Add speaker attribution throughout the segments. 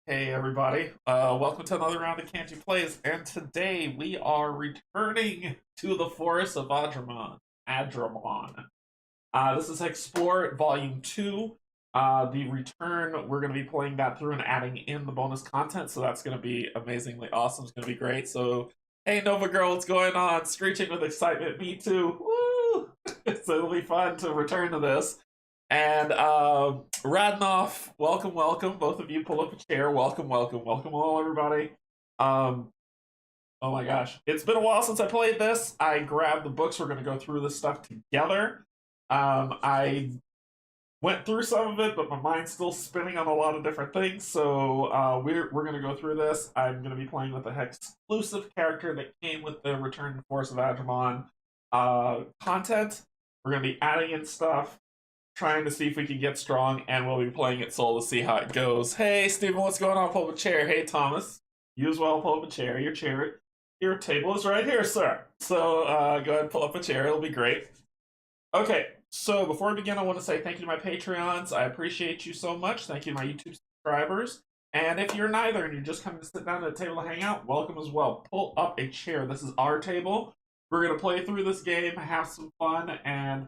Speaker 1: Hey everybody, welcome to another round of Canje Plays, and today we are returning to the Forest of Adrimon. This is Hexplore Volume 2. The return, we're going to be playing that through and adding in the bonus content, so that's going to be amazingly awesome. It's going to be great. So, hey Nova Girl, what's going on? Screeching with excitement, me too. Woo! So it'll be fun to return to this. And Radnoff, welcome, welcome. Both of you pull up a chair. Welcome, welcome, welcome all, everybody. Um, oh my gosh. It's been a while since I played this. I grabbed the books. We're going to go through this stuff together. I went through some of it, but my mind's still spinning on a lot of different things. So we're going to go through this. I'm going to be playing with the Hex exclusive character that came with the Return to Force of Adrimon content. We're going to be adding in stuff, trying to see if we can get strong, and we'll be playing it solo to see how it goes. Hey, Steven, what's going on? Pull up a chair. Hey, Thomas, you as well. Pull up a chair. Your table is right here, sir. So go ahead and pull up a chair. It'll be great. Okay, so before we begin, I want to say thank you to my Patreons. I appreciate you so much. Thank you to my YouTube subscribers. And if you're neither and you're just coming to sit down at a table to hang out, welcome as well. Pull up a chair. This is our table. We're going to play through this game, have some fun, and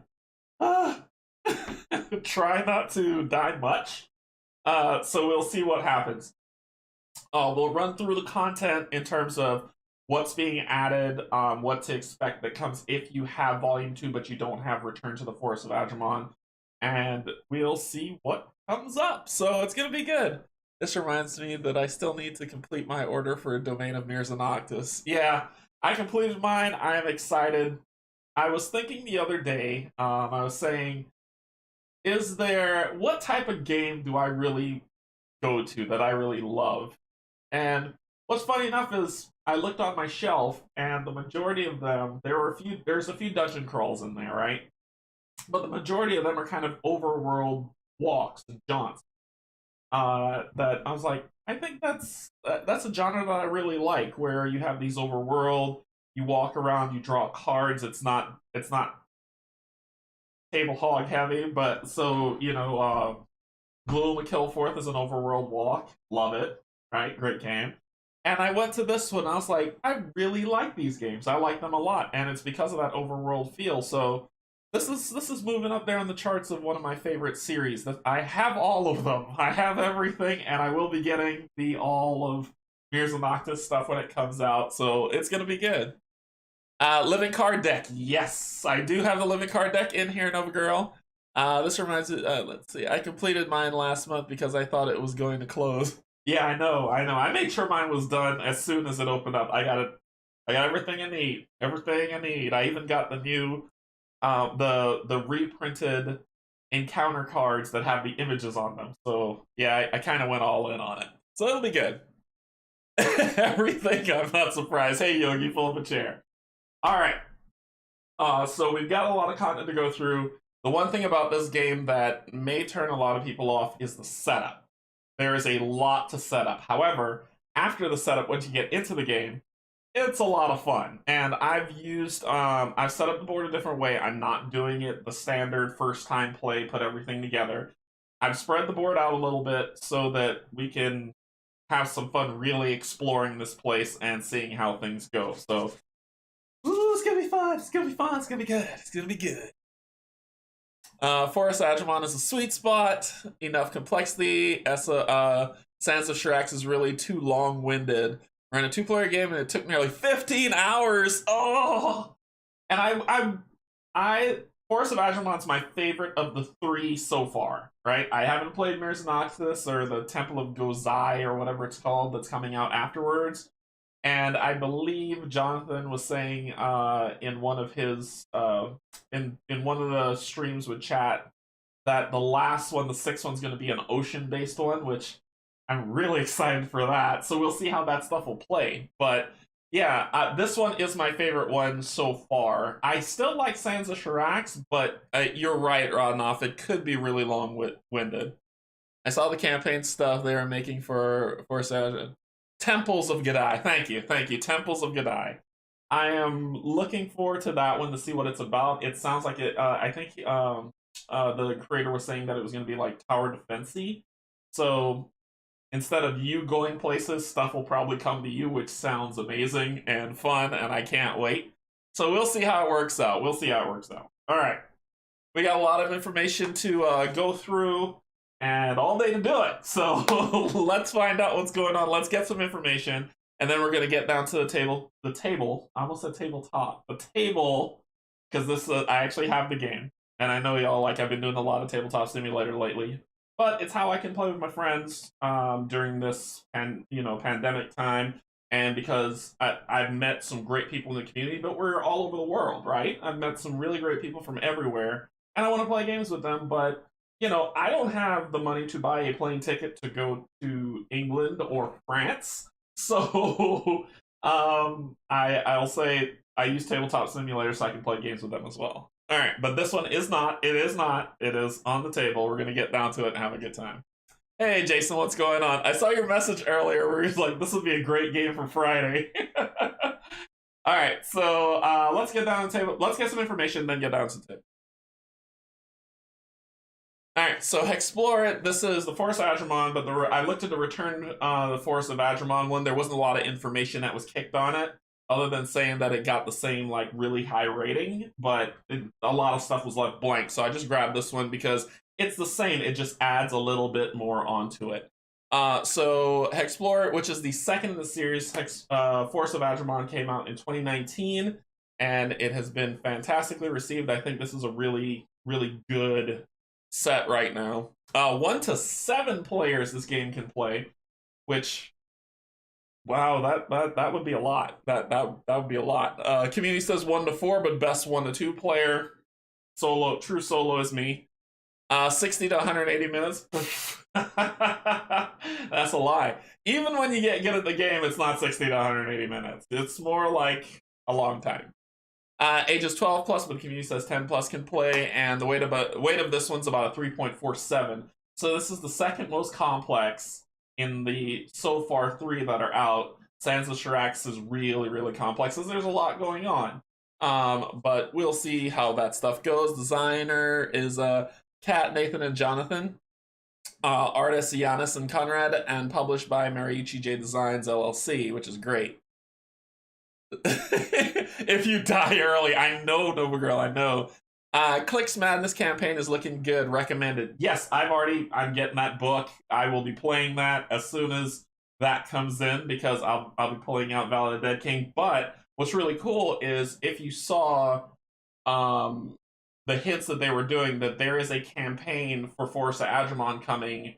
Speaker 1: try not to die much. So we'll see what happens. We'll run through the content in terms of what's being added, what to expect that comes if you have Volume 2 but you don't have Return to the Forest of Adrimon, and we'll see what comes up. So it's going to be good. This reminds me that I still need to complete my order for a Domain of Mirrors and Noctis. Yeah, I completed mine. I am excited. I was thinking the other day, I was saying, what type of game do I really go to that I really love? And what's funny enough is I looked on my shelf, and the majority of them, there's a few dungeon crawls in there, right? But the majority of them are kind of overworld walks and jaunts. That I was like, I think that's a genre that I really like, where you have these overworld, you walk around, you draw cards. It's not table hog heavy, but so Gloom and Kill Forth is an overworld walk. Love it. Right? Great game. And I went to this one, I was like, I really like these games. I like them a lot, and it's because of that overworld feel. So this is moving up there on the charts of one of my favorite series. That I have all of them. I have everything, and I will be getting the all of Mirrors and Noctis stuff when it comes out. So it's gonna be good. Living card deck. Yes, I do have the living card deck in here, Nova Girl. This reminds me, let's see. I completed mine last month because I thought it was going to close. Yeah, I know. I made sure mine was done as soon as it opened up. I got everything I need. Everything I need. I even got the new, the reprinted encounter cards that have the images on them. So yeah, I kind of went all in on it. So it'll be good. Everything. I'm not surprised. Hey Yogi, pull up a chair. All right. So we've got a lot of content to go through. The one thing about this game that may turn a lot of people off is the setup. There is a lot to set up. However, after the setup, once you get into the game, it's a lot of fun. And I've set up the board a different way. I'm not doing it the standard first time play, put everything together. I've spread the board out a little bit so that we can have some fun really exploring this place and seeing how things go. So ooh, it's gonna be fun. It's gonna be fun. It's gonna be good. It's gonna be good. Forest Adrimon is a sweet spot. Enough complexity. Sands of Shirax is really too long-winded. We're in a two-player game, and it took nearly 15 hours. Oh, and Forest of Adrimon's my favorite of the three so far. Right? I haven't played Mirrors of Noctis or the Temple of Gozai or whatever it's called that's coming out afterwards. And I believe Jonathan was saying in one of his in one of the streams with chat that the last one, the sixth one's going to be an ocean-based one, which I'm really excited for that. So we'll see how that stuff will play. But yeah, this one is my favorite one so far. I still like Sands of Shirax, but you're right, Rodnoff. It could be really long-winded. I saw the campaign stuff they were making for Temples of Gadai. Thank you. Temples of Gadai. I am looking forward to that one to see what it's about. It sounds like it. I think the creator was saying that it was going to be like tower defensey. So instead of you going places, stuff will probably come to you, which sounds amazing and fun, and I can't wait. So we'll see how it works out. We'll see how it works out. All right. We got a lot of information to go through and all day to do it. So let's find out what's going on. Let's get some information, and then we're going to get down to the table. The table. I almost said tabletop. The table, because this I actually have the game, and I know y'all like I've been doing a lot of tabletop simulator lately. But it's how I can play with my friends during this pandemic time, and because I've met some great people in the community, but we're all over the world, right? I've met some really great people from everywhere, and I want to play games with them, but I don't have the money to buy a plane ticket to go to England or France. So I'll say I use Tabletop Simulator so I can play games with them as well. All right, but this one is not. It is not. It is on the table. We're gonna get down to it and have a good time. Hey, Jason, what's going on? I saw your message earlier where you're like, "This would be a great game for Friday." All right, so let's get down to the table. Let's get some information, then get down to the table. All right, so Hexplore. This is the Force of Adrimon, but I looked at the Return the Force of Adrimon one. There wasn't a lot of information that was kicked on it, other than saying that it got the same like really high rating, but a lot of stuff was left blank. So I just grabbed this one because it's the same. It just adds a little bit more onto it. So Hexplore, which is the second in the series, Force of Adrimon came out in 2019, and it has been fantastically received. I think this is a really, really good set right now. 1 to 7 players this game can play, which wow, that would be a lot. That would be a lot. Community says 1 to 4, but best 1 to 2 player. Solo, true solo is me. 60 to 180 minutes. That's a lie. Even when you get good at the game, it's not 60 to 180 minutes. It's more like a long time. Ages 12 plus, but the community says 10 plus can play, and the weight of this one's about a 3.47. So this is the second most complex in the so far 3 that are out. Sands of Shirax is really, really complex, as there's a lot going on. But we'll see how that stuff goes. Designer is Kat, Nathan, and Jonathan. Artists Yanis and Conrad, and published by Mariucci J Designs LLC, which is great. If you die early, I know, Nova Girl, I know. Clicks Madness campaign is looking good. Recommended. Yes, I'm getting that book. I will be playing that as soon as that comes in, because I'll be pulling out Valid of Dead King. But what's really cool is if you saw the hints that they were doing, that there is a campaign for Force of Adrimon coming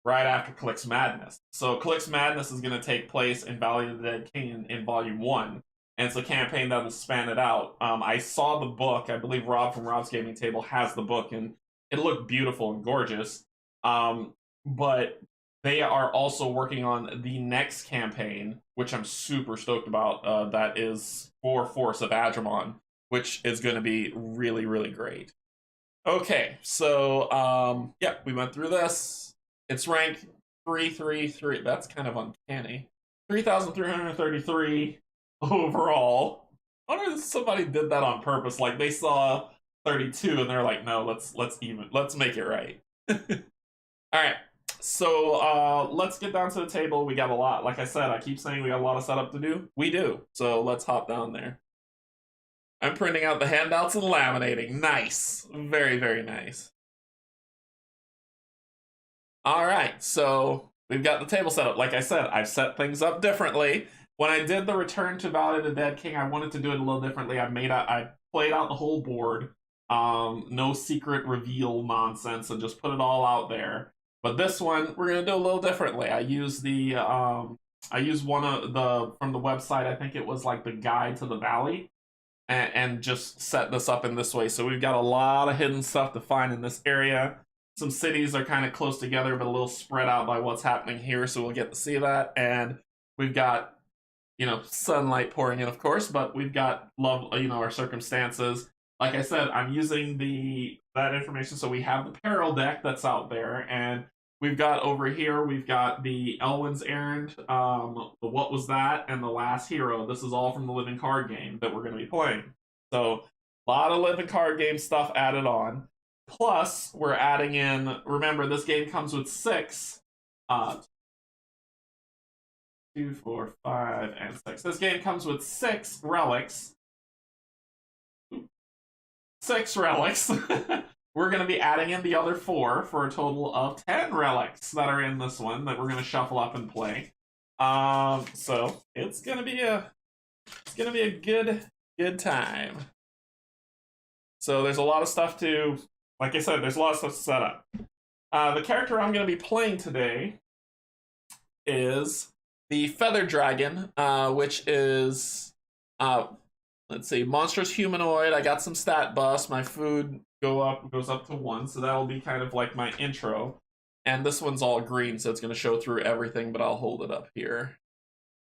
Speaker 1: right after Clicks Madness. So Clicks Madness is going to take place in Valley of the Dead King in Volume 1. And it's a campaign that will span it out. I saw the book. I believe Rob from Rob's Gaming Table has the book, and it looked beautiful and gorgeous. But they are also working on the next campaign, which I'm super stoked about. That is for Force of Adrimon, which is going to be really, really great. Okay, so yeah, we went through this. It's ranked 333. That's kind of uncanny. 3,333 overall. I wonder if somebody did that on purpose. Like they saw 32 and they're like, no, let's make it right. All right. So let's get down to the table. We got a lot. Like I said, I keep saying we got a lot of setup to do. We do. So let's hop down there. I'm printing out the handouts and laminating. Nice. Very, very nice. All right, so we've got the table set up. Like I said, I've set things up differently. When I did the Return to Valley of the Dead King, I wanted to do it a little differently. I played out the whole board, no secret reveal nonsense, and just put it all out there. But this one, we're gonna do a little differently. I used one of the from the website. I think it was like the Guide to the Valley, and just set this up in this way. So we've got a lot of hidden stuff to find in this area. Some cities are kind of close together, but a little spread out by what's happening here, so we'll get to see that. And we've got, sunlight pouring in, of course, but we've got our circumstances. Like I said, I'm using that information, so we have the Peril deck that's out there, and we've got over here, we've got the Elwyn's Errand, the What Was That, and the Last Hero. This is all from the Living Card Game that we're going to be playing. So, a lot of Living Card Game stuff added on. Plus, we're adding in, remember, this game comes with 6 2, 4, 5, and 6. This game comes with 6 relics. 6 relics. We're going to be adding in the other 4 for a total of 10 relics that are in this one that we're going to shuffle up and play. So it's going to be a good time. So there's a lot of stuff to, like I said, there's a lot of stuff to set up. The character I'm going to be playing today is the Feather Dragon, which is, let's see, monstrous humanoid. I got some stat buffs. My food goes up to 1, so that'll be kind of like my intro. And this one's all green, so it's going to show through everything, but I'll hold it up here.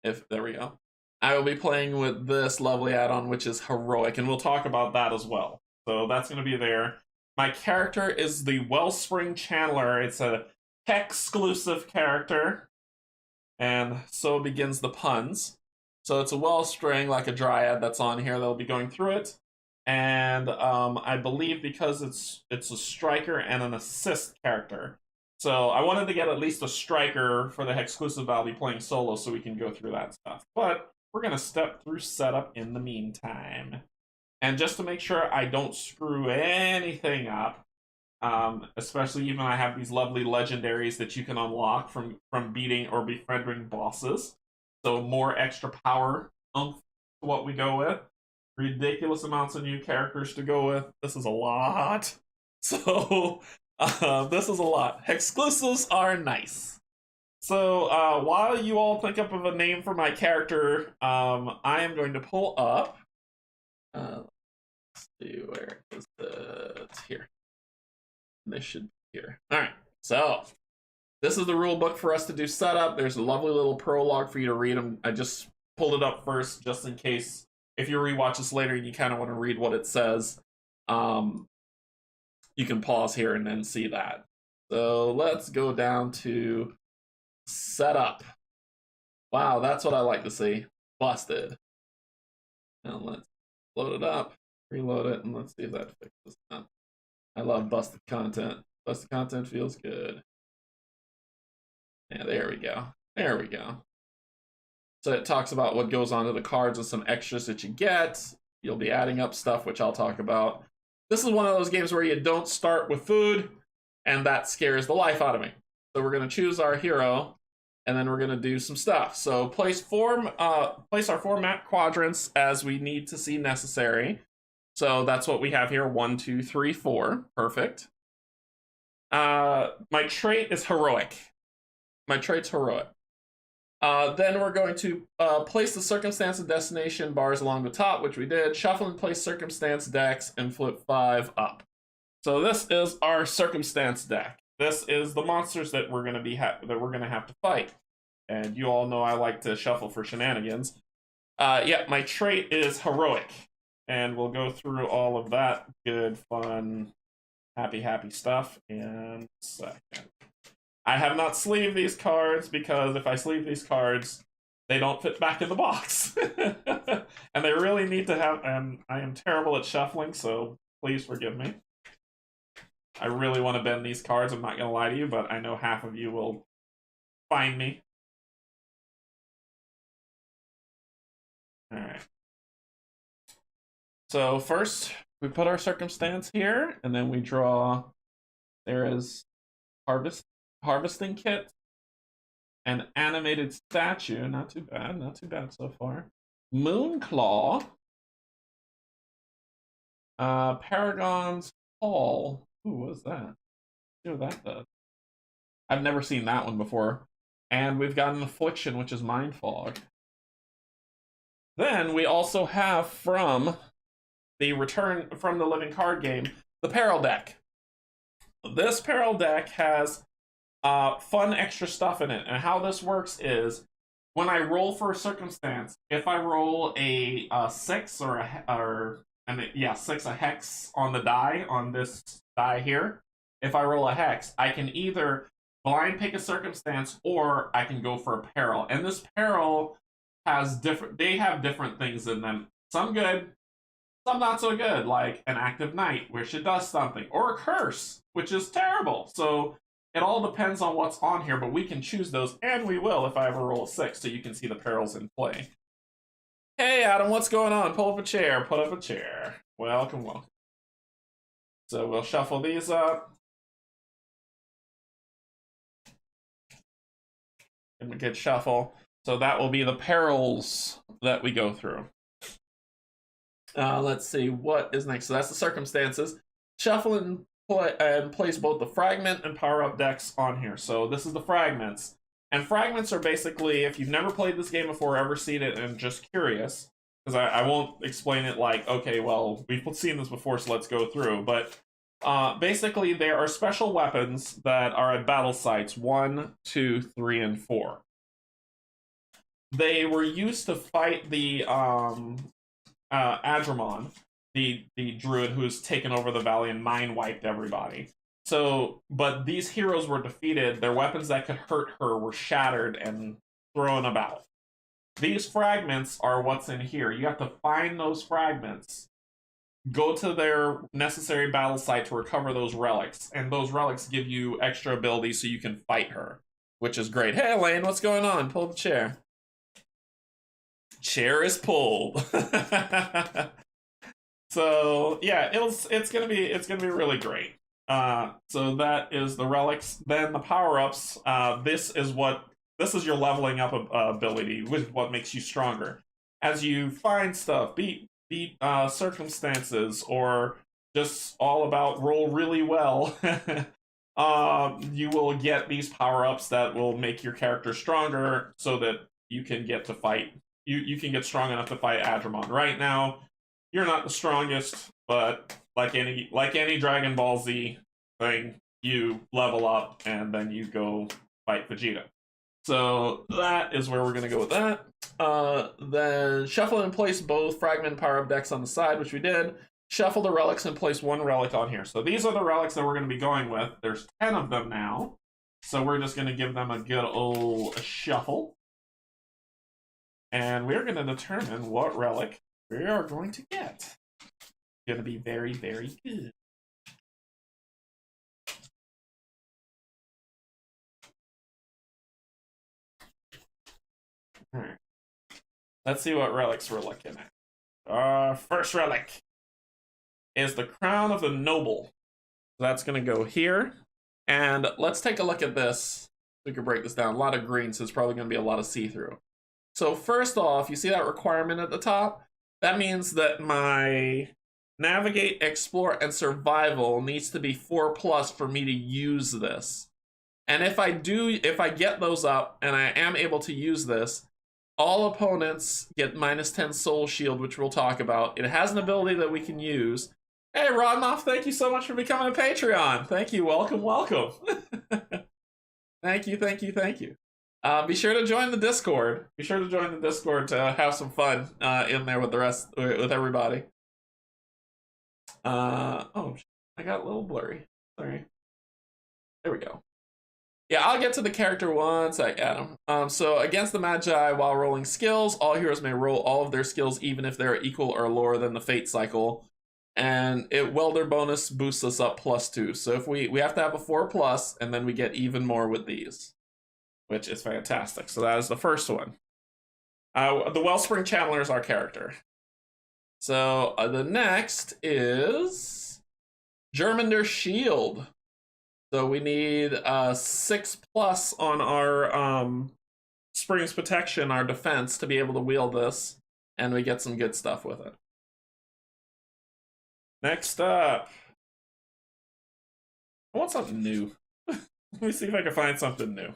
Speaker 1: There we go. I will be playing with this lovely add-on, which is Heroic, and we'll talk about that as well. So that's going to be there. My character is the Wellspring Channeler. It's a Hex-exclusive character, and so begins the puns. So it's a Wellspring, like a Dryad that's on here. They'll be going through it. And I believe because it's a striker and an assist character. So I wanted to get at least a striker for the Hex-exclusive. I'll be playing solo so we can go through that stuff. But we're going to step through setup in the meantime. And just to make sure I don't screw anything up, especially even I have these lovely legendaries that you can unlock from beating or befriending bosses. So more extra power to what we go with. Ridiculous amounts of new characters to go with. This is a lot. So this is a lot. Exclusives are nice. So while you all think up of a name for my character, I am going to pull up. Let's see, where is it? Here. This should be here. All right. So this is the rule book for us to do setup. There's a lovely little prologue for you to read them. I just pulled it up first just in case if you rewatch this later and you kind of want to read what it says. You can pause here and then see that. So let's go down to setup. Wow, that's what I like to see. Busted. Now let's load it up, reload it, and let's see if that fixes that. I love busted content. Busted content feels good. Yeah, there we go. There we go. So it talks about what goes onto the cards and some extras that you get. You'll be adding up stuff, which I'll talk about. This is one of those games where you don't start with food, and that scares the life out of me. So we're going to choose our hero, and then we're going to do some stuff. So place our 4 map quadrants as we need to see necessary. So that's what we have here. 1, 2, 3, 4. Perfect. My trait is Heroic. My trait's Heroic. Then we're going to place the circumstance and destination bars along the top, which we did. Shuffle and place circumstance decks and flip 5 up. So this is our circumstance deck. This is the monsters that we're going to have to fight. And you all know I like to shuffle for shenanigans. Yeah, my trait is Heroic. And we'll go through all of that good, fun, happy stuff in a second. I have not sleeved these cards because if I sleeve these cards, they don't fit back in the box. And they really need to have, and I am terrible at shuffling, so please forgive me. I really want to bend these cards, I'm not going to lie to you, but I know half of you will find me. Alright. So first, we put our circumstance here, and then we draw, there is harvesting kit, an animated statue, not too bad so far. Moonclaw, Paragon's Hall. Ooh, what is that? See what that does. I've never seen that one before. And we've got an Affliction, which is Mind Fog. Then we also have from the Return from the Living card game, the Peril deck. This Peril deck has fun extra stuff in it, and how this works is when I roll for a circumstance, if I roll a 6 or a 6, a hex on the die, on this die here, if I roll a hex, I can either blind pick a circumstance or I can go for a peril. And this peril has different things in them. Some good, some not so good, like an active night, which it does something, or a curse, which is terrible. So It all depends on what's on here, but we can choose those, and we will if I ever roll a 6, so you can see the perils in play. Hey, Adam, what's going on? Pull up a chair. Put up a chair. Welcome, welcome. So we'll shuffle these up. And we get shuffle. So that will be the perils that we go through. Let's see, what is next? So that's the circumstances. Shuffle and place both the fragment and power-up decks on here. So this is the fragments. And fragments are basically, if you've never played this game before, ever seen it, and just curious, because I won't explain it like, okay, well, we've seen this before, so let's go through. But basically, there are special weapons that are at battle sites 1, 2, 3, and 4. They were used to fight the Adrimon, the druid who's taken over the valley and mind wiped everybody. So, but these heroes were defeated. Their weapons that could hurt her were shattered and thrown about. These fragments are what's in here. You have to find those fragments, go to their necessary battle site to recover those relics, and those relics give you extra abilities so you can fight her, which is great. Hey, Elaine, what's going on? Pull the chair. Chair is pulled. So yeah, it's gonna be really great. So that is the relics. Then the power-ups. This is your leveling up ability, which is what makes you stronger. As you find stuff, beat circumstances, or just all about roll really well, you will get these power-ups that will make your character stronger, so that you can get to fight. You can get strong enough to fight Adrimon. Right now, you're not the strongest, but like any Dragon Ball Z thing, you level up and then you go fight Vegeta. So that is where we're going to go with that. Then shuffle and place both fragment power-up decks on the side, which we did. Shuffle the relics and place one relic on here. So these are the relics that we're going to be going with. There's 10 of them now. So we're just going to give them a good old shuffle. And we're going to determine what relic we are going to get. It's going to be very, very good. All right. Let's see what relics we're looking at. Our first relic is the Crown of the Noble. So that's going to go here. And let's take a look at this. We can break this down. A lot of green, so it's probably going to be a lot of see-through. So first off, you see that requirement at the top? That means that my Navigate, Explore, and Survival needs to be 4+ for me to use this. And if I get those up and I am able to use this, all opponents get -10 Soul Shield, which we'll talk about. It has an ability that we can use. Hey, Rodnoff, thank you so much for becoming a Patreon. Thank you. Welcome, welcome. Thank you, thank you, thank you. Be sure to join the Discord. Be sure to join the Discord to have some fun in there with with everybody. Oh, I got a little blurry. Sorry. There we go. Yeah, I'll get to the character one sec, Adam. So against the Magi, while rolling skills, all heroes may roll all of their skills even if they're equal or lower than the fate cycle. And welder bonus boosts us up +2. So if we have to have a 4+, and then we get even more with these, which is fantastic. So that is the first one. The Wellspring Channeler is our character. So the next is Germander Shield. So we need 6+ on our Springs Protection, our defense, to be able to wield this, and we get some good stuff with it. Next up, I want something new. Let me see if I can find something new.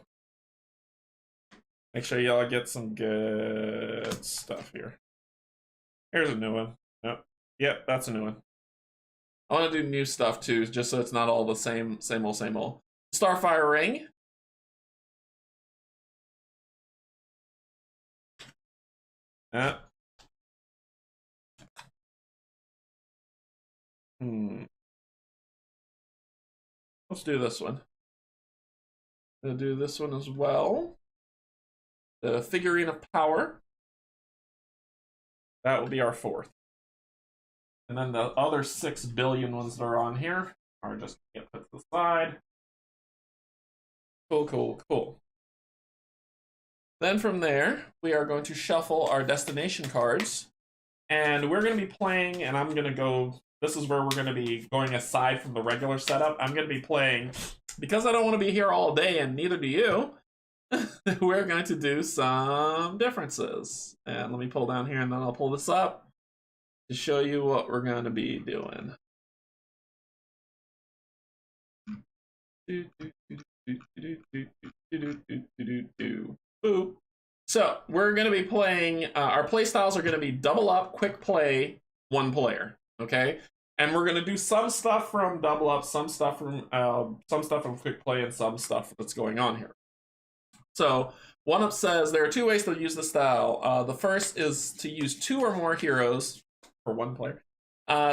Speaker 1: Make sure y'all get some good stuff here. Here's a new one. Nope. Yep, that's a new one. I want to do new stuff too, just so it's not all the same old, same old. Starfire Ring. Yeah. Let's do this one. I'll do this one as well. The Figurine of Power. That will be our 4th. And then the other 6 billion ones that are on here are just get put to the side. Cool, cool, cool. Then from there, we are going to shuffle our destination cards. And we're going to be playing, and I'm going to go. This is where we're going to be going aside from the regular setup. I'm going to be playing, because I don't want to be here all day, and neither do you. We're going to do some differences. And let me pull down here, and then I'll pull this up to show you what we're going to be doing. Boop. So we're going to be playing, our play styles are going to be double up, quick play, one player, okay? And we're going to do some stuff from double up, some stuff from quick play, and some stuff that's going on here. So one up says there are two ways to use the style. The first is to use two or more heroes for one player.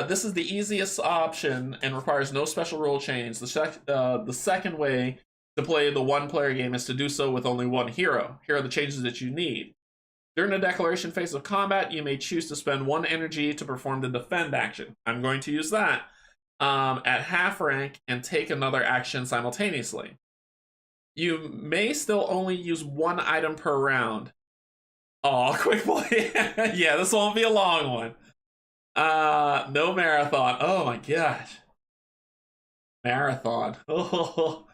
Speaker 1: This is the easiest option and requires no special rule change. The second way to play the one-player game is to do so with only one hero. Here are the changes that you need. During the declaration phase of combat, you may choose to spend one energy to perform the defend action. I'm going to use that at half rank and take another action simultaneously. You may still only use one item per round. Oh, quick play. Yeah, this won't be a long one. No marathon. Oh my gosh. Marathon. Oh.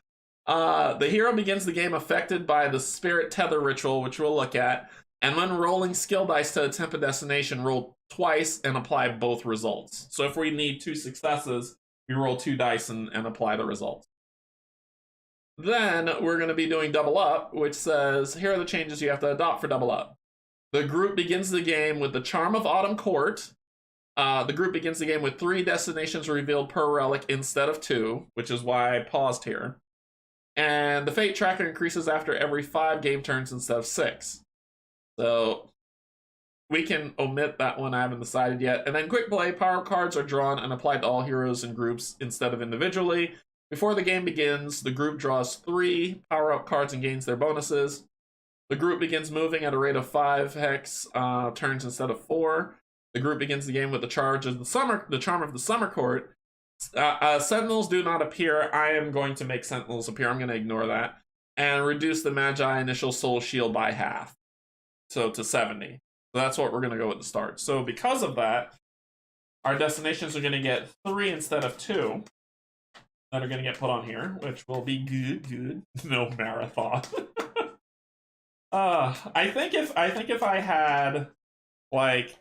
Speaker 1: The hero begins the game affected by the spirit tether ritual, which we'll look at, and when rolling skill dice to attempt a destination, roll twice and apply both results. So if we need 2 successes, we roll 2 dice and apply the results. Then we're going to be doing double up, which says, here are the changes you have to adopt for double up. The group begins the game with the Charm of Autumn Court. The group begins the game with 3 destinations revealed per relic instead of 2, which is why I paused here. And the fate tracker increases after every 5 game turns instead of 6. So we can omit that one, I haven't decided yet. And then quick play, power cards are drawn and applied to all heroes and groups instead of individually. Before the game begins, the group draws 3 power-up cards and gains their bonuses. The group begins moving at a rate of 5 hex turns instead of 4. The group begins the game with the charm of the summer court. Sentinels do not appear. I am going to make Sentinels appear. I'm going to ignore that. And reduce the Magi initial soul shield by half. So to 70. So that's what we're going to go with the start. So because of that, our destinations are going to get 3 instead of 2 that are going to get put on here, which will be good. No marathon. I think if I had like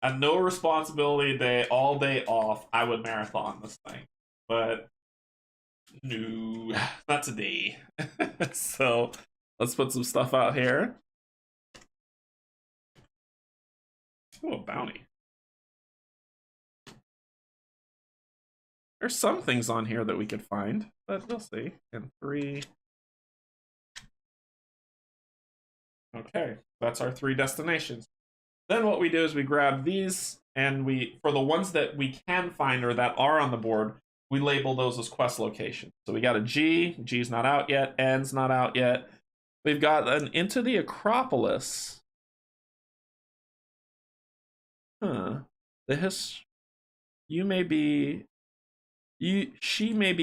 Speaker 1: a no responsibility day, all day off, I would marathon this thing. But no, not today. So let's put some stuff out here. Ooh, a bounty. There's some things on here that we could find, but we'll see. And 3. Okay, that's our 3 destinations. Then what we do is we grab these, and for the ones that we can find or that are on the board, we label those as quest locations. So we got a G. G's not out yet. N's not out yet. We've got an Into the Acropolis. Huh. She may be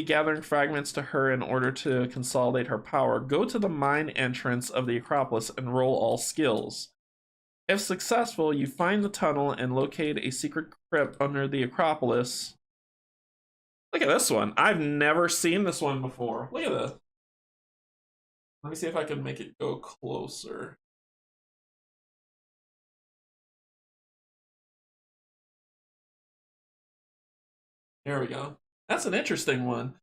Speaker 1: gathering fragments to her in order to consolidate her power. Go to the mine entrance of the Acropolis and roll all skills. If successful, you find the tunnel and locate a secret crypt under the Acropolis. Look at this one. I've never seen this one before. Look at this. Let me see if I can make it go closer. There we go. That's an interesting one.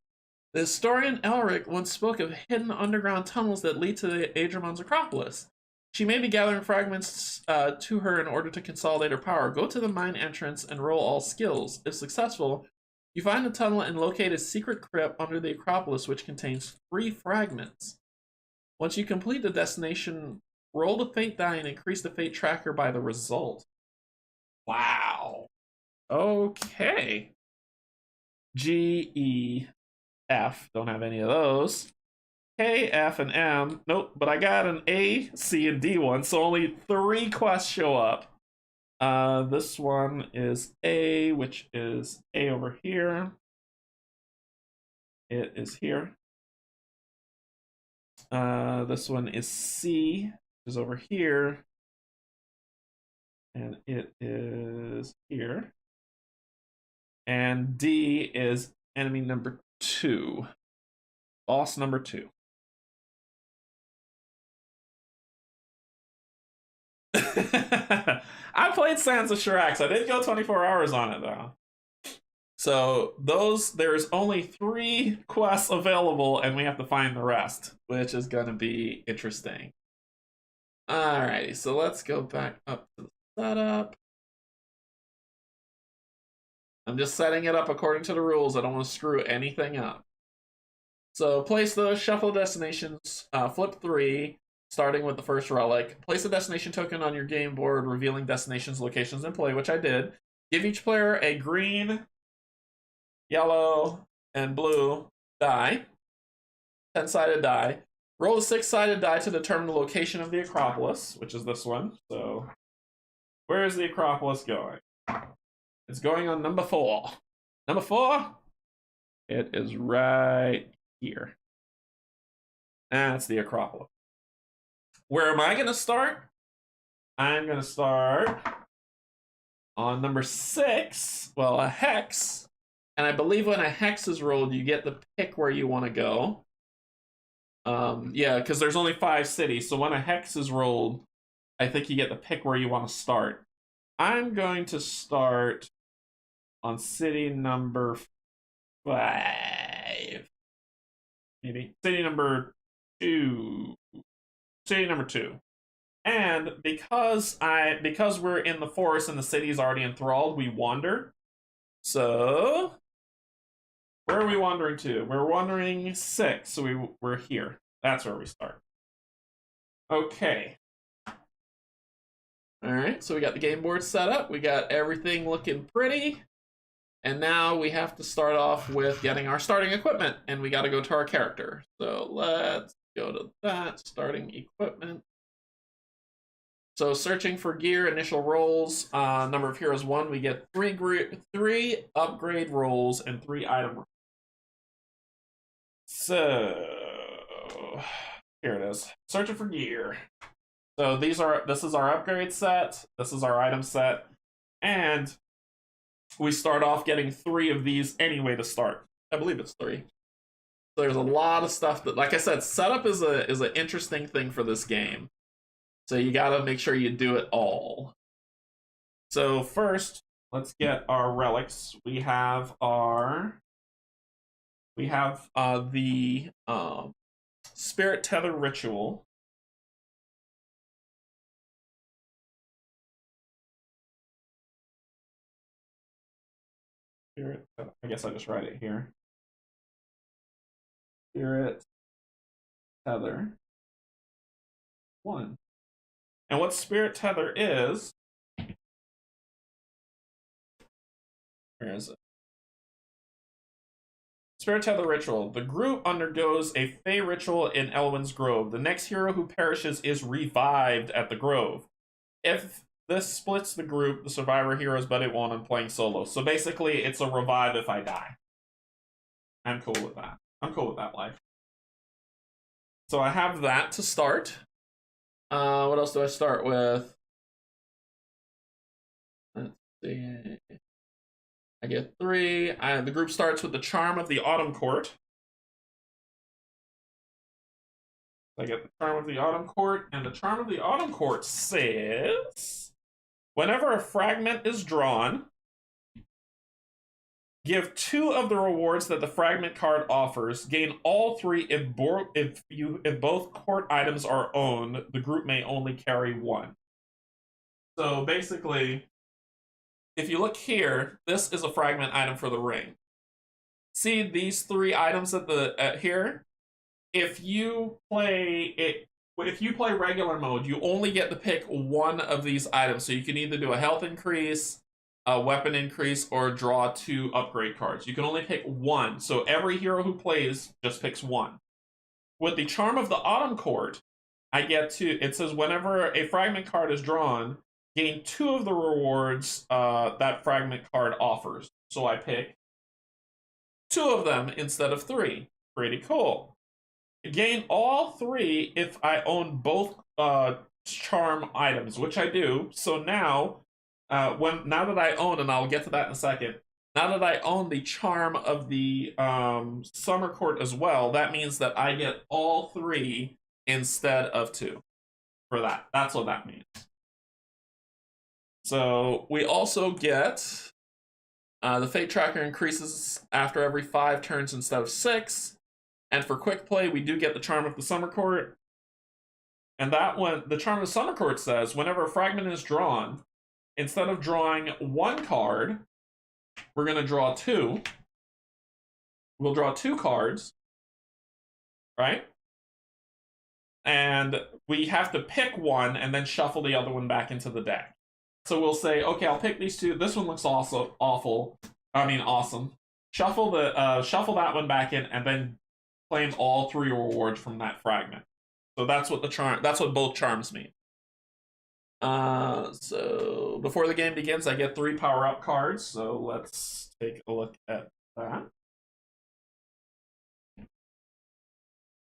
Speaker 1: The historian Elric once spoke of hidden underground tunnels that lead to the Adrimon's Acropolis. She may be gathering fragments to her in order to consolidate her power. Go to the mine entrance and roll all skills. If successful, you find the tunnel and locate a secret crypt under the Acropolis which contains 3 fragments. Once you complete the destination, roll the fate die and increase the fate tracker by the result. Wow. Okay. G, E, F. Don't have any of those. K, F, and M. Nope, but I got an A, C, and D one, so only 3 quests show up. This one is A, which is A over here. It is here. This one is C, which is over here. And it is here. And D is enemy number 2. Boss number 2. I played Sands of Shirax. I did go 24 hours on it though. So there's only 3 quests available, and we have to find the rest, which is gonna be interesting. Alrighty, so let's go back up to the setup. I'm just setting it up according to the rules. I don't want to screw anything up. So place the shuffle destinations, flip 3, starting with the first relic. Place a destination token on your game board, revealing destinations, locations, and play, which I did. Give each player a green, yellow, and blue die, 10-sided die. Roll a 6-sided die to determine the location of the Acropolis, which is this one. So, where is the Acropolis going? It's going on number 4. Number 4? It is right here. That's the Acropolis. Where am I going to start? I'm going to start on number 6. Well, a hex. And I believe when a hex is rolled, you get to pick where you want to go. Yeah, because there's only 5 cities. So when a hex is rolled, I think you get to pick where you want to start. I'm going to start on city number 5. Maybe. City number 2. City number 2. And because we're in the forest and the city is already enthralled, we wander. So where are we wandering to? We're wandering 6, so we're here. That's where we start. Okay. Alright, so we got the game board set up. We got everything looking pretty. And now we have to start off with getting our starting equipment. And we got to go to our character. So let's go to that. Starting equipment. So searching for gear, initial rolls. Number of heroes 1. We get 3 upgrade rolls and 3 item rolls. So here it is. Searching for gear. So this is our upgrade set. This is our item set. And we start off getting 3 of these anyway to start. I believe it's 3. So there's a lot of stuff that, like I said, setup is an interesting thing for this game. So you gotta make sure you do it all. So first, let's get our relics. We have the Spirit Tether Ritual. Spirit, I guess I just write it here. Spirit Tether 1. And what Spirit Tether is, where is it? Spirit Tether Ritual. The group undergoes a Fey ritual in Elwyn's Grove. The next hero who perishes is revived at the Grove. If this splits the group, the survivor heroes, but it won't. I'm playing solo. So basically, it's a revive if I die. I'm cool with that. I'm cool with that life. So I have that to start. What else do I start with? Let's see. I get 3. The group starts with the Charm of the Autumn Court. I get the Charm of the Autumn Court, and the Charm of the Autumn Court says, whenever a fragment is drawn, give 2 of the rewards that the fragment card offers. Gain all 3 if both court items are owned. The group may only carry 1. So basically, if you look here, this is a fragment item for the ring. See these 3 items at here? If you play regular mode, you only get to pick 1 of these items. So you can either do a health increase, a weapon increase, or draw 2 upgrade cards. You can only pick 1. So every hero who plays just picks 1. With the Charm of the Autumn Court, it says whenever a fragment card is drawn, gain 2 of the rewards that fragment card offers. So I pick 2 of them instead of 3. Pretty cool. Gain all 3 if I own both charm items, which I do. So now, now that I own, and I'll get to that in a second. Now that I own the charm of the summer court as well, that means that I get all 3 instead of 2 for that. That's what that means. So we also get the fate tracker increases after every 5 turns instead of 6. And for quick play, we do get the charm of the summer court. And that one, the charm of the summer court says whenever a fragment is drawn, instead of drawing 1 card, we're going to draw 2. We'll draw 2 cards, right? And we have to pick one and then shuffle the other one back into the deck. So we'll say, okay, I'll pick these 2. This one looks also awful. I mean, awesome. Shuffle that one back in, and then claim all 3 rewards from that fragment. So that's what both charms mean. So before the game begins, I get 3 power-up cards. So let's take a look at that.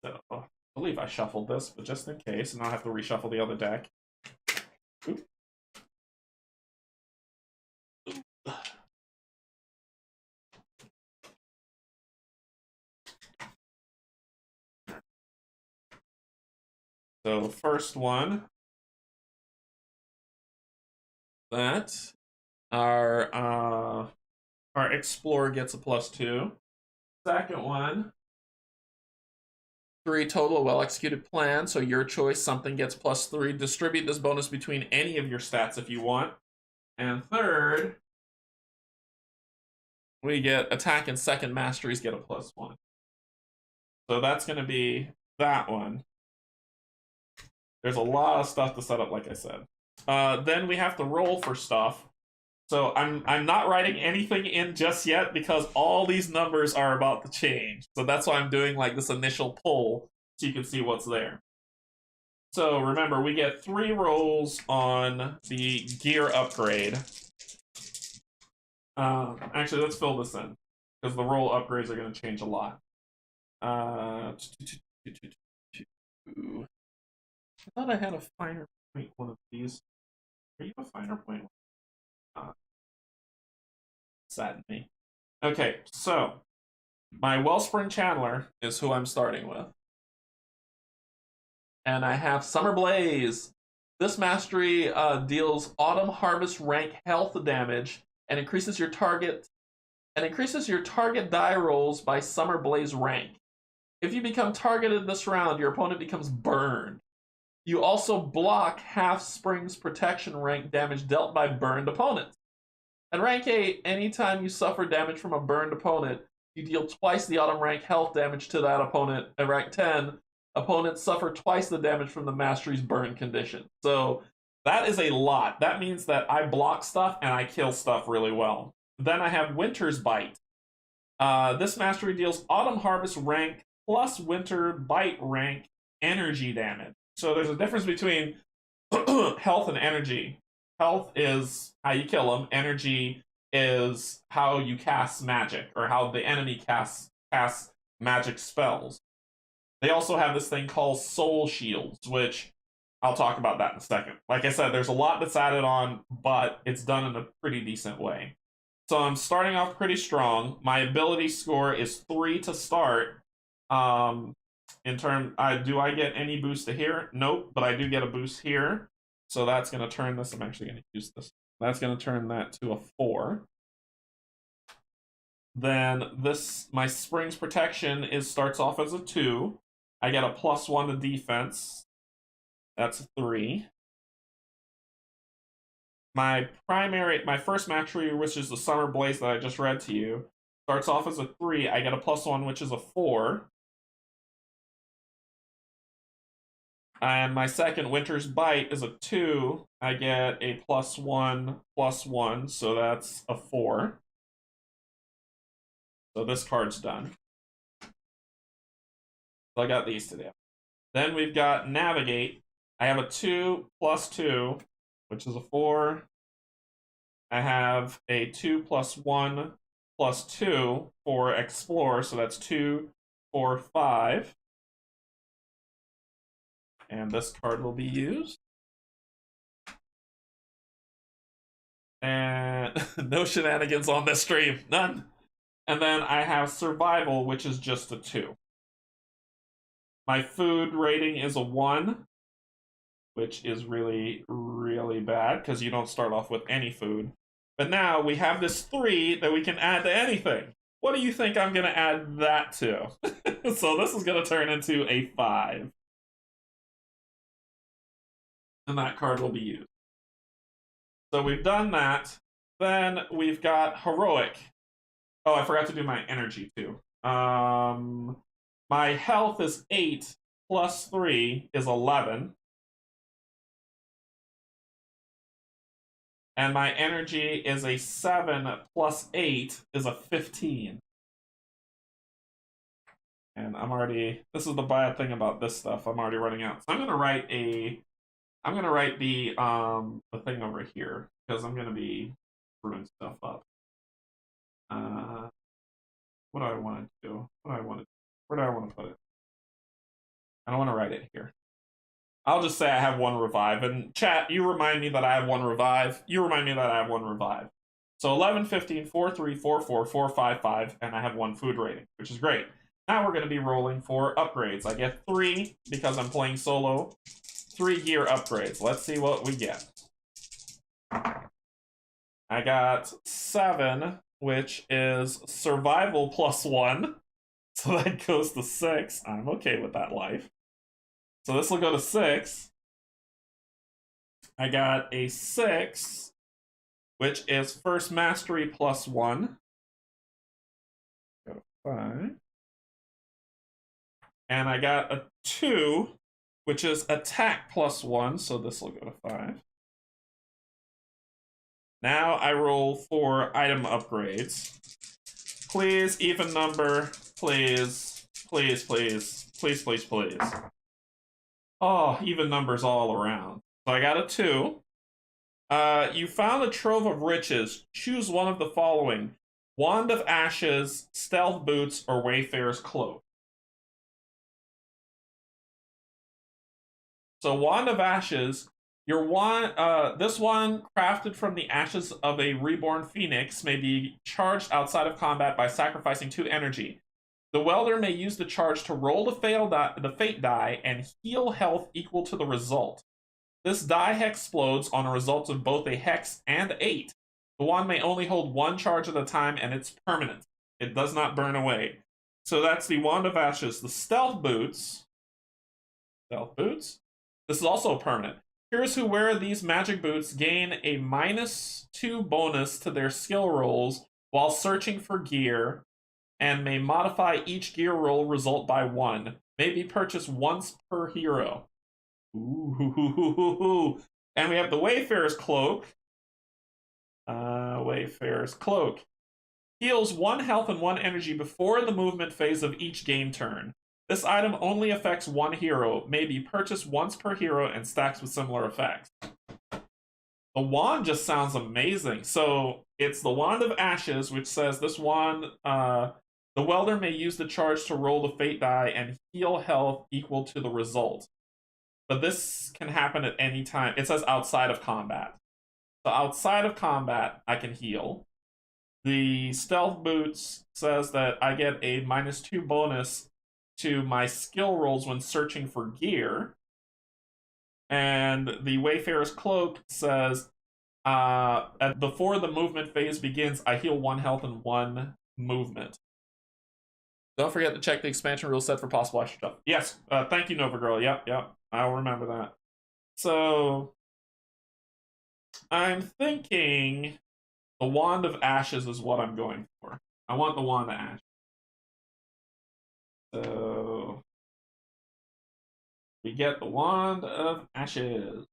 Speaker 1: So I believe I shuffled this, but just in case, and I'll have to reshuffle the other deck. Oop. So first one, that our Explorer gets a +2. Second one, 3 total, well-executed plan, so your choice, something gets +3. Distribute this bonus between any of your stats if you want. And third, we get attack and second masteries get a +1. So that's going to be that one. There's a lot of stuff to set up, like I said. Then we have to roll for stuff. So I'm not writing anything in just yet because all these numbers are about to change. So that's why I'm doing like this initial pull so you can see what's there. So remember, we get 3 rolls on the gear upgrade. Actually, let's fill this in because the roll upgrades are going to change a lot. I thought I had a finer point one of these. Are you a finer point? Sadden me. Okay, so my Wellspring Channeler is who I'm starting with. And I have Summer Blaze. This mastery deals Autumn Harvest rank health damage and increases your target die rolls by Summer Blaze rank. If you become targeted this round, your opponent becomes burned. You also block half Spring's protection rank damage dealt by burned opponents. At rank 8, anytime you suffer damage from a burned opponent, you deal twice the autumn rank health damage to that opponent. At rank 10, opponents suffer twice the damage from the mastery's burn condition. So that is a lot. That means that I block stuff and I kill stuff really well. Then I have Winter's Bite. This mastery deals Autumn Harvest rank plus Winter Bite rank energy damage. So there's a difference between health and energy. Health is how you kill them. Energy is how you cast magic, or how the enemy casts magic spells. They also have this thing called soul shields, which I'll talk about that in a second. Like I said, there's a lot that's added on, but it's done in a pretty decent way. So I'm starting off pretty strong. My ability score is 3 to start. Do I get any boost to here? Nope, but I do get a boost here. So that's going to turn this. I'm actually going to use this. That's going to turn that to a 4. Then my Spring's Protection starts off as a 2. I get a +1 to defense. That's a 3. My first mastery, which is the Summer Blaze that I just read to you, starts off as a 3. I get a +1, which is a 4. And my second Winter's Bite is a 2. I get a +1, so that's a 4. So this card's done. So I got these today. Then we've got Navigate. I have a 2 +2, which is a 4. I have a 2 +1 +2 for Explore, so that's 2, 4, 5. And this card will be used. And no shenanigans on this stream. None. And then I have survival, which is just a 2. My food rating is a 1, which is really, really bad because you don't start off with any food. But now we have this 3 that we can add to anything. What do you think I'm going to add that to? So this is going to turn into a 5. And that card will be used. So we've done that. Then we've got heroic. Oh, I forgot to do my energy too. My health is 8 plus 3 is 11. And my energy is a 7 plus 8 is a 15. And I'm already, this is the bad thing about this stuff, I'm already running out. So I'm gonna write the thing over here, because I'm gonna be screwing stuff up. What do I want to do? Where do I want to put it? I don't want to write it here. I'll just say I have 1 revive. And chat, you remind me that I have 1 revive. You remind me that I have 1 revive. So 11, 15, 4, 3, 4, 4, 4, 5, 5, and I have 1 food rating, which is great. Now we're going to be rolling for upgrades. I get 3 because I'm playing solo. 3 gear upgrades. Let's see what we get. I got 7, which is survival plus 1. So that goes to 6. I'm okay with that life. So this will go to 6. I got a 6, which is first mastery plus 1. Go to 5. And I got a 2, which is attack plus 1. So this will go to 5. Now I roll for item upgrades. Please, even number. Please. Please, please. Please, please, please. Oh, even numbers all around. So I got a 2. You found a trove of riches. Choose one of the following. Wand of Ashes, Stealth Boots, or Wayfarer's Cloak. So Wand of Ashes, your wand, this wand crafted from the ashes of a reborn phoenix may be charged outside of combat by sacrificing 2 energy. The welder may use the charge to roll the fate die and heal health equal to the result. This die hexplodes on a result of both a hex and 8. The wand may only hold 1 charge at a time, and it's permanent. It does not burn away. So that's the Wand of Ashes. The Stealth Boots. Stealth Boots. This is also permanent. Heroes who wear these magic boots gain a -2 bonus to their skill rolls while searching for gear, and may modify each gear roll result by 1. May be purchased once per hero. Ooh. And we have the Wayfarer's Cloak. Wayfarer's Cloak. Heals 1 health and 1 energy before the movement phase of each game turn. This item only affects 1 hero, may be purchased once per hero, and stacks with similar effects. The wand just sounds amazing. So it's the Wand of Ashes, which says this wand, the welder may use the charge to roll the fate die and heal health equal to the result. But this can happen at any time. It says outside of combat. So outside of combat, I can heal. The Stealth Boots says that I get a -2 bonus to my skill rolls when searching for gear. And the Wayfarer's Cloak says, before the movement phase begins, I heal 1 health and 1 movement. Don't forget to check the expansion rule set for possible extra stuff. Yes, thank you, Nova Girl. Yep, I'll remember that. So, I'm thinking the Wand of Ashes is what I'm going for. I want the Wand of Ashes. So, we get the Wand of Ashes.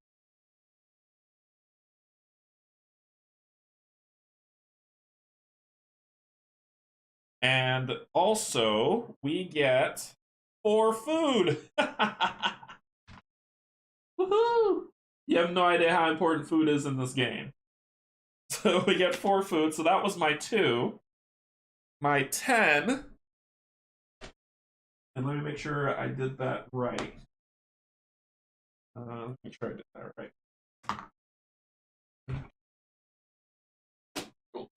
Speaker 1: And also, we get 4 food. Woohoo! You have no idea how important food is in this game. So we get 4 food. So that was my 2. My 10. And let me make sure I did that right. Let me try to do that right. Cool.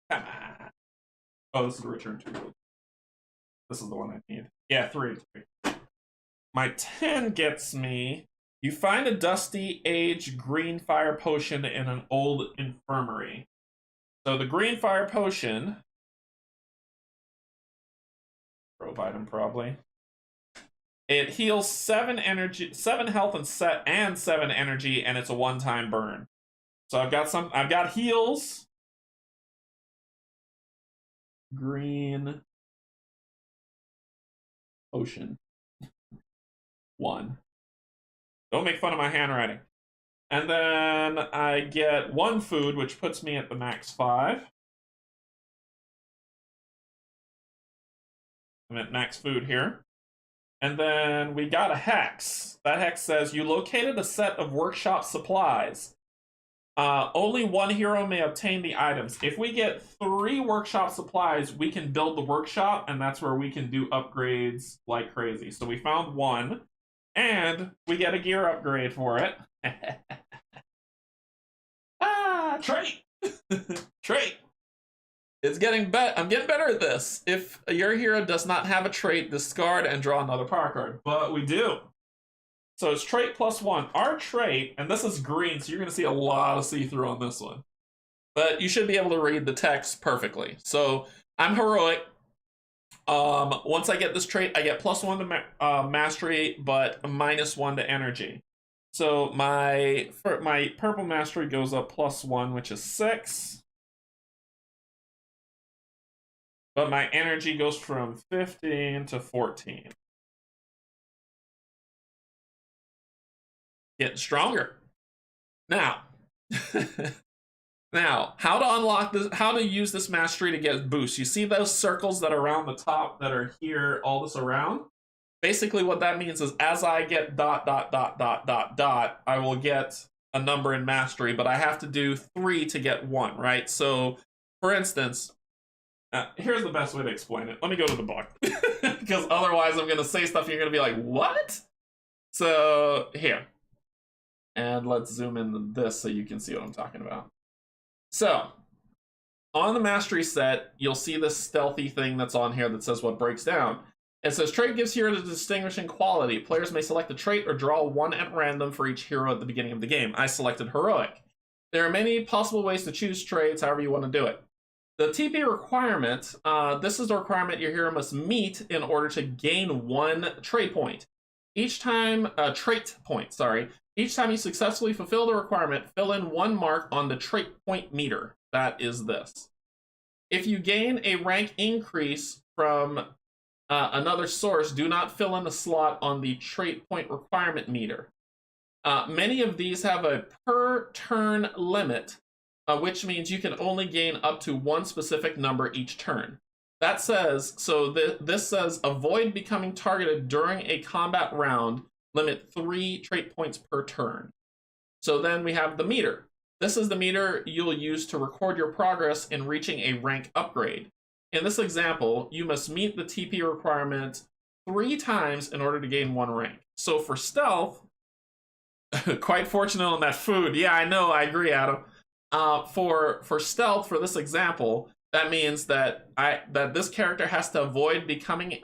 Speaker 1: Come on. Oh, this is the return to. This is the one I need. Yeah, 3. My 10 gets me. You find a dusty, aged green fire potion in an old infirmary. So the green fire potion. Probe item probably. It heals 7 energy, 7 health and 7 energy, and it's a one-time burn. So I've got heals. Green potion. 1. Don't make fun of my handwriting. And then I get 1 food, which puts me at the max 5. I'm at max food here. And then we got a hex. That hex says, you located a set of workshop supplies. Only 1 hero may obtain the items. If we get 3 workshop supplies, we can build the workshop, and that's where we can do upgrades like crazy. So we found 1, and we get a gear upgrade for it. Trait! Trait! It's getting better. I'm getting better at this. If your hero does not have a trait, discard and draw another power card. But we do. So it's trait +1. Our trait, and this is green, so you're going to see a lot of see-through on this one. But you should be able to read the text perfectly. So I'm heroic. Once I get this trait, I get +1 to mastery, but -1 to energy. So my purple mastery goes up +1, which is 6. But my energy goes from 15 to 14. Getting stronger. Now, how to unlock this, how to use this mastery to get boosts. You see those circles that are around the top that are here, all this around? Basically what that means is as I get ... I will get a number in mastery, but I have to do 3 to get 1, right? So, for instance, here's the best way to explain it. Let me go to the book. Because otherwise I'm going to say stuff and you're going to be like, what? So, here. And let's zoom into this so you can see what I'm talking about. So, on the mastery set, you'll see this stealthy thing that's on here that says what breaks down. It says, trait gives hero the distinguishing quality. Players may select a trait or draw 1 at random for each hero at the beginning of the game. I selected heroic. There are many possible ways to choose traits, however you want to do it. The TP requirement, this is the requirement your hero must meet in order to gain 1 trait point. Each time, each time you successfully fulfill the requirement, fill in 1 mark on the trait point meter. That is this. If you gain a rank increase from another source, do not fill in a slot on the trait point requirement meter. Many of these have a per turn limit, which means you can only gain up to 1 specific number each turn. That says, so this says, avoid becoming targeted during a combat round, limit 3 trait points per turn. So then we have the meter. This is the meter you'll use to record your progress in reaching a rank upgrade. In this example, you must meet the TP requirement 3 times in order to gain 1 rank. So for stealth, quite fortunate on that food. Yeah, I know, I agree, Adam. For stealth, for this example, that means that this character has to avoid becoming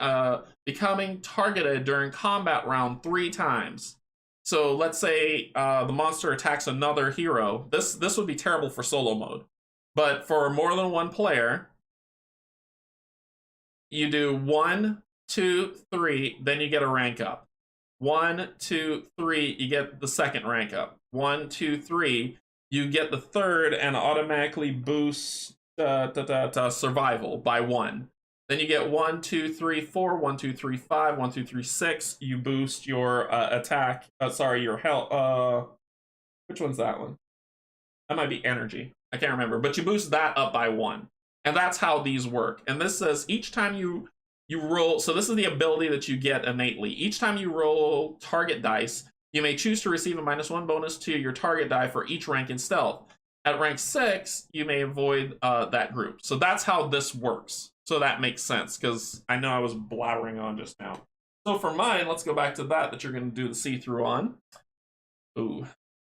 Speaker 1: targeted during combat round 3 times. So let's say the monster attacks another hero. This would be terrible for solo mode. But for more than 1 player, you do 1, 2, 3, then you get a rank up. 1, 2, 3, you get the second rank up. 1, 2, 3, you get the third and automatically boosts survival by 1. Then you get 1, 2, 3, 4, 1, 2, 3, 5, 1, 2, 3, 6. You boost your attack. Your health. Which one's that one? That might be energy. I can't remember. But you boost that up by 1. And that's how these work. And this says each time you roll, so this is the ability that you get innately. Each time you roll target dice, you may choose to receive a -1 bonus to your target die for each rank in stealth. At rank 6, you may avoid that group. So that's how this works. So that makes sense, because I know I was blabbering on just now. So for mine, let's go back to that you're going to do the see-through on. Ooh,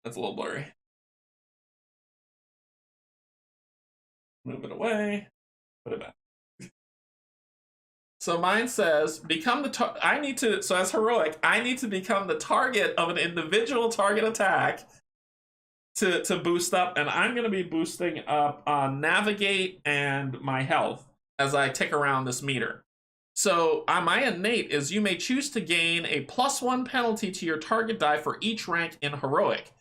Speaker 1: that's a little blurry. Move it away, put it back. So mine says, become the I need to, so as heroic, I need to become the target of an individual target attack to boost up, and I'm going to be boosting up navigate and my health as I tick around this meter. So my innate is you may choose to gain a +1 penalty to your target die for each rank in heroic.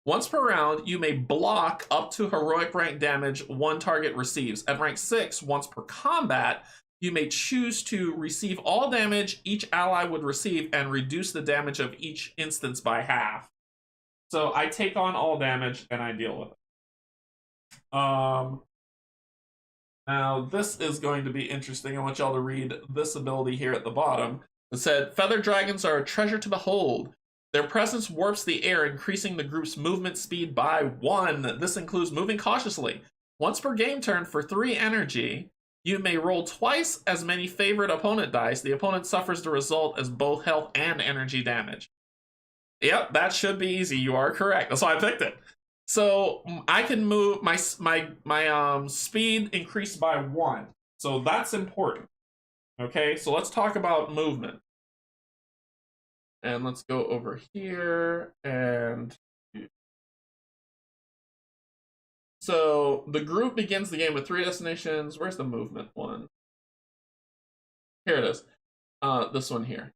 Speaker 1: Once per round, you may block up to heroic rank damage one target receives. At rank 6, once per combat, you may choose to receive all damage each ally would receive and reduce the damage of each instance by half. So I take on all damage and I deal with it. Now this is going to be interesting. I want y'all to read this ability here at the bottom. It said, feather dragons are a treasure to behold. Their presence warps the air, increasing the group's movement speed by 1. This includes moving cautiously. Once per game turn for 3 energy, you may roll twice as many favorite opponent dice. The opponent suffers the result as both health and energy damage. Yep, that should be easy. You are correct. That's why I picked it. So I can move my speed increased by 1. So that's important. Okay, so let's talk about movement. And let's go over here and so the group begins the game with 3 destinations. Where's the movement one? Here it is. This one here.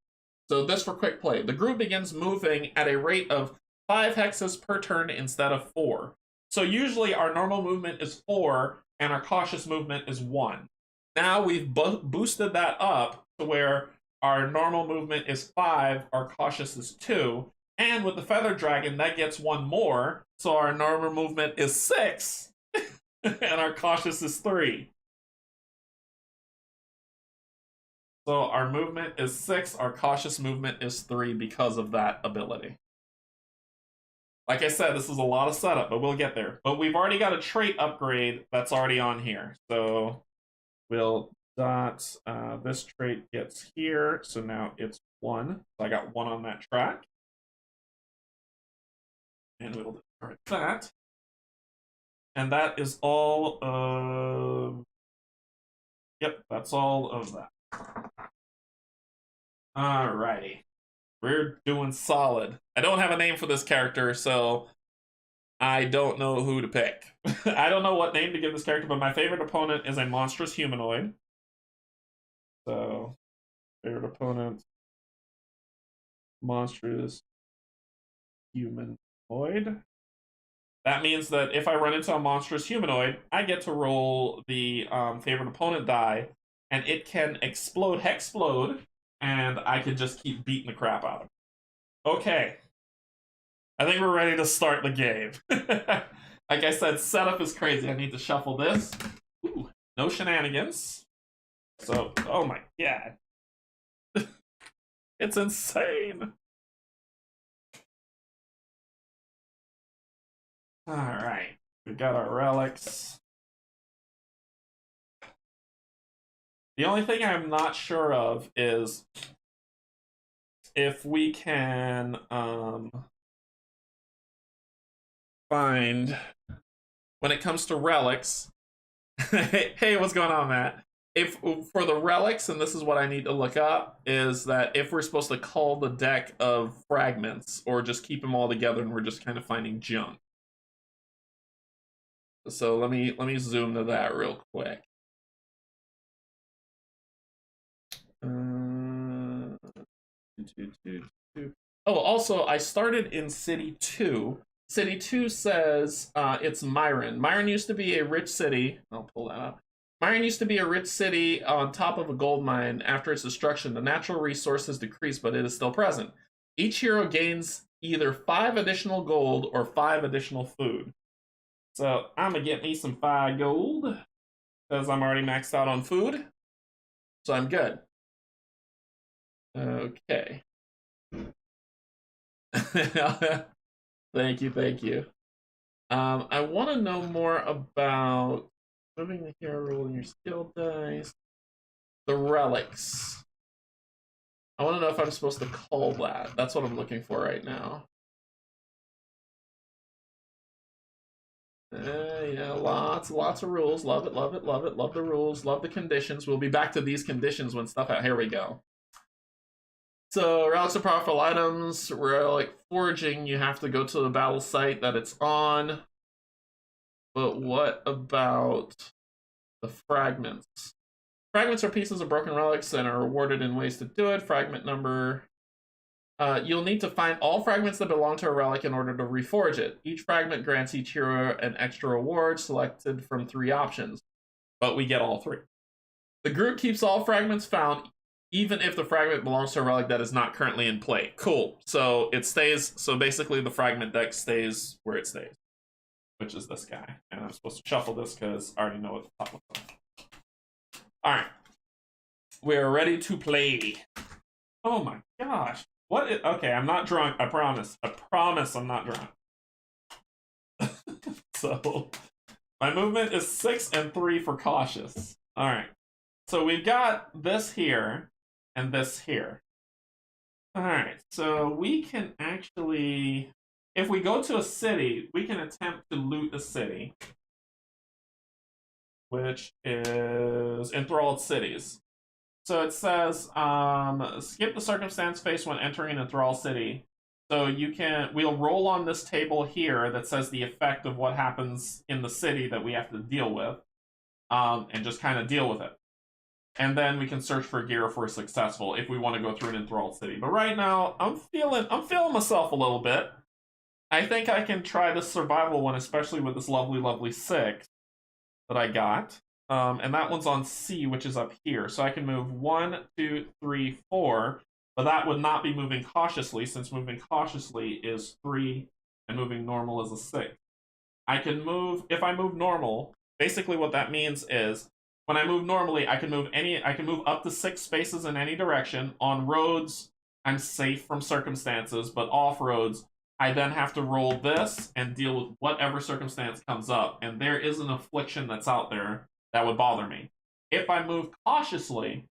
Speaker 1: So this for quick play. The group begins moving at a rate of 5 hexes per turn instead of 4. So usually our normal movement is 4 and our cautious movement is 1. Now we've boosted that up to where our normal movement is 5, our cautious is 2, and with the feather dragon that gets 1 more, so our normal movement is 6 and our cautious is 3. So our movement is 6, our cautious movement is 3 because of that ability. Like I said, this is a lot of setup, but we'll get there. But we've already got a trait upgrade that's already on here. So we'll dot, this trait gets here, so now it's 1. So I got 1 on that track. And we'll discard that. And that is all of... Yep, that's all of that. Alrighty. We're doing solid. I don't have a name for this character, so I don't know who to pick. I don't know what name to give this character, but my favorite opponent is a monstrous humanoid. So, favorite opponent, monstrous humanoid. That means that if I run into a monstrous humanoid, I get to roll the favorite opponent die, and it can explode, hexplode, and I can just keep beating the crap out of it. Okay. I think we're ready to start the game. Like I said, setup is crazy. I need to shuffle this. Ooh, no shenanigans. So, oh my god. It's insane. Alright. We got our relics. The only thing I'm not sure of is if we can find, when it comes to relics, hey, what's going on, Matt? If for the relics, and this is what I need to look up, is that if we're supposed to cull the deck of fragments or just keep them all together and we're just kind of finding junk. So let me zoom to that real quick. Oh, also, I started in City 2. City 2 says it's Myron. Myron used to be a rich city. I'll pull that up. Myron used to be a rich city on top of a gold mine. After its destruction, the natural resources decreased, but it is still present. Each hero gains either 5 additional gold or 5 additional food. So I'm going to get me some 5 gold because I'm already maxed out on food. So I'm good. Okay. Thank you, thank you. I want to know more about moving the hero, rolling your skill dice. The relics. I want to know if I'm supposed to call that. That's what I'm looking for right now. Yeah, lots of rules. Love it, love it, love it. Love the rules, love the conditions. We'll be back to these conditions when stuff out. Here we go. So, relics of powerful items. Relic forging, you have to go to the battle site that it's on. But what about the fragments? Fragments are pieces of broken relics and are rewarded in ways to do it. Fragment number. You'll need to find all fragments that belong to a relic in order to reforge it. Each fragment grants each hero an extra reward selected from 3 options, but we get all 3. The group keeps all fragments found, even if the fragment belongs to a relic that is not currently in play. Cool. So it stays. So basically, the fragment deck stays where it stays, which is this guy. And I'm supposed to shuffle this because I already know what the top looks like. All right, we're ready to play. Oh my gosh. Okay, I'm not drunk. I promise. I promise I'm not drunk. So, my movement is 6 and 3 for cautious. Alright. So, we've got this here and this here. Alright, so we can actually... If we go to a city, we can attempt to loot a city. Which is Enthralled Cities. So it says, skip the circumstance phase when entering an enthralled city. So we'll roll on this table here that says the effect of what happens in the city that we have to deal with, and just kind of deal with it. And then we can search for gear if we're successful if we want to go through an enthralled city. But right now, I'm feeling myself a little bit. I think I can try this survival one, especially with this lovely, lovely 6 that I got. And that one's on C, which is up here. So I can move 1, 2, 3, 4. But that would not be moving cautiously, since moving cautiously is 3, and moving normal is a 6. I can move, if I move normal, basically what that means is, when I move normally, I can move up to 6 spaces in any direction. On roads, I'm safe from circumstances, but off roads, I then have to roll this and deal with whatever circumstance comes up. And there is an affliction that's out there that would bother me. If I move cautiously,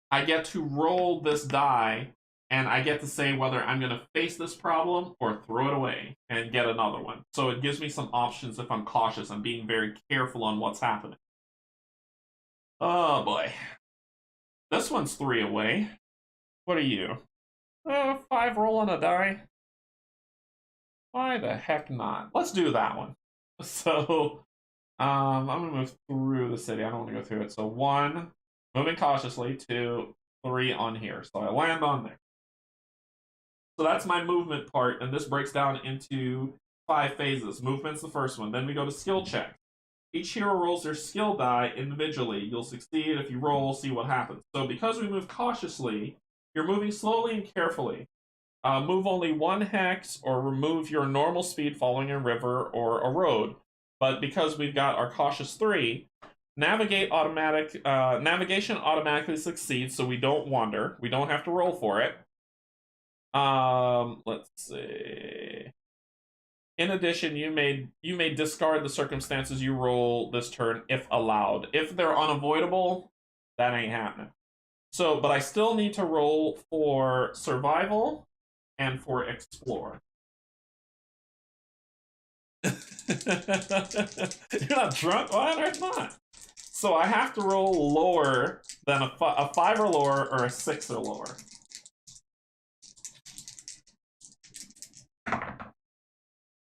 Speaker 1: I get to roll this die, and I get to say whether I'm going to face this problem or throw it away and get another one. So it gives me some options if I'm cautious. I'm being very careful on what's happening. Oh boy. This one's 3 away. What are you? 5 roll on a die? Why the heck not? Let's do that one. So... I'm gonna move through the city. I don't want to go through it. So 1, moving cautiously. 2, 3 on here. So I land on there. So that's my movement part, and this breaks down into 5 phases. Movement's the first one. Then we go to skill check. Each hero rolls their skill die individually. You'll succeed if you roll, see what happens. So because we move cautiously, you're moving slowly and carefully. Move only 1 hex or remove your normal speed following a river or a road. But because we've got our cautious 3, navigation automatically succeeds, so we don't wander. We don't have to roll for it. Let's see. In addition, you may discard the circumstances you roll this turn if allowed. If they're unavoidable, that ain't happening. So, but I still need to roll for survival and for explore. You're not drunk? Why on earth not? So I have to roll lower than a 5 or lower or a 6 or lower.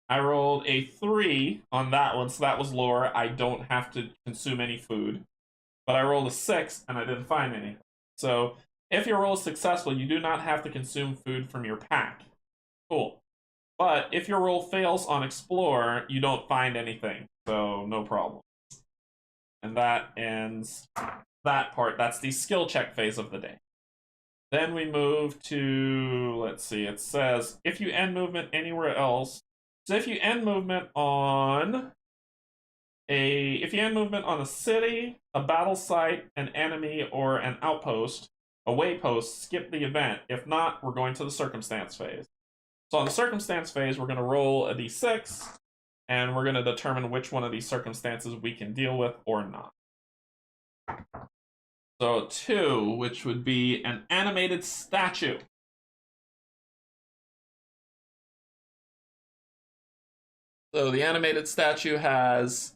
Speaker 1: I rolled a 3 on that one, so that was lower. I don't have to consume any food. But I rolled a 6 and I didn't find any. So if your roll is successful, you do not have to consume food from your pack. Cool. But if your roll fails on Explore, you don't find anything, so no problem. And that ends that part. That's the skill check phase of the day. Then we move to, let's see, it says, if you end movement anywhere else, so if you end movement on a city, a battle site, an enemy, or an outpost, a waypost, skip the event. If not, we're going to the circumstance phase. So on the circumstance phase, we're going to roll a d6, and we're going to determine which one of these circumstances we can deal with or not. So 2, which would be an animated statue. So the animated statue has,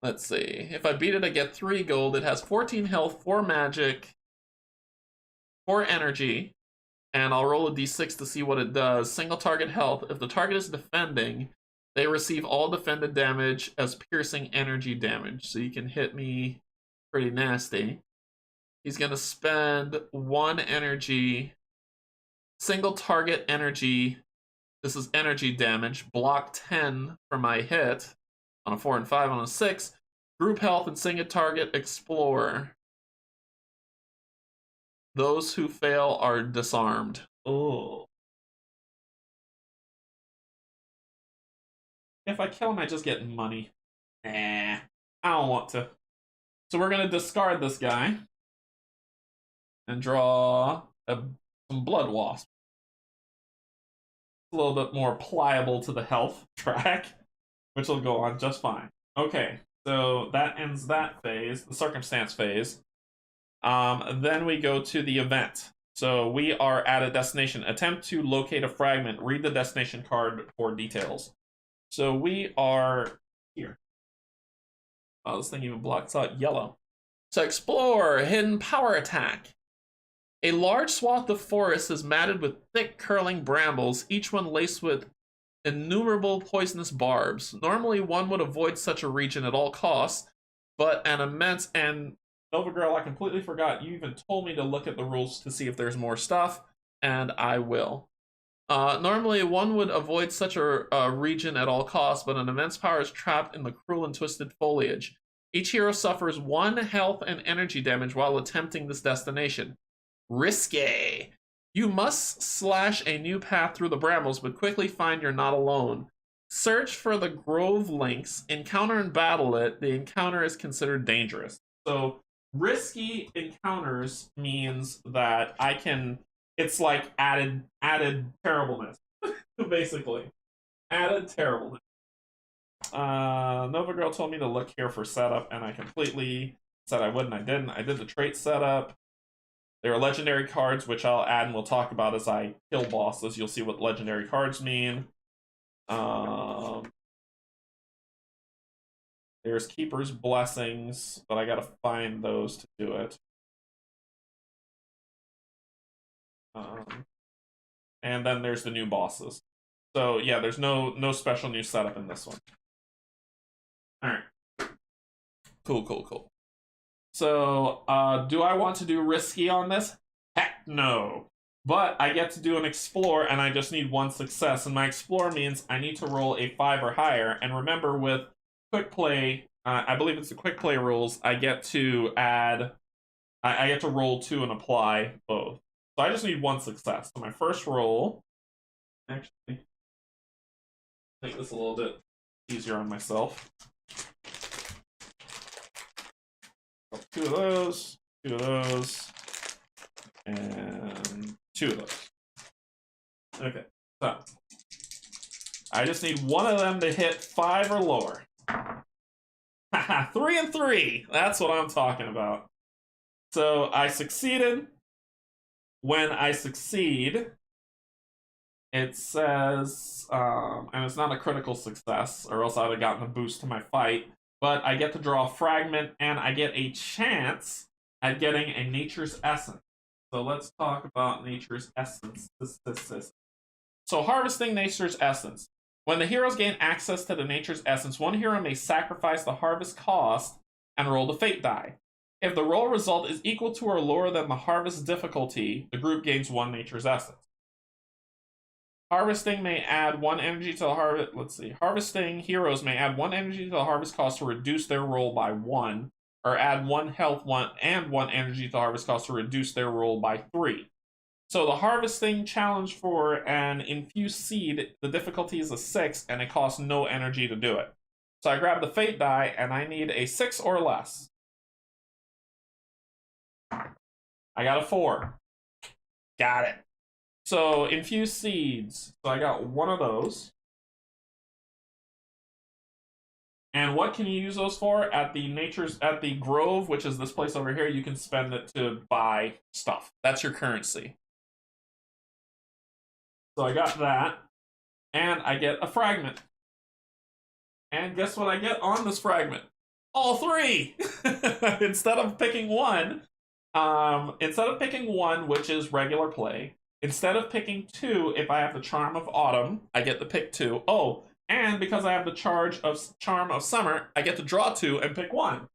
Speaker 1: let's see, if I beat it, I get 3 gold. It has 14 health, 4 magic, 4 energy, and I'll roll a d6 to see what it does. Single target health. If the target is defending, they receive all defended damage as piercing energy damage. So you can hit me pretty nasty. He's going to spend 1 energy, single target energy. This is energy damage. Block 10 for my hit on a 4 and 5 on a 6. Group health and single target explore. Those who fail are disarmed. Oh. If I kill him, I just get money. Nah, I don't want to. So we're going to discard this guy and draw some blood wasp. A little bit more pliable to the health track, which will go on just fine. Okay, so that ends that phase, the circumstance phase. Then we go to the event. So we are at a destination. Attempt to locate a fragment. Read the destination card for details. So we are here. Oh, this thing even blocks out yellow. So explore, hidden power attack. A large swath of forest is matted with thick curling brambles, each one laced with innumerable poisonous barbs. Normally one would avoid such a region at all costs, but an immense and Nova Girl, I completely forgot. You even told me to look at the rules to see if there's more stuff, and I will. Normally, one would avoid such a region at all costs, but an immense power is trapped in the cruel and twisted foliage. Each hero suffers 1 health and energy damage while attempting this destination. Risque. You must slash a new path through the brambles, but quickly find you're not alone. Search for the grove links, encounter and battle it. The encounter is considered dangerous. So risky encounters means that I can, it's like added terribleness, basically. Added terribleness. Nova Girl told me to look here for setup, and I completely said I wouldn't. I didn't. I did the trait setup. There are legendary cards, which I'll add and we'll talk about as I kill bosses. You'll see what legendary cards mean. There's Keeper's Blessings, but I gotta find those to do it. And then there's the new bosses. So yeah, there's no special new setup in this one. Alright. Cool. So, do I want to do risky on this? Heck no. But I get to do an explore, and I just need 1 success. And my explore means I need to roll a 5 or higher. And remember, with quick play, I believe it's the quick play rules, I get to add, I get to roll 2 and apply both. So I just need 1 success. So my first roll, actually, make this a little bit easier on myself. 2 of those, 2 of those, and 2 of those. Okay, so I just need 1 of them to hit 5 or lower. Haha, 3 and 3. That's what I'm talking about. So I succeeded. When I succeed, it says, and it's not a critical success, or else I would have gotten a boost to my fight. But I get to draw a fragment, and I get a chance at getting a nature's essence. So let's talk about nature's essence. So harvesting nature's essence. When the heroes gain access to the nature's essence, one hero may sacrifice the harvest cost and roll the fate die. If the roll result is equal to or lower than the harvest difficulty, the group gains 1 nature's essence. Harvesting may add 1 energy to the harvest. Let's see. Harvesting heroes may add 1 energy to the harvest cost to reduce their roll by 1, or add 1 health, 1 energy to the harvest cost to reduce their roll by 3. So the harvesting challenge for an infused seed, the difficulty is a 6, and it costs no energy to do it. So I grab the fate die, and I need a 6 or less. I got a 4. Got it. So, infused seeds. So I got 1 of those. And what can you use those for? At the Grove, which is this place over here, you can spend it to buy stuff. That's your currency. So I got that, and I get a fragment. And guess what I get on this fragment? All three! Instead of picking one, which is regular play, instead of picking 2, if I have the Charm of Autumn, I get to pick 2. Oh, and because I have the Charm of Summer, I get to draw 2 and pick 1.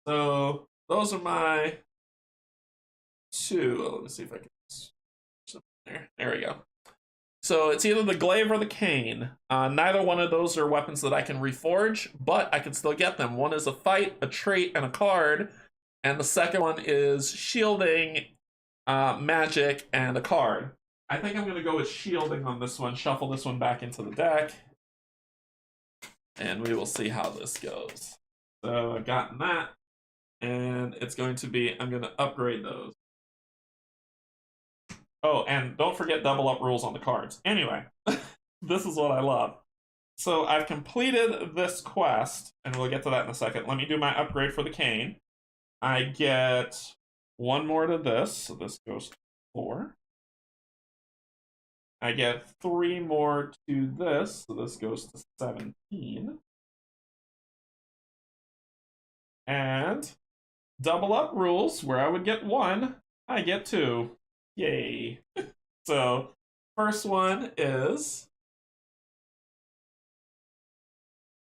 Speaker 1: So those are my 2. Let me see if I can. There we go. So it's either the glaive or the cane. Neither one of those are weapons that I can reforge, but I can still get them. One is a fight, a trait, and a card. And the second one is shielding, magic, and a card. I think I'm going to go with shielding on this one, shuffle this one back into the deck. And we will see how this goes. So I've gotten that. And it's going to be, I'm going to upgrade those. Oh, and don't forget double up rules on the cards. Anyway, this is what I love. So I've completed this quest, and we'll get to that in a second. Let me do my upgrade for the cane. I get 1 more to this, so this goes to 4. I get 3 more to this, so this goes to 17. And double up rules, where I would get 1, I get 2. Yay. So, first one is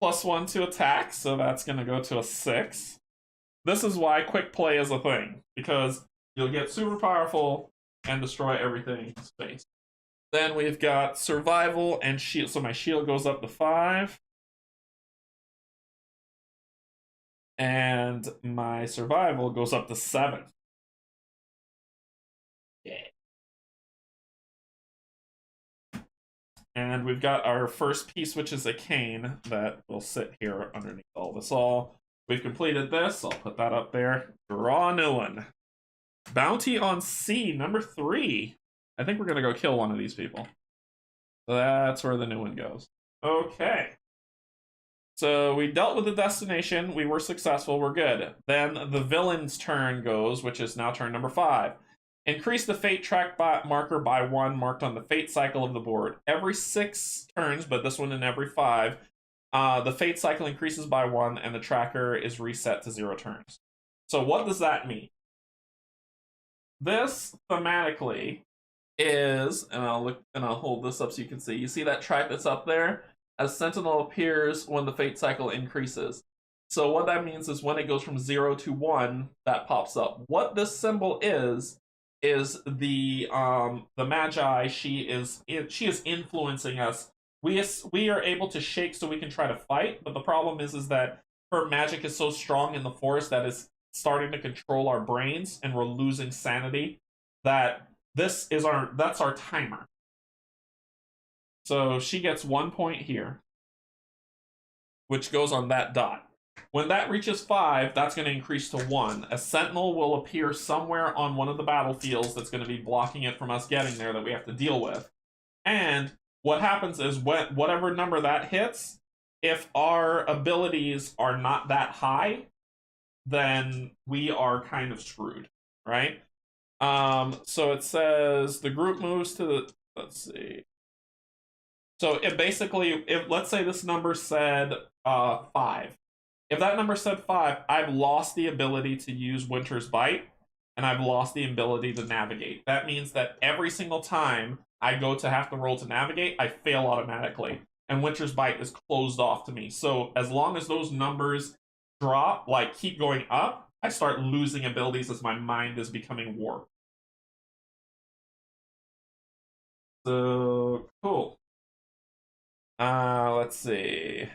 Speaker 1: +1 to attack, so that's going to go to a 6. This is why quick play is a thing, because you'll get super powerful and destroy everything in space. Then we've got survival and shield, so my shield goes up to 5. And my survival goes up to 7. Yeah. And we've got our first piece, which is a cane that will sit here underneath all this all. We've completed this. I'll put that up there. Draw a new one. Bounty on Sea, number 3. I think we're going to go kill one of these people. So that's where the new one goes. Okay. So we dealt with the destination. We were successful. We're good. Then the villain's turn goes, which is now turn number 5. Increase the fate track marker by 1 marked on the fate cycle of the board. Every 6 turns, but this one in every 5, the fate cycle increases by 1 and the tracker is reset to 0 turns. So what does that mean? This thematically is, and I'll hold this up so you can see. You see that track that's up there? A sentinel appears when the fate cycle increases. So what that means is when it goes from 0 to 1, that pops up. What this symbol is the Magi. She is influencing us. We are able to shake so we can try to fight, but the problem is that her magic is so strong in the forest that is starting to control our brains, and we're losing sanity. That's our timer. So she gets 1 point here, which goes on that dot. When that reaches 5, that's going to increase to 1. A sentinel will appear somewhere on one of the battlefields that's going to be blocking it from us getting there that we have to deal with. And what happens is whatever number that hits, if our abilities are not that high, then we are kind of screwed, right? So it says the group moves to the, let's see. So it basically, let's say this number said 5. If that number said 5, I've lost the ability to use Winter's Bite, and I've lost the ability to navigate. That means that every single time I go to have to roll to navigate, I fail automatically, and Winter's Bite is closed off to me. So as long as those numbers drop, like keep going up, I start losing abilities as my mind is becoming warped. So, cool. Let's see.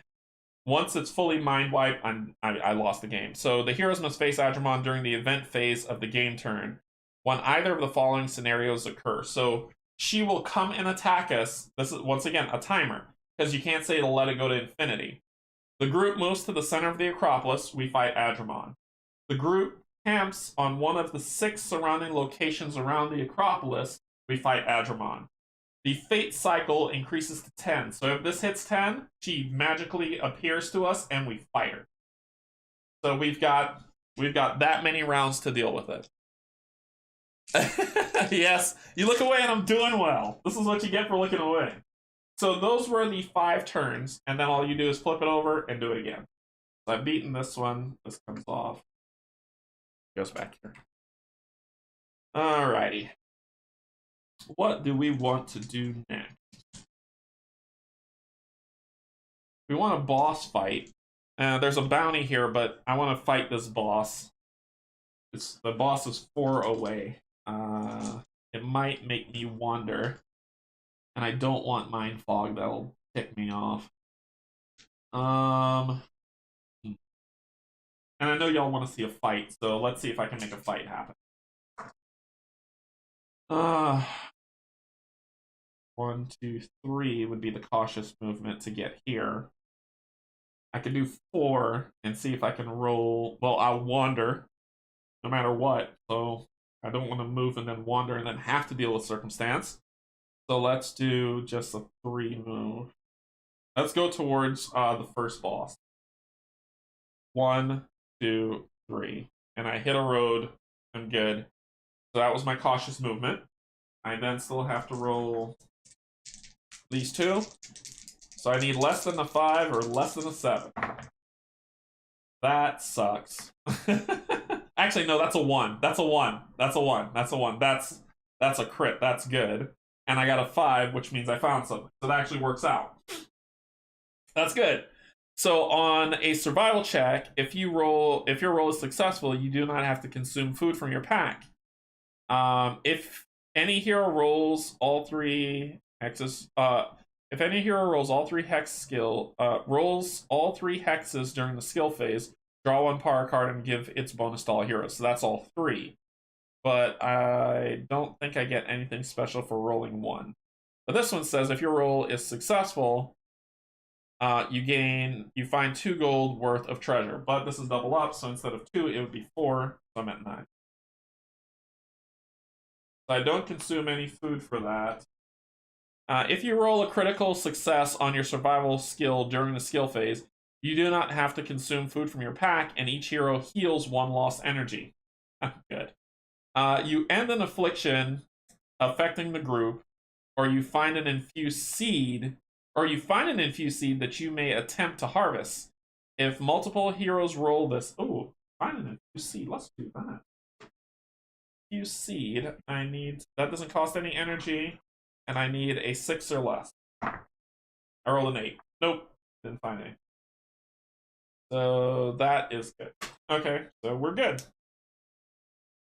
Speaker 1: Once it's fully mind wiped, I lost the game. So the heroes must face Adrimon during the event phase of the game turn when either of the following scenarios occur. So she will come and attack us. This is, once again, a timer, because you can't say to let it go to infinity. The group moves to the center of the Acropolis. We fight Adrimon. The group camps on one of the 6 surrounding locations around the Acropolis. We fight Adrimon. The fate cycle increases to 10. So if this hits 10, she magically appears to us and we fight her. So we've got that many rounds to deal with it. Yes, you look away and I'm doing well. This is what you get for looking away. So those were the 5 turns, and then all you do is flip it over and do it again. So I've beaten this one. This comes off. Goes back here. Alrighty. What do we want to do next? We want a boss fight. There's a bounty here, but I want to fight this boss. The boss is 4 away. It might make me wander. And I don't want Mind Fog. That'll tick me off. And I know y'all want to see a fight, so let's see if I can make a fight happen. 1, 2, 3 would be the cautious movement to get here. I could do 4 and see if I can roll. Well, I'll wander no matter what, so I don't want to move and then wander and then have to deal with circumstance. So let's do just a 3 move. Let's go towards the first boss. 1, 2, 3. And I hit a road. I'm good. So that was my cautious movement. I then still have to roll these 2. So I need less than a 5 or less than a 7. That sucks. Actually, no, that's a 1. That's a 1. That's a 1. That's a 1. That's a crit. That's good. And I got a 5, which means I found something. So that actually works out. That's good. So on a survival check, if your roll is successful, you do not have to consume food from your pack. If any hero rolls all 3 hexes, if any hero rolls all 3 rolls all 3 hexes during the skill phase, draw 1 power card and give its bonus to all heroes. So that's all 3. But I don't think I get anything special for rolling 1. But this one says if your roll is successful, you find 2 gold worth of treasure. But this is double up, so instead of 2, it would be 4. So I'm at 9. So I don't consume any food for that. If you roll a critical success on your survival skill during the skill phase, you do not have to consume food from your pack, and each hero heals 1 lost energy. Good. You end an affliction affecting the group, or you find an infused seed, that you may attempt to harvest. If multiple heroes roll this, find an infused seed. Let's do that. Infused seed. That doesn't cost any energy, and I need a 6 or less. I rolled an 8. Nope, didn't find any. So that is good. Okay, so we're good.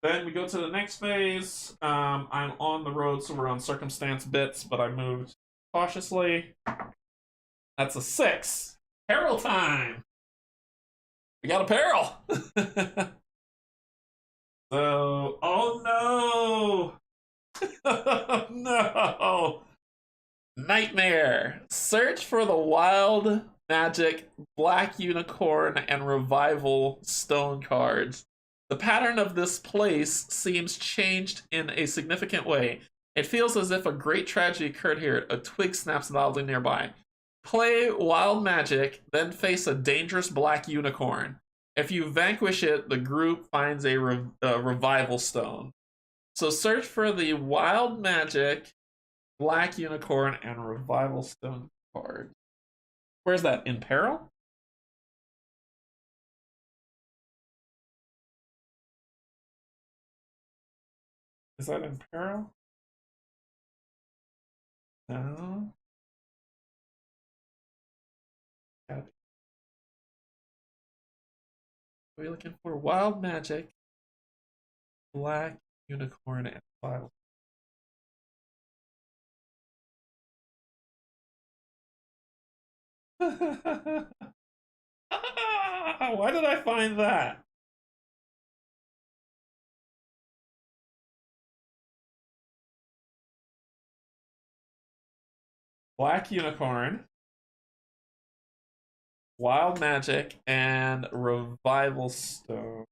Speaker 1: Then we go to the next phase. I'm on the road, so we're on circumstance bits, but I moved cautiously. That's a 6. Peril time! We got a peril! So, oh no! No! Nightmare! Search for the wild magic, black unicorn, and revival stone cards. The pattern of this place seems changed in a significant way. It feels as if a great tragedy occurred here. A twig snaps loudly nearby. Play wild magic, then face a dangerous black unicorn. If you vanquish it, the group finds a revival stone. So search for the wild magic, black unicorn, and revival stone card. Where's that? In peril? Is that in peril? No. Are we looking for wild magic, black unicorn, and revival? Why did I find that? Black unicorn, wild magic, and revival stone.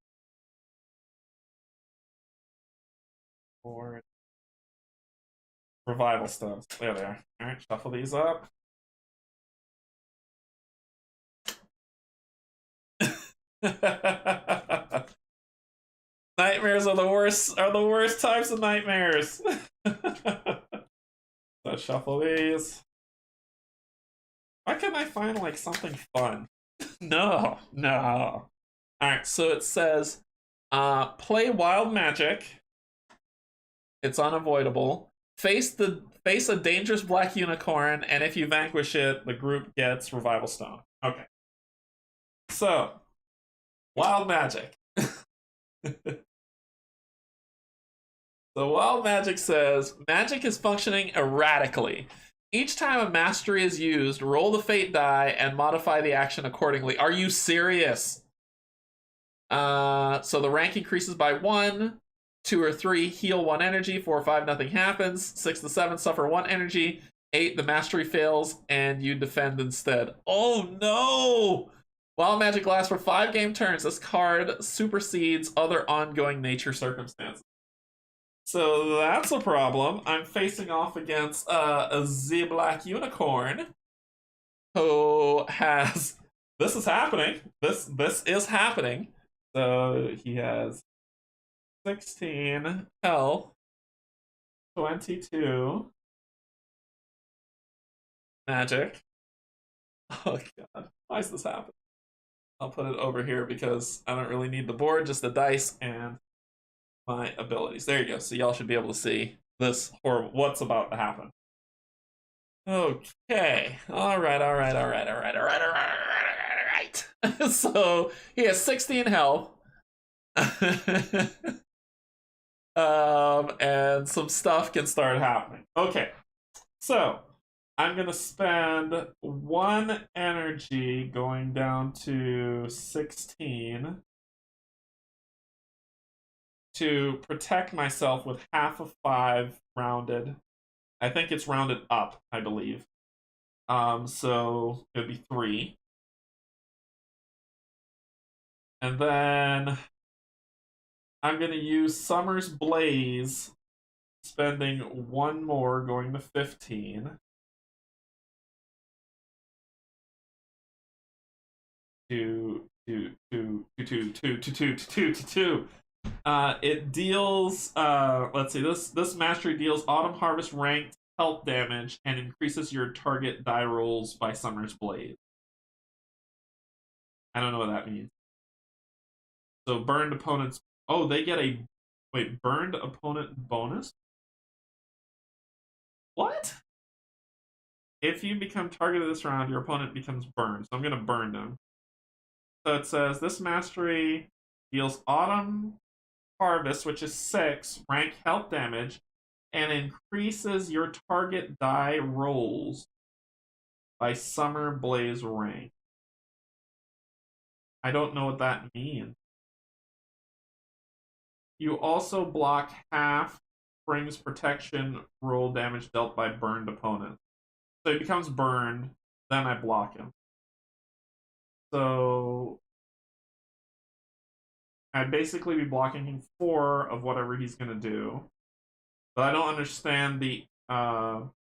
Speaker 1: Revival stones. There they are. Alright, shuffle these up. Nightmares are the worst types of nightmares. So shuffle these. Why can't I find like something fun? No, no. Alright, so it says play wild magic. It's unavoidable. Face a dangerous black unicorn, and if you vanquish it, the group gets revival stone. Okay. So, wild magic. So wild magic says, magic is functioning erratically. Each time a mastery is used, roll the fate die and modify the action accordingly. Are you serious? So the rank increases by 1, 2 or 3, heal 1 energy, 4 or 5, nothing happens, 6 to 7, suffer 1 energy, 8, the mastery fails, and you defend instead. Oh no! Wild magic lasts for 5 game turns. This card supersedes other ongoing nature circumstances. So that's a problem. I'm facing off against a Z Black Unicorn who has... This is happening. This is happening. So he has 16 health, 22 magic. Oh god, why is this happening? I'll put it over here because I don't really need the board, just the dice and my abilities. There you go. So y'all should be able to see this or what's about to happen. Okay. All right. So he has 16 health. And some stuff can start happening. Okay. So I'm gonna spend 1 energy going down to 16 to protect myself with half of 5 rounded. I think it's rounded up, I believe. So it'd be 3. And then I'm gonna use Summer's Blaze, spending 1 more, going to 15. It deals, let's see, this mastery deals Autumn Harvest ranked health damage and increases your target die rolls by Summer's Blade. I don't know what that means. So burned opponents, oh, they get a, wait, burned opponent bonus? What? If you become targeted this round, your opponent becomes burned. So I'm gonna burn them. So it says, this mastery deals Autumn Harvest, which is 6, rank health damage, and increases your target die rolls by Summer Blaze rank. I don't know what that means. You also block half Spring's protection roll damage dealt by burned opponents. So he becomes burned, then I block him. So I'd basically be blocking him 4 of whatever he's going to do. But I don't understand the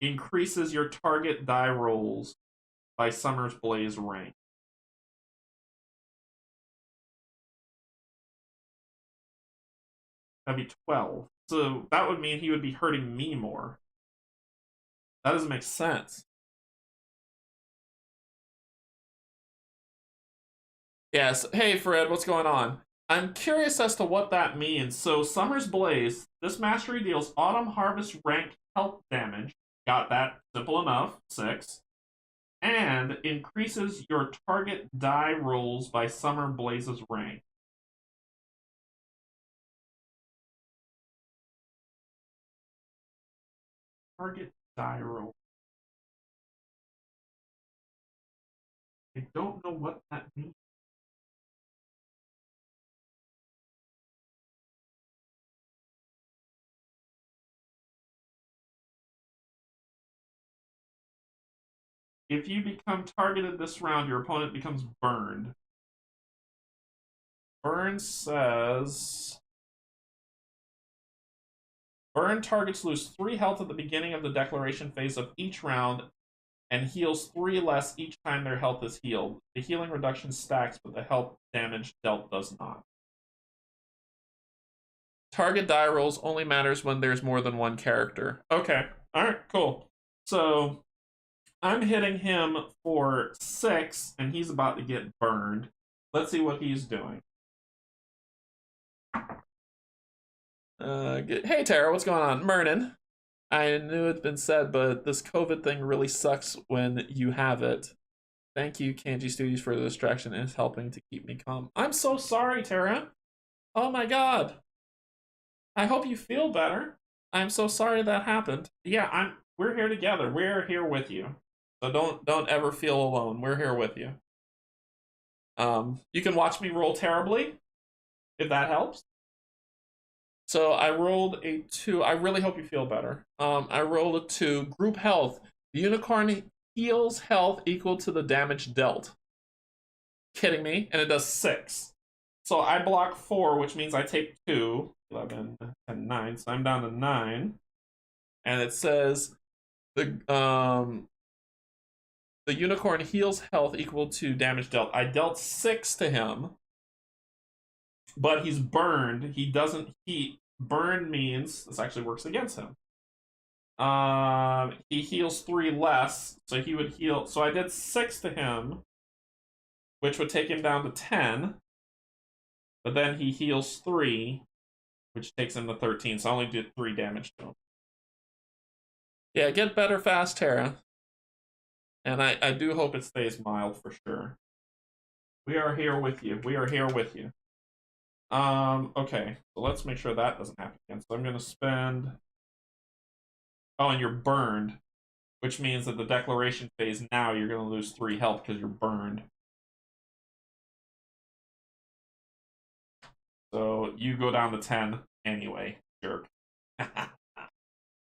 Speaker 1: increases your target die rolls by Summer's Blaze rank. That'd be 12. So that would mean he would be hurting me more. That doesn't make sense. Yes. Hey, Fred, what's going on? I'm curious as to what that means. So, Summer's Blaze, this mastery deals Autumn Harvest ranked health damage. Got that simple enough. 6. And increases your target die rolls by Summer Blaze's rank. Target die roll. I don't know what that means. If you become targeted this round, your opponent becomes burned. Burn says Burn targets lose 3 health at the beginning of the declaration phase of each round and heals 3 less each time their health is healed. The healing reduction stacks, but the health damage dealt does not. Target die rolls only matters when there's more than one character. Okay, alright, cool. So, I'm hitting him for 6, and he's about to get burned. Let's see what he's doing. Hey Tara, what's going on? Mernin. I knew it'd been said, but this COVID thing really sucks when you have it. Thank you, Canje Studios, for the distraction and helping to keep me calm. I'm so sorry, Tara. Oh my god. I hope you feel better. I'm so sorry that happened. Yeah, we're here together. We're here with you. So don't ever feel alone. We're here with you. You can watch me roll terribly, if that helps. So I rolled a 2. I really hope you feel better. I rolled a 2. Group health. The unicorn heals health equal to the damage dealt. Kidding me? And it does 6. So I block 4, which means I take 2. 11, 10, 9. So I'm down to 9. And it says the unicorn heals health equal to damage dealt. I dealt 6 to him. But he's burned. He doesn't heat. Burn means this actually works against him. He heals 3 less, so he would heal. So I did 6 to him, which would take him down to 10. But then he heals 3, which takes him to 13. So I only did 3 damage to him. Yeah, get better fast, Tara. And I do hope it stays mild for sure. We are here with you. We are here with you. Okay, so let's make sure that doesn't happen again. So I'm going to spend... Oh, and you're burned, which means that the declaration phase now you're going to lose 3 health because you're burned. So you go down to 10 anyway, jerk.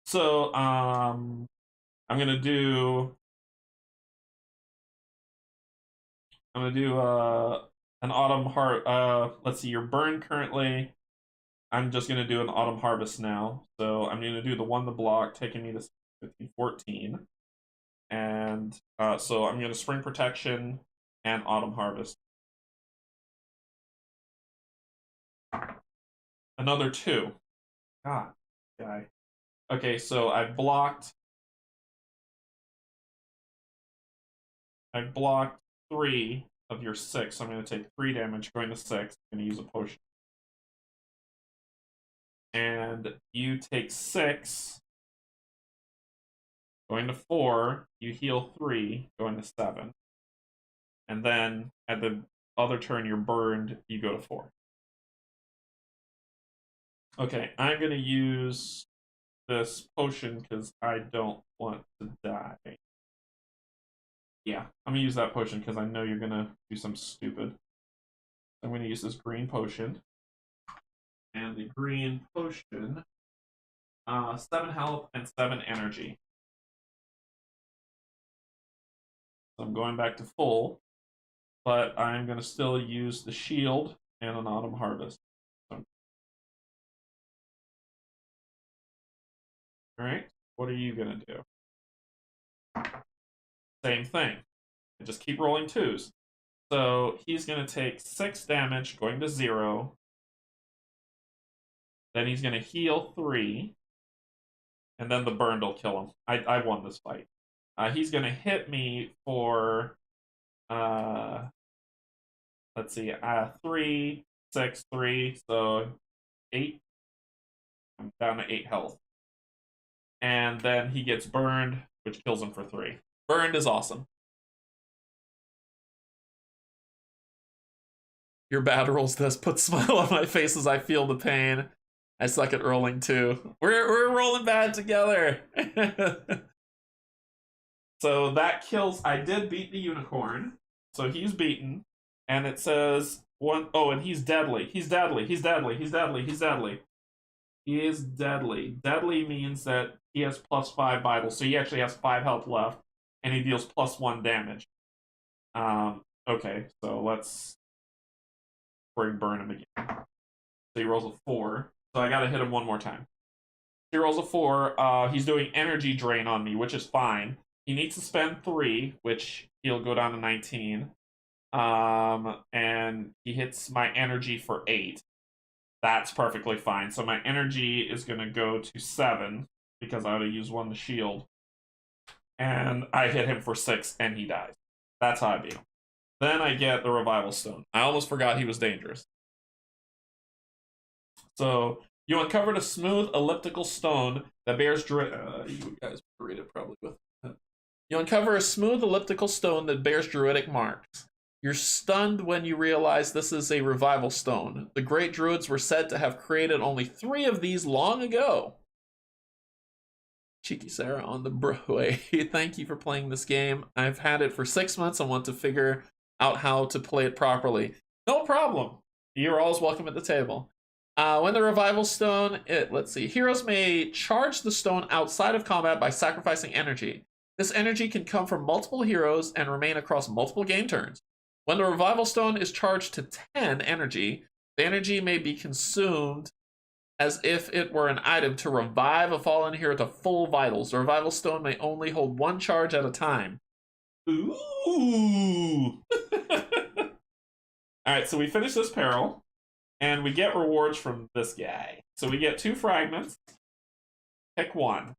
Speaker 1: So, I'm going to do... an autumn let's see, you're burned currently. I'm just going to do an autumn harvest now. So I'm going to do the 1 to block, taking me to 15, 14. And so I'm going to spring protection and autumn harvest. Another 2. God, guy. Okay, so I blocked 3 of your 6. So I'm going to take 3 damage going to 6. I'm going to use a potion. And you take 6 going to 4. You heal 3 going to 7. And then at the other turn you're burned, you go to 4. Okay, I'm going to use this potion because I don't want to die. Yeah, I'm going to use that potion because I know you're going to do something stupid. I'm going to use this green potion. And the green potion, 7 health and 7 energy. So I'm going back to full, but I'm going to still use the shield and an autumn harvest. So. Alright, what are you going to do? Same thing. I just keep rolling 2s. So he's going to take 6 damage going to 0. Then he's going to heal 3. And then the burn will kill him. I won this fight. He's going to hit me for, let's see, 3, 6, 3, so 8. I'm down to 8 health. And then he gets burned, which kills him for 3. Burned is awesome. Your bad rolls does put a smile on my face as I feel the pain. I suck at rolling too. We're rolling bad together. So that kills. I did beat the unicorn, so he's beaten. And it says 1. Oh, and he's deadly. He's deadly. He's deadly. He's deadly. He's deadly. He is deadly. Deadly means that he has +5 vitals, so he actually has 5 health left, and he deals +1 damage. Okay, so let's burn him again. So he rolls a 4. So I gotta hit him one more time. He rolls a 4. He's doing energy drain on me, which is fine. He needs to spend 3, which he'll go down to 19. And he hits my energy for 8. That's perfectly fine. So my energy is going to go to 7 because I would have used 1 to shield. And I hit him for 6 and he dies. That's how I beat him. Then I get the revival stone. I almost forgot he was dangerous. So you uncovered a smooth elliptical stone that bears you guys read it probably with. You uncover a smooth elliptical stone that bears druidic marks. You're stunned when you realize this is a revival stone. The great druids were said to have created only 3 of these long ago. Cheeky Sarah on the Broadway. Thank you for playing this game. I've had it for 6 months and want to figure out how to play it properly. No problem. You're always welcome at the table. When the revival stone, let's see. Heroes may charge the stone outside of combat by sacrificing energy. This energy can come from multiple heroes and remain across multiple game turns. When the revival stone is charged to 10 energy, the energy may be consumed as if it were an item to revive a fallen hero to full vitals. The revival stone may only hold 1 charge at a time. Ooh! Alright, so we finish this peril, and we get rewards from this guy. So we get 2 fragments. Pick 1.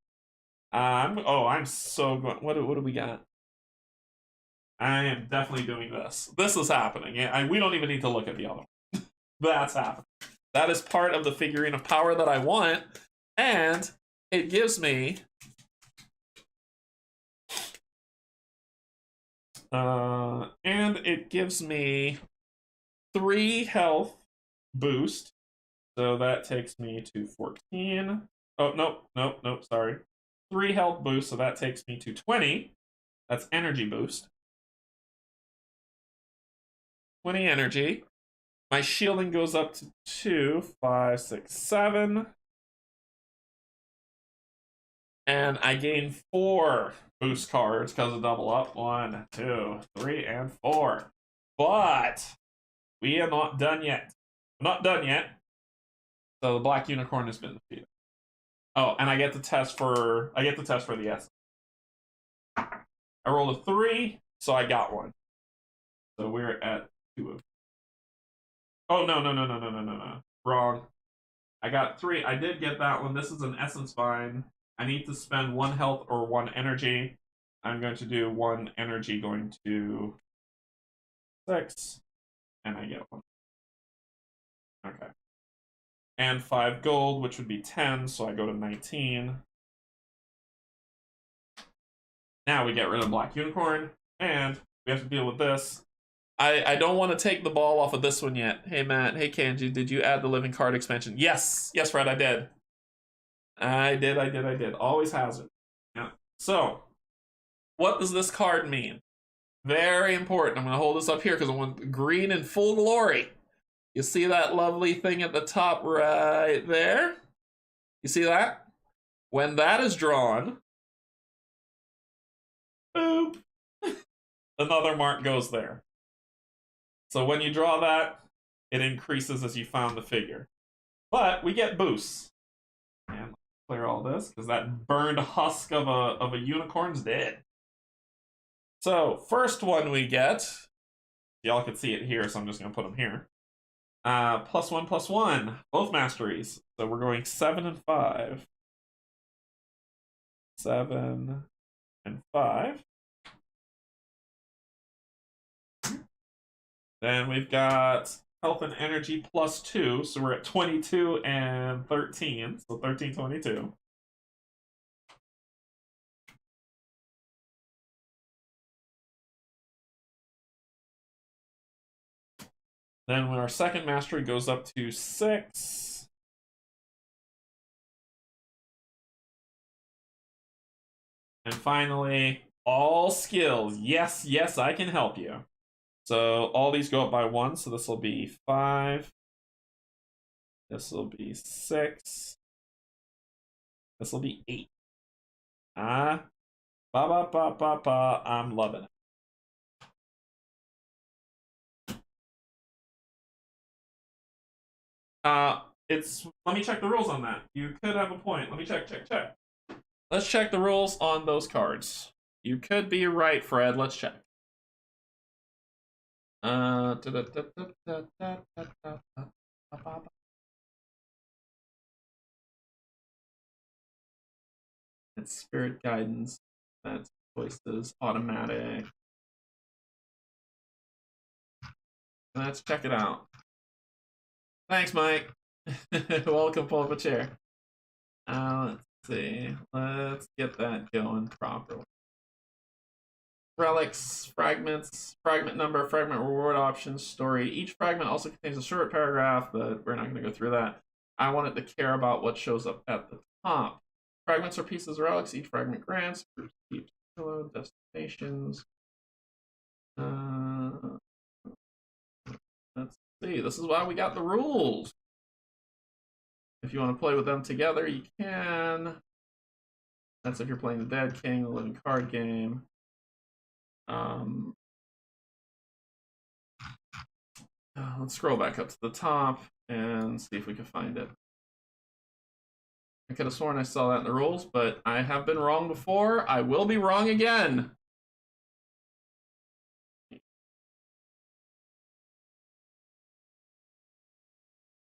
Speaker 1: I'm so good. What do we got? I am definitely doing this. This is happening. We don't even need to look at the other one. That's happening. That is part of the figurine of power that I want, and it gives me and it gives me 3 health boost. So that takes me to 14. Oh, no, sorry. 3 health boost, so that takes me to 20. That's energy boost. 20 energy. My shielding goes up to 2, 5, 6, 7. And I gain 4 boost cards because of double up. 1, 2, 3, and 4. But we are not done yet. Not done yet. So the black unicorn has been defeated. Oh, and I get the test for the S. I rolled a 3, so I got 1. So we're at 2 of. Oh no. Wrong. I got 3. I did get that one. This is an essence vine. I need to spend 1 health or 1 energy. I'm going to do 1 energy going to 6. And I get 1. Okay. And 5 gold, which would be 10, so I go to 19. Now we get rid of Black Unicorn, and we have to deal with this. I don't want to take the ball off of this one yet. Hey, Matt. Hey, Canje. Did you add the living card expansion? Yes. Yes, Fred, I did. I did. Always has it. Yeah. So, what does this card mean? Very important. I'm going to hold this up here because I want green in full glory. You see that lovely thing at the top right there? You see that? When that is drawn, boop, another mark goes there. So when you draw that, it increases as you found the figure. But we get boosts. And let's clear all this, because that burned husk of a unicorn's dead. So, first one we get, y'all can see it here, so I'm just going to put them here. +1/+1, both masteries. So we're going 7 and 5. 7 and 5. Then we've got health and energy +2, so we're at 22 and 13, so 13, 22. Then when our second mastery goes up to 6. And finally, all skills. Yes, yes, I can help you. So all these go up by 1, so this will be 5. This will be 6. This will be 8. I'm loving it. Let me check the rules on that. You could have a point. Let me check. Let's check the rules on those cards. You could be right, Fred. Let's check. It's spirit guidance. That's choices, automatic. Let's check it out. Thanks, Mike. Welcome, pull up a chair. Let's see. Let's get that going properly. Relics, fragments, fragment number, fragment reward options, story. Each fragment also contains a short paragraph, but we're not going to go through that. I wanted to care about what shows up at the top. Fragments are pieces of relics. Each fragment grants. Groups keep destinations. Let's see. This is why we got the rules. If you want to play with them together, you can. That's if you're playing the Dead King, the Living Card game. Let's scroll back up to the top and see if we can find it. I could have sworn I saw that in the rules, but I have been wrong before. I will be wrong again.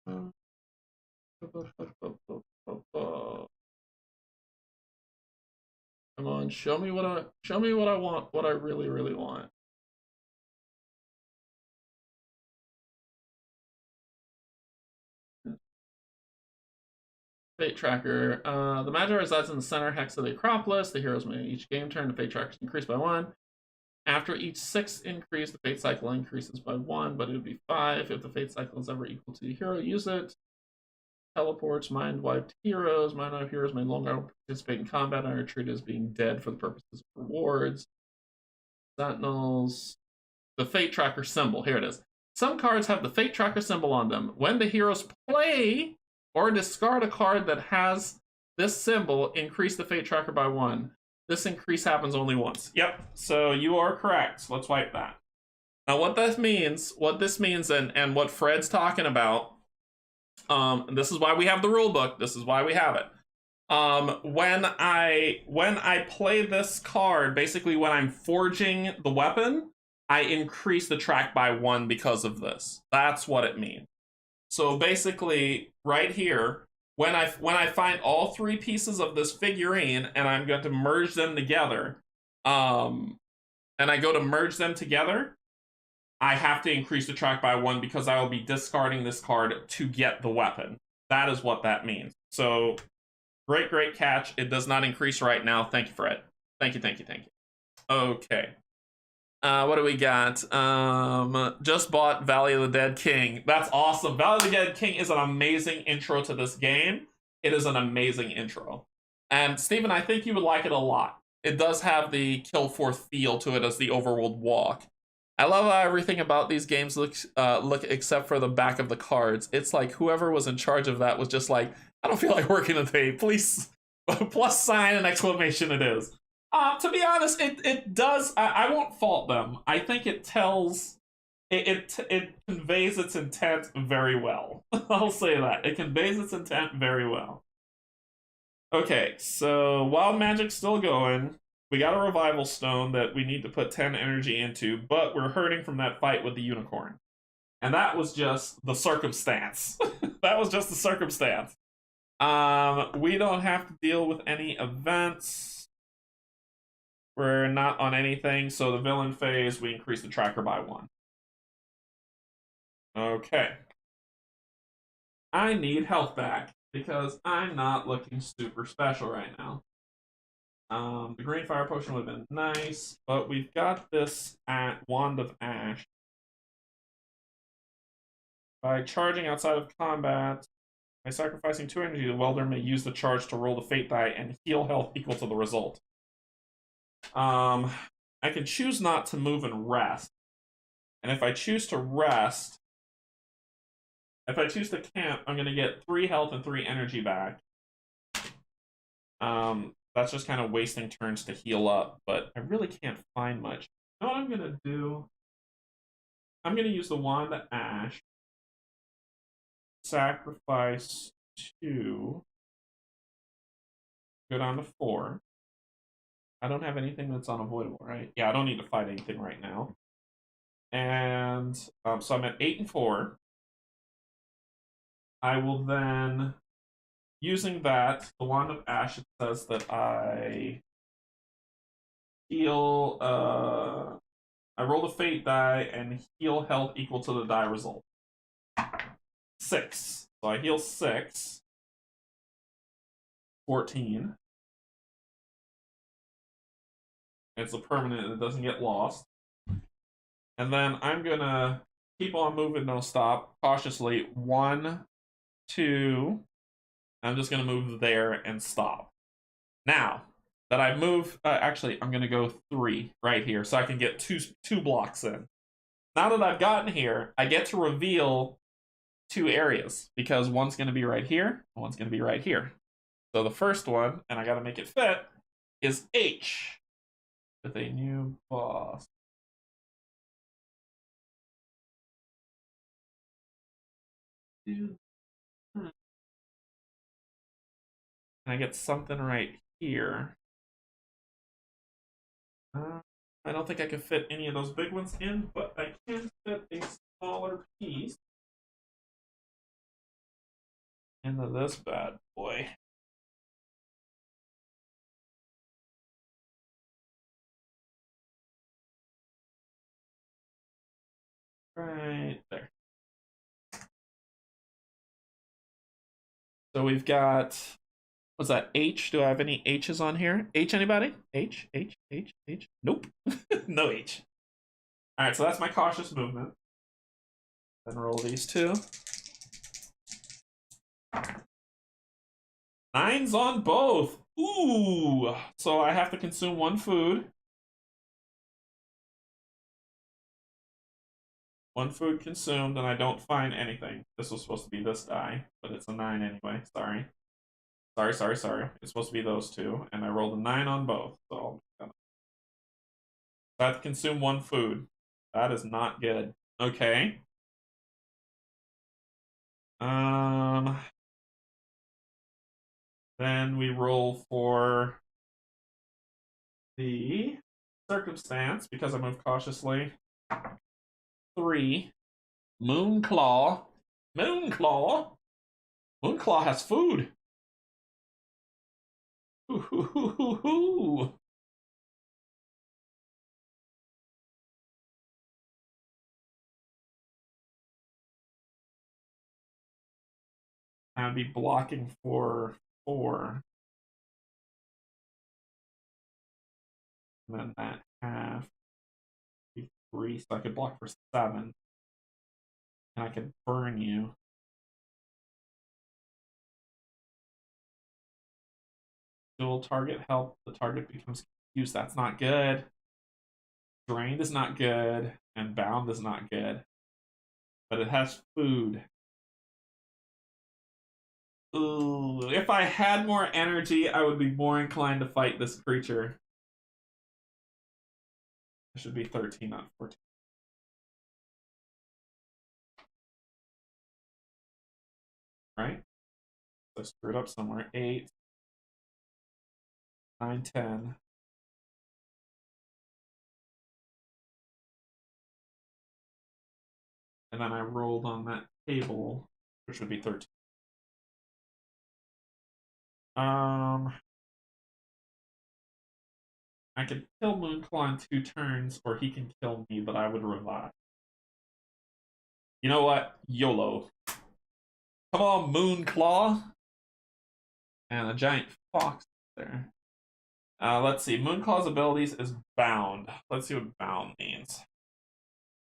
Speaker 1: Come on, show me what I want, what I really, really want. Fate Tracker. The Magi resides in the center hex of the Acropolis. The heroes may each game turn. The Fate Tracker is increased by 1. After each 6 increase, the Fate Cycle increases by 1, but it would be 5 if the Fate Cycle is ever equal to the hero. Use it. Teleports, mind-wiped heroes. Mind-wiped heroes may no longer participate in combat and are treated as being dead for the purposes of rewards. Sentinels. The Fate Tracker symbol. Here it is. Some cards have the Fate Tracker symbol on them. When the heroes play or discard a card that has this symbol, increase the Fate Tracker by 1. This increase happens only once. Yep, so you are correct. Let's wipe that. Now what this means, and what Fred's talking about, this is why we have the rule book. This is why we have it. When I play this card, basically when I'm forging the weapon, I increase the track by 1 because of this. That's what it means. So basically, right here, when I find all 3 pieces of this figurine and I'm going to merge them together, and I go to merge them together, I have to increase the track by 1 because I will be discarding this card to get the weapon. That is what that means. So, great catch. It does not increase right now. Thank you, Fred. Thank you. Okay. What do we got? Just bought Valley of the Dead King. That's awesome. Valley of the Dead King is an amazing intro to this game. It is an amazing intro. And Steven, I think you would like it a lot. It does have the kill forth feel to it as the overworld walk. I love how everything about these games look except for the back of the cards. It's like whoever was in charge of that was just like, I don't feel like working today. Please, plus sign and exclamation it is. To be honest, it does. I won't fault them. I think it tells, it conveys its intent very well. I'll say that. It conveys its intent very well. Okay, so Wild Magic's still going. We got a Revival Stone that we need to put 10 energy into, but we're hurting from that fight with the Unicorn. And that was just the circumstance. That was just the circumstance. We don't have to deal with any events. We're not on anything, so the villain phase, we increase the tracker by 1. Okay. I need health back, because I'm not looking super special right now. The green fire potion would have been nice, but we've got this at Wand of Ash. By charging outside of combat, by sacrificing 2 energy, the welder may use the charge to roll the fate die and heal health equal to the result. I can choose not to move and rest. And if I choose to rest, if I choose to camp, I'm going to get 3 health and 3 energy back. That's just kind of wasting turns to heal up, but I really can't find much. You know what I'm going to do? I'm going to use the Wand of Ash sacrifice 2. Go down to 4. I don't have anything that's unavoidable, right? Yeah, I don't need to fight anything right now. And so I'm at 8 and 4. I will then, using that, the Wand of Ash, it says that I heal, I roll the fate die and heal health equal to the die result. 6. So I heal 6. 14. It's a permanent, it doesn't get lost. And then I'm gonna keep on moving, no stop, cautiously. 1, 2. I'm just gonna move there and stop. Now that I've moved, actually, I'm gonna go 3 right here so I can get two blocks in. Now that I've gotten here, I get to reveal 2 areas because one's gonna be right here, and one's gonna be right here. So the first one, and I gotta make it fit, is H with a new boss. Can I get something right here? I don't think I can fit any of those big ones in, but I can fit a smaller piece into this bad boy. Right there. So we've got, what's that, H? Do I have any H's on here? H, anybody? H, H, H, H? Nope. No H. All right, so that's my cautious movement. Then roll these 2. 9s on both. Ooh. So I have to consume 1 food. 1 food consumed, and I don't find anything. This was supposed to be this die, but it's a 9 anyway. Sorry. Sorry. It's supposed to be those 2, and I rolled a 9 on both. So I have to consume 1 food. That is not good. Okay. Then we roll for the circumstance because I moved cautiously. 3. Moonclaw. Moonclaw has food. Ooh. I'd be blocking for 4. And then that half be 3, so I could block for 7. And I could burn you. Dual target help, the target becomes confused. That's not good. Drained is not good, and bound is not good. But it has food. Ooh, if I had more energy, I would be more inclined to fight this creature. It should be 13, not 14. Right? So I screwed up somewhere. 8, 9, 10. And then I rolled on that table, which would be 13. I could kill Moonclaw in 2 turns, or he can kill me, but I would revive. You know what? YOLO. Come on, Moonclaw. And a giant fox there. Let's see. Moonclaw's abilities is bound. Let's see what bound means.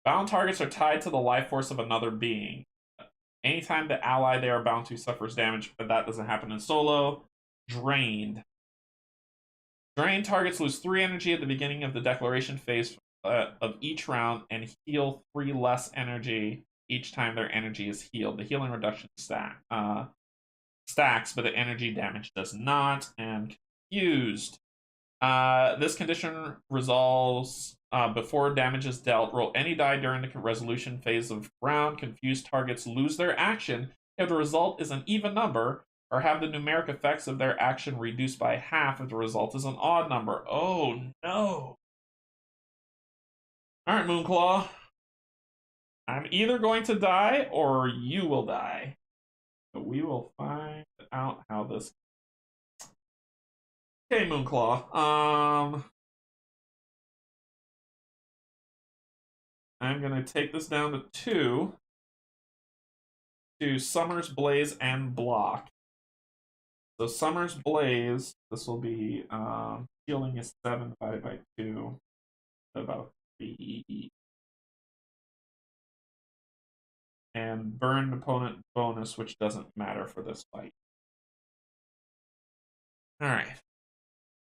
Speaker 1: Bound targets are tied to the life force of another being. Anytime the ally they are bound to suffers damage, but that doesn't happen in solo. Drained. Drained targets lose 3 energy at the beginning of the declaration phase of each round and heal 3 less energy each time their energy is healed. The healing reduction stacks, but the energy damage does not. And confused. This condition resolves before damage is dealt. Roll any die during the resolution phase of round. Confused targets lose their action if the result is an even number, or have the numeric effects of their action reduced by half if the result is an odd number. Oh no. Alright, Moonclaw. I'm either going to die or you will die. But we will find out how this. Okay, Moonclaw. I'm gonna take this down to 2 to Summer's Blaze and block. So Summer's Blaze, this will be healing is 7 divided by 2, about 3. And burn opponent bonus, which doesn't matter for this fight. Alright.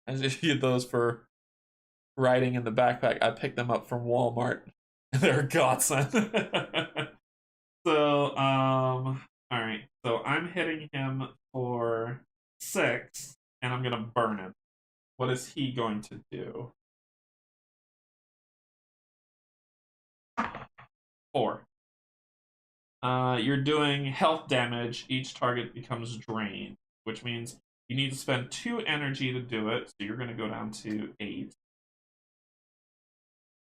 Speaker 1: As if you get those for riding in the backpack, I picked them up from Walmart. They're a godsend. So, alright. So I'm hitting him for 6, and I'm gonna burn him. What is he going to do? 4. You're doing health damage. Each target becomes drained, which means you need to spend 2 energy to do it. So you're going to go down to 8.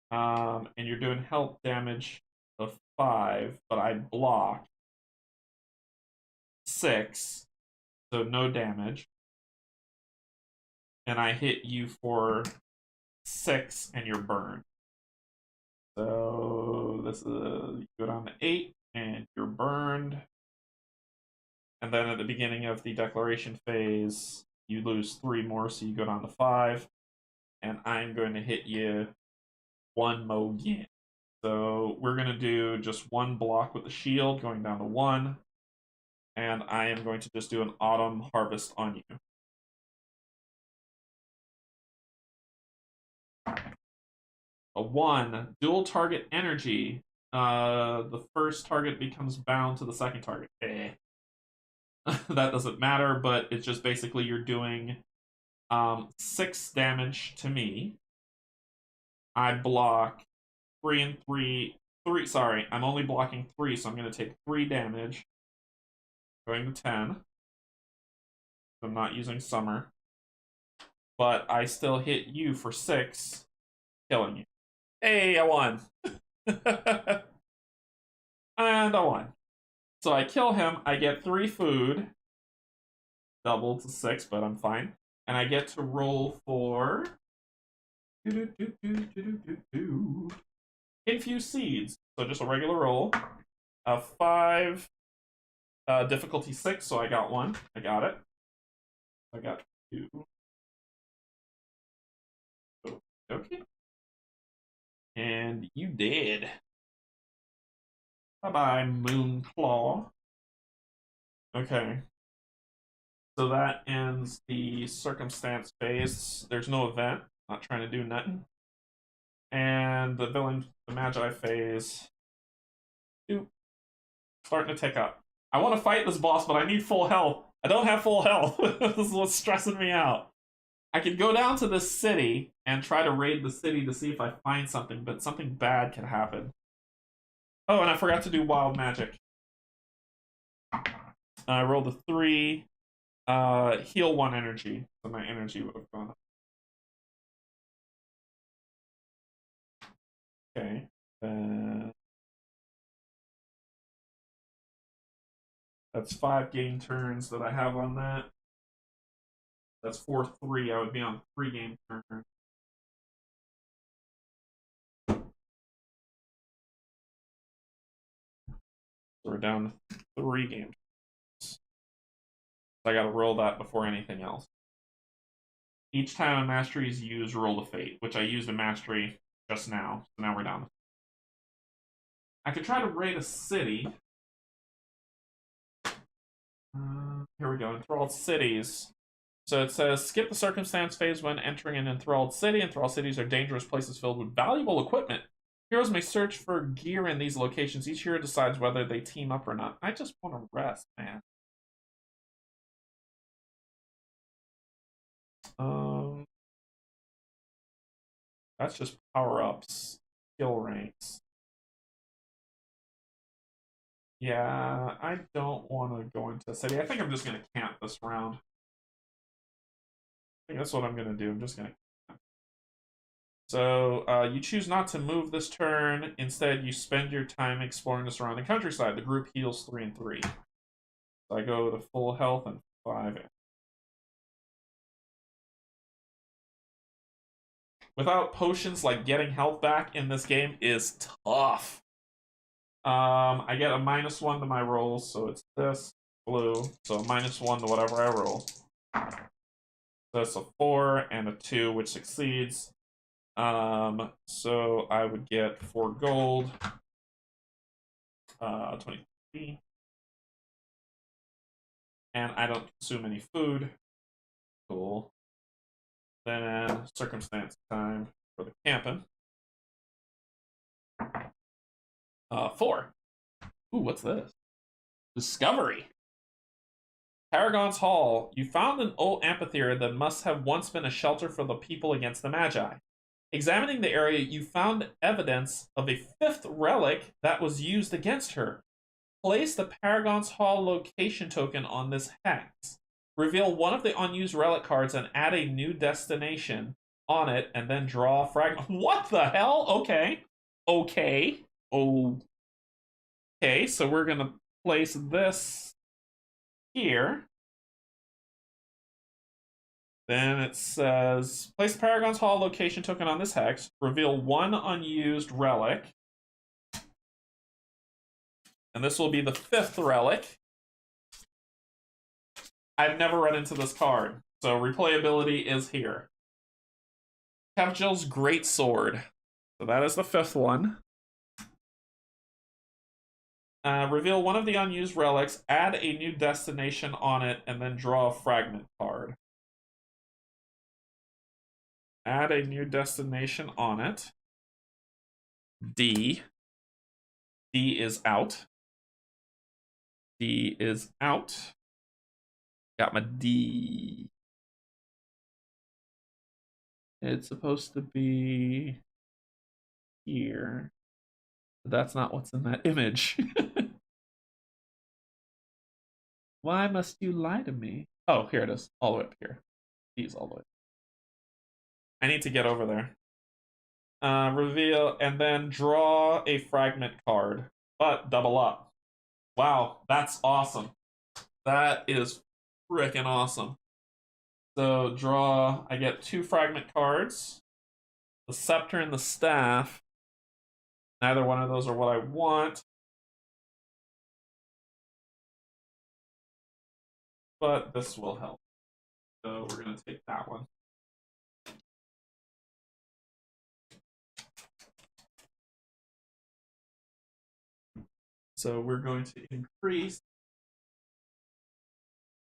Speaker 1: And you're doing health damage of 5, but I block 6, so no damage. And I hit you for 6, and you're burned. So this is you go down to 8, and you're burned. And then at the beginning of the declaration phase, you lose 3 more, so you go down to 5. And I'm going to hit you 1 more again. So we're going to do just 1 block with the shield, going down to 1. And I am going to just do an autumn harvest on you. A 1, dual target energy. The first target becomes bound to the second target. That doesn't matter, but it's just basically you're doing 6 damage to me. I block 3 and 3. Sorry, I'm only blocking 3, so I'm going to take 3 damage. Going to 10. I'm not using Summer. But I still hit you for 6, killing you. Hey, I won! And I won. So I kill him, I get 3 food. Double to 6, but I'm fine. And I get to roll for... Infused Seeds. So just a regular roll. 5. Difficulty 6, so I got 1. I got it. I got 2. Okay. And you did. Bye-bye, Moonclaw. Okay. So that ends the circumstance phase. There's no event. Not trying to do nothing. And the villain, the Magi phase. Starting to tick up. I want to fight this boss, but I need full health. I don't have full health. This is what's stressing me out. I could go down to this city and try to raid the city to see if I find something, but something bad can happen. Oh, and I forgot to do wild magic. I rolled a 3. Heal 1 energy, so my energy would have gone up. Okay. That's 5 game turns that I have on that. That's 4-3. I would be on 3 game turns. So we're down to 3 game turns. So I gotta roll that before anything else. Each time a mastery is used, roll a fate, which I used a mastery just now. So now we're down. I could try to raid a city. Here we go. Enthralled cities. So it says, skip the circumstance phase when entering an enthralled city. Enthralled cities are dangerous places filled with valuable equipment. Heroes may search for gear in these locations. Each hero decides whether they team up or not. I just want to rest, man. That's just power-ups, skill ranks. Yeah, I don't want to go into city. I think I'm just going to camp this round. I think that's what I'm going to do. I'm just going to camp. So you choose not to move this turn. Instead, you spend your time exploring the surrounding countryside. The group heals 3 and 3. So I go to full health and 5. Without potions, like getting health back in this game is tough. I get a -1 to my rolls, so it's this blue. So -1 to whatever I roll. So it's a 4 and a 2, which succeeds. So I would get 4 gold. 23. And I don't consume any food. Cool. Then circumstance time for the camping. 4. Ooh, what's this? Discovery. Paragon's Hall. You found an old amphitheater that must have once been a shelter for the people against the Magi. Examining the area, you found evidence of a 5th relic that was used against her. Place the Paragon's Hall location token on this hex. Reveal one of the unused relic cards and add a new destination on it, and then draw a fragment. What the hell? Okay. Okay. Okay, so we're going to place this here. Then it says, place the Paragon's Hall location token on this hex. Reveal one unused relic. And this will be the 5th relic. I've never run into this card, so replayability is here. Kevjil's Great Sword. So that is the 5th one. Reveal one of the unused relics, add a new destination on it, and then draw a fragment card. Add a new destination on it. D. D is out. D is out. Got my D. It's supposed to be here. But that's not what's in that image. Why must you lie to me? Oh, here it is. All the way up here. D's all the way. I need to get over there. Reveal, and then draw a fragment card. But double up. Wow, that's awesome. That is freaking awesome. So draw, I get 2 fragment cards. The scepter and the staff. Neither one of those are what I want. But this will help. So we're going to take that one. So we're going to increase.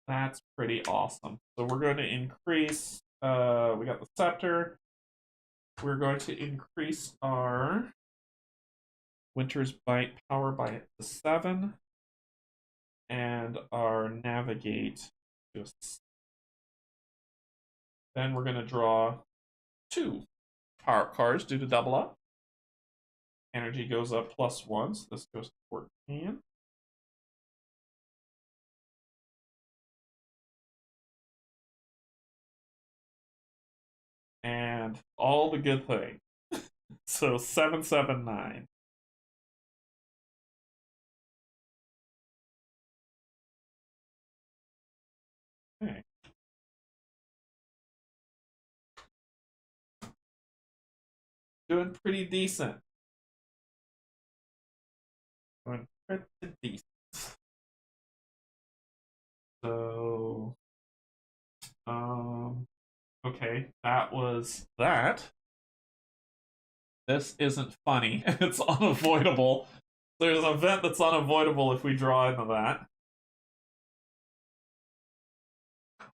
Speaker 1: That's pretty awesome. So we're going to increase, we got the scepter. We're going to increase our Winter's Bite power by 7. And our navigate to a 6. Then we're going to draw 2 power cards due to double up. Energy goes up +1, so this goes to 14. And all the good things. So 779. Okay. Doing pretty decent. Doing pretty decent. So, okay, that was that. This isn't funny. It's unavoidable. There's an event that's unavoidable if we draw into that.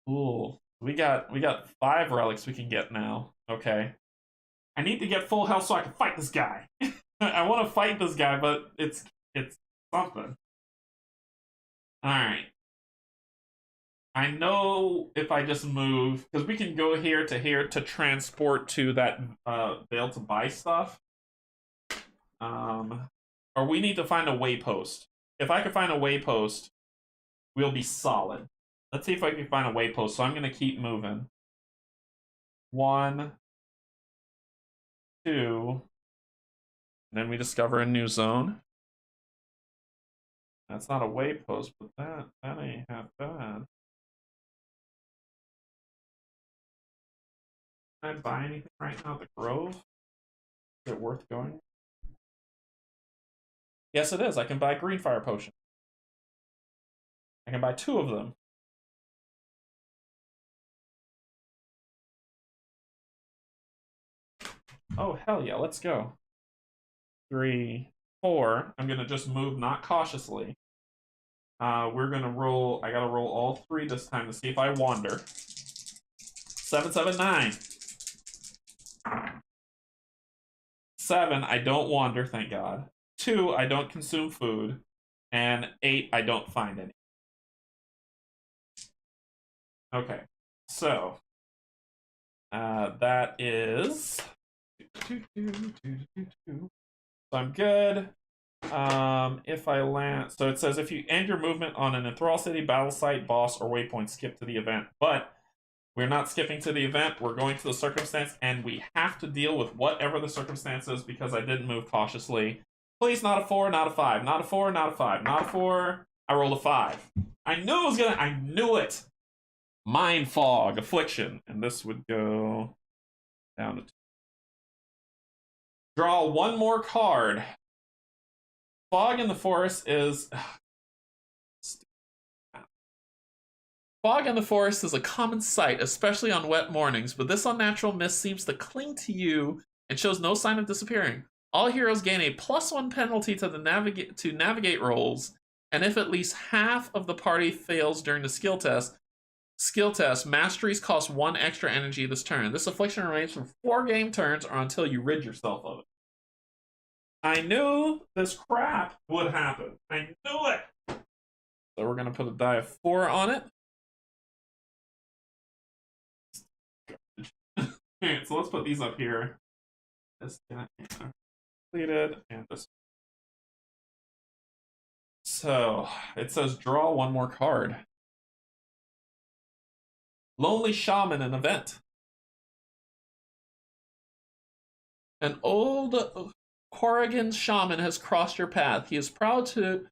Speaker 1: Cool. We got 5 relics we can get now. Okay. I need to get full health so I can fight this guy. I want to fight this guy, but it's something. Alright. I know if I just move, because we can go here to transport to that Veil to buy stuff. Or we need to find a waypost. if I can find a waypost, we'll be solid. Let's see if I can find a waypost. So I'm going to keep moving. 1, 2. And then we discover a new zone. That's not a waypost, but that ain't half bad. Can I buy anything right now at the Grove? Is it worth going? Yes, it is. I can buy green fire potion. I can buy 2 of them. Oh, hell yeah, let's go. 3, 4. I'm going to just move not cautiously. We're going to roll. I got to roll all 3 this time to see if I wander. 7, 7, 9. 7, I don't wander, thank God. 2, I don't consume food. And 8, I don't find any. Okay, so that is. So I'm good. If I land, so it says if you end your movement on an enthrall city, battle site, boss, or waypoint, skip to the event. But we're not skipping to the event. We're going to the circumstance, and we have to deal with whatever the circumstance is because I didn't move cautiously. Please, not a 4, not a 5, not a 4, not a 5, not a 4. I rolled a 5. I knew it was gonna. I knew it. Mind fog, affliction, and this would go down to 2. Draw 1 more card. Fog in the forest is. Fog in the forest is a common sight, especially on wet mornings, but this unnatural mist seems to cling to you and shows no sign of disappearing. All heroes gain a +1 penalty to the navigate rolls, and if at least half of the party fails during the skill test, masteries cost 1 extra energy this turn. This affliction remains for 4 game turns or until you rid yourself of it. I knew this crap would happen. I knew it! So we're going to put a die of 4 on it. Alright, so let's put these up here. This completed, and this. So, it says draw 1 more card. Lonely Shaman, an event. An old Corrigan shaman has crossed your path. He is proud to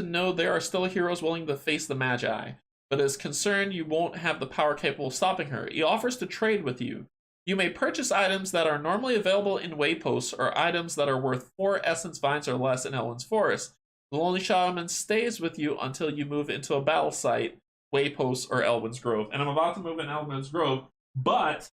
Speaker 1: know there are still heroes willing to face the Magi, but is concerned you won't have the power capable of stopping her. He offers to trade with you. You may purchase items that are normally available in wayposts or items that are worth 4 essence vines or less in Elwyn's Forest. The Lonely Shaman stays with you until you move into a battle site, waypost, or Elwyn's Grove. And I'm about to move in Elwyn's Grove, but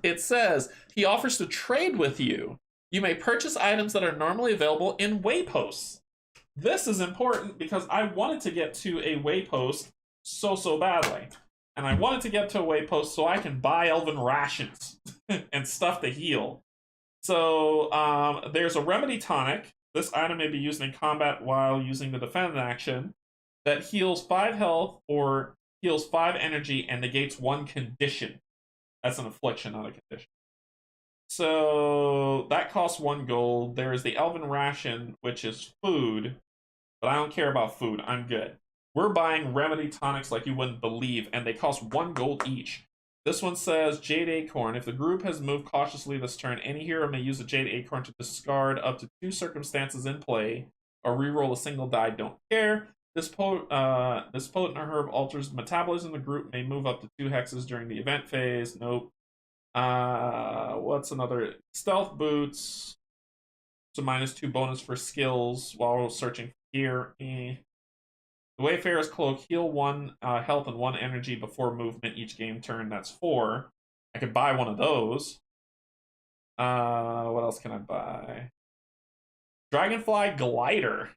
Speaker 1: it says he offers to trade with you. You may purchase items that are normally available in wayposts. This is important because I wanted to get to a waypost so badly. And I wanted to get to a waypost so I can buy elven rations and stuff to heal. So there's a remedy tonic. This item may be used in combat while using the defend action that heals 5 health or heals 5 energy and negates 1 condition. That's an affliction, not a condition. So that costs 1 gold. There is the elven ration, which is food, but I don't care about food. I'm good. We're buying remedy tonics like you wouldn't believe, and they cost 1 gold each. This one says Jade Acorn. If the group has moved cautiously this turn, any hero may use a Jade Acorn to discard up to 2 circumstances in play, or reroll a single die. Don't care. This potent herb alters the metabolism. The group may move up to 2 hexes during the event phase. Nope. What's another? Stealth boots. So -2 bonus for skills while searching for gear. The Wayfarer's Cloak, heal 1 health and 1 energy before movement each game turn. That's 4. I could buy one of those. What else can I buy? Dragonfly Glider.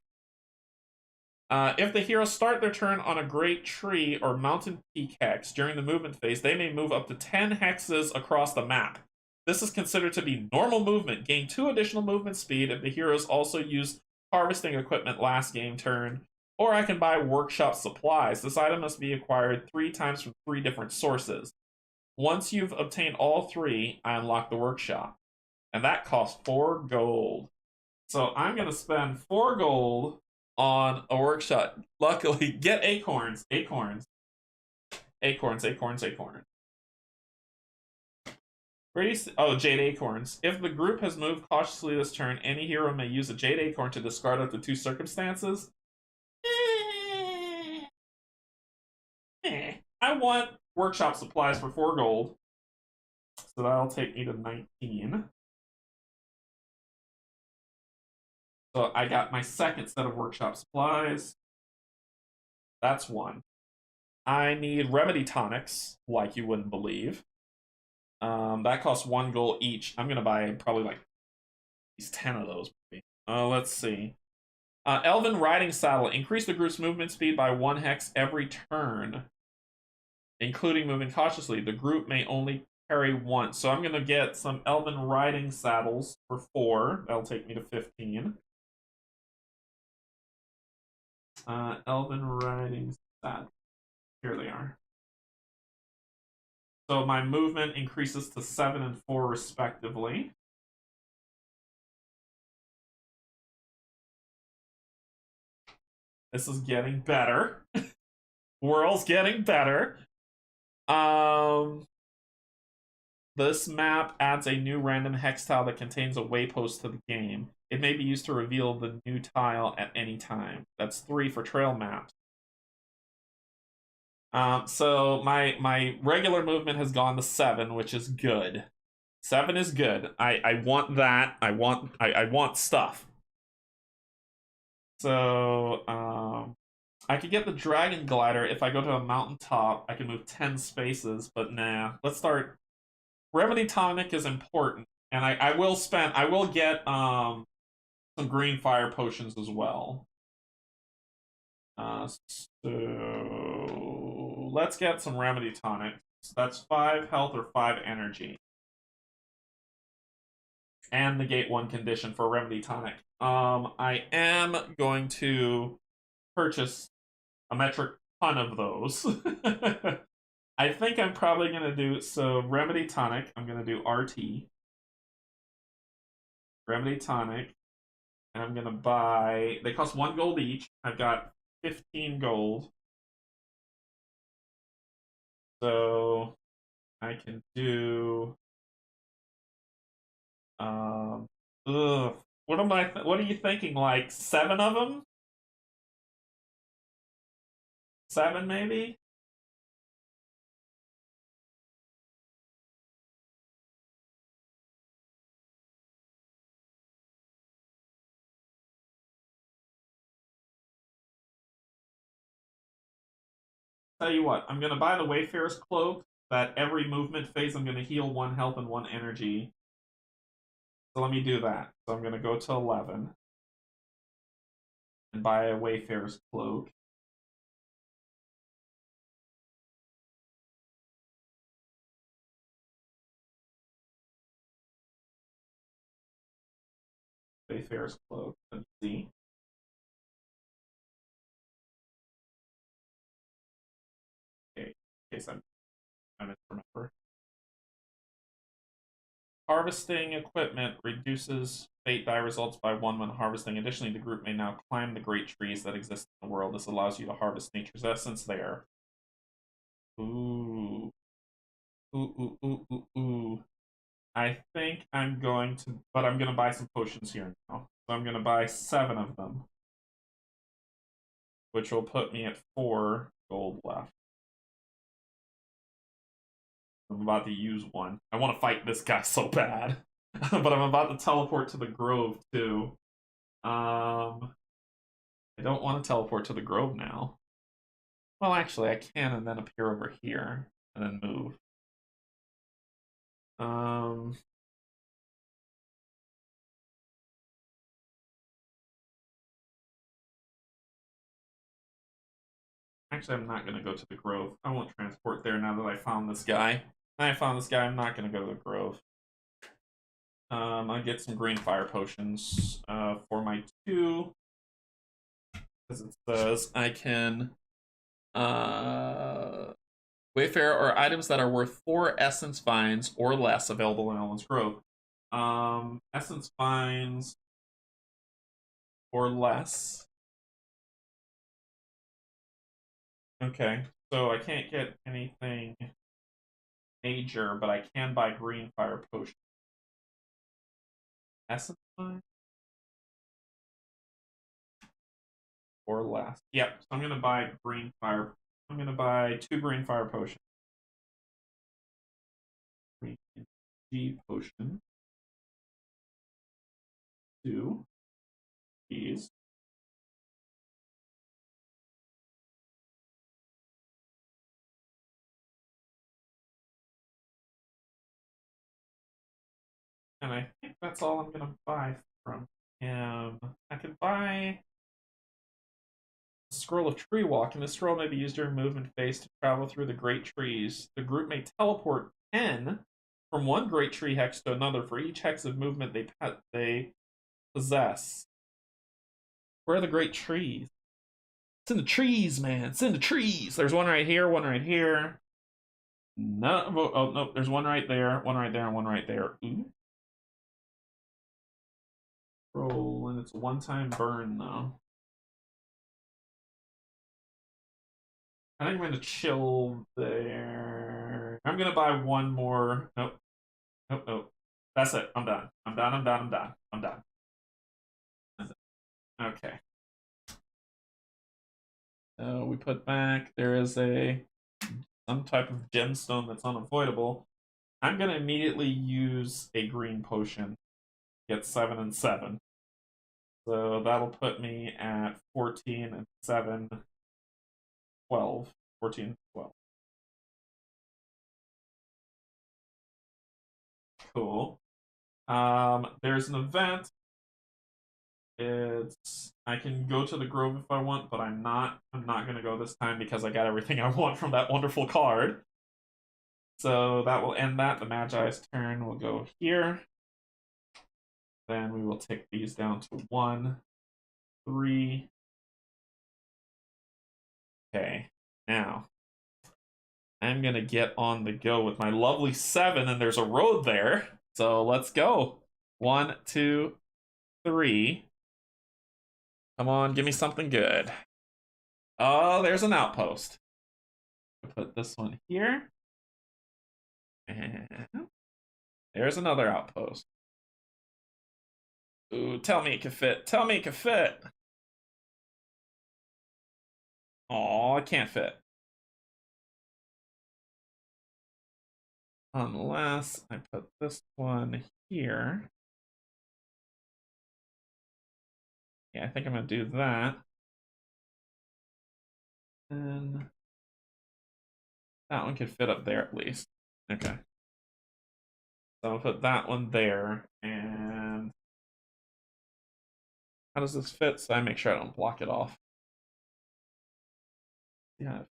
Speaker 1: If the heroes start their turn on a great tree or mountain peak hex during the movement phase, they may move up to 10 hexes across the map. This is considered to be normal movement. Gain 2 additional movement speed if the heroes also use harvesting equipment last game turn. Or I can buy workshop supplies. This item must be acquired 3 times from 3 different sources. Once you've obtained all 3, I unlock the workshop. And that costs 4 gold. So I'm gonna spend 4 gold on a workshop. Luckily, get acorns, acorns, acorns, acorns, acorns. Where do you oh, Jade Acorns. If the group has moved cautiously this turn, any hero may use a Jade Acorn to discard up to 2 circumstances. I want workshop supplies for 4 gold. So that'll take me to 19. So I got my second set of workshop supplies. That's 1. I need remedy tonics, like you wouldn't believe. That costs 1 gold each. I'm gonna buy probably like at least 10 of those. Let's see. Elven Riding Saddle. Increase the group's movement speed by 1 hex every turn, including moving cautiously. The group may only carry 1. So I'm gonna get some Elven Riding Saddles for 4. That'll take me to 15. Elven Riding Saddle. Here they are. So my movement increases to 7 and 4 respectively. This is getting better. World's getting better. This map adds a new random hex tile that contains a waypost to the game. It may be used to reveal the new tile at any time. That's 3 for trail maps. So my regular movement has gone to 7, which is good. 7 is good. I want that. I want stuff. So I could get the dragon glider if I go to a mountaintop. I can move 10 spaces, but nah. Let's start. Remedy tonic is important, and I will get some green fire potions as well. So let's get some remedy tonic. That's 5 health or 5 energy. And negate 1 condition for remedy tonic. I am going to purchase a metric ton of those. I think I'm probably going to do, so remedy tonic, I'm going to do RT. Remedy tonic, and I'm going to buy, they cost 1 gold each. I've got 15 gold. So I can do, what are you thinking, like 7 of them? 7 maybe? Tell you what, I'm going to buy the Wayfarer's Cloak, that every movement phase I'm going to heal 1 health and 1 energy. So let me do that. So I'm going to go to 11 and buy a Wayfarer's Cloak. Wayfarer's Cloak. Let's see. Okay, in case I misremember. Harvesting equipment reduces fate die results by 1 when harvesting. Additionally, the group may now climb the great trees that exist in the world. This allows you to harvest nature's essence there. Ooh. Ooh, ooh, ooh, ooh, ooh. I think I'm going to, but I'm going to buy some potions here now. So I'm going to buy 7 of them, which will put me at 4 gold left. I'm about to use 1. I want to fight this guy so bad. But I'm about to teleport to the grove, too. I don't want to teleport to the grove now. Well, actually, I can and then appear over here and then move. Actually, I'm not going to go to the grove. I won't transport there now that I found this guy. I found this guy. I'm not going to go to the grove. I get some green fire potions for my 2. As it says, I can Wayfarer or items that are worth 4 essence vines or less available in Ellen's Grove. Essence vines or less. Okay, so I can't get anything major, but I can buy green fire potion. Essence line? Or less. Yep, so I'm gonna buy green fire. I'm gonna buy 2 green fire potions. Green G potion. 2. These. And I think that's all I'm gonna buy from him. I can buy a Scroll of Tree Walk, and this scroll may be used during movement phase to travel through the great trees. The group may teleport 10 from one great tree hex to another for each hex of movement they possess. Where are the great trees? It's in the trees, man. It's in the trees. There's one right here, one right here. No, oh no, there's one right there, one right there, and one right there. Ooh. Roll, and it's a one-time burn though. I think I'm gonna chill there. I'm gonna buy one more. Nope. Nope, nope. That's it. I'm done. I'm done. I'm done. I'm done. I'm done. Okay. So we put back. There is some type of gemstone that's unavoidable. I'm gonna immediately use a green potion. Get 7 and 7. So that'll put me at 14 and 7, 12. 14, 12. Cool. There's an event. I can go to the Grove if I want, but I'm not gonna go this time because I got everything I want from that wonderful card. So that will end that. The Magi's turn will go here. Then we will take these down to 1, 3. Okay, now I'm gonna get on the go with my lovely 7, and there's a road there. So let's go. 1, 2, 3. Come on, give me something good. Oh, there's an outpost. I'll put this one here. And there's another outpost. Ooh, tell me it can fit. Tell me it can fit. Oh, it can't fit. Unless I put this one here. Yeah, I think I'm gonna do that. And that one could fit up there at least. Okay. So I'll put that one there. And how does this fit? So I make sure I don't block it off. Yeah.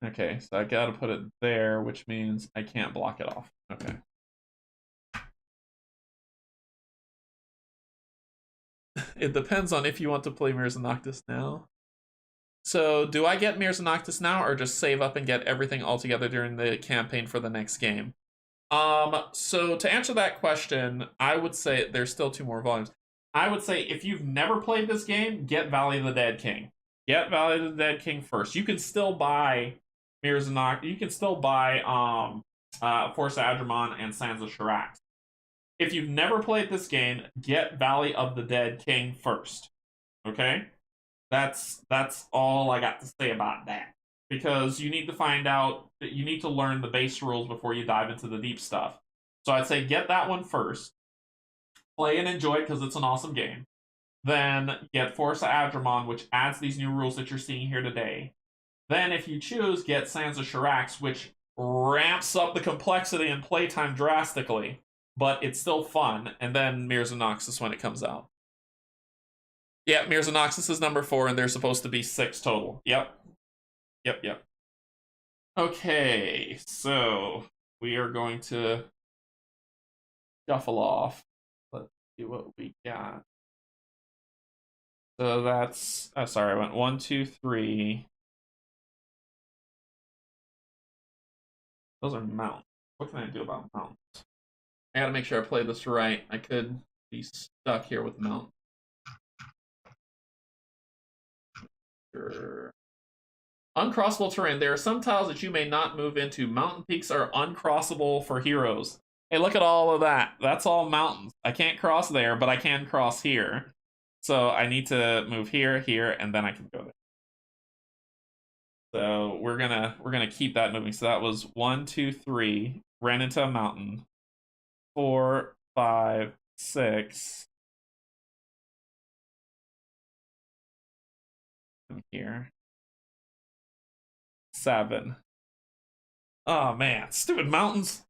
Speaker 1: Okay, so I gotta put it there, which means I can't block it off. Okay. It depends on if you want to play Mirrors of Noctis now. So, do I get Mirrors of Noctis now, or just save up and get everything all together during the campaign for the next game? So to answer that question, I would say there's still 2 more volumes. I would say if you've never played this game, get Valley of the Dead King. Get Valley of the Dead King first. You can still buy Mirrors of Noctis. You can still buy Force of Adrimon and Sands of Shirax. If you've never played this game, get Valley of the Dead King first. Okay? That's all I got to say about that. Because you need to find out, you need to learn the base rules before you dive into the deep stuff. So I'd say get that one first. Play and enjoy it because it's an awesome game. Then get Force of Adrimon, which adds these new rules that you're seeing here today. Then, if you choose, get Sands of Shirax, which ramps up the complexity and playtime drastically, but it's still fun. And then Mirrors of Noctis when it comes out. Yeah, Mirrors of Noctis is number 4, and there's supposed to be 6 total. Yep. Yep. Okay, so we are going to shuffle off. Let's see what we got. So that's, oh, sorry, I went 1, 2, 3. Those are mounts. What can I do about mounts? I gotta make sure I play this right. I could be stuck here with mounts. Sure. Uncrossable terrain. There are some tiles that you may not move into. Mountain peaks are uncrossable for heroes. Hey, look at all of that. That's all mountains. I can't cross there, but I can cross here. So I need to move here, here, and then I can go there. So we're gonna keep that moving. So that was 1, 2, 3. Ran into a mountain. 4, 5, 6. Here. 7. Oh man, stupid mountains.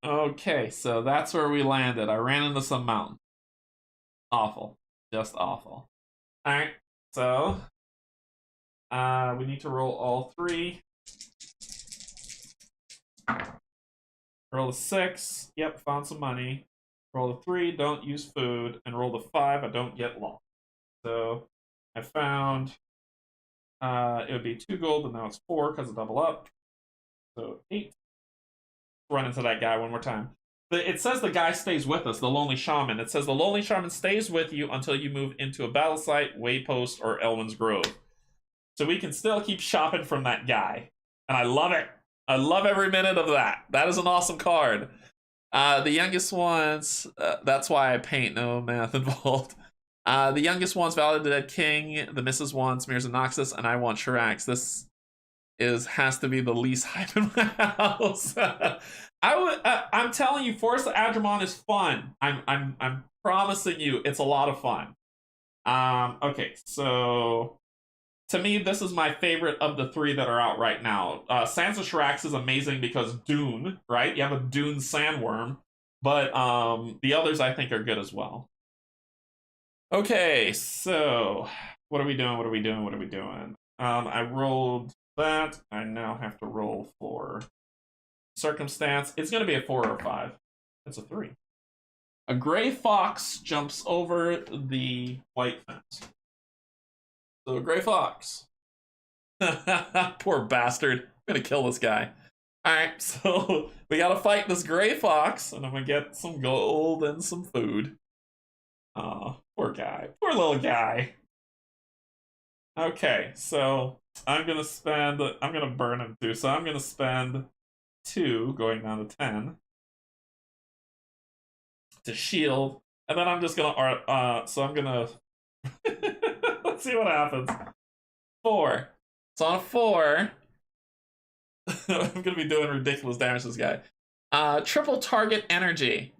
Speaker 1: Okay, so that's where we landed. I ran into some mountain. Awful. Just awful. Alright, so we need to roll all 3. Roll a 6. Yep, found some money. Roll a 3, don't use food. And roll the 5, I don't get lost. So I found it would be 2 gold, and now it's 4 because of double up. So 8. Run into that guy one more time. It says the guy stays with us, the Lonely Shaman. It says the Lonely Shaman stays with you until you move into a battle site, waypost, or Elwyn's Grove. So we can still keep shopping from that guy. And I love it. I love every minute of that. That is an awesome card. The youngest ones, that's why I paint, no math involved. The youngest one's Valor the Dead King. The Mrs. one, Smears and Noxus, and I want Shirax. This has to be the least hype in my house. I'm telling you, Force of Adrimon is fun. I'm promising you, it's a lot of fun. Okay, so to me, this is my favorite of the 3 that are out right now. Sansa Shirax is amazing because Dune, right? You have a Dune sandworm, but the others I think are good as well. Okay, so what are we doing? What are we doing? What are we doing? I rolled that. I now have to roll for circumstance. It's going to be a 4 or a 5. It's a 3. A gray fox jumps over the white fence. So a gray fox. Poor bastard. I'm going to kill this guy. Alright, so we got to fight this gray fox, and I'm going to get some gold and some food. Oh, poor guy. Poor little guy. Okay, so I'm going to burn him too. So I'm going to spend 2 going down to 10 to shield, and then I'm just gonna so I'm gonna let's see what happens. 4. So on a 4 I'm gonna be doing ridiculous damage to this guy. Triple target energy.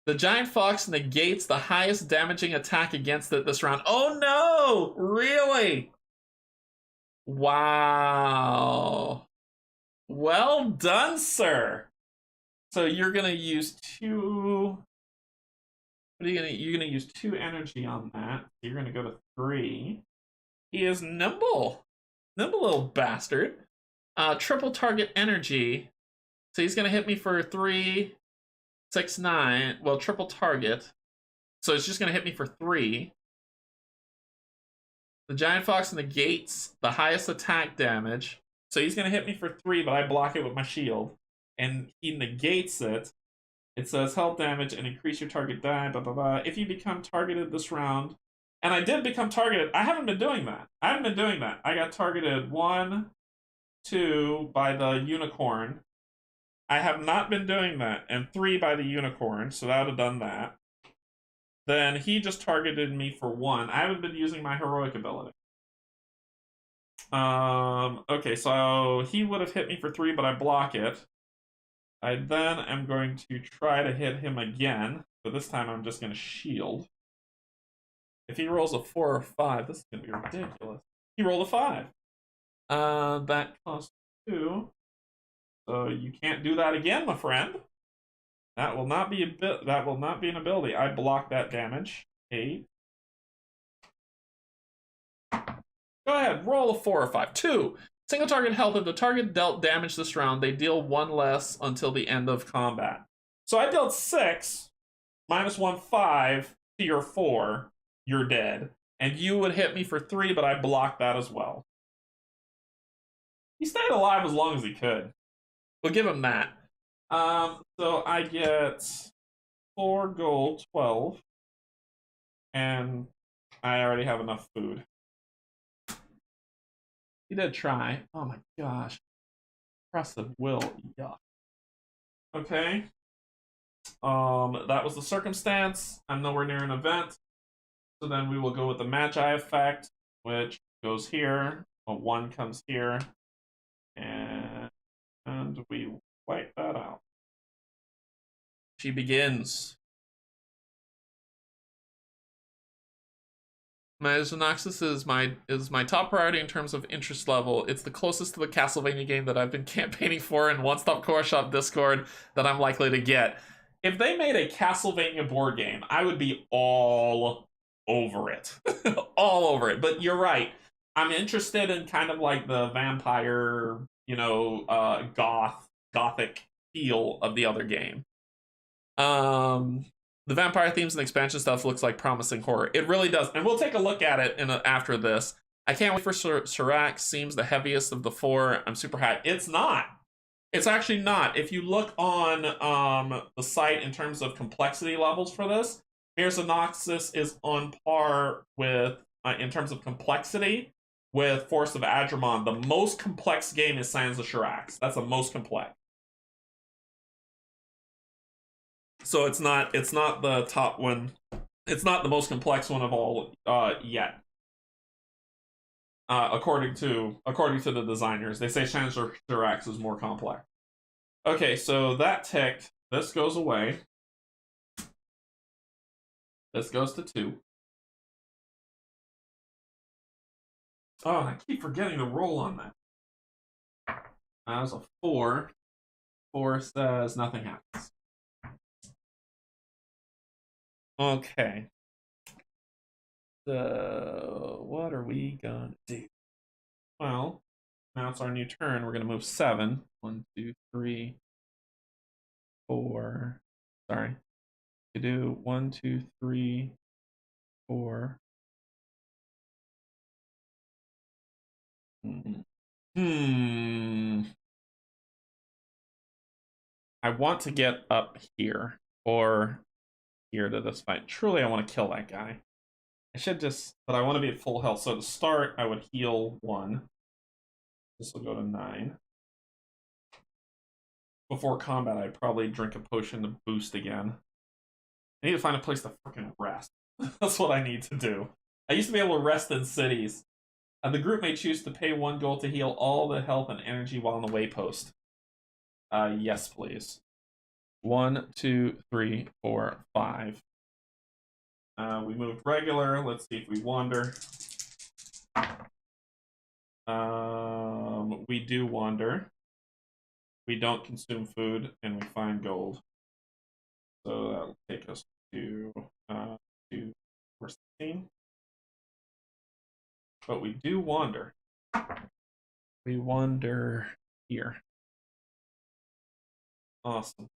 Speaker 1: The giant fox negates the highest damaging attack against it this round. Oh no! Really? Wow. Well done, sir. So you're gonna use 2. What are you gonna? You're gonna use 2 energy on that. You're gonna go to 3. He is nimble, little bastard. Triple target energy. So he's gonna hit me for 3, 6, 9. Well, triple target. So it's just gonna hit me for 3. The giant fox negates the highest attack damage. So he's going to hit me for 3, but I block it with my shield. And he negates it. It says health damage and increase your target die, blah, blah, blah. If you become targeted this round. And I did become targeted. I haven't been doing that. I got targeted 1, 2 by the unicorn. I have not been doing that. And 3 by the unicorn. So that would have done that. Then he just targeted me for 1. I haven't been using my heroic ability. Okay, so he would have hit me for 3, but I block it. I then am going to try to hit him again, but this time I'm just going to shield. If he rolls a 4 or 5, this is going to be ridiculous. He rolled a 5. That costs 2. So you can't do that again, my friend. That will not be an ability. I block that damage. 8. Go ahead, roll a 4 or 5. 2. Single target health. If the target dealt damage this round, they deal 1 less until the end of combat. So I dealt 6, -1, 5 to your 4. You're dead. And you would hit me for 3, but I blocked that as well. He stayed alive as long as he could. We'll give him that. So I get 4 gold, 12. And I already have enough food. He did try. Oh my gosh. Impressive will. Yuck. Okay. That was the circumstance. I'm nowhere near an event. So then we will go with the Magi effect, which goes here. A 1 comes here. And we wipe that out. She begins. Maginoxus is my top priority in terms of interest level. It's the closest to the Castlevania game that I've been campaigning for in One Stop Core Shop Discord that I'm likely to get. If they made a Castlevania board game, I would be all over it. All over it. But you're right. I'm interested in kind of like the vampire, gothic feel of the other game. The vampire themes and expansion stuff looks like promising horror. It really does. And we'll take a look at it after this. I can't wait for Sirac. Seems the heaviest of the 4. I'm super hyped. It's not. It's actually not. If you look on the site in terms of complexity levels for this, Maginoxus is on par with, in terms of complexity, with Force of Adrimon. The most complex game is Sands of Sirac. That's the most complex. So it's not the top one. It's not the most complex one of all yet. According to the designers, they say Sands of Sirac is more complex. Okay, so that ticked. This goes away. This goes to 2. Oh, I keep forgetting to roll on that. That was a 4. 4 says nothing happens. Okay. So, what are we gonna do? Well, now it's our new turn. We're gonna move 7. 1, 2, 3, 4. Sorry. We do 1, 2, 3, 4. I want to get up here or here to this fight. Truly, I want to kill that guy. I should just, but I want to be at full health. So to start, I would heal 1. This will go to 9. Before combat, I'd probably drink a potion to boost again. I need to find a place to freaking rest. That's what I need to do. I used to be able to rest in cities. The group may choose to pay 1 gold to heal all the health and energy while on the waypost. Yes, please. 1, 2, 3, 4, 5. We moved regular. Let's see if we wander. We do wander. We don't consume food, and we find gold. So that'll take us to 416. But we do wander. We wander here. Awesome.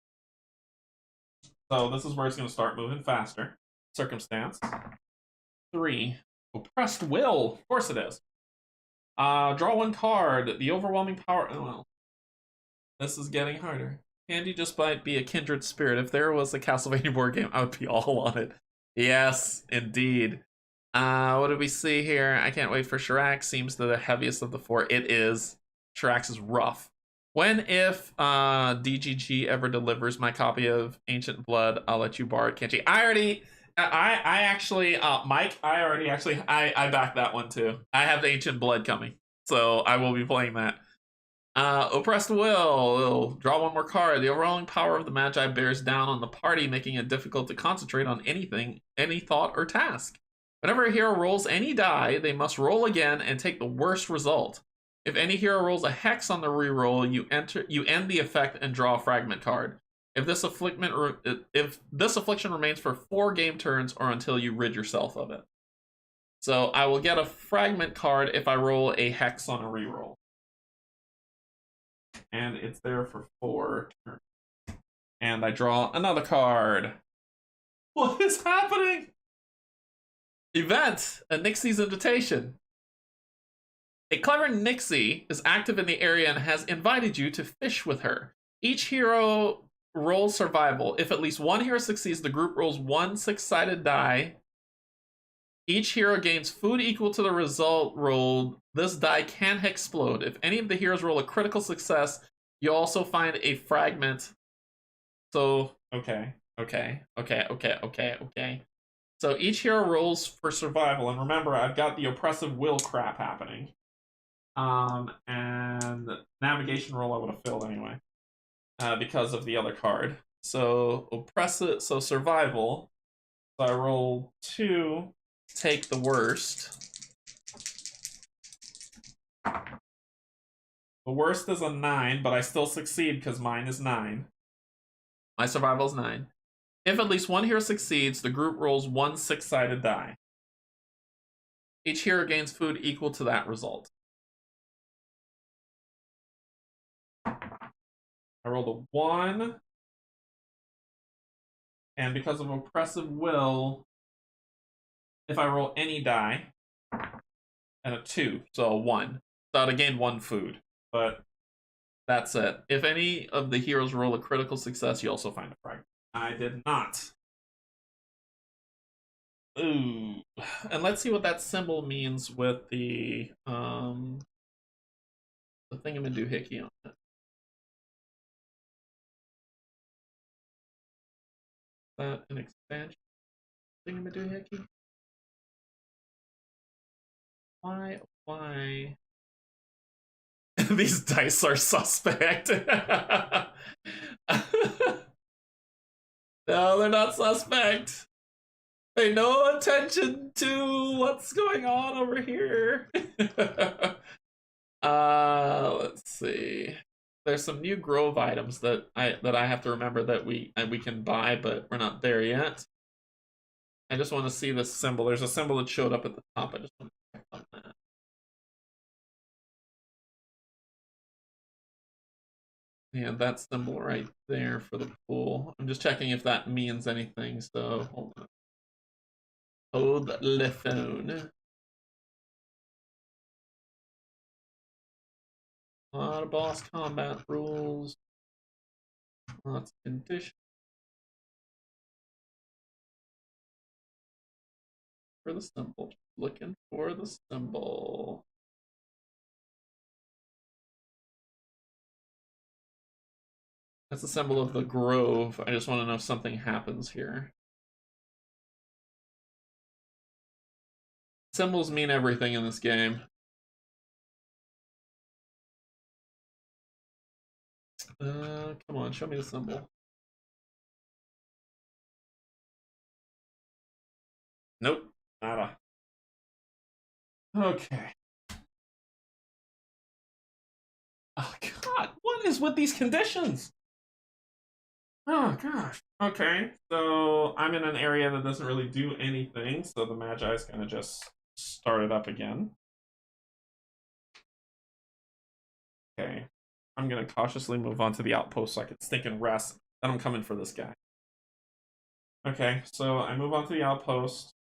Speaker 1: So this is where it's going to start moving faster. Circumstance. 3. Oppressed will. Of course it is. Draw 1 card. The overwhelming power. Oh, well. This is getting harder. Candy just might be a kindred spirit. If there was a Castlevania board game, I would be all on it. Yes, indeed. What do we see here? I can't wait for Sirac. Seems the heaviest of the 4. It is. Sirac is rough. When if DGG ever delivers my copy of Ancient Blood, I'll let you borrow it, Canje. I actually, Mike, I backed that one too. I have the Ancient Blood coming, so I will be playing that. Oppressed will. It'll draw 1 more card. The overwhelming power of the Magi bears down on the party, making it difficult to concentrate on anything, any thought or task. Whenever a hero rolls any die, they must roll again and take the worst result. If any hero rolls a hex on the reroll, you end the effect and draw a fragment card. If this affliction remains for 4 game turns or until you rid yourself of it. So I will get a fragment card if I roll a hex on a reroll. And it's there for 4 turns. And I draw another card. What is happening? Event, a Nixie's invitation. A clever Nixie is active in the area and has invited you to fish with her. Each hero rolls survival. If at least 1 hero succeeds, the group rolls 1 6-sided die Each hero gains food equal to the result rolled. This die can explode. If any of the heroes roll a critical success, you also find a fragment. So, okay. So each hero rolls for survival, and remember, I've got the oppressive will crap happening. And navigation roll I would have filled anyway, because of the other card. So oppressive, so survival. So I roll 2, take the worst. The worst is a 9, but I still succeed because mine is 9. My survival is 9. If at least one hero succeeds, the group rolls 1 6-sided die. Each hero gains food equal to that result. I rolled a 1. And because of oppressive will, if I roll any die, and a 2, so a 1. So I'd gain 1 food. But that's it. If any of the heroes roll a critical success, you also find a fragment. I did not. Ooh. And let's see what that symbol means with the thingamadoohickey on it. Is that an expansion thingamadoohickey? Why? These dice are suspect. No, they're not suspect. Pay no attention to what's going on over here. Let's see. There's some new Grove items that I have to remember that we can buy, but we're not there yet. I just want to see this symbol. There's a symbol that showed up at the top. I just want to check on that. Yeah, that symbol right there for the pool. I'm just checking if that means anything, so hold on. Hold the phone. A lot of boss combat rules. Lots of conditions. For the symbol. Looking for the symbol. That's the symbol of the grove. I just want to know if something happens here. Symbols mean everything in this game. Come on, show me the symbol. Nope, nada. Okay. Oh god, what is with these conditions? Oh gosh. Okay, so I'm in an area that doesn't really do anything, so the Magi is gonna just start it up again. Okay. I'm gonna cautiously move on to the outpost so I can stink and rest. Then I'm coming for this guy. Okay, so I move on to the outpost.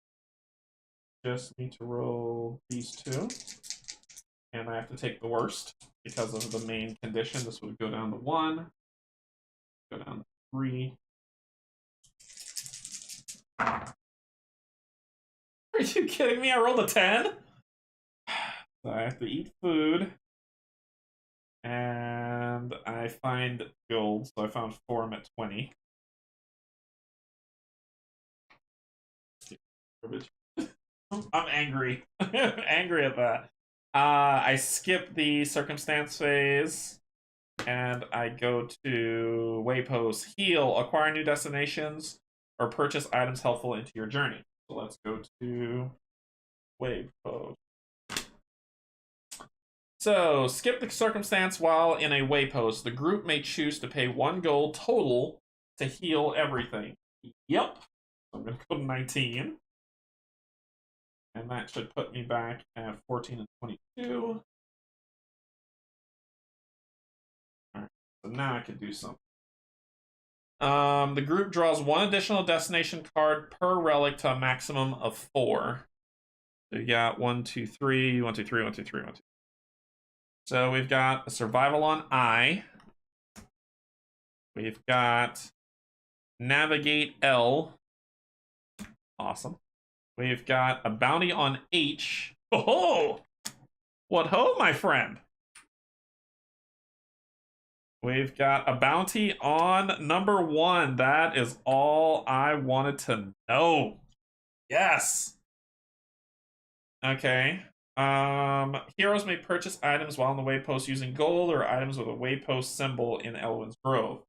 Speaker 1: Just need to roll these 2. And I have to take the worst because of the main condition. This would go down to 1. Go down to 3. Are you kidding me? I rolled a 10? So I have to eat food. And I find gold, so I found 4. I'm at 20. I'm angry. I'm angry at that. I skip the circumstance phase, and I go to waypost, heal, acquire new destinations, or purchase items helpful into your journey. So let's go to waypost. So, skip the circumstance while in a waypost. The group may choose to pay 1 gold total to heal everything. Yep. I'm going to go to 19. And that should put me back at 14 and 22. Alright, so now I can do something. The group draws 1 additional destination card per relic to a maximum of 4. So you got 1, 2, 3, 1, 2, 3, 1, 2, 3, 1, 2. So we've got a survival on I. We've got navigate L. Awesome. We've got a bounty on H. Oh, what ho, my friend? We've got a bounty on number 1. That is all I wanted to know. Yes. Okay. Heroes may purchase items while on the waypost using gold or items with a waypost symbol in Elwyn's Grove.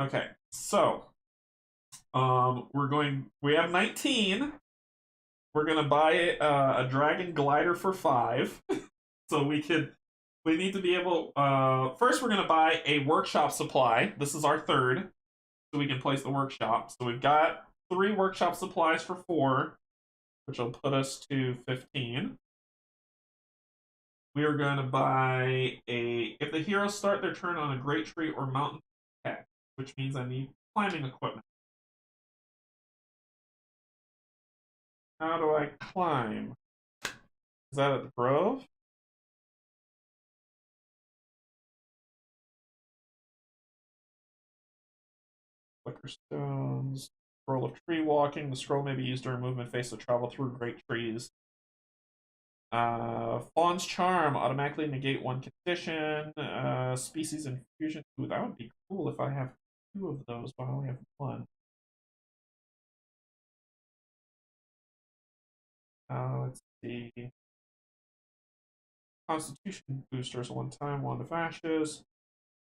Speaker 1: Okay, so we have 19. We're gonna buy a dragon glider for 5. So we need to be able first we're gonna buy a workshop supply. This is our 3rd, so we can place the workshop. So we've got 3 workshop supplies for 4, which will put us to 15. We are going to buy if the heroes start their turn on a great tree or mountain peak, which means I need climbing equipment. How do I climb? Is that at the Grove? Flicker stones. Scroll of tree walking. The scroll may be used during movement phase to travel through great trees. Fawn's Charm, automatically negate 1 condition. Species infusion. Ooh, that would be cool if I have 2 of those, but I only have 1. Let's see. Constitution boosters 1 time, Wand of Ashes.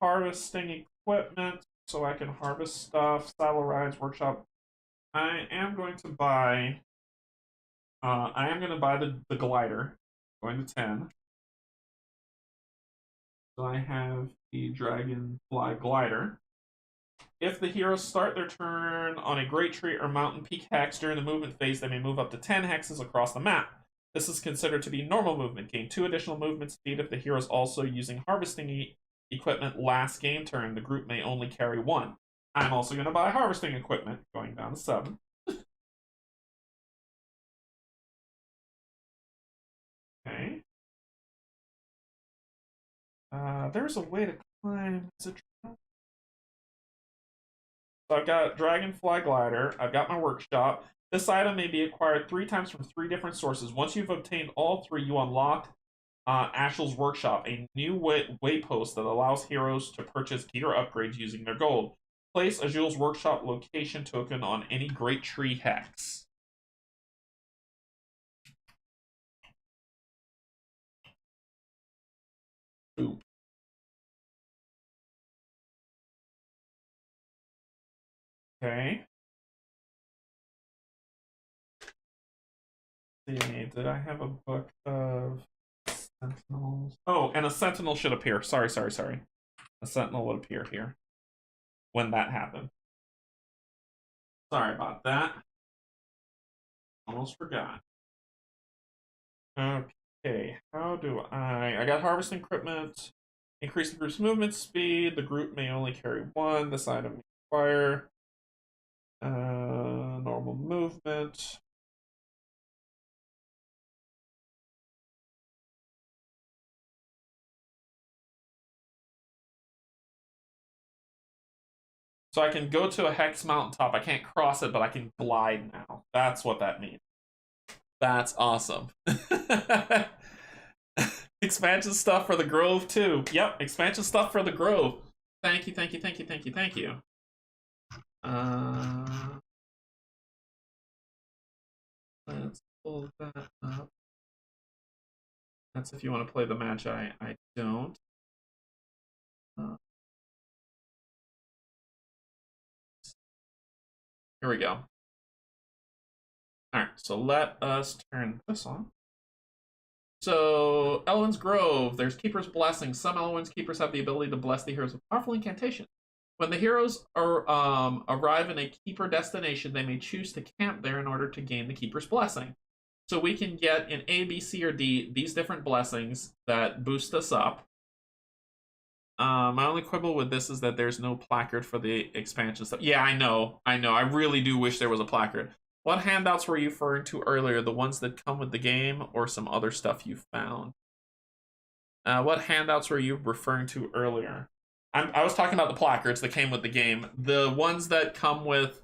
Speaker 1: Harvesting equipment, so I can harvest stuff. Saddle rides, workshop. I am going to buy the glider. Going to 10. So I have the dragonfly glider. If the heroes start their turn on a great tree or mountain peak hex during the movement phase, they may move up to 10 hexes across the map. This is considered to be normal movement. Gain 2 additional movement speed if the hero is also using harvesting equipment last game turn. The group may only carry 1. I'm also going to buy harvesting equipment, going down to 7. Okay. There's a way to climb. Is it true? So I've got Dragonfly Glider. I've got my workshop. This item may be acquired 3 times from 3 different sources. Once you've obtained all 3, you unlock Ashel's Workshop, a new waypost that allows heroes to purchase gear upgrades using their gold. Place Ashel's Workshop location token on any Great Tree hex. Ooh. Okay. Let's see, did I have a book of sentinels? Oh, and a sentinel should appear. Sorry. A sentinel would appear here when that happened. Sorry about that. Almost forgot. Okay, how do I got harvesting equipment. Increase the group's movement speed. The group may only carry 1. This item may require normal movement. So I can go to a hex mountaintop. I can't cross it, but I can glide now. That's what that means. That's awesome. Expansion stuff for the Grove, too. Yep, expansion stuff for the Grove. Thank you. Let's pull that up. That's if you want to play the Magi. I don't. Here we go. Alright, so let us turn this on. So, Elwyn's Grove, there's Keeper's Blessing. Some Elwyn's Keepers have the ability to bless the heroes with powerful incantations. When the heroes arrive in a Keeper destination, they may choose to camp there in order to gain the Keeper's Blessing. So we can get in A, B, C, or D these different blessings that boost us up. My only quibble with this is that there's no placard for the expansion stuff. Yeah, I know. I really do wish there was a placard. What handouts were you referring to earlier? The ones that come with the game or some other stuff you found? What handouts were you referring to earlier? I was talking about the placards that came with the game. The ones that come with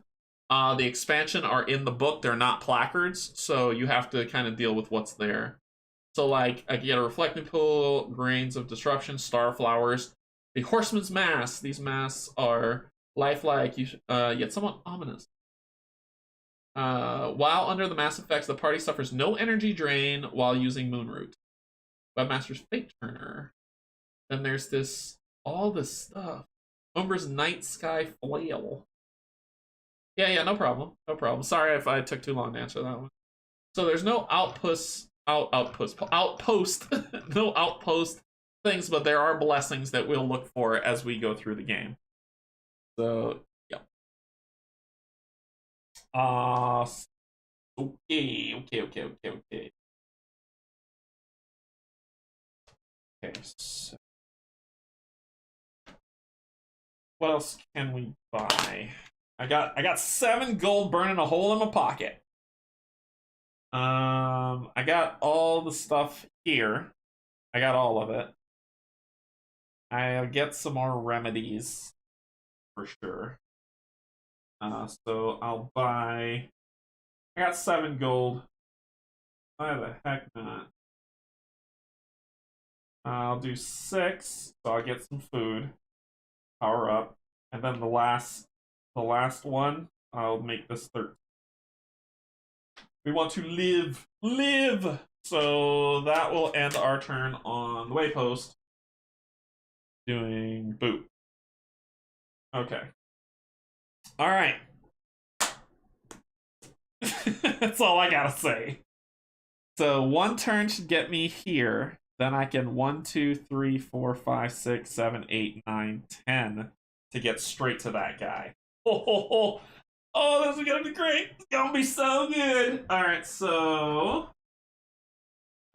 Speaker 1: The expansion are in the book. They're not placards, so you have to kind of deal with what's there. So, like, I get a reflecting pool, grains of disruption, star flowers, the horseman's mask. These masks are lifelike, yet somewhat ominous. While under the mass effects, the party suffers no energy drain while using Moonroot. Webmaster's Fate Turner. Then there's all this stuff. Umbra's Night Sky Flail. Yeah, no problem. No problem. Sorry if I took too long to answer that one. So there's no outpost, no outpost things, but there are blessings that we'll look for as we go through the game. So, yeah. Okay. Okay, so what else can we buy? I got 7 gold burning a hole in my pocket. I got all the stuff here. I got all of it. I'll get some more remedies for sure. So I'll buy. I got 7 gold. Why the heck not? I'll do 6, so I'll get some food. Power up, and then the last one, I'll make this 13. We want to live. So that will end our turn on the waypost. Doing boot. Okay. All right. That's all I gotta say. So 1 turn should get me here. Then I can 1, 2, 3, 4, 5, 6, 7, 8, 9, 10 to get straight to that guy. Oh, this is gonna be great. It's gonna be so good. All right, so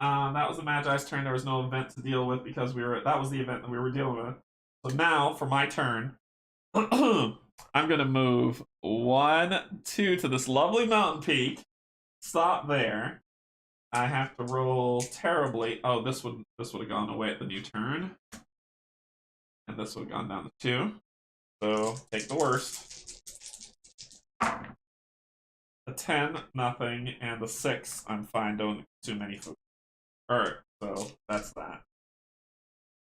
Speaker 1: that was the Magi's turn. There was no event to deal with because that was the event that we were dealing with. So now for my turn, I'm gonna move 1, 2 to this lovely mountain peak. Stop there. I have to roll terribly. Oh, this would have gone away at the new turn. And this would have gone down to 2. So take the worst. The 10, nothing, and the 6, I'm fine, don't consume any food. Alright, so that's that.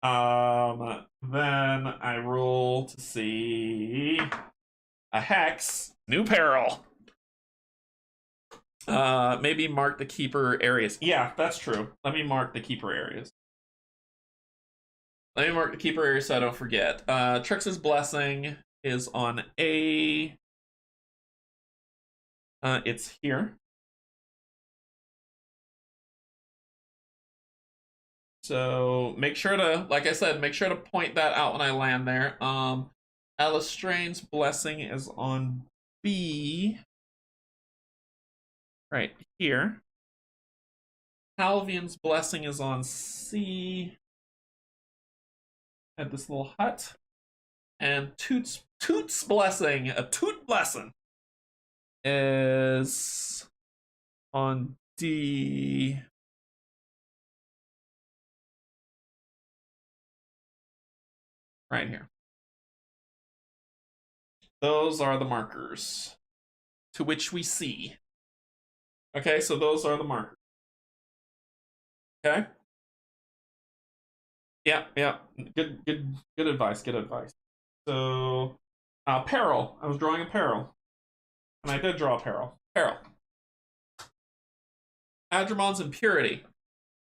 Speaker 1: Then I roll to see a hex. New peril. Maybe mark the keeper areas. Yeah, that's true. Let me mark the keeper areas. Let me mark the keeper areas so I don't forget. Trix's blessing is on A. It's here. So make sure to, like I said, make sure to point that out when I land there. Alistrain's blessing is on B. Right here. Halvian's blessing is on C. At this little hut. And Toot's blessing, a Toot blessing, is on D. Right here. Those are the markers to which we see. Okay, so those are the markers. Okay. Yeah. Good advice. So, peril. I was drawing a peril, and I did draw a peril. Adrimon's impurity.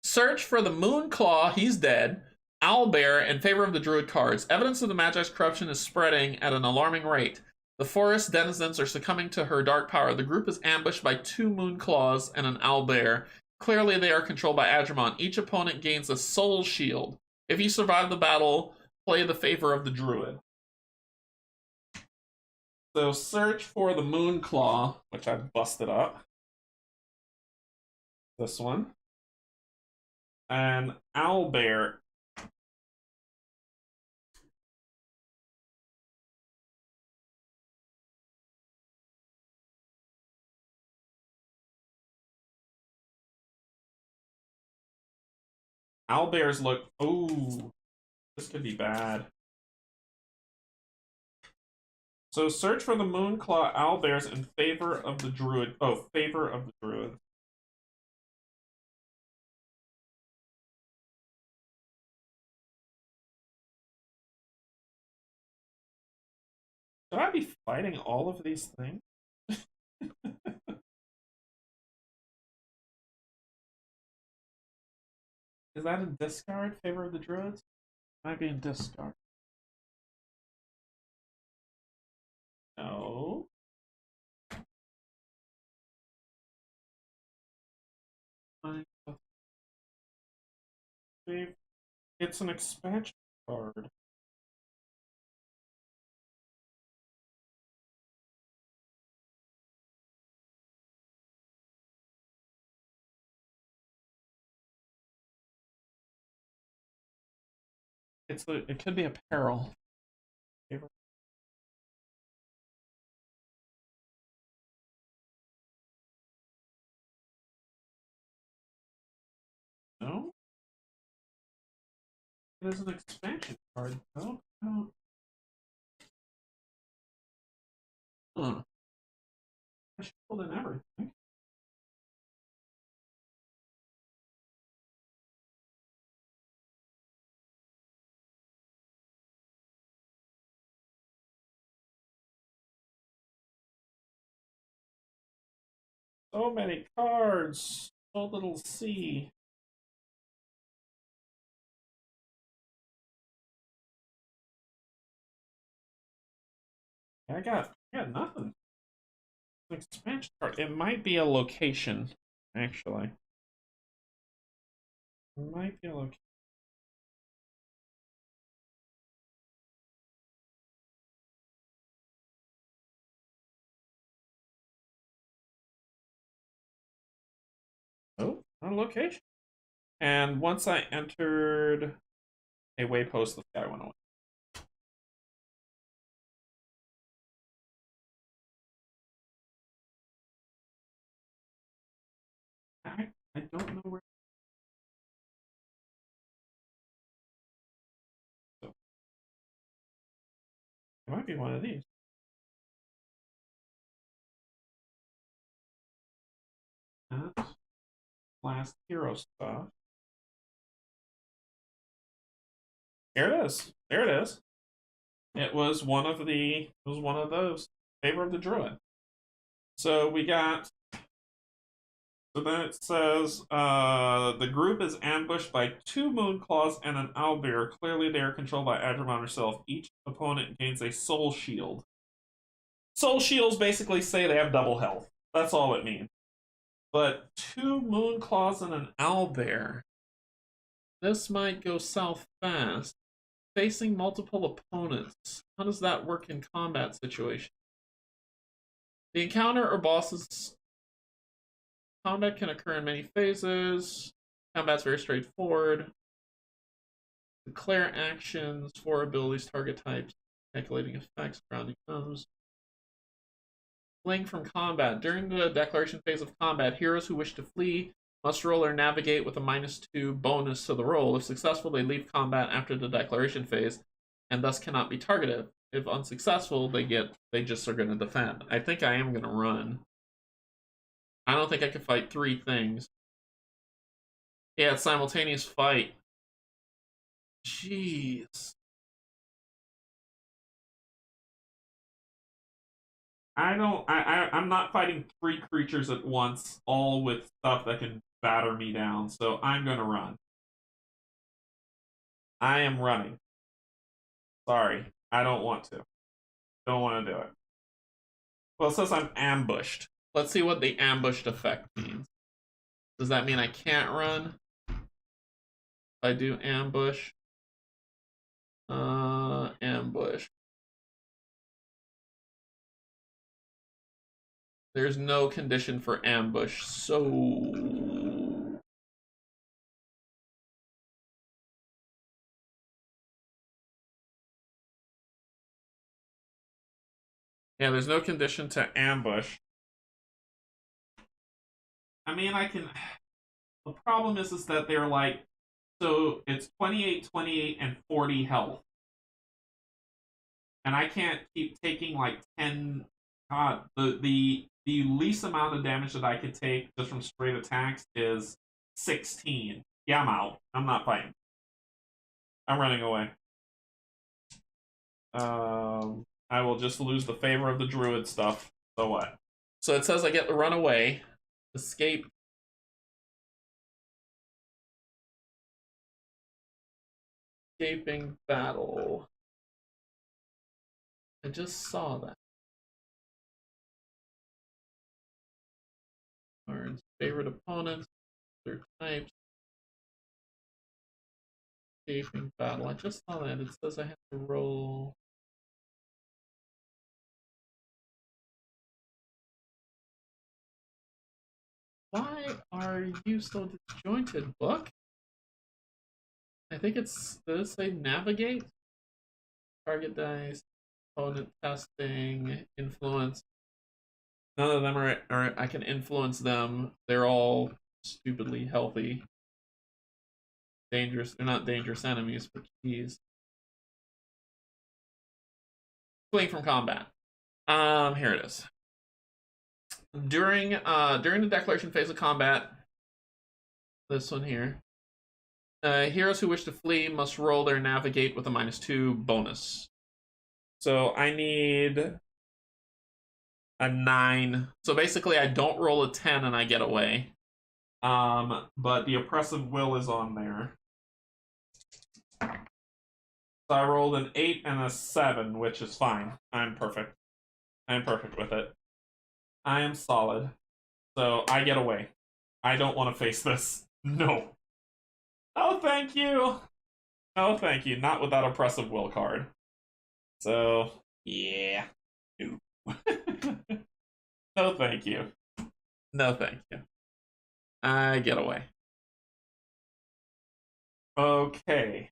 Speaker 1: Search for the Moon Claw. He's dead. Owlbear in favor of the Druid cards. Evidence of the Magi's corruption is spreading at an alarming rate. The forest denizens are succumbing to her dark power. The group is ambushed by 2 Moon Claws and an Owlbear. Clearly, they are controlled by Adrimon. Each opponent gains a soul shield. If you survive the battle, play the favor of the Druid. So search for the Moon Claw, which I've busted up. This one. And Owlbear. Owlbears look. Ooh, this could be bad. So search for the Moonclaw owlbears in favor of the druid. Oh, favor of the druid. Should I be fighting all of these things? Is that in discard? Favor of the druids? Might be in discard. No. It's an expansion card. It could be a peril. No? It is an expansion card, though. No. Huh. I should pull in everything. So many cards. So little C. I got nothing. An expansion card. It might be a location, actually. It might be a location. Oh, a location. And once I entered a waypost, the guy went away. I don't know where. So, it might be one of these. That last hero stuff. Here it is. There it is. It was one of those. Favor of the Druid. So we got. So then it says the group is ambushed by 2 Moonclaws and an Owlbear. Clearly, they are controlled by Adrimon herself. Each opponent gains a Soul Shield. Soul Shields basically say they have double health. That's all it means. But 2 Moonclaws and an Owlbear. This might go south fast. Facing multiple opponents. How does that work in combat situation? The encounter or boss's combat can occur in many phases. Combat's very straightforward. Declare actions, 4 abilities, target types, calculating effects, grounding moves. Fleeing from combat. During the declaration phase of combat, heroes who wish to flee must roll or navigate with a -2 bonus to the roll. If successful, they leave combat after the declaration phase and thus cannot be targeted. If unsuccessful, they just are going to defend. I think I am going to run. I don't think I could fight 3 things. Yeah, it's simultaneous fight. Jeez. I'm not fighting 3 creatures at once, all with stuff that can batter me down, so I'm gonna run. I am running. Sorry, I don't want to. Don't want to do it. Well, it says I'm ambushed. Let's see what the ambushed effect means. Does that mean I can't run? If I do ambush. Ambush. There's no condition for ambush, so... Yeah, there's no condition to ambush. I mean, I can... The problem is that they're like... So, it's 28, 28, and 40 health. and I can't keep taking like 10. God, the least amount of damage that I could take just from straight attacks is 16. Yeah, I'm out. I'm not fighting. I'm running away. I will just lose the favor of the druid stuff. So what? So it says I get to run away, escape. Escaping battle. I just saw that. Cards, favorite opponents, their types. Escaping battle. I just saw that. It says I have to roll. Why are you so disjointed, book? I think it's, does it say navigate? Target dice, opponent testing, influence. None of them are I can influence them. They're all stupidly healthy. Dangerous, they're not dangerous enemies, but geez. Fleeing from combat. Here it is. During the declaration phase of combat, this one here, heroes who wish to flee must roll their navigate with a -2 bonus. So I need a 9. So basically, I don't roll a 10 and I get away. But the oppressive will is on there. So I rolled an 8 and a 7, which is fine. I'm perfect. I'm perfect with it. I am solid. So I get away. I don't want to face this. No. Oh, thank you. Oh, thank you. Not with that oppressive will card. So, yeah. No, thank you. No, thank you. I get away. Okay.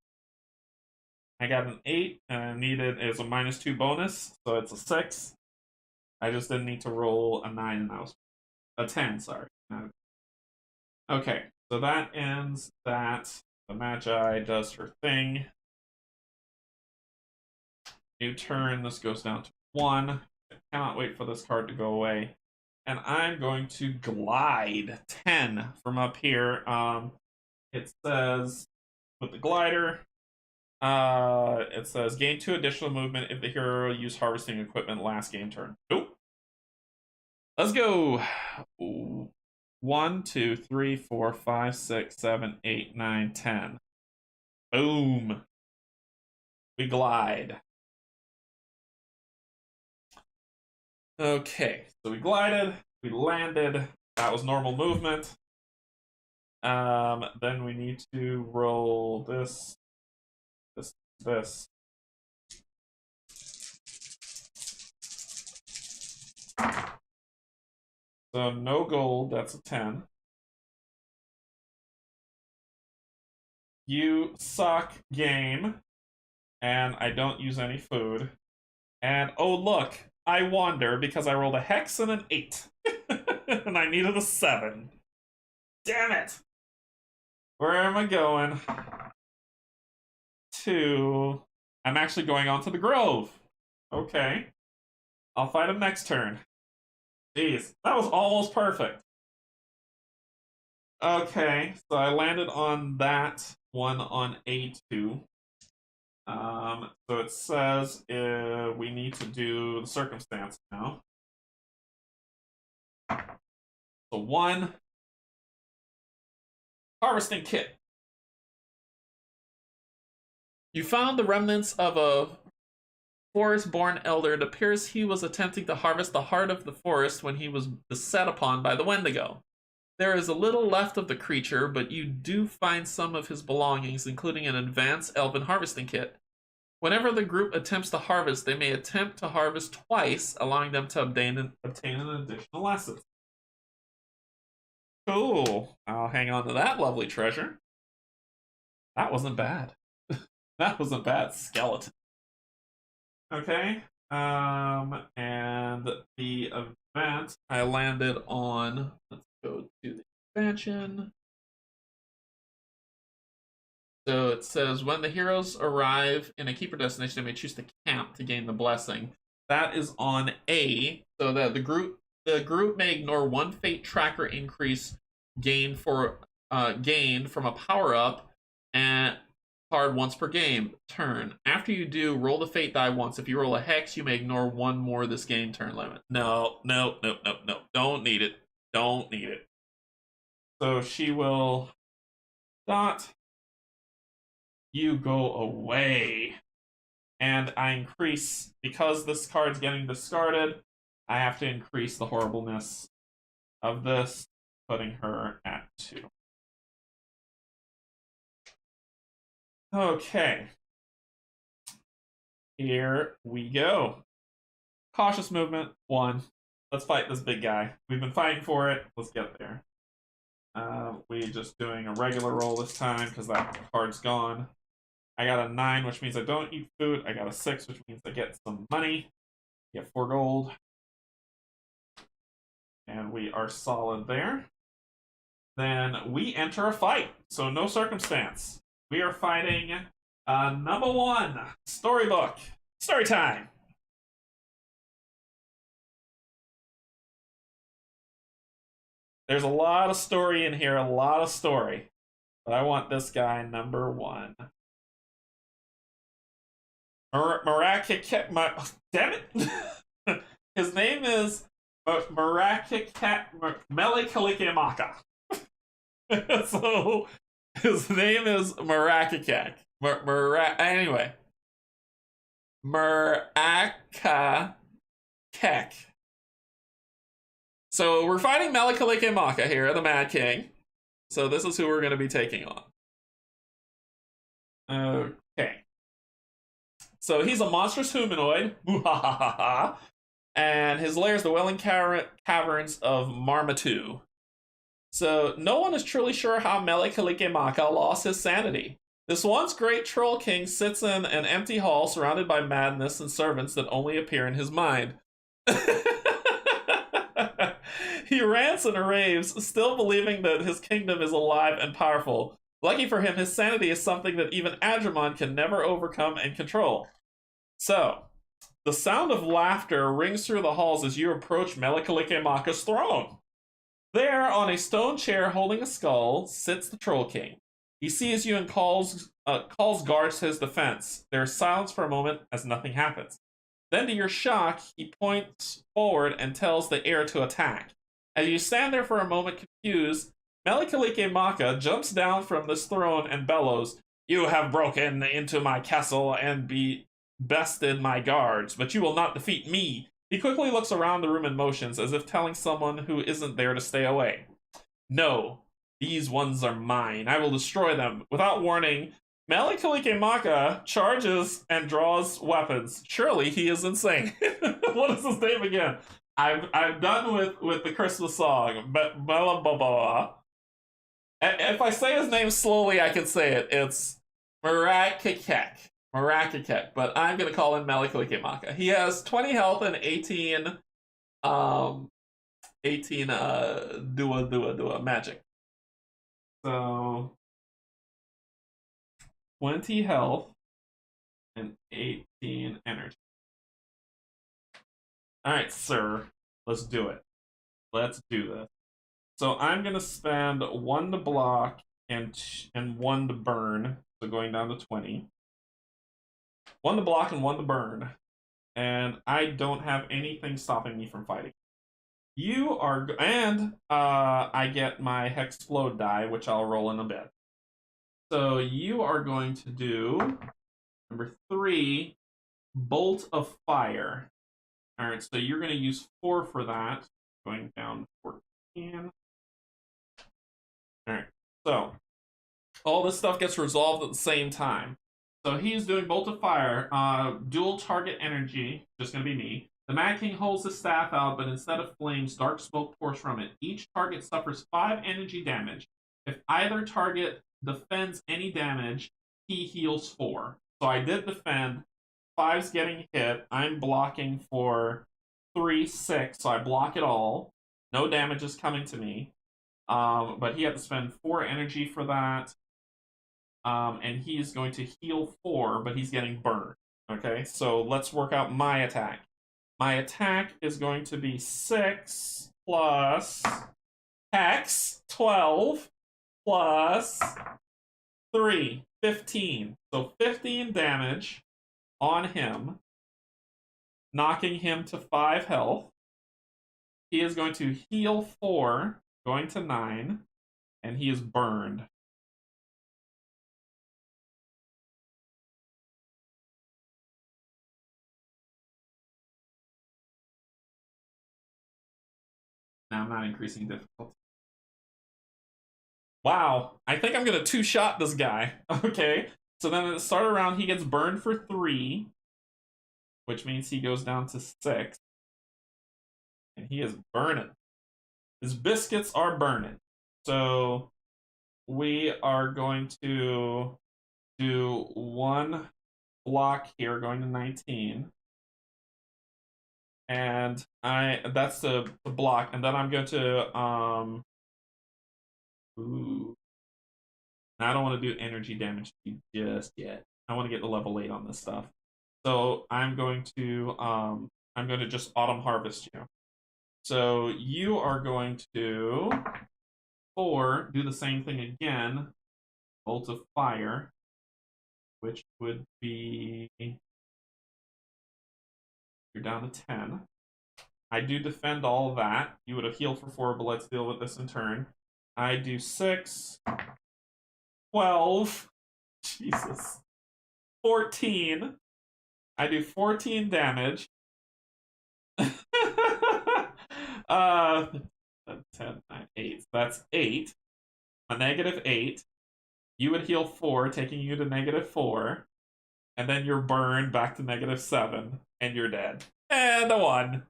Speaker 1: I got an 8, and I needed is a -2 bonus, so it's a 6. I just didn't need to roll a 9, and that was a 10, sorry. Okay, so that ends that. The Magi does her thing. New turn, this goes down to 1. I cannot wait for this card to go away. And I'm going to glide 10 from up here. It says, with the glider, it says gain 2 additional movement if the hero used harvesting equipment last game turn. Nope. Let's go. 1, 2, 3, 4, 5, 6, 7, 8, 9, 10. Boom. We glide. Okay, so we glided, we landed. That was normal movement. Then we need to roll this. So no gold, that's a 10. You suck, game. And I don't use any food. And oh look, I wander because I rolled a hex and an 8. And I needed a 7. Damn it! Where am I going? I'm actually going on to the Grove. Okay. I'll fight him next turn. Jeez, that was almost perfect. Okay, so I landed on that one on A2. So it says we need to do the circumstance now. So 1 harvesting kit. You found the remnants of a forest-born elder. It appears he was attempting to harvest the heart of the forest when he was beset upon by the Wendigo. There is a little left of the creature, but you do find some of his belongings, including an advanced elven harvesting kit. Whenever the group attempts to harvest, they may attempt to harvest twice, allowing them to obtain an additional lesson. Cool. I'll hang on to that lovely treasure. That wasn't bad. That wasn't bad. Skeleton. Okay. And the event I landed on. Let's go to the expansion. So it says when the heroes arrive in a keeper destination, they may choose to camp to gain the blessing. That is on A, so that the group may ignore one fate tracker increase gained from a power up and card once per game turn. After you do, roll the fate die once. If you roll a hex, you may ignore one more this game turn limit. No, no, no, no, no. Don't need it. Don't need it. So she will not. You go away. And I increase, because this card's getting discarded, I have to increase the horribleness of this, putting her at 2. Okay. Here we go. Cautious movement, 1. Let's fight this big guy. We've been fighting for it. Let's get there. We're just doing a regular roll this time because that card's gone. I got a 9, which means I don't eat food. I got a 6, which means I get some money. Get 4 gold. And we are solid there. Then we enter a fight. So no circumstance. We are fighting number 1, storybook. Story time. There's a lot of story in here, a lot of story. But I want this guy number 1. Damn it! His name is Melikalikimaka. So his name is Murakakek. Anyway. Murakakek. So we're fighting Melikalikimaka here, the Mad King. So this is who we're going to be taking on. Okay. So he's a monstrous humanoid. And his lair is the Welling Caverns of Marmatu. So no one is truly sure how Melikalikimaka lost his sanity. This once great troll king sits in an empty hall surrounded by madness and servants that only appear in his mind. He rants and raves, still believing that his kingdom is alive and powerful. Lucky for him, his sanity is something that even Adrimon can never overcome and control. So, the sound of laughter rings through the halls as you approach Melikalikimaka's throne. There, on a stone chair holding a skull, sits the Troll King. He sees you and calls guards to his defense. There is silence for a moment as nothing happens. Then, to your shock, he points forward and tells the heir to attack. As you stand there for a moment confused, Melikalikimaka jumps down from this throne and bellows, "You have broken into my castle and bested my guards, but you will not defeat me." He quickly looks around the room and motions, as if telling someone who isn't there to stay away. "No, these ones are mine. I will destroy them." Without warning, Melikalikimaka charges and draws weapons. Surely he is insane. What is his name again? I'm done with the Christmas song, but blah blah blah. If I say his name slowly, I can say it. It's Murakakek. But I'm gonna call him Melikalikimaka. He has 20 health and 18 dua magic. So 20 health and 18 energy. Alright, sir. Let's do it. Let's do this. So I'm gonna spend 1 to block and 1 to burn. So going down to 20. 1 to block and 1 to burn. And I don't have anything stopping me from fighting. You are... And I get my Hexplore die, which I'll roll in a bit. So you are going to do... Number 3, Bolt of Fire. Alright, so you're going to use 4 for that. Going down to 14. Alright, so... all this stuff gets resolved at the same time. So he's doing Bolt of Fire, dual target energy, just going to be me. The Mad King holds his staff out, but instead of flames, dark smoke pours from it. Each target suffers 5 energy damage. If either target defends any damage, he heals 4. So I did defend. 5's getting hit. I'm blocking for 3, 6, so I block it all. No damage is coming to me. But he had to spend 4 energy for that. And he's going to heal 4, but he's getting burned. Okay, so let's work out my attack. My attack is going to be 6 plus Hex, 12 plus 3, 15. So 15 damage on him, knocking him to 5 health. He is going to heal 4, going to 9, and he is burned. Now I'm not increasing difficulty. Wow, I think I'm gonna two-shot this guy. Okay, so then at the start of the round, he gets burned for 3, which means he goes down to 6. And he is burning. His biscuits are burning. So we are going to do 1 block here, going to 19. And that's the block, and then I'm going to ooh. I don't want to do energy damage to you just yet. I want to get the level 8 on this stuff. So I'm going to just autumn harvest you. So you are going to 4, do the same thing again, bolt of fire, which would be, you're down to 10. I do defend all that. You would have healed for 4, but let's deal with this in turn. I do 6, 12, Jesus, 14. I do 14 damage. 10, 9, 8. That's 8. A negative 8. You would heal 4, taking you to negative 4. And then you're burned back to negative 7. And you're dead. And a 1.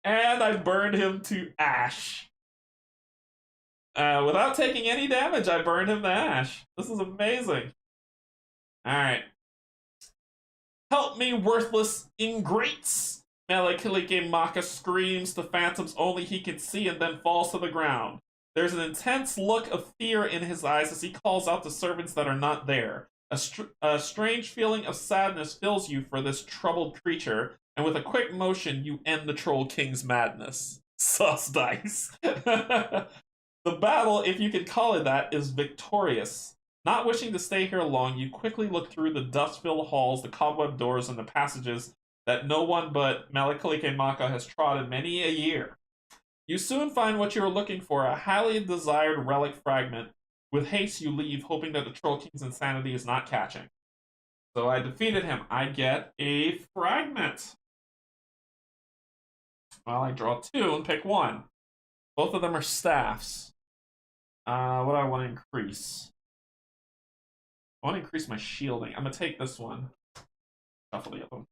Speaker 1: And I burned him to ash. Without taking any damage, I burned him to ash. This is amazing. Alright. Help me, worthless ingrates! Malikilikimaka screams to phantoms only he can see and then falls to the ground. There's an intense look of fear in his eyes as he calls out to servants that are not there. A strange feeling of sadness fills you for this troubled creature, and with a quick motion, you end the Troll King's madness. Sus dice. The battle, if you could call it that, is victorious. Not wishing to stay here long, you quickly look through the dust-filled halls, the cobweb doors, and the passages that no one but Malikilikimaka has trod in many a year. You soon find what you are looking for, a highly desired relic fragment. With haste, you leave, hoping that the Troll King's insanity is not catching. So I defeated him. I get a fragment. Well, I draw 2 and pick 1. Both of them are staffs. What do I want to increase? I want to increase my shielding. I'm going to take this one. Shuffle the other one.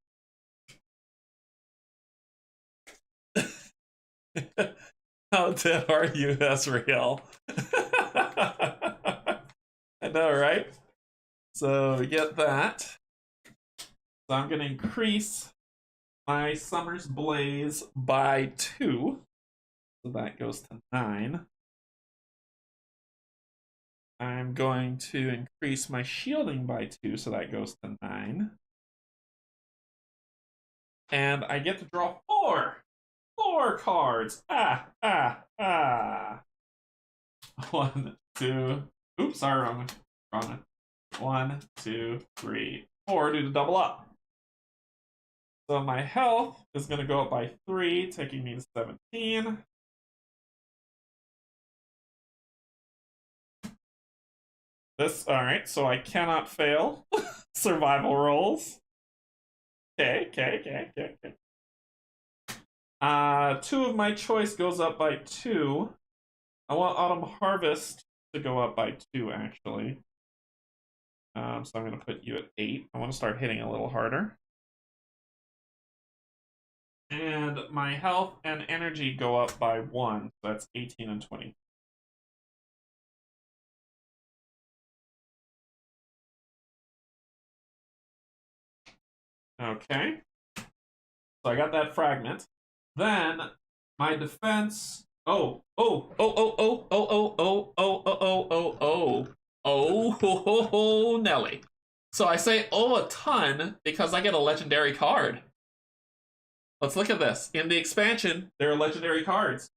Speaker 1: How dead are you, Ezreal? I know, right? So we get that. So I'm going to increase my Summer's Blaze by 2. So that goes to 9. I'm going to increase my shielding by 2, so that goes to 9. And I get to draw 4! 4 cards! Ah! 1, 2... Oops, sorry, wrong one. 1, 2, 3, 4, do the double up. So my health is going to go up by 3, taking me to 17. Alright, so I cannot fail survival rolls. Okay. 2 of my choice goes up by 2. I want Autumn Harvest to go up by 2, actually. So I'm going to put you at 8. I want to start hitting a little harder. And my health and energy go up by 1. So that's 18 and 20. Okay. So I got that fragment. Then my defense. Oh. Oh, Nelly. So I say, oh, a ton, because I get a legendary card. Let's look at this. In the expansion, there are legendary cards.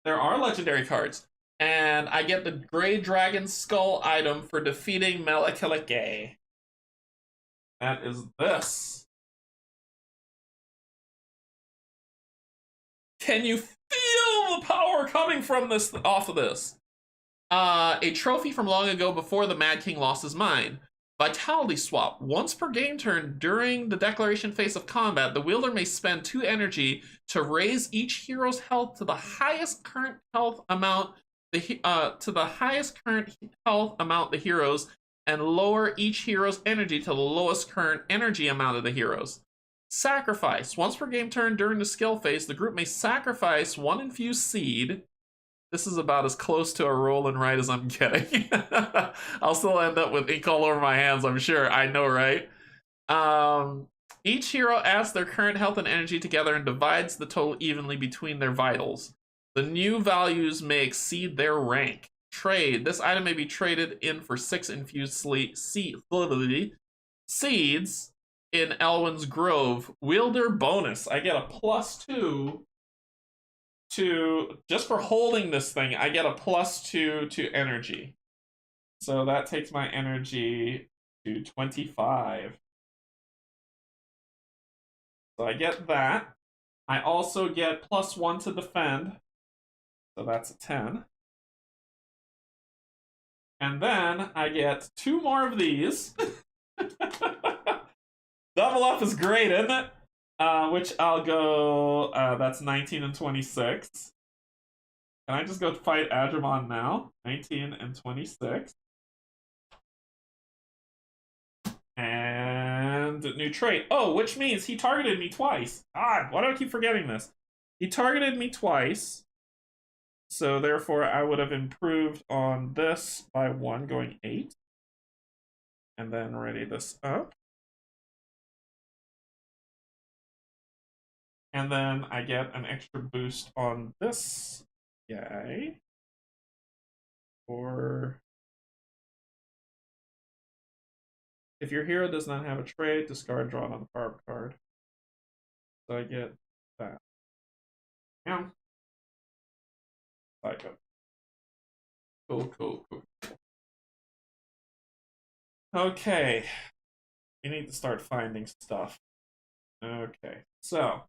Speaker 1: There are legendary cards. And I get the Grey Dragon Skull item for defeating Melekilike. That is this. Can you feel the power coming from this off of this? A trophy from long ago before the Mad King lost his mind. Vitality swap. Once per game turn during the declaration phase of combat, the wielder may spend 2 energy to raise each hero's health to the highest current health amount the heroes, and lower each hero's energy to the lowest current energy amount of the heroes. Sacrifice. Once per game turn during the skill phase, the group may sacrifice 1 infused seed. This is about as close to a roll and write as I'm getting. I'll still end up with ink all over my hands, I'm sure. I know, right? Each hero adds their current health and energy together and divides the total evenly between their vitals. The new values may exceed their rank. Trade. This item may be traded in for 6 infused seeds in Elwyn's Grove. Wielder bonus. I get a +2 to, just for holding this thing, I get a +2 to energy. So that takes my energy to 25. So I get that. I also get +1 to defend. So that's a 10. And then I get 2 more of these. Double up is great, isn't it? Which I'll go, that's 19 and 26. Can I just go fight Adrimon now? 19 and 26. And new trait. Oh, which means he targeted me twice. God, why do I keep forgetting this? He targeted me twice. So therefore, I would have improved on this by 1, going 8. And then ready this up. And then I get an extra boost on this guy. Or if your hero does not have a trait, discard, draw on the power card. So I get that. Yeah. Psycho. Cool. Okay. We need to start finding stuff. Okay. So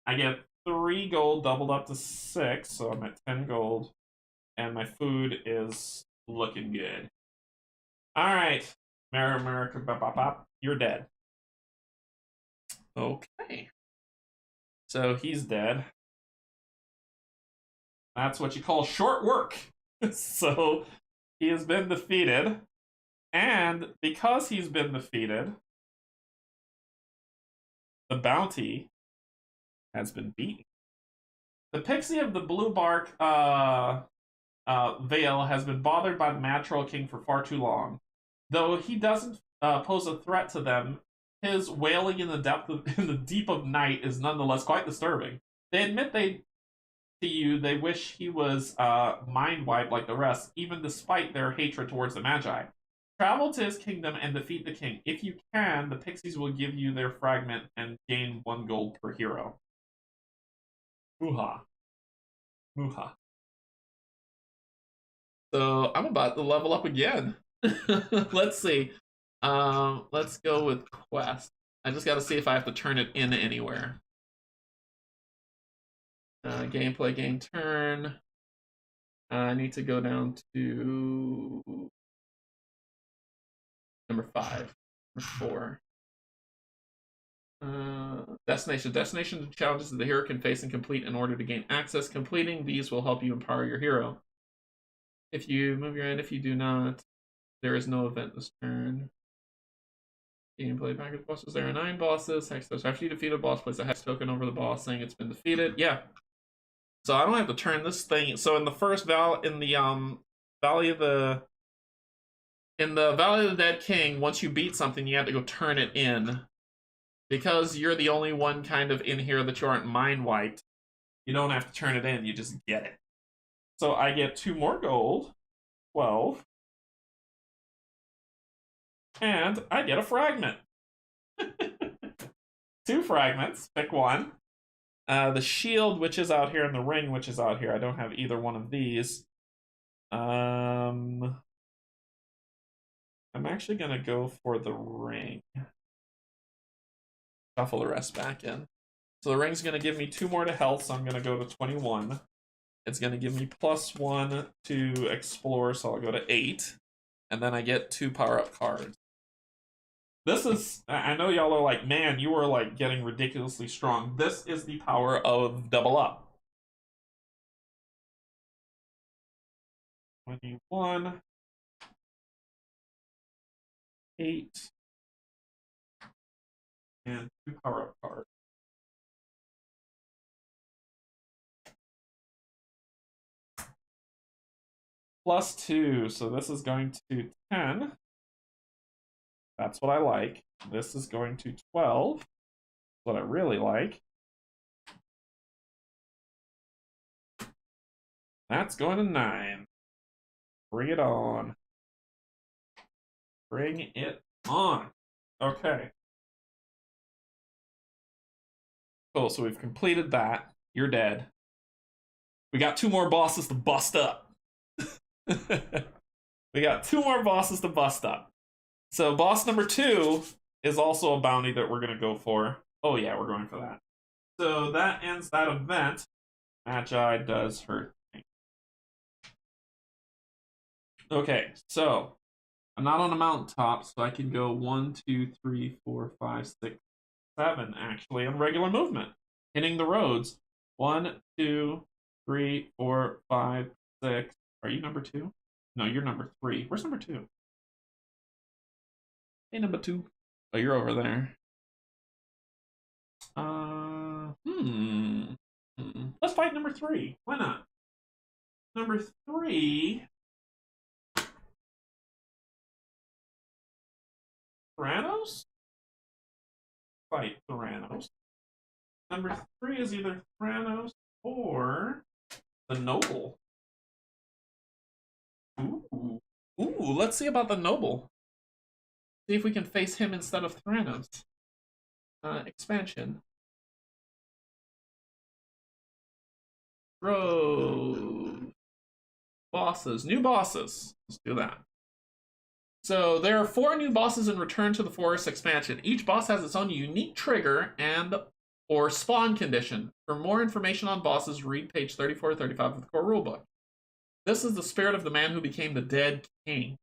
Speaker 1: I get 3 gold doubled up to 6, so I'm at 10 gold. And my food is looking good. Alright. America, you're dead. Okay. So he's dead. That's what you call short work. So he has been defeated. And because he's been defeated, the bounty has been beaten. The pixie of the blue bark veil has been bothered by the Mad Troll King for far too long. Though he doesn't pose a threat to them, his wailing in the deep of night is nonetheless quite disturbing. They admit to you they wish he was mind wiped like the rest, even despite their hatred towards the Magi. Travel to his kingdom and defeat the king. If you can, the pixies will give you their fragment and gain 1 gold per hero. Mooha. So I'm about to level up again. Let's see. Let's go with quest. I just gotta see if I have to turn it in anywhere. Gameplay, game turn. I need to go down to number 5, number 4. Destination. Destination challenges that the hero can face and complete in order to gain access. Completing these will help you empower your hero. If you move your end, if you do not, there is no event this turn. Gameplay package bosses. There are 9 bosses. Hex token. After you defeat a boss, place a hex token over the boss saying it's been defeated. Yeah. So I don't have to turn this thing. So in the first Valley of the Dead King, once you beat something, you have to go turn it in. Because you're the only one kind of in here that you aren't mind wiped, you don't have to turn it in, you just get it. So I get 2 more gold, 12. And I get a fragment. 2 fragments. Pick one. The shield, which is out here, and the ring, which is out here. I don't have either one of these. I'm actually going to go for the ring. Shuffle the rest back in. So the ring's going to give me 2 more to health, so I'm going to go to 21. It's going to give me +1 to explore, so I'll go to 8. And then I get 2 power-up cards. This is, I know y'all are like, man, you are like getting ridiculously strong. This is the power of double up. 21. 8. And 2 power-up cards. +2, so this is going to 10. That's what I like. This is going to 12. What I really like. That's going to 9. Bring it on. Bring it on. Okay. Cool, so we've completed that. You're dead. We got 2 more bosses to bust up. We got 2 more bosses to bust up. So boss number 2 is also a bounty that we're going to go for. Oh yeah, we're going for that. So that ends that event. Magi does her thing. Okay, so I'm not on a mountaintop, so I can go 1, 2, 3, 4, 5, 6, 7 actually on regular movement. Hitting the roads. 1, 2, 3, 4, 5, 6. Are you number 2? No, you're number 3. Where's number 2? Hey, number 2. Oh, you're over there. Let's fight number 3. Why not? Number 3. Theranos? Fight Theranos. Number 3 is either Theranos or the Noble. Ooh. Ooh, let's see about the Noble. See if we can face him instead of Theranos. Expansion. Road. Bosses. New bosses. Let's do that. So there are 4 new bosses in Return to the Forest expansion. Each boss has its own unique trigger and or spawn condition. For more information on bosses, read page 34 35 of the core rulebook. This is the spirit of the man who became the dead king.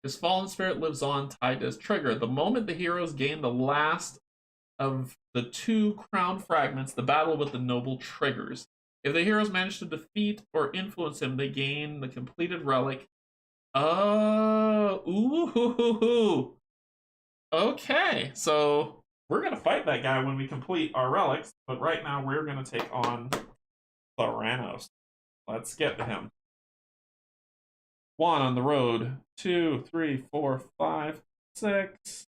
Speaker 1: His fallen spirit lives on, tied to his trigger. The moment the heroes gain the last of the 2 crown fragments, the battle with the noble triggers. If the heroes manage to defeat or influence him, they gain the completed relic. Oh, ooh. Okay, so we're going to fight that guy when we complete our relics, but right now we're going to take on Theranos. Let's get to him. 1 on the road, 2, 3, 4, 5, 6,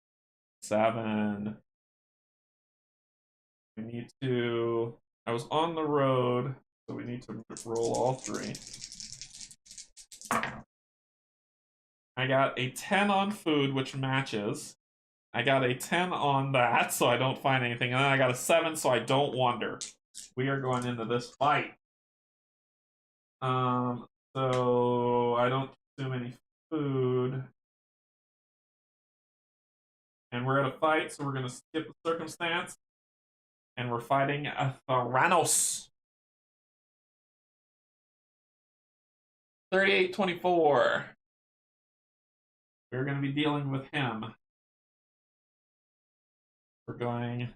Speaker 1: 7. We need to... I was on the road, so we need to roll all 3. I got a 10 on food, which matches. I got a 10 on that, so I don't find anything. And then I got a 7, so I don't wander. We are going into this fight. So I don't consume any food. And we're at a fight, so we're going to skip the circumstance. And we're fighting a Theranos. 38-24. We're going to be dealing with him. We're going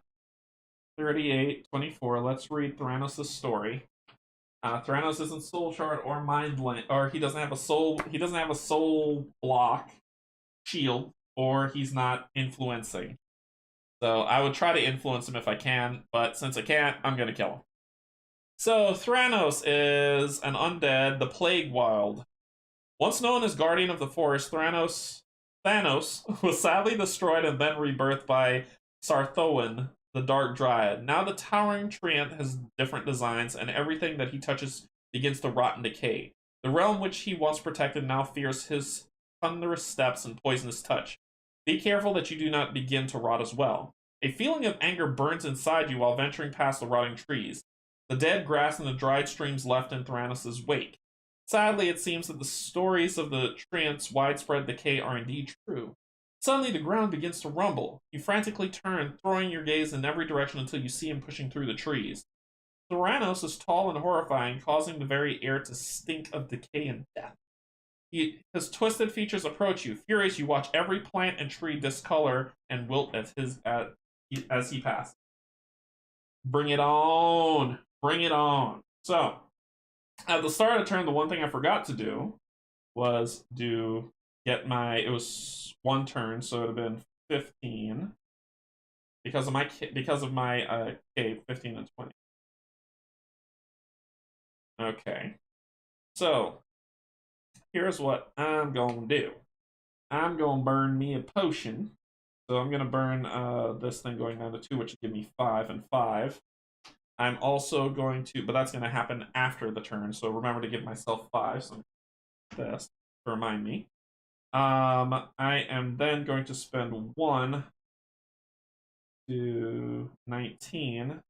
Speaker 1: 38-24. Let's read Theranos' story. Theranos isn't soul shard or mindless, or he doesn't have a soul. He doesn't have a soul block shield, or he's not influencing. So I would try to influence him if I can, but since I can't, I'm gonna kill him. So Theranos is an undead, the Plague Wild. Once known as Guardian of the Forest, Thanos was sadly destroyed and then rebirthed by Sarthoan, the Dark Dryad. Now the towering treant has different designs, and everything that he touches begins to rot and decay. The realm which he once protected now fears his thunderous steps and poisonous touch. Be careful that you do not begin to rot as well. A feeling of anger burns inside you while venturing past the rotting trees, the dead grass and the dried streams left in Theranos' wake. Sadly, it seems that the stories of the treant's widespread decay are indeed true. Suddenly, the ground begins to rumble. You frantically turn, throwing your gaze in every direction until you see him pushing through the trees. Theranos is tall and horrifying, causing the very air to stink of decay and death. His twisted features approach you. Furious, you watch every plant and tree discolor and wilt as he passes. Bring it on! Bring it on! So, at the start of the turn, the one thing I forgot to do was get my. It was one turn, so it would have been 15 because of my cave, 15 and 20. Okay, so here's what I'm gonna do. I'm gonna burn me a potion. So I'm gonna burn this thing going down to 2, which will give me 5 and 5. I'm also going to, but that's gonna happen after the turn. So remember to give myself 5. So this to remind me. I am then going to spend 1 to 19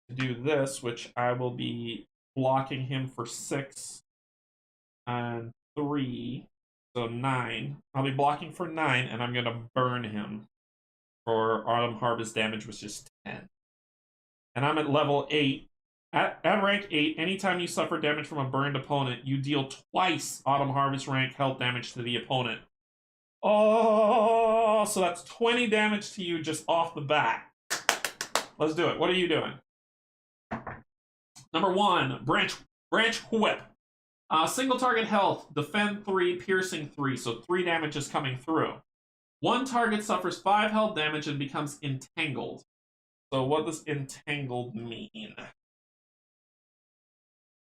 Speaker 1: to do this, which I will be blocking him for 6 and 3, so 9. I'll be blocking for 9, and I'm going to burn him for Autumn Harvest damage, which is 10. And I'm at level 8. At rank 8, anytime you suffer damage from a burned opponent, you deal twice Autumn Harvest rank health damage to the opponent. Oh, so that's 20 damage to you just off the bat. Let's do it. What are you doing? Number 1, branch whip. Single target health, defend 3, piercing 3, so 3 damage is coming through. One target suffers 5 health damage and becomes entangled. So what does entangled mean?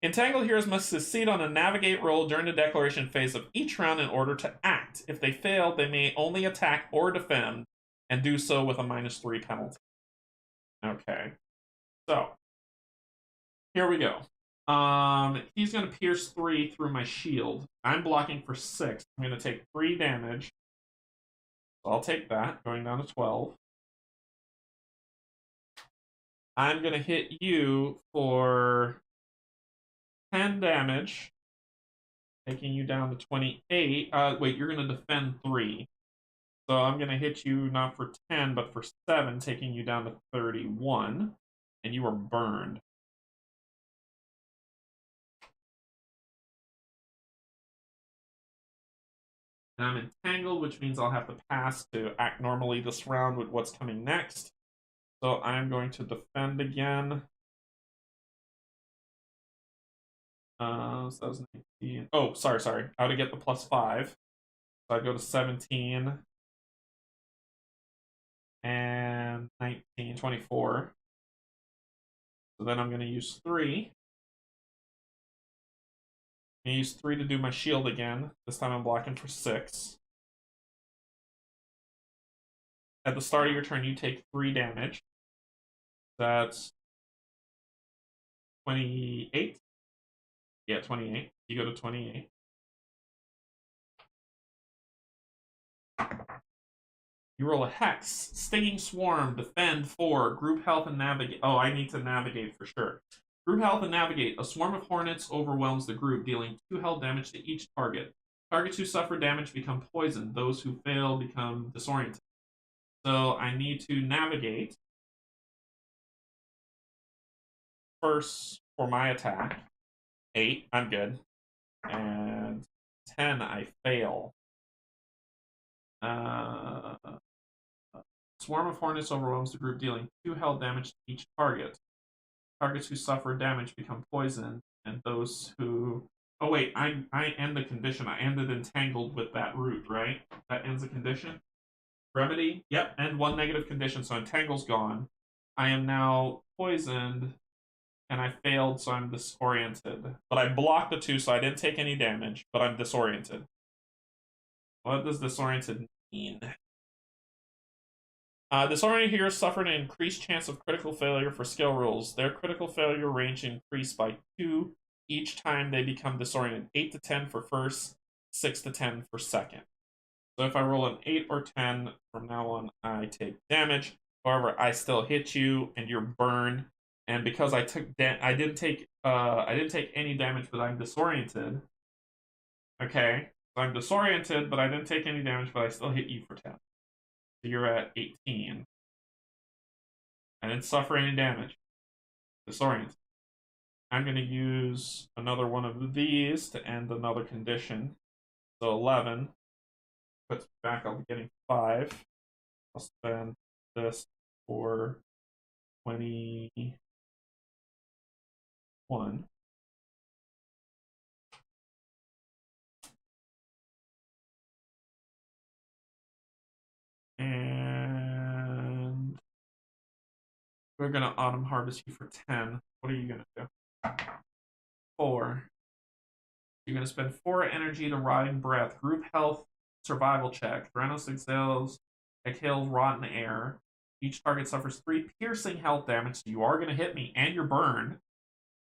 Speaker 1: Entangled heroes must succeed on a navigate roll during the declaration phase of each round in order to act. If they fail, they may only attack or defend, and do so with a -3 penalty. Okay, so here we go. He's going to pierce 3 through my shield. I'm blocking for 6. I'm going to take 3 damage. So I'll take that, going down to 12. I'm going to hit you for 10 damage, taking you down to 28. Wait, you're going to defend 3. So I'm going to hit you not for 10, but for 7, taking you down to 31. And you are burned. And I'm entangled, which means I'll have to pass to act normally this round with what's coming next. So I'm going to defend again. So that was 19. Oh, sorry. How to get the +5. So I go to 17. And 19, 24. So then I'm going to use 3. I'm going to use 3 to do my shield again. This time I'm blocking for 6. At the start of your turn, you take 3 damage. That's 28. Yeah, 28. You go to 28. You roll a Hex. Stinging Swarm, defend 4, group health and navigate. Oh, I need to navigate for sure. Group health and navigate. A swarm of hornets overwhelms the group, dealing 2 health damage to each target. Targets who suffer damage become poisoned. Those who fail become disoriented. So I need to navigate first for my attack. 8, I'm good. And 10, I fail. Swarm of hornets overwhelms the group, dealing 2 health damage to each target. Targets who suffer damage become poisoned, and those who... Oh wait, I end the condition. I ended entangled with that root, right? That ends the condition. Remedy, yep, end 1 negative condition, so entangle's gone. I am now poisoned, and I failed, so I'm disoriented. But I blocked the 2, so I didn't take any damage, but I'm disoriented. What does disoriented mean? Disoriented heroes suffer an increased chance of critical failure for skill rolls. Their critical failure range increased by 2 each time they become disoriented. 8 to 10 for first, 6 to 10 for second. So if I roll an 8 or 10, from now on I take damage. However, I still hit you and you're burned. And because I didn't take any damage, but I'm disoriented. Okay, so I'm disoriented, but I didn't take any damage, but I still hit you for 10. So you're at 18. I didn't suffer any damage. Disoriented. I'm going to use another one of these to end another condition. So 11 puts me back. I'll be getting 5. I'll spend this for 21. And we're going to autumn harvest you for 10. What are you going to do? 4. You're going to spend 4 energy to rotting breath. Group health survival check. Theranos exhales rotten air. Each target suffers 3 piercing health damage, so you are going to hit me, and you're burned.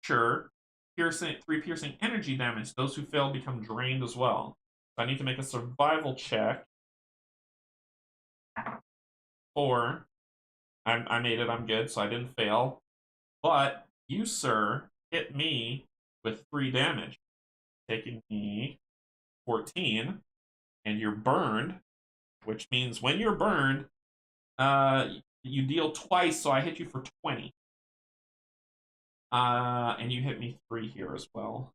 Speaker 1: Sure. 3 piercing energy damage. Those who fail become drained as well. So I need to make a survival check. 4. I made it. I'm good, so I didn't fail. But you, sir, hit me with 3 damage, taking me 14, and you're burned, which means when you're burned, you deal twice, so I hit you for 20. And you hit me 3 here as well.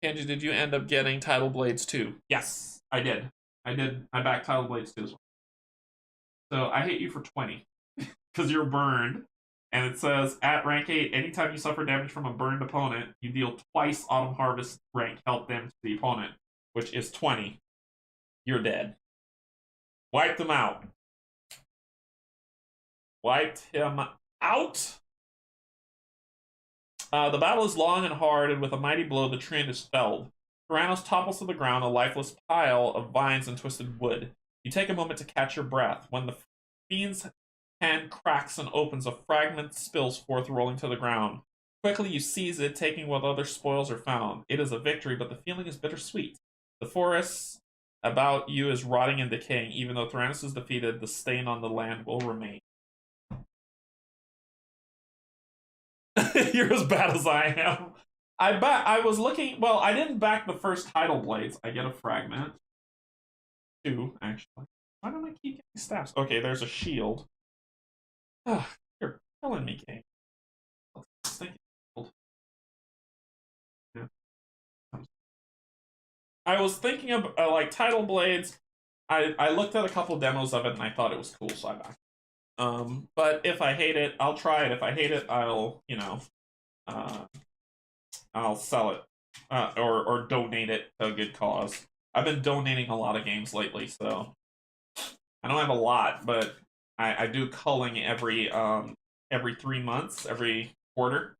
Speaker 1: Canje, did you end up getting Tidal Blades too? Yes, I did. I backed Tidal Blades too as well. So I hit you for 20 because you're burned. And it says, at rank 8, anytime you suffer damage from a burned opponent, you deal twice Autumn Harvest rank health damage to the opponent, which is 20. You're dead. Wiped them out. Wiped him out. The battle is long and hard, and with a mighty blow, the tree is felled. Theranos topples to the ground, a lifeless pile of vines and twisted wood. You take a moment to catch your breath. When the fiend's hand cracks and opens, a fragment spills forth, rolling to the ground. Quickly, you seize it, taking what other spoils are found. It is a victory, but the feeling is bittersweet. The forest about you is rotting and decaying. Even though Theranos is defeated, the stain on the land will remain. You're as bad as I am. I was looking. Well, I didn't back the first Tidal Blades. I get a fragment. 2, actually. Why don't I keep getting staffs? Okay, there's a shield. Ugh, you're killing me, game. Yeah. I was thinking of like Tidal Blades. I looked at a couple demos of it and I thought it was cool, so I backed. But if I hate it, I'll try it. If I hate it, I'll I'll sell it or donate it to a good cause. I've been donating a lot of games lately, so I don't have a lot, but I do culling every 3 months, every quarter.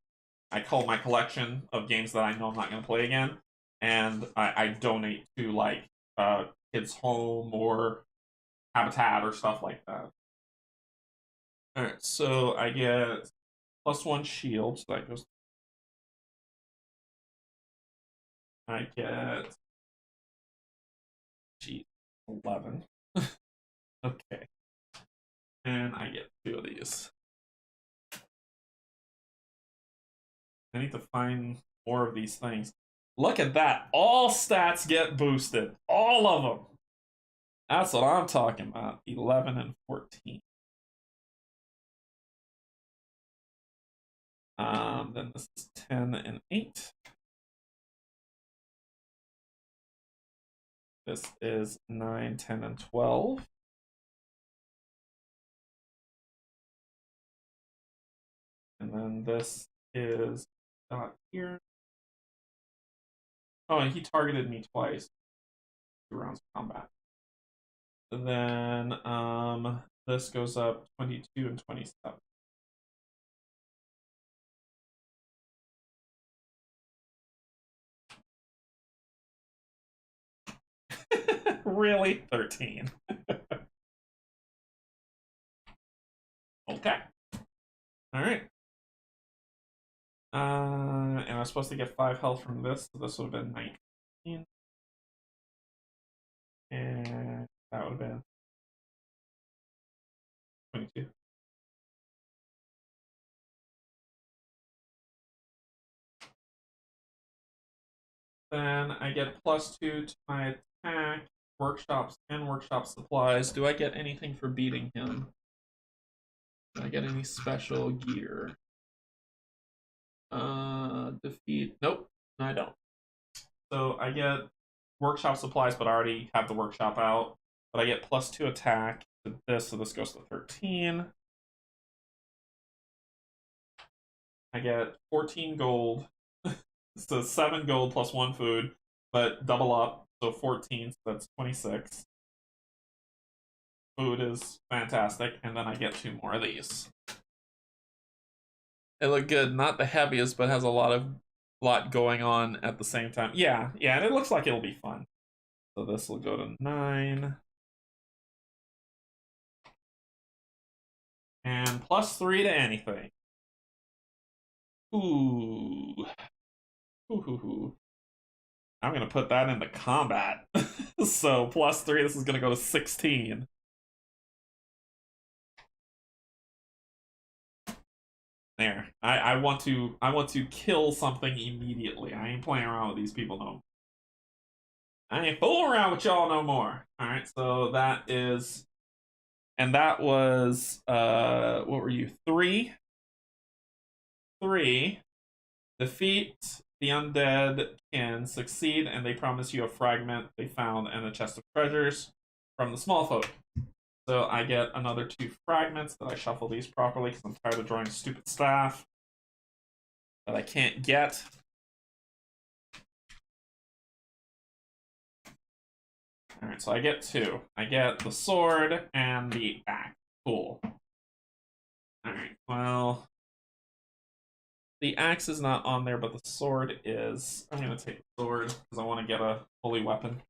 Speaker 1: I cull my collection of games that I know I'm not going to play again, and I donate to like Kids Home or Habitat or stuff like that. All right, so I get +1 shield, so that goes. I get 11. Okay. And I get 2 of these. I need to find more of these things. Look at that. All stats get boosted. All of them. That's what I'm talking about. 11 and 14. Then this is 10 and 8. This is 9, 10, and 12. And then this is not here. Oh, and he targeted me twice. 2 rounds of combat. And then this goes up 22 and 27. Really? 13. Okay. All right. And I was supposed to get 5 health from this, so this would have been 19. And that would have been 22. Then I get +2 to my attack, workshops, and workshop supplies. Do I get anything for beating him? Do I get any special gear? Defeat. Nope, I don't. So I get workshop supplies, but I already have the workshop out. But I get +2 attack to this, so this goes to 13. I get 14 gold. So 7 gold plus 1 food, but double up, so 14, so that's 26. Food is fantastic, and then I get 2 more of these. It look good, not the heaviest, but has a lot going on at the same time. Yeah, and it looks like it'll be fun. So this will go to 9. And +3 to anything. Ooh. Ooh. I'm gonna put that into combat. So +3, this is gonna go to 16. There. I want to kill something immediately. I ain't playing around with these people no more. I ain't fooling around with y'all no more. Alright, so that is, and that was what were you? 3? 3. Defeat the undead can succeed, and they promise you a fragment they found and a chest of treasures from the small folk. So I get another 2 fragments that I shuffle these properly because I'm tired of drawing stupid staff that I can't get. Alright, so I get 2. I get the sword and the axe. Cool. Alright, well, the axe is not on there, but the sword is. I'm going to take the sword because I want to get a holy weapon.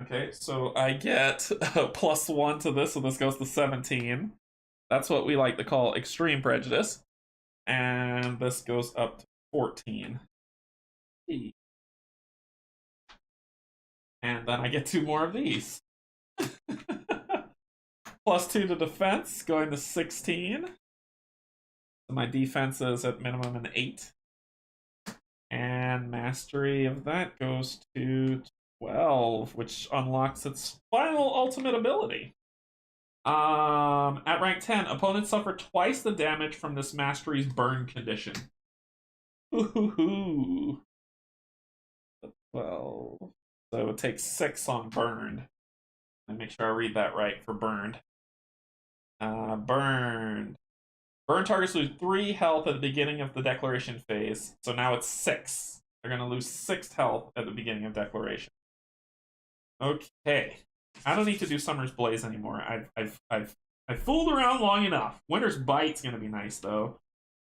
Speaker 1: Okay, so I get +1 to this, so this goes to 17. That's what we like to call extreme prejudice. And this goes up to 14. And then I get 2 more of these. +2 to defense, going to 16. So my defense is at minimum an 8. And mastery of that goes to 12, which unlocks its final ultimate ability. At rank 10, opponents suffer twice the damage from this mastery's burn condition. Ooh. 12. So it takes 6 on burned. Let me make sure I read that right for burned. Burned. Burn targets lose 3 health at the beginning of the declaration phase. So now it's 6. They're going to lose 6 health at the beginning of declaration. Okay. I don't need to do Summer's Blaze anymore. I've fooled around long enough. Winter's Bite's going to be nice, though.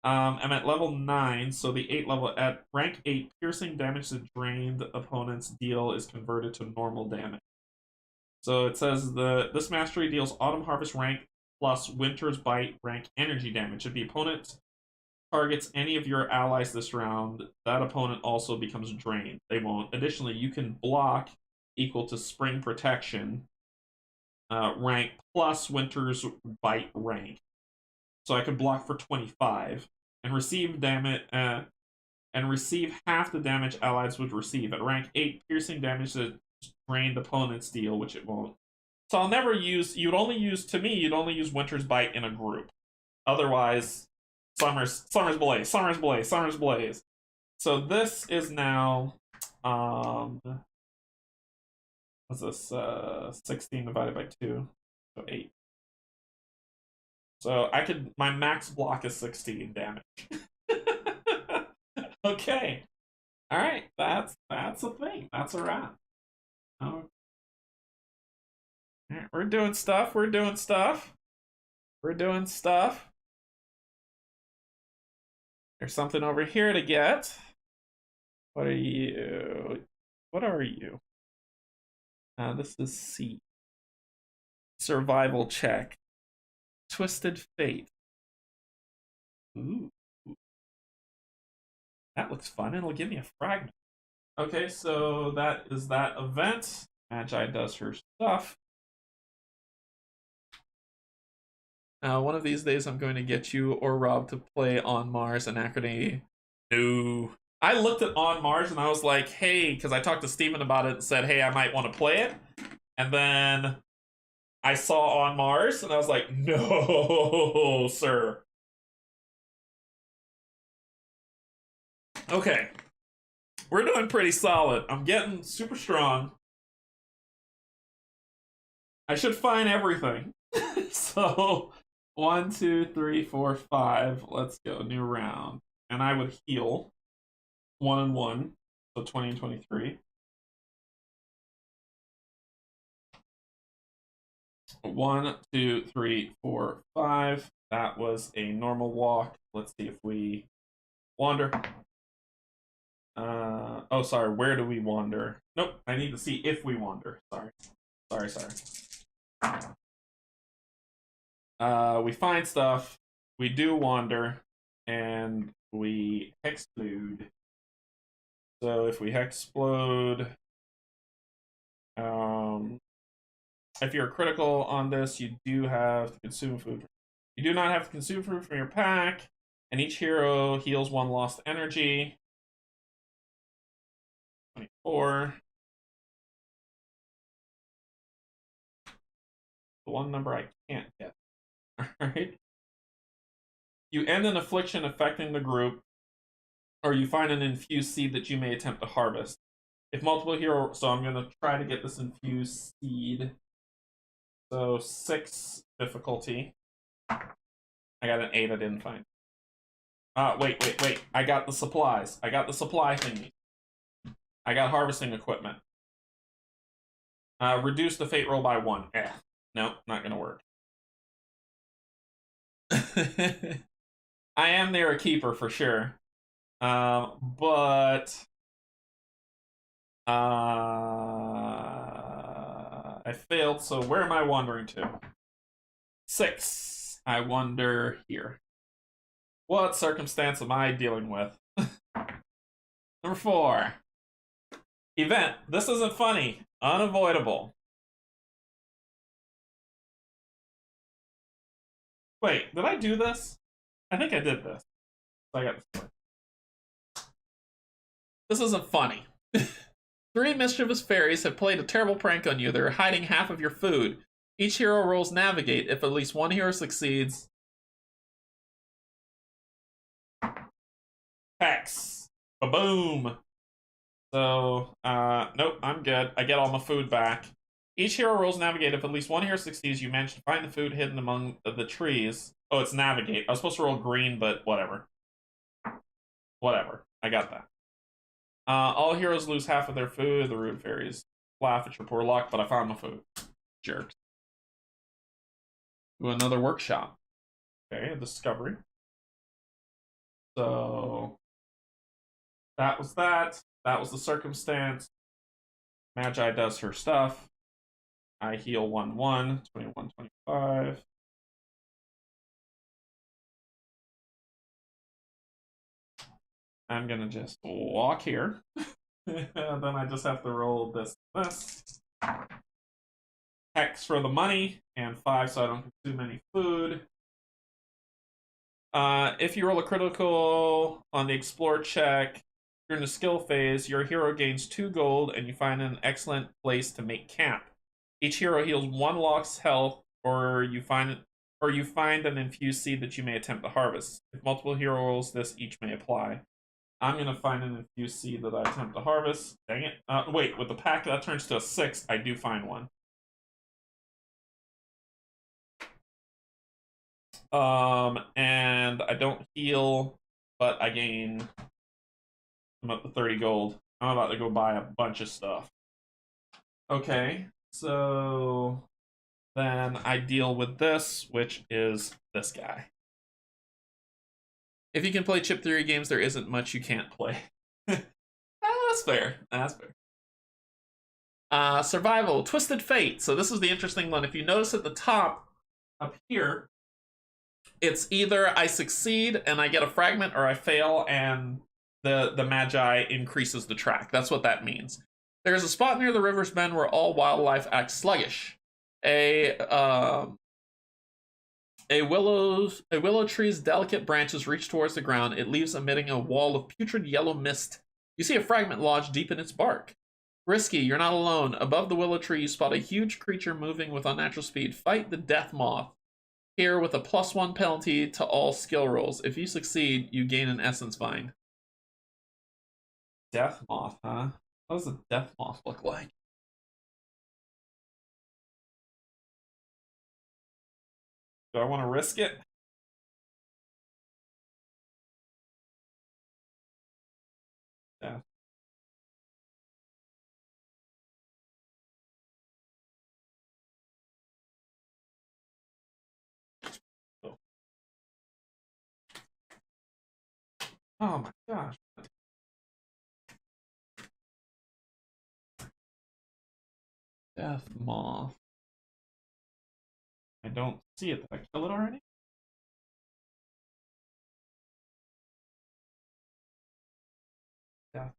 Speaker 1: I'm at level 9, so the 8 level at rank 8, piercing damage to drained opponents deal is converted to normal damage. So it says this mastery deals Autumn Harvest rank plus Winter's Bite rank energy damage. If the opponent targets any of your allies this round, that opponent also becomes drained. They won't. Additionally, you can block equal to Spring Protection rank plus Winter's Bite rank. So I could block for 25 and receive damage and receive half the damage allies would receive. At rank 8, piercing damage to drained opponents deal, which it won't. So I'll never use. You'd only use Winter's Bite in a group. Otherwise, Summer's Blaze. So this is now what's this? 16 divided by 2, so 8. So my max block is 16 damage. Okay. All right, that's a thing. That's a wrap. Oh. Right, we're doing stuff. There's something over here to get. What are you? This is C. Survival check. Twisted Fate. Ooh. That looks fun. It'll give me a fragment. Okay, so that is that event. Magi does her stuff. One of these days I'm going to get you or Rob to play On Mars Anachrony. No. I looked at On Mars and I was like, hey, because I talked to Steven about it and said, hey, I might want to play it. And then I saw On Mars and I was like, no, sir. Okay. We're doing pretty solid. I'm getting super strong. I should find everything. So 1, 2, 3, 4, 5. Let's go. New round. And I would heal 1 and 1. So 20 and 23. 1, 2, 3, 4, 5. That was a normal walk. Let's see if we wander. Oh, sorry. Where do we wander? Nope. I need to see if we wander. Sorry. We find stuff. We do wander, and we hexplode. So if we hexplode, if you're critical on this, you do have to consume food. You do not have to consume food from your pack, and each hero heals 1 lost energy. 24. The one number I can't get. Alright. You end an affliction affecting the group, or you find an infused seed that you may attempt to harvest. If multiple hero, so I'm going to try to get this infused seed. So 6 difficulty. I got an 8 I didn't find. Wait. I got the supplies. I got the supply thingy. I got harvesting equipment. Reduce the fate roll by 1. Nope, not gonna work. I am near a keeper for sure. But I failed, so where am I wandering to? 6. I wander here. What circumstance am I dealing with? Number 4. Event. This isn't funny. Unavoidable. Wait, did I do this? I think I did this. I got this. This isn't funny. 3 mischievous fairies have played a terrible prank on you. They're hiding half of your food. Each hero rolls navigate. If at least 1 hero succeeds... Hex. Ba-boom. So, nope, I'm good. I get all my food back. Each hero rolls navigate. If at least 1 hero succeeds, you manage to find the food hidden among the trees. Oh, it's navigate. I was supposed to roll green, but whatever. Whatever. I got that. All heroes lose half of their food. The rude fairies laugh at your poor luck, but I found my food. Jerks. Do another workshop. Okay, a discovery. So that was that. That was the circumstance. Magi does her stuff. I heal 1, 1, 21, 25. I'm gonna just walk here. And then I just have to roll this. Hex for the money, and 5 so I don't consume any food. If you roll a critical on the explore check during the skill phase, your hero gains 2 gold and you find an excellent place to make camp. Each hero heals 1 lock's health, or you find an infused seed that you may attempt to harvest. If multiple hero rolls this, each may apply. I'm gonna find an infused seed that I attempt to harvest. Dang it. Wait, with the pack that turns to a 6, I do find one. And I don't heal, but I gain... I'm up to 30 gold. I'm about to go buy a bunch of stuff. Okay, so then I deal with this, which is this guy. If you can play chip theory games, there isn't much you can't play. That's fair. That's fair. Survival, Twisted Fate. So this is the interesting one. If you notice at the top, up here, It's either I succeed and I get a fragment, or I fail and the Magi increases the track. That's what that means. There's a spot near the river's bend where all wildlife acts sluggish. A willow tree's delicate branches reach towards the ground. It leaves emitting a wall of putrid yellow mist. You see a fragment lodged deep in its bark. Risky, you're not alone. Above the willow tree, you spot a huge creature moving with unnatural speed. Fight the death moth. Here with a +1 penalty to all skill rolls. If you succeed, you gain an essence vine. Death moth, huh? What does a death moth look like? Do I want to risk it? Yeah. Oh my gosh. Death moth. I don't see it. Did I kill it already? Yeah.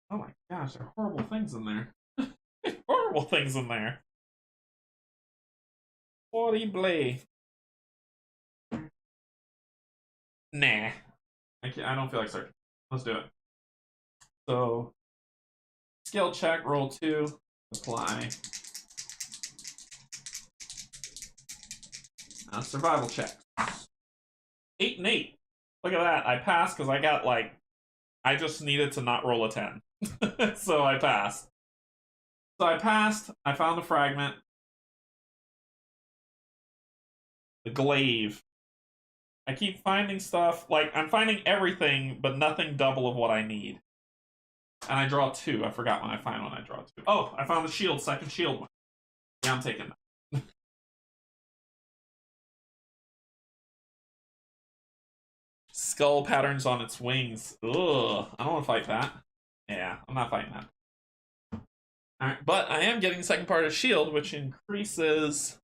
Speaker 1: Oh my gosh, there are horrible things in there. Horrible things in there. Horrible. Nah. I don't feel like searching. Let's do it. So, skill check, roll 2, apply. Survival check. 8 and 8. Look at that. I passed because I got like, I just needed to not roll a 10. So I passed. So I passed. I found the fragment. The glaive. I keep finding stuff. Like, I'm finding everything, but nothing double of what I need. And I draw 2. I forgot when I find one. I draw 2. Oh, I found the shield. Second shield one. Yeah, I'm taking that. Skull patterns on its wings. Ugh. I don't want to fight that. Yeah, I'm not fighting that. Alright, but I am getting the second part of shield, which increases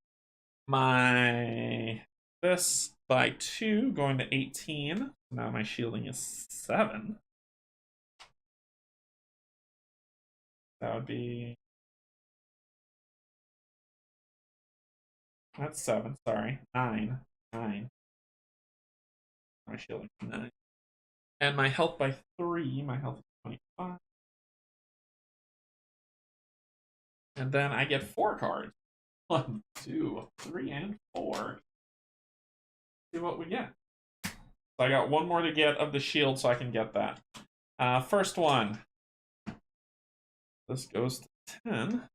Speaker 1: my this by 2, going to 18. Now my shielding is 7. That would be... That's 7, sorry. 9. 9. My shielding 9. And my health by 3. My health is 25. And then I get 4 cards. 1, 2, 3, and 4. See what we get. So I got 1 more to get of the shield, so I can get that. First one. This goes to 10.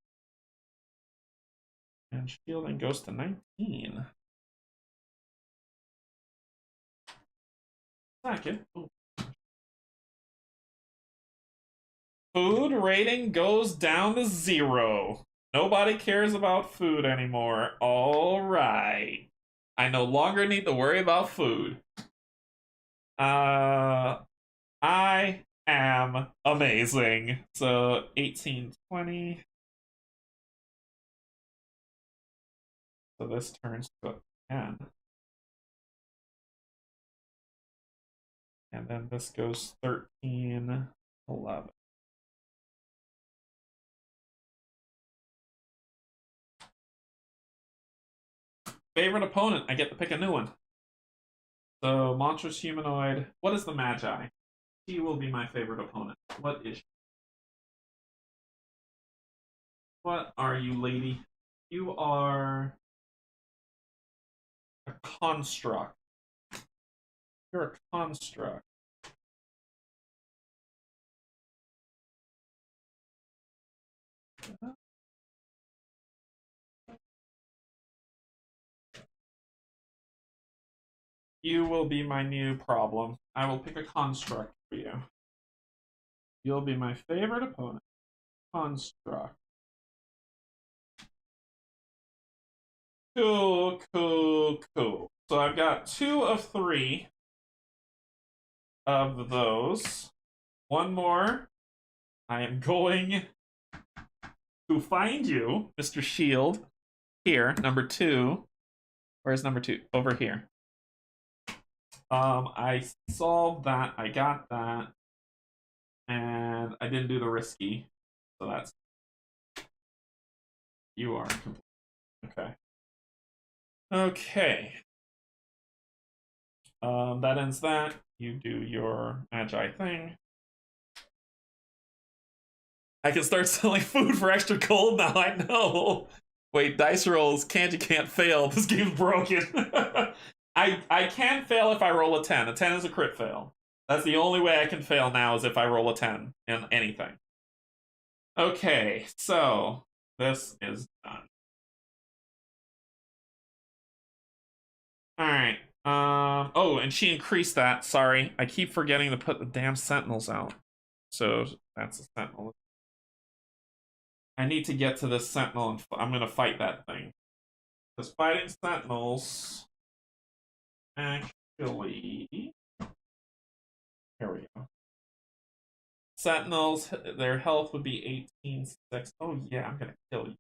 Speaker 1: And shielding goes to 19. Second. Ooh. Food rating goes down to 0. Nobody cares about food anymore. All right. I no longer need to worry about food. I am amazing. So 18, 20. So this turns to a 10. And then this goes 13, 11. Favorite opponent, I get to pick a new one. So, monstrous humanoid. What is the Magi? She will be my favorite opponent. What is she? What are you, lady? You are a construct. You're a construct. You will be my new problem. I will pick a construct for you. You'll be my favorite opponent. Construct. Cool, cool, cool. So I've got 2 of 3 of those. 1 more. I am going to find you, Mr. Shield. Here, number 2. Where's number 2? Over here. I solved that. I got that. And I didn't do the risky. So that's... You are complete. Okay. Okay. That ends that. You do your Magi thing. I can start selling food for extra gold now, I know. Wait, dice rolls. Canje can't fail. This game's broken. I can fail if I roll a 10. A 10 is a crit fail. That's the only way I can fail now is if I roll a 10 in anything. Okay, so this is done. Alright. Oh, and she increased that. Sorry. I keep forgetting to put the damn sentinels out. So that's a sentinel. I need to get to this sentinel and I'm gonna fight that thing. Because fighting sentinels actually, here we go. Sentinels, their health would be 18-6. Oh yeah, I'm gonna kill you.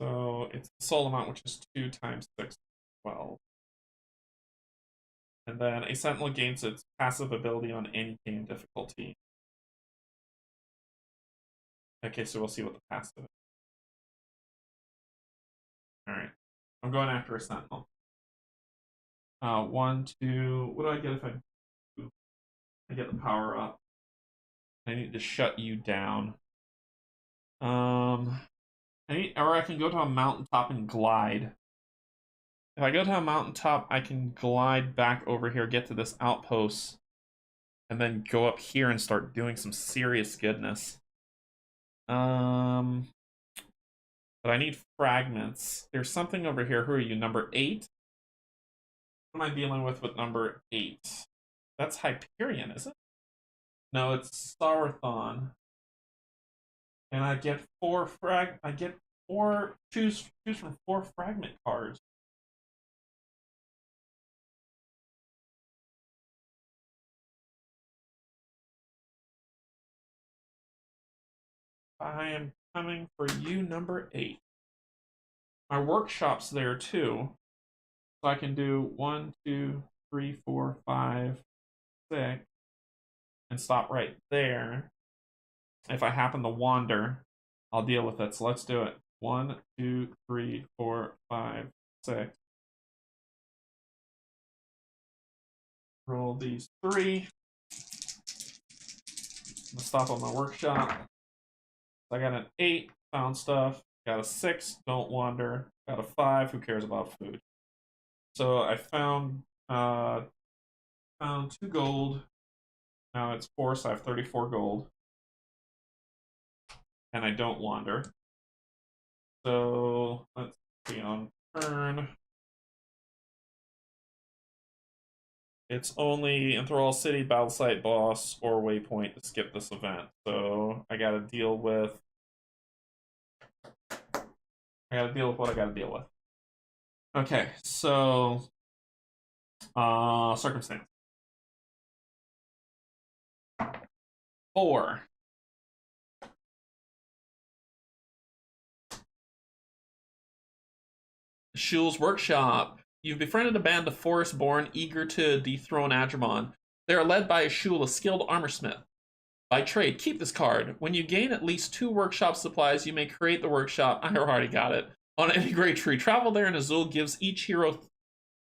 Speaker 1: So it's the soul amount, which is 2 times 6, 12. And then a sentinel gains its passive ability on any game difficulty. Okay, so we'll see what the passive is. Alright. I'm going after a sentinel. 1, 2. What do I get if I do? I get the power up. I need to shut you down. Or I can go to a mountaintop and glide. If I go to a mountaintop, I can glide back over here, get to this outpost, and then go up here and start doing some serious goodness. But I need fragments. There's something over here. Who are you? Number 8? What am I dealing with number 8? That's Hyperion, is it? No, it's Sarathon. And I get 4 choose from 4 fragment cards. I am coming for you, number 8. My workshop's there too. So I can do 1, 2, 3, 4, 5, 6, and stop right there. If I happen to wander, I'll deal with it. So let's do it. 1, 2, 3, 4, 5, 6. Roll these 3. I'm gonna stop on my workshop. I got an 8, found stuff. Got a 6, don't wander. Got a 5, who cares about food? So I found 2 gold. Now it's 4, so I have 34 gold. And I don't wander. So let's see on turn. It's only Enthrall City, Battle Site, Boss, or Waypoint to skip this event. So I gotta deal with what I gotta deal with. Okay, so circumstance. 4. Shul's Workshop. You've befriended a band of forest-born eager to dethrone Adrimon. They are led by Shul, a skilled armorsmith. By trade, keep this card. When you gain at least 2 workshop supplies, you may create the workshop. I already got it. On any great tree. Travel there and Azul gives each hero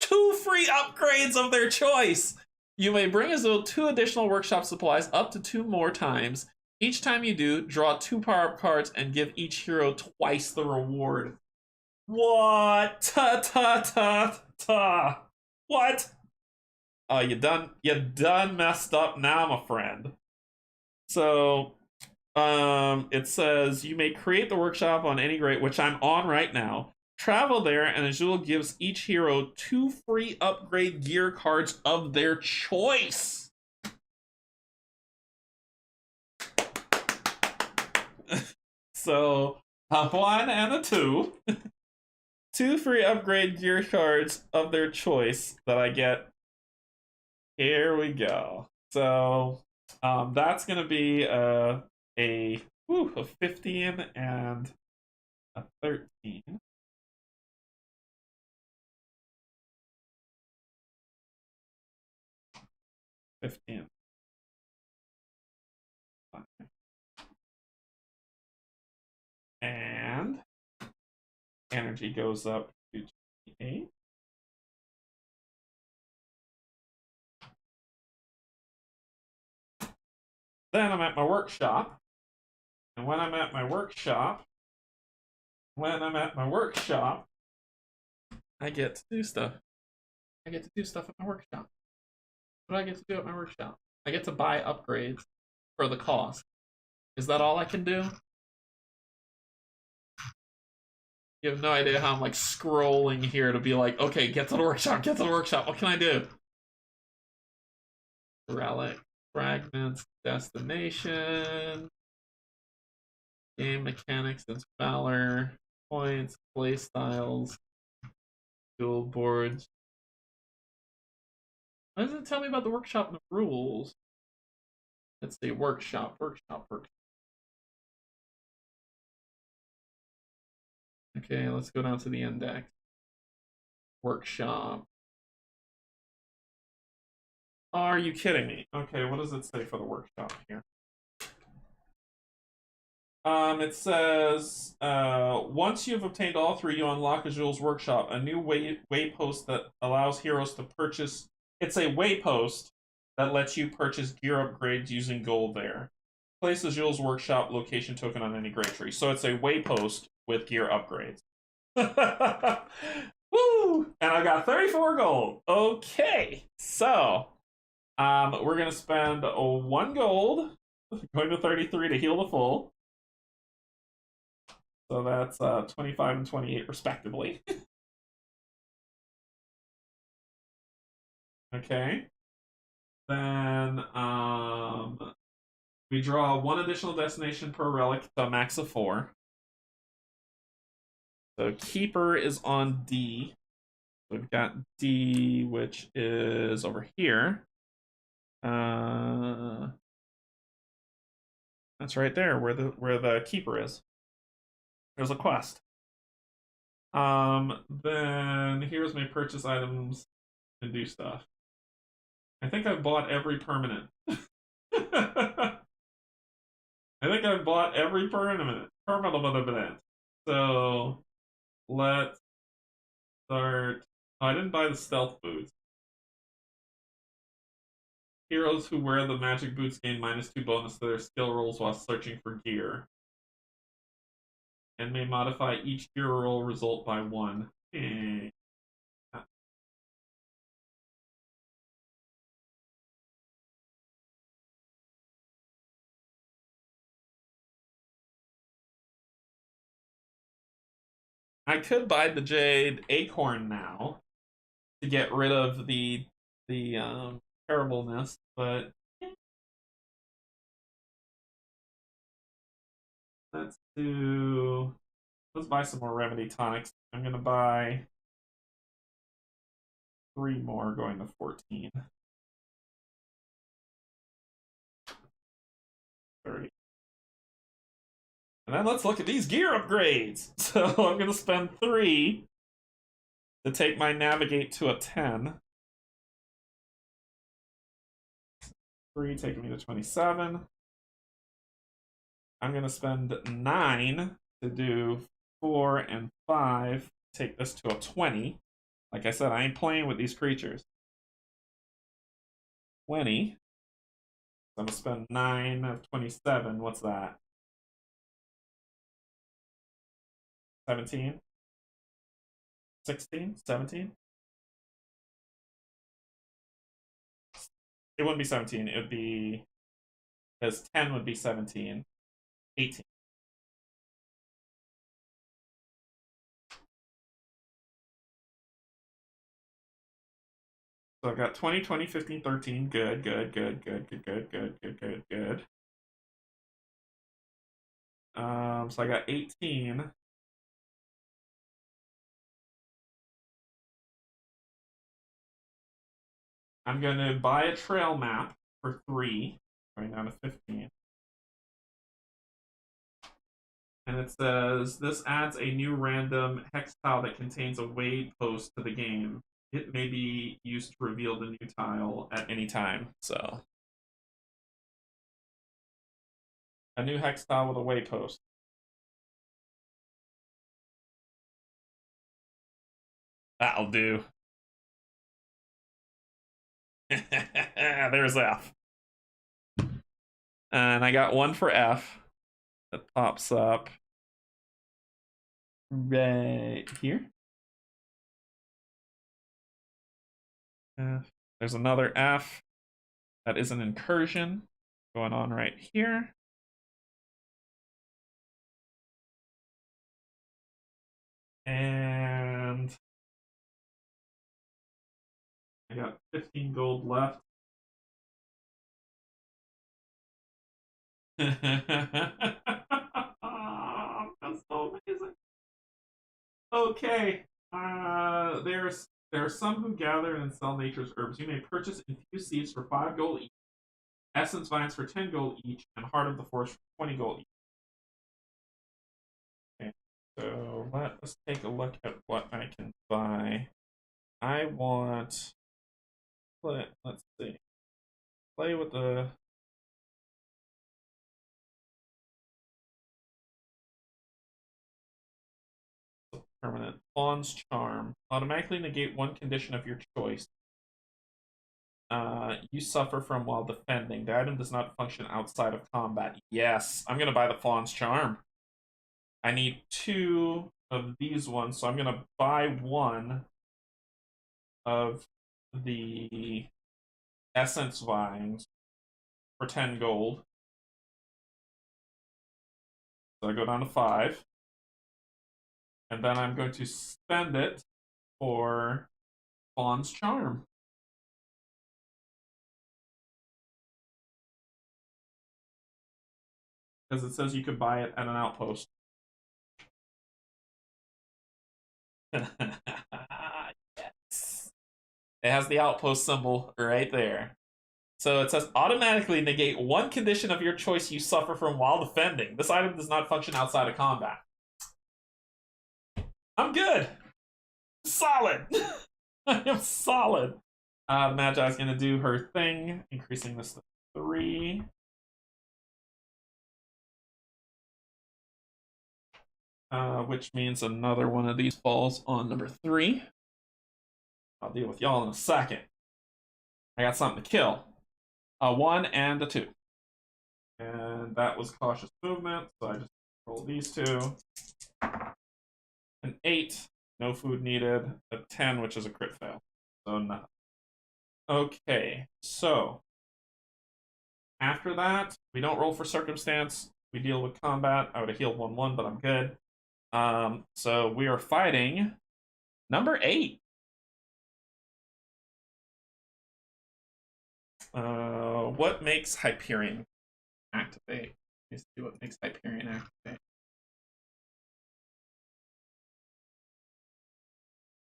Speaker 1: 2 free upgrades of their choice. You may bring Azul 2 additional workshop supplies up to 2 more times. Each time you do, draw 2 power-up cards and give each hero twice the reward. What? Ta. What? Oh, you done messed up now, my friend. So, it says you may create the workshop on any grade, which I'm on right now. Travel there, and Azul gives each hero 2 free upgrade gear cards of their choice. So, a 1 and a 2. 2 free upgrade gear cards of their choice that I get. Here we go. So that's going to be a 15 and a 13. And energy goes up to 28. Then I'm at my workshop. And when I'm at my workshop, I get to do stuff. I get to do stuff at my workshop. What do I get to do at my workshop? I get to buy upgrades for the cost. Is that all I can do? You have no idea how I'm like scrolling here to be like, okay, get to the workshop, get to the workshop. What can I do? Relic, fragments, destination, game mechanics and valor, points, play styles, dual boards. Why doesn't it tell me about the workshop and the rules? Let's see, workshop. Okay, let's go down to the index. Workshop. Are you kidding me? Okay, what does it say for the workshop here? It says, once you've obtained all 3, you unlock Azul's workshop, a new waypost that allows heroes to purchase. It's a waypost that lets you purchase gear upgrades using gold there. Place Azul's workshop location token on any grade tree. So it's a waypost with gear upgrades. Woo! And I got 34 gold. Okay, so we're gonna spend 1 gold, going to 33 to heal the full. So that's 25 and 28 respectively. Okay. Then we draw 1 additional destination per relic to a max of 4. So Keeper is on D. We've got D, which is over here. That's right there where the Keeper is. There's a quest. Then here's my purchase items and do stuff. I think I've bought every permanent. I think I've bought every permanent. So let's start. Oh, I didn't buy the stealth boots. Heroes who wear the magic boots gain -2 bonus to their skill rolls while searching for gear. And may modify each gear roll result by 1. I could buy the Jade Acorn now to get rid of the terribleness, but let's buy some more remedy tonics. I'm gonna buy 3 more, going to 14. 30. And then let's look at these gear upgrades. So I'm gonna spend 3 to take my navigate to a 10. 3 taking me to 27. I'm gonna spend 9 to do 4 and 5. Take this to a 20. Like I said, I ain't playing with these creatures. 20. So I'm gonna spend 9 of 27. What's that? 17? 16? 17? It wouldn't be 17. It would be, because 10 would be 17. 18. So I've got 20, 20, 15, 13. Good. So I got 18. I'm going to buy a trail map for 3, going down to 15. And it says, this adds a new random hex tile that contains a waypost to the game. It may be used to reveal the new tile at any time. So, a new hex tile with a waypost. That'll do. There's F. And I got one for F that pops up right here. F. There's another F that is an incursion going on right here. And I got 15 gold left. That's so amazing. Okay. There are some who gather and sell nature's herbs. You may purchase infused seeds for 5 gold each, essence vines for 10 gold each, and heart of the forest for 20 gold each. Okay. So let us take a look at what I can buy. I want. Let's see. Play with the. Permanent. Fawn's Charm. Automatically negate one condition of your choice. You suffer from while defending. The item does not function outside of combat. Yes, I'm going to buy the Fawn's Charm. I need 2 of these ones, so I'm going to buy 1 of the essence vines for 10 gold. So I go down to 5. And then I'm going to spend it for Fawn's Charm. Because it says you could buy it at an outpost. Yes. It has the outpost symbol right there. So it says automatically negate one condition of your choice you suffer from while defending. This item does not function outside of combat. I'm good. Solid. I am solid. Magi's going to do her thing, increasing this to 3. Which means another one of these falls on number 3. I'll deal with y'all in a second. I got something to kill. A 1 and a 2. And that was cautious movement, so I just roll these 2. An 8, no food needed. A 10, which is a crit fail. So nothing. Okay, so after that, we don't roll for circumstance. We deal with combat. I would have healed 1-1, but I'm good. So we are fighting number 8. What makes Hyperion activate? Let's see what makes Hyperion activate.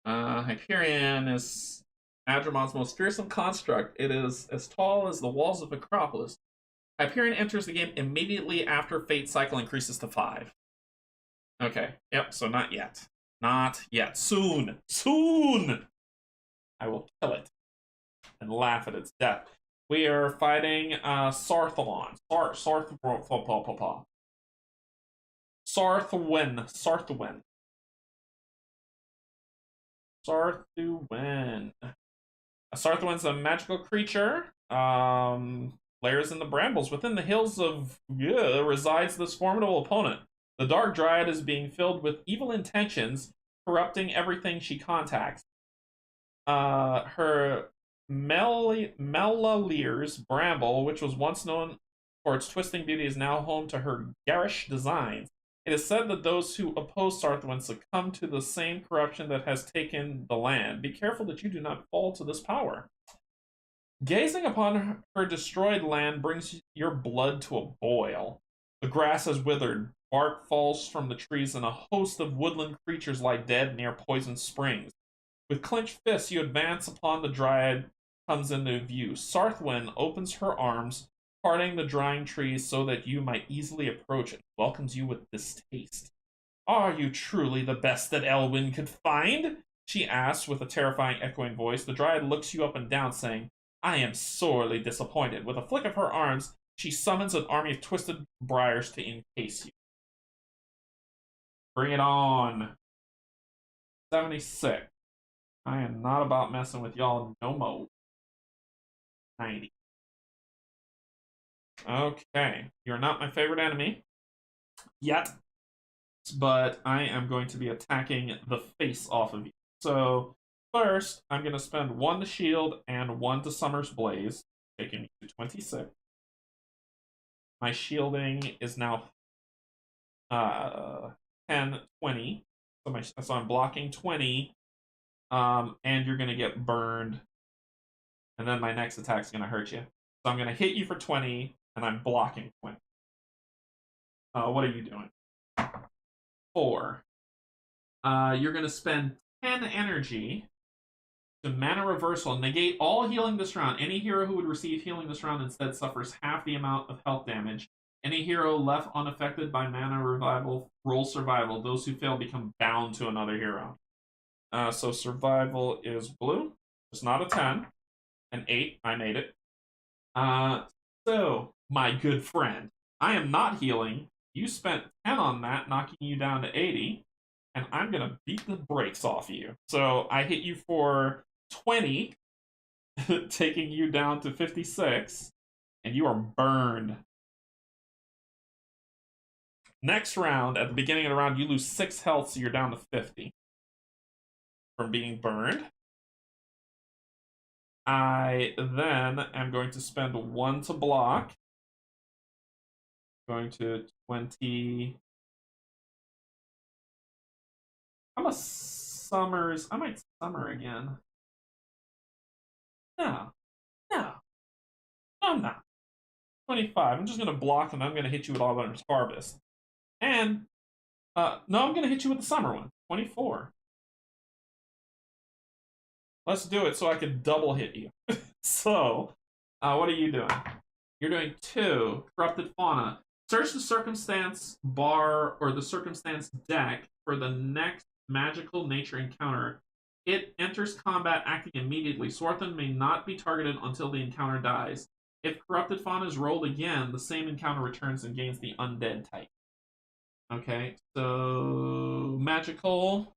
Speaker 1: Hyperion is Adrimon's most fearsome construct. It is as tall as the walls of Acropolis. Hyperion enters the game immediately after Fate Cycle increases to 5. Okay, yep, so not yet. Not yet. Soon! Soon! I will kill it and laugh at its death. We are fighting Sarthalon. Sarthwin. Sarthwin's a magical creature. Lairs in the brambles. Within the hills of resides this formidable opponent. The Dark Dryad is being filled with evil intentions, corrupting everything she contacts. Her Melalir's bramble, which was once known for its twisting beauty, is now home to her garish designs. It is said that those who oppose Sarthwin succumb to the same corruption that has taken the land. Be careful that you do not fall to this power. Gazing upon her destroyed land brings your blood to a boil. The grass has withered, bark falls from the trees, and a host of woodland creatures lie dead near poison springs. With clenched fists, you advance upon the Dryad comes into view. Sarthwin opens her arms, parting the drying trees so that you might easily approach it. Welcomes you with distaste. Are you truly the best that Elwyn could find? She asks with a terrifying, echoing voice. The dryad looks you up and down, saying, I am sorely disappointed. With a flick of her arms, she summons an army of twisted briars to encase you. Bring it on. 76. I am not about messing with y'all no more. 90. Okay. You're not my favorite enemy yet, but I am going to be attacking the face off of you. So first, I'm going to spend 1 to shield and 1 to Summer's Blaze, taking me to 26. My shielding is now 10, 20. So I'm blocking 20, and you're going to get burned. And then my next attack is going to hurt you. So I'm going to hit you for 20, and I'm blocking 20. What are you doing? 4. You're going to spend 10 energy to mana reversal, negate all healing this round. Any hero who would receive healing this round instead suffers half the amount of health damage. Any hero left unaffected by mana revival rolls survival. Those who fail become bound to another hero. So survival is blue. It's not a 10. An 8. I made it. So, my good friend, I am not healing. You spent 10 on that, knocking you down to 80. And I'm going to beat the brakes off you. So I hit you for 20, taking you down to 56. And you are burned. Next round, at the beginning of the round, you lose 6 health, so you're down to 50 from being burned. I then am going to spend 1 to block. Going to 20. I'm a Summers. I might Summer again. No. I'm not. 25. I'm just going to block and I'm going to hit you with All-Runner's Harvest. And, no, I'm going to hit you with the Summer one. 24. Let's do it so I can double hit you. So, what are you doing? You're doing 2. Corrupted Fauna. Search the circumstance bar or the circumstance deck for the next magical nature encounter. It enters combat acting immediately. Swarthan may not be targeted until the encounter dies. If Corrupted Fauna is rolled again, the same encounter returns and gains the undead type. Okay, so magical.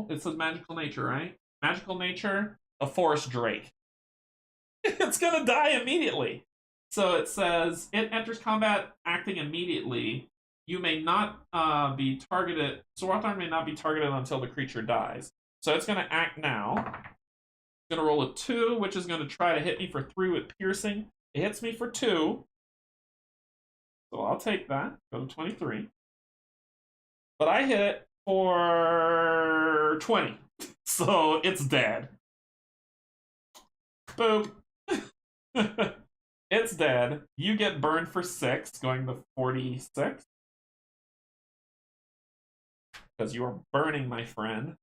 Speaker 1: It says magical nature, right? Magical nature, a forest drake. It's gonna die immediately. So it says, it enters combat acting immediately. You may not be targeted. Swarthan may not be targeted until the creature dies. So it's going to act now. It's going to roll a 2, which is going to try to hit me for 3 with piercing. It hits me for 2. So I'll take that. Go to 23. But I hit it for 20. So it's dead. Boom. It's dead. You get burned for 6, going to 46. Because you are burning, my friend.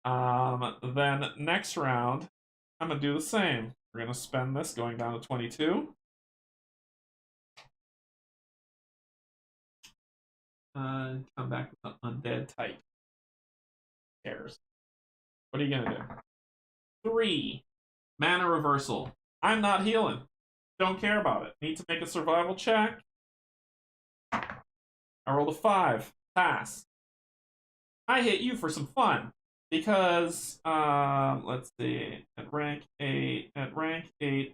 Speaker 1: Then next round, I'm going to do the same. We're going to spend this, going down to 22. Come back with an undead type. Who cares? What are you going to do? 3. Mana reversal. I'm not healing. Don't care about it. Need to make a survival check. I rolled a 5. Pass. I hit you for some fun. Because, let's see, at rank 8,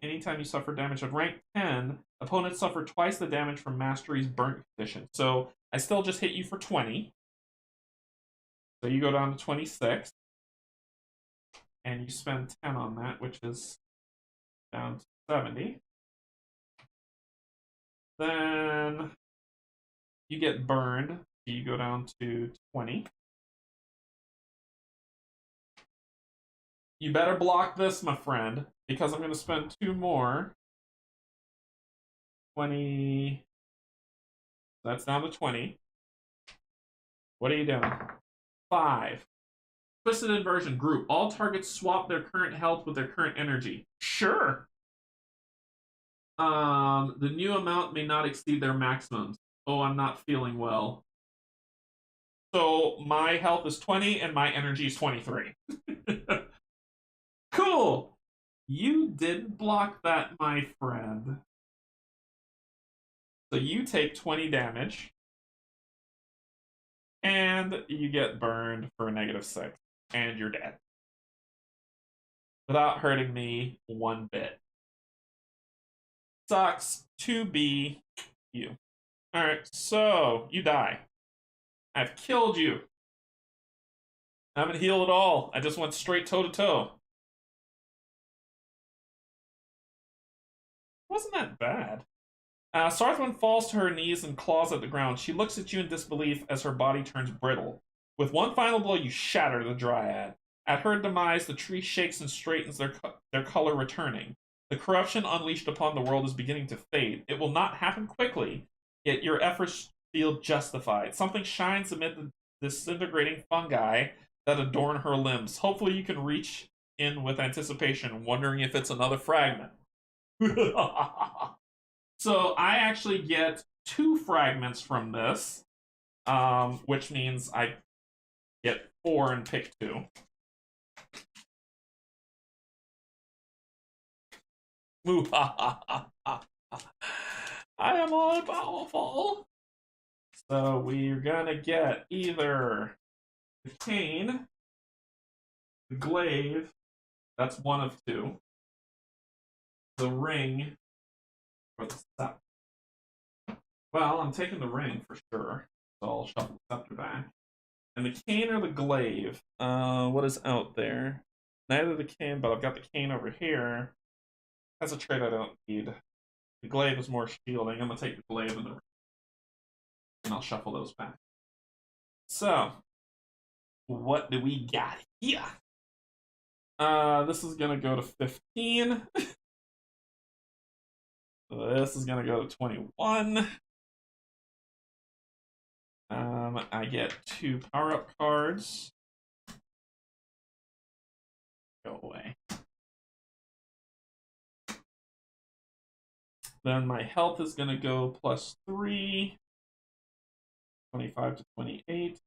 Speaker 1: anytime you suffer damage at rank 10, opponents suffer twice the damage from Mastery's burnt condition. So I still just hit you for 20. So you go down to 26. And you spend 10 on that, which is down to 70. Then you get burned. So you go down to 20. You better block this, my friend, because I'm going to spend 2 more. 20. That's down to 20. What are you doing? 5. Twisted Inversion group. All targets swap their current health with their current energy. Sure. The new amount may not exceed their maximums. Oh, I'm not feeling well. So my health is 20 and my energy is 23. Cool. You did block that, my friend. So you take 20 damage. And you get burned for a -6. And you're dead. Without hurting me one bit. Sucks to be you. Alright, so you die. I've killed you. I haven't healed at all. I just went straight toe-to-toe. Wasn't that bad. Sarthwan falls to her knees and claws at the ground. She looks at you in disbelief as her body turns brittle. With one final blow, you shatter the dryad. At her demise, the tree shakes and straightens, their color returning. The corruption unleashed upon the world is beginning to fade. It will not happen quickly, yet your efforts feel justified. Something shines amid the disintegrating fungi that adorn her limbs. Hopefully you can reach in with anticipation, wondering if it's another fragment. So I actually get 2 fragments from this, which means I get 4 and pick 2. I am all powerful. So we're gonna get either the cane, the glaive, that's one of 2, the ring, or the scepter. Well, I'm taking the ring for sure, so I'll shuffle the scepter back. And the cane or the glaive? What is out there? Neither the cane, but I've got the cane over here. That's a trait I don't need. The glaive is more shielding. I'm gonna take the glaive and the ring. And I'll shuffle those back. So, what do we got here? This is gonna go to 15. This is gonna go to 21. I get 2 power-up cards. Go away. Then my health is gonna go +3. 25 to 28.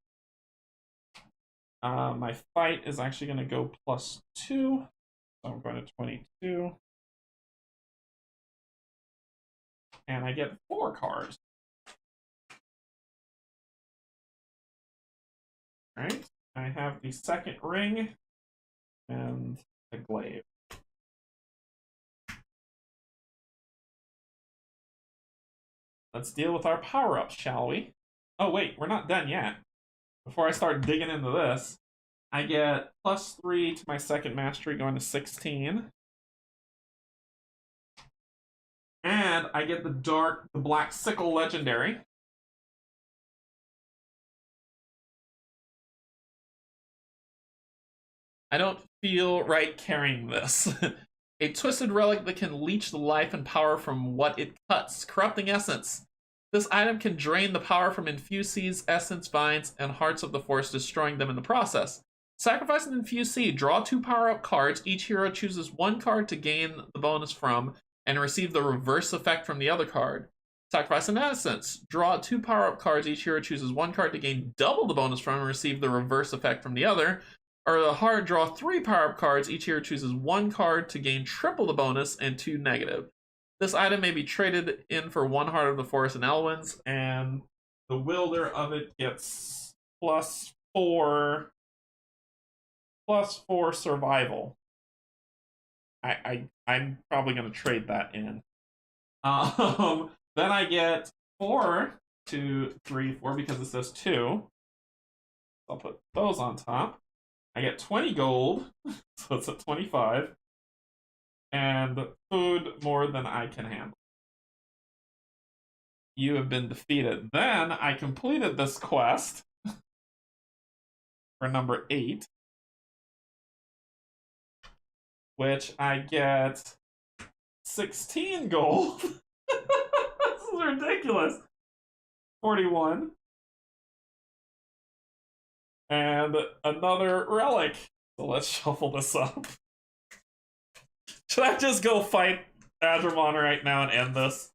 Speaker 1: My fight is actually gonna go +2. So I'm going to 22. And I get 4 cards. Alright, I have the second ring and the glaive. Let's deal with our power-ups, shall we? Oh wait, we're not done yet. Before I start digging into this, I get +3 to my second mastery, going to 16. And I get the black sickle legendary. I don't feel right carrying this. A twisted relic that can leech the life and power from what it cuts. Corrupting essence. This item can drain the power from infused seeds, essence, vines, and hearts of the force, destroying them in the process. Sacrifice an infused seed. Draw 2 power-up cards. Each hero chooses 1 card to gain the bonus from and receive the reverse effect from the other card. Sacrifice an essence. Draw 2 power-up cards. Each hero chooses 1 card to gain double the bonus from and receive the reverse effect from the other. Or the heart, draw 3 power-up cards. Each hero chooses 1 card to gain triple the bonus and 2 negative. This item may be traded in for 1 heart of the forest and Elwyn's, and the wielder of it gets +4 survival. I'm probably going to trade that in. Then I get 4, 2, 3, 4 because it says 2. I'll put those on top. I get 20 gold, so it's at 25. And food more than I can handle. You have been defeated. Then I completed this quest for number 8, which I get 16 gold. This is ridiculous. 41. And another relic. So let's shuffle this up. Should I just go fight Adrimon right now and end this?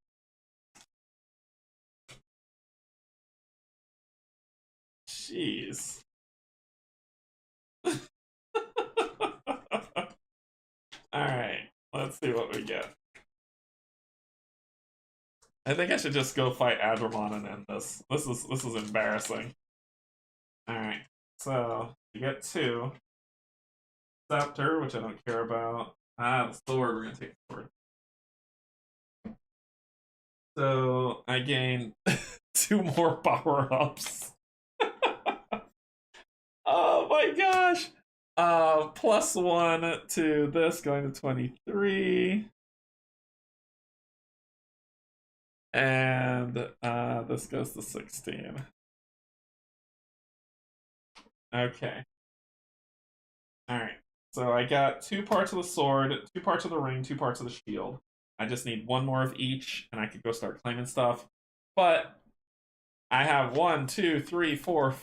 Speaker 1: Jeez. Alright, let's see what we get. I think I should just go fight Adrimon and end this. This is embarrassing. Alright, so you get 2. Scepter, which I don't care about. The sword, we're gonna take the sword. So I gain 2 more power-ups. Oh my gosh! +1 to this, going to 23. And this goes to 16. Okay. Alright. So I got 2 parts of the sword, 2 parts of the ring, 2 parts of the shield. I just need 1 more of each, and I could go start claiming stuff. But I have 1, 2, 3, 4,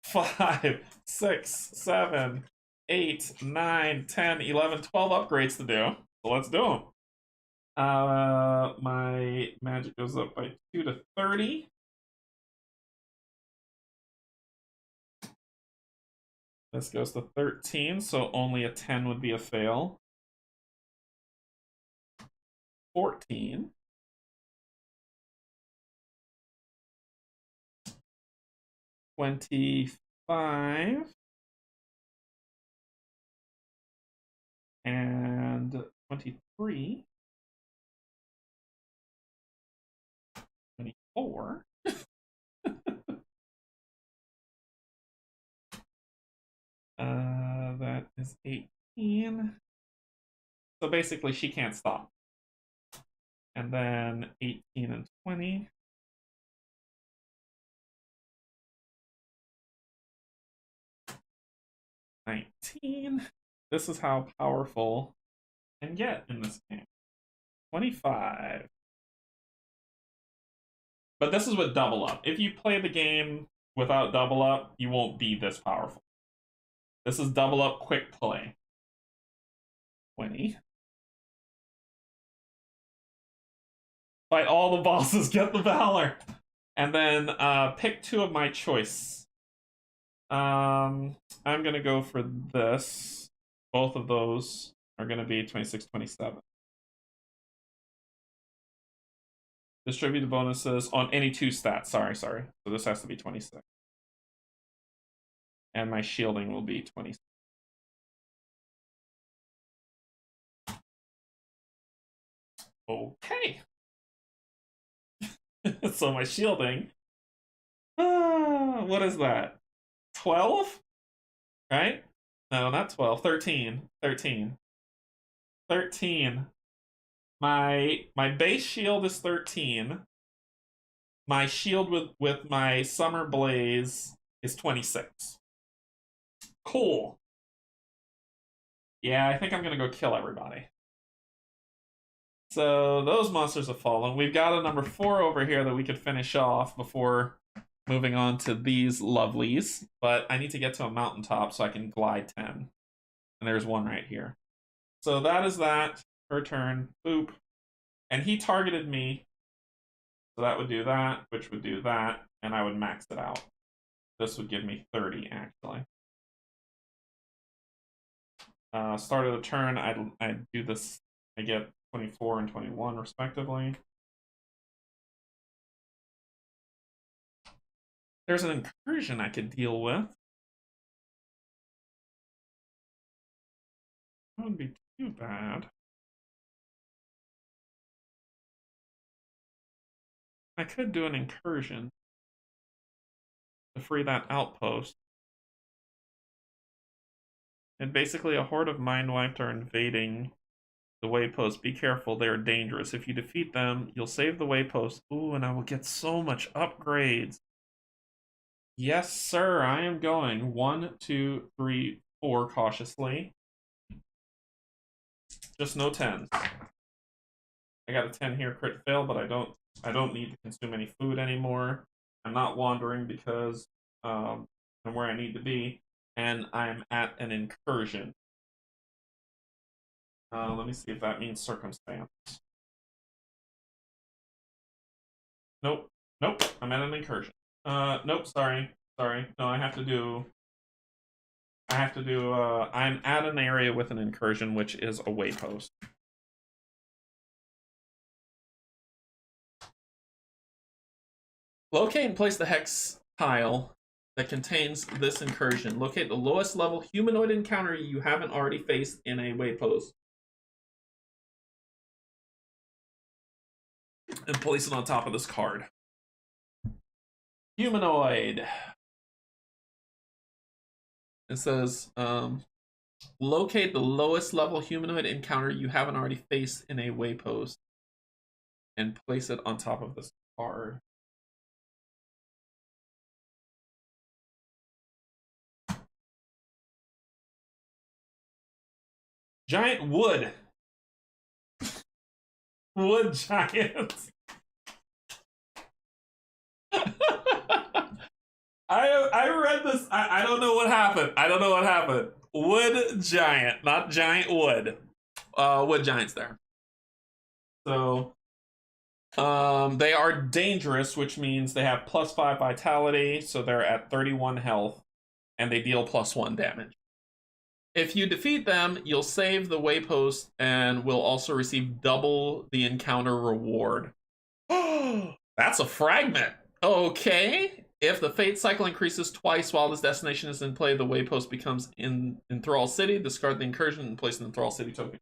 Speaker 1: 5, 6, 7, 8, 9, 10, 11, 12 upgrades to do. So let's do them. My magic goes up by 2 to 30. This goes to 13, so only a 10 would be a fail. 14. 25. And 23. 24. That is 18. So basically, she can't stop. And then 18 and 20. 19. This is how powerful I can get in this game. 25. But this is with double up. If you play the game without double up, you won't be this powerful. This is double up quick play. 20. Fight all the bosses, get the Valor. And then pick 2 of my choice. I'm gonna go for this. Both of those are gonna be 26, 27. Distribute the bonuses on any 2 stats. Sorry. So this has to be 26. And my shielding will be 26. Okay. So my shielding. What is that? 12? Right? No, not 12. 13. 13. 13. My base shield is 13. My shield with my summer blaze is 26. Cool. Yeah, I think I'm gonna go kill everybody. So those monsters have fallen. We've got a number 4 over here that we could finish off before moving on to these lovelies. But I need to get to a mountaintop so I can glide 10. And there's 1 right here. So that is that. Her turn. Boop. And he targeted me. So that would do that, which would do that. And I would max it out. This would give me 30, actually. Start of the turn, I do this. I get 24 and 21 respectively. There's an incursion I could deal with. That wouldn't be too bad. I could do an incursion to free that outpost. And basically a horde of mind wiped are invading the waypost. Be careful, they are dangerous. If you defeat them, you'll save the waypost. Ooh, and I will get so much upgrades. Yes, sir, I am going 1, 2, 3, 4 cautiously. Just no 10s. I got a 10 here, crit fail, but I don't need to consume any food anymore. I'm not wandering because and where I need to be, and I'm at an incursion. Let me see if that means circumstance. Nope. Nope. I'm at an incursion. Nope. Sorry. No, I have to do. I'm at an area with an incursion, which is a waypost. Locate and place the hex tile that contains this incursion. Locate the lowest level humanoid encounter you haven't already faced in a waypost. And place it on top of this card. Humanoid. It says, locate the lowest level humanoid encounter you haven't already faced in a waypost. And place it on top of this card. Giant wood. Wood giants. I read this. I don't know what happened. Wood giant, not giant wood. Wood giants there. So, they are dangerous, which means they have +5 vitality, so they're at 31 health, and they deal +1 damage. If you defeat them, you'll save the waypost and will also receive double the encounter reward. That's a fragment. Okay. If the fate cycle increases twice while this destination is in play, the waypost becomes in Thrall City. Discard the incursion and place it in Thrall City token.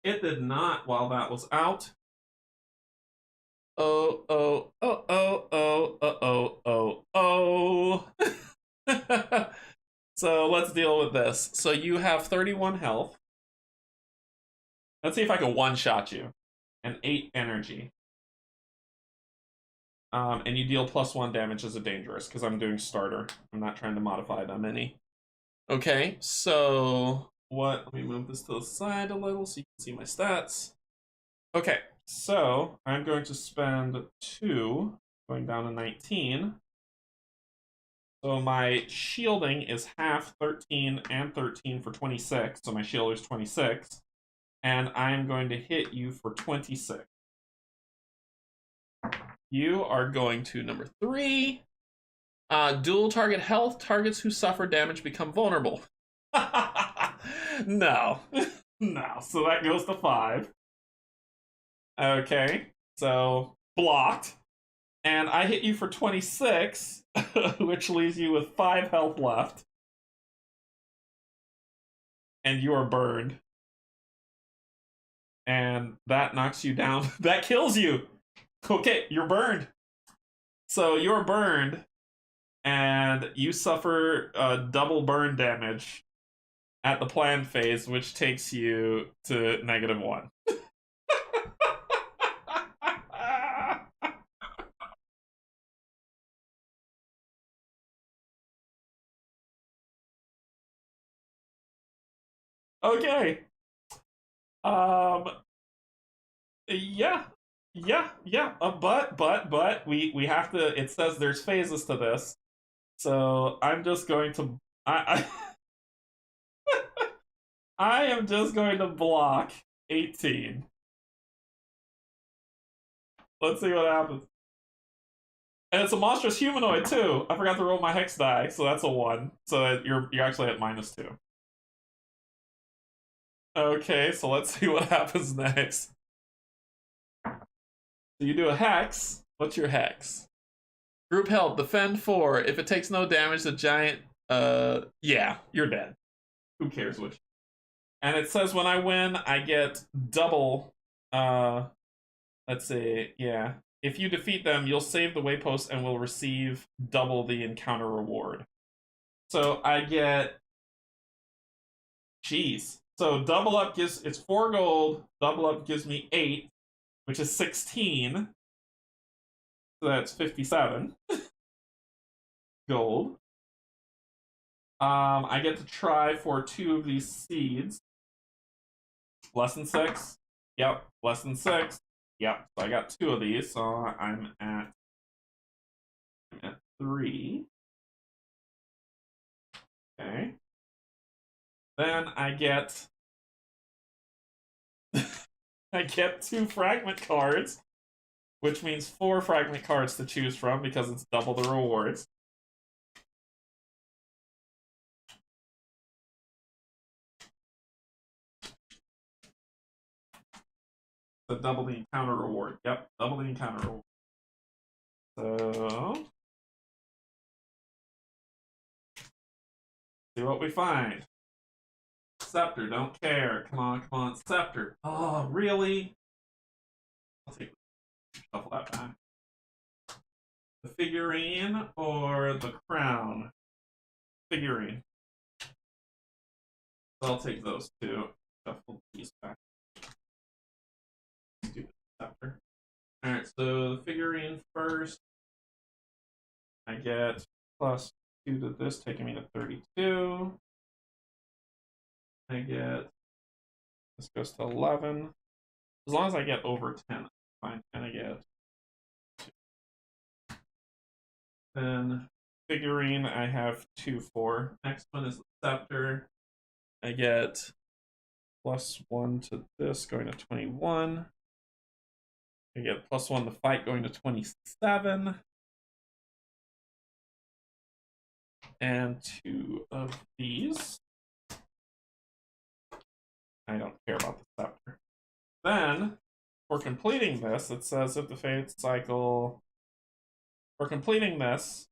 Speaker 1: It did not while that was out. Oh. So let's deal with this. So you have 31 health. Let's see if I can one-shot you. And 8 energy. And you deal +1 damage as a dangerous, because I'm doing starter. I'm not trying to modify them any. Okay, so let me move this to the side a little so you can see my stats. Okay, so I'm going to spend 2, going down to 19. So my shielding is half 13 and 13 for 26, so my shield is 26. And I'm going to hit you for 26. You are going to number 3. Dual target health. Targets who suffer damage become vulnerable. No. No. So that goes to 5. Okay. So blocked. And I hit you for 26, which leaves you with 5 health left. And you are burned. And that knocks you down. That kills you. Okay, you're burned. So you're burned, and you suffer double burn damage at the plan phase, which takes you to -1. Okay. Yeah. But we have to. It says there's phases to this, so I'm just going to. I am just going to block 18. Let's see what happens. And it's a monstrous humanoid too. I forgot to roll my hex die, so that's a 1. So you're actually at -2. Okay, so let's see what happens next. So you do a hex. What's your hex? Group help, defend 4. If it takes no damage, the giant, yeah, you're dead. Who cares which? And it says when I win, I get double, let's see, yeah. If you defeat them, you'll save the waypost and will receive double the encounter reward. So I get, jeez. So double up gives, it's 4 gold, double up gives me 8, which is 16. So that's 57 gold. I get to try for 2 of these seeds. Less than 6. Yep, less than 6. Yep, so I got 2 of these, so I'm at 3. Okay. Then I get I get 2 fragment cards, which means 4 fragment cards to choose from because it's double the rewards. So double the encounter reward. Yep, double the encounter reward. So see what we find. Scepter, don't care. Come on, come on, Scepter. Oh, really? I'll take shuffle that back. The figurine or the crown? Figurine. So I'll take those two. Shuffle these back. Stupid Scepter. Alright, so the figurine first. I get plus 2 to this, taking me to 32. I get, this goes to 11. As long as I get over 10, fine. And I get 2. Then figurine, I have 2 for. Next one is the scepter. I get plus 1 to this, going to 21. I get plus 1 to fight, going to 27. And 2 of these. I don't care about the scepter. Then, for completing this, it says if the fate cycle. For completing this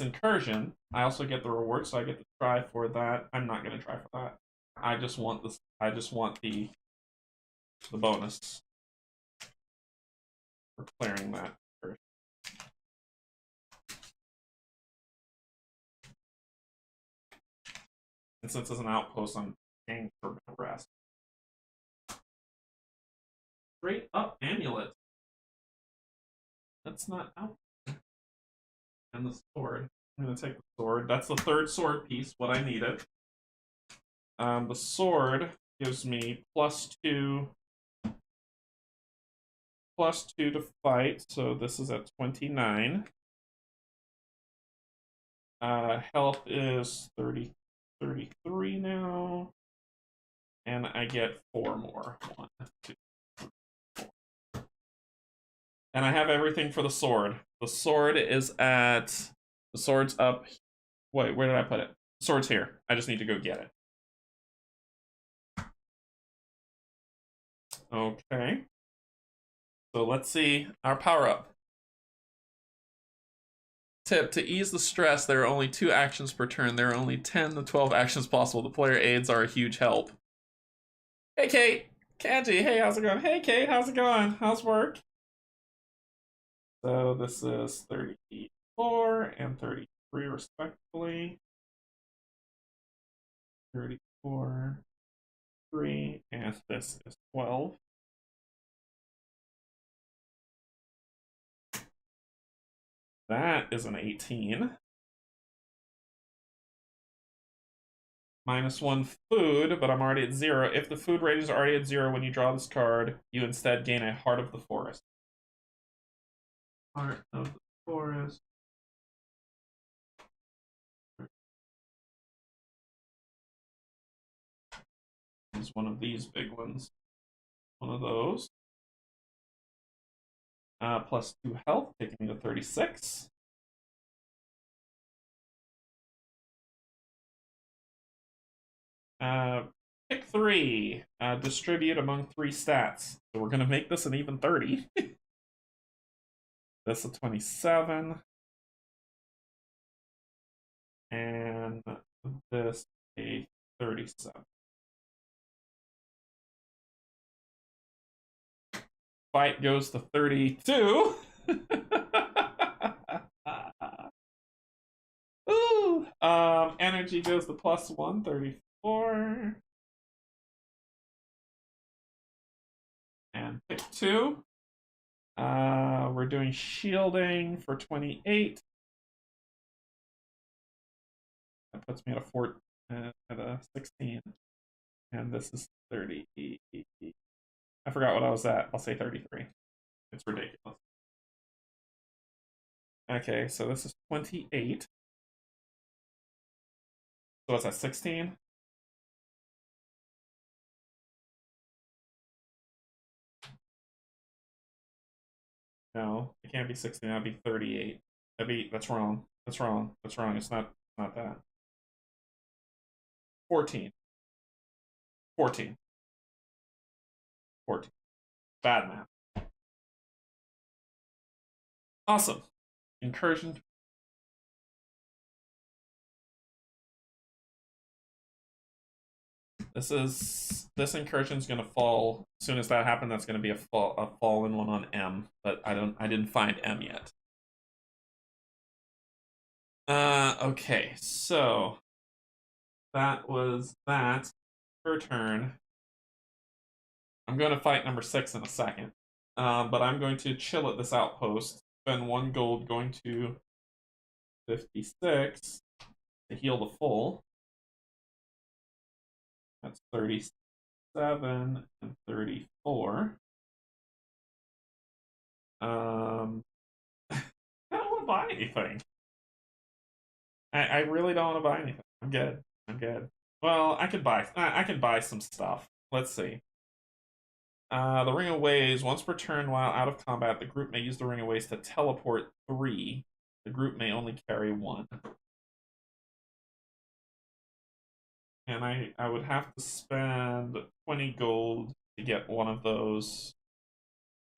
Speaker 1: incursion, I also get the reward, so I get to try for that. I'm not going to try for that. I just want this. I just want the bonus for clearing that first. And since it's an outpost, I'm paying for rest. Straight up amulet. That's not out. And the sword. I'm going to take the sword. That's the 3rd sword piece, what I needed. The sword gives me plus 2 to fight, so this is at 29. Health is 33 now. And I get 4 more. 1, 2, 3, 4. And I have everything for the sword. The sword is at... The sword's up... Wait, where did I put it? The sword's here. I just need to go get it. Okay. So let's see our power-up. Tip, to ease the stress, there are only 2 actions per turn. There are only 10 to 12 actions possible. The player aids are a huge help. Hey, Kate! Canje, hey, how's it going? Hey, Kate, how's it going? How's work? So this is 34 and 33 respectively. 34, 3, and this is 12. That is an 18. -1 food, but I'm already at 0. If the food rating is already at 0 when you draw this card, you instead gain a Heart of the Forest. Heart of the Forest. Is one of these big ones. One of those. Plus 2 health, taking me to 36. Pick 3. Distribute among 3 stats. So we're going to make this an even 30. That's a 27. And this a 37. Fight goes to 32. Ooh. Energy goes to +1, 34. And pick 2. We're doing shielding for 28. That puts me at a 16. And this is 30. I forgot what I was at. I'll say 33. It's ridiculous. Okay, so this is 28. So what's that, 16? No, it can't be 16. That'd be 38. That's wrong. That's wrong. That's wrong. It's not that. 14. 14. 14. Bad math. Awesome. Incursion. This incursion's gonna fall as soon as that happens. That's gonna be a fallen one on M, but I didn't find M yet. Okay, so that was that. Per turn. I'm going to fight number 6 in a second, but I'm going to chill at this outpost. Spend 1 gold going to 56 to heal the full. That's 37 and 34. I don't want to buy anything. I really don't want to buy anything. I'm good. I'm good. Well, I could buy some stuff. Let's see. The Ring of Waves, once per turn while out of combat, the group may use the Ring of Waves to teleport 3. The group may only carry 1. And I would have to spend 20 gold to get one of those.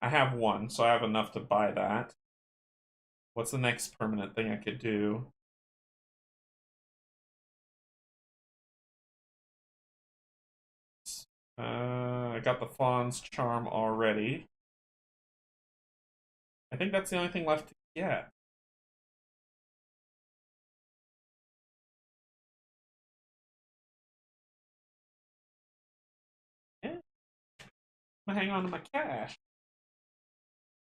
Speaker 1: I have 1, so I have enough to buy that. What's the next permanent thing I could do? I got the Fawn's Charm already. I think that's the only thing left to get. Yeah. I'm gonna hang on to my cash.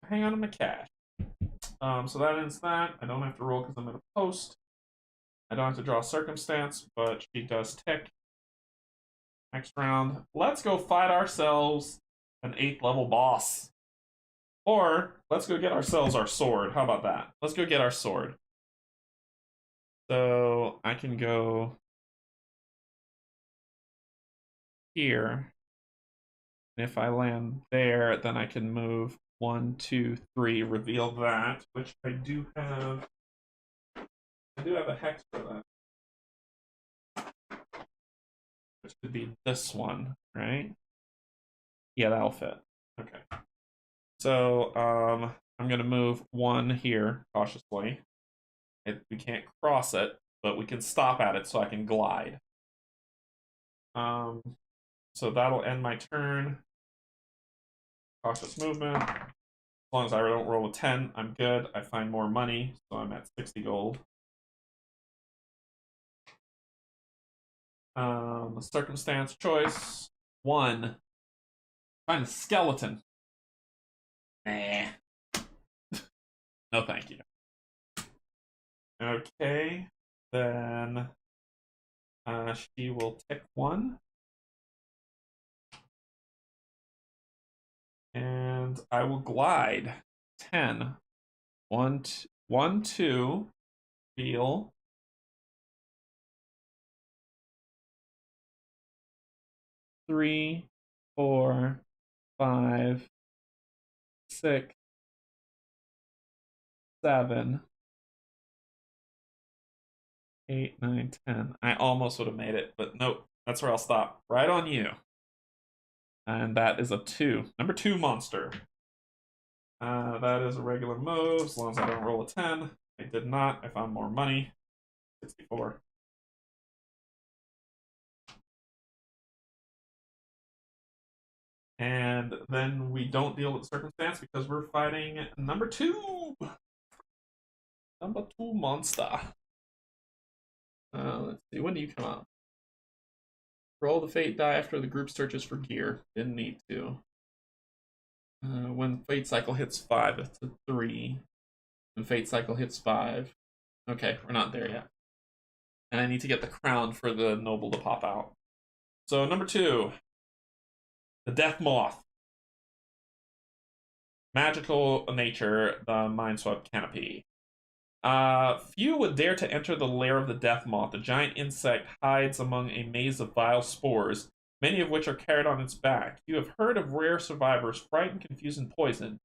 Speaker 1: Hang on to my cash. So that ends that. I don't have to roll because I'm in a post. I don't have to draw a circumstance, but she does tick. Next round, let's go fight ourselves an 8th level boss. Or let's go get ourselves our sword. How about that? Let's go get our sword. So I can go here. And if I land there, then I can move 1, 2, 3, reveal that, which I do have. I do have a hex for that. Which could be this one, right? Yeah, that'll fit. Okay. So I'm gonna move 1 here cautiously. We can't cross it, but we can stop at it so I can glide. So that'll end my turn. Cautious movement. As long as I don't roll a 10, I'm good. I find more money, so I'm at 60 gold. Circumstance choice 1. Find a skeleton. Nah. No, thank you. Okay, then she will tick 1. And I will glide 10. 1, 2, feel. 3, 4, 5, 6, 7, 8, 9, 10. I almost would have made it, but nope. That's where I'll stop. Right on you. And that is a 2. Number 2 monster. That is a regular move, as long as I don't roll a 10. I did not. I found more money. 64. And then we don't deal with the circumstance because we're fighting number 2. Number 2 monster. Let's see. When do you come out? Roll the fate die after the group searches for gear. Didn't need to. When fate cycle hits 5, it's a 3. When fate cycle hits 5. Okay, we're not there yet. And I need to get the crown for the noble to pop out. So number 2. The Death Moth. Magical nature, the Mind Swept Canopy. Few would dare to enter the lair of the death moth. The giant insect hides among a maze of vile spores, many of which are carried on its back. You have heard of rare survivors, frightened, confused, and poisoned.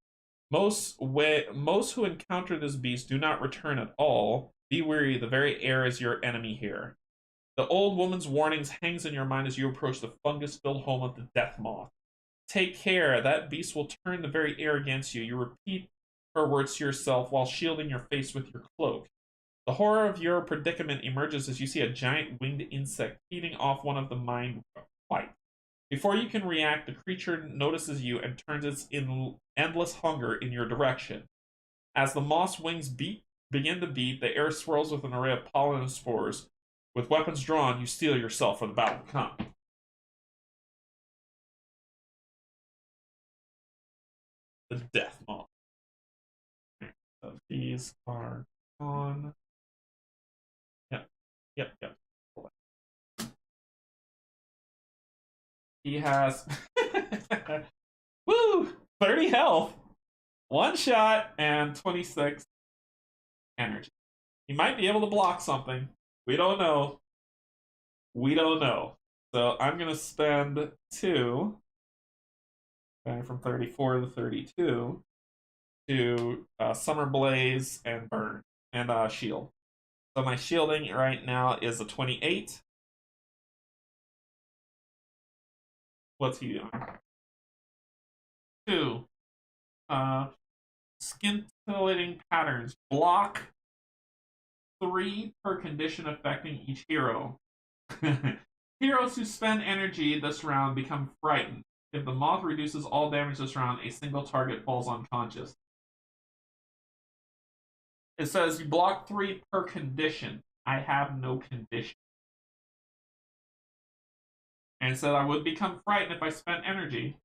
Speaker 1: Most who encounter this beast do not return at all. Be wary, the very air is your enemy here. The old woman's warnings hangs in your mind as you approach the fungus-filled home of the death moth. Take care, that beast will turn the very air against you. You repeat her words to yourself while shielding your face with your cloak. The horror of your predicament emerges as you see a giant winged insect feeding off one of the mind white. Before you can react, the creature notices you and turns its endless hunger in your direction. As the moth's wings begin to beat, the air swirls with an array of pollen and spores. With weapons drawn, you steel yourself for the battle to come. The death moth. So these are on. Yep. He has woo 30 health, 1 shot, and 26 energy. He might be able to block something. We don't know. So I'm gonna spend 2, going from 34 to 32, to Summer Blaze and Burn and Shield. So my shielding right now is a 28. What's he doing? 2. Scintillating patterns. Block 3 per condition affecting each hero. Heroes who spend energy this round become frightened. If the moth reduces all damage this round, a single target falls unconscious. It says you block 3 per condition. I have no condition. And it said I would become frightened if I spent energy.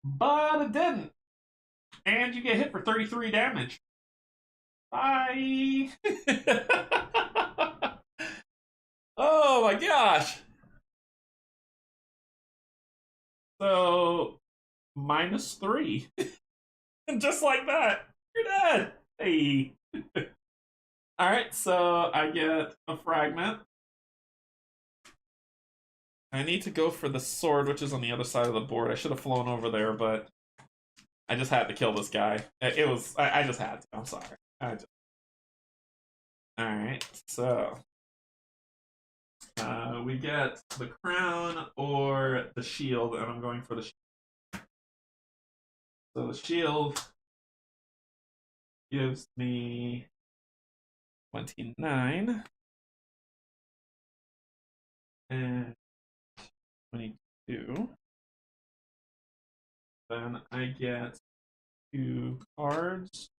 Speaker 1: But it didn't. And you get hit for 33 damage. Bye! Oh my gosh! So, -3. And just like that, you're dead! Hey! Alright, so I get a fragment. I need to go for the sword, which is on the other side of the board. I should have flown over there, but I just had to kill this guy. I just had to. I'm sorry. Alright, so we get the crown or the shield, and I'm going for the shield. So the shield gives me 29 and 22. Then I get 2 cards.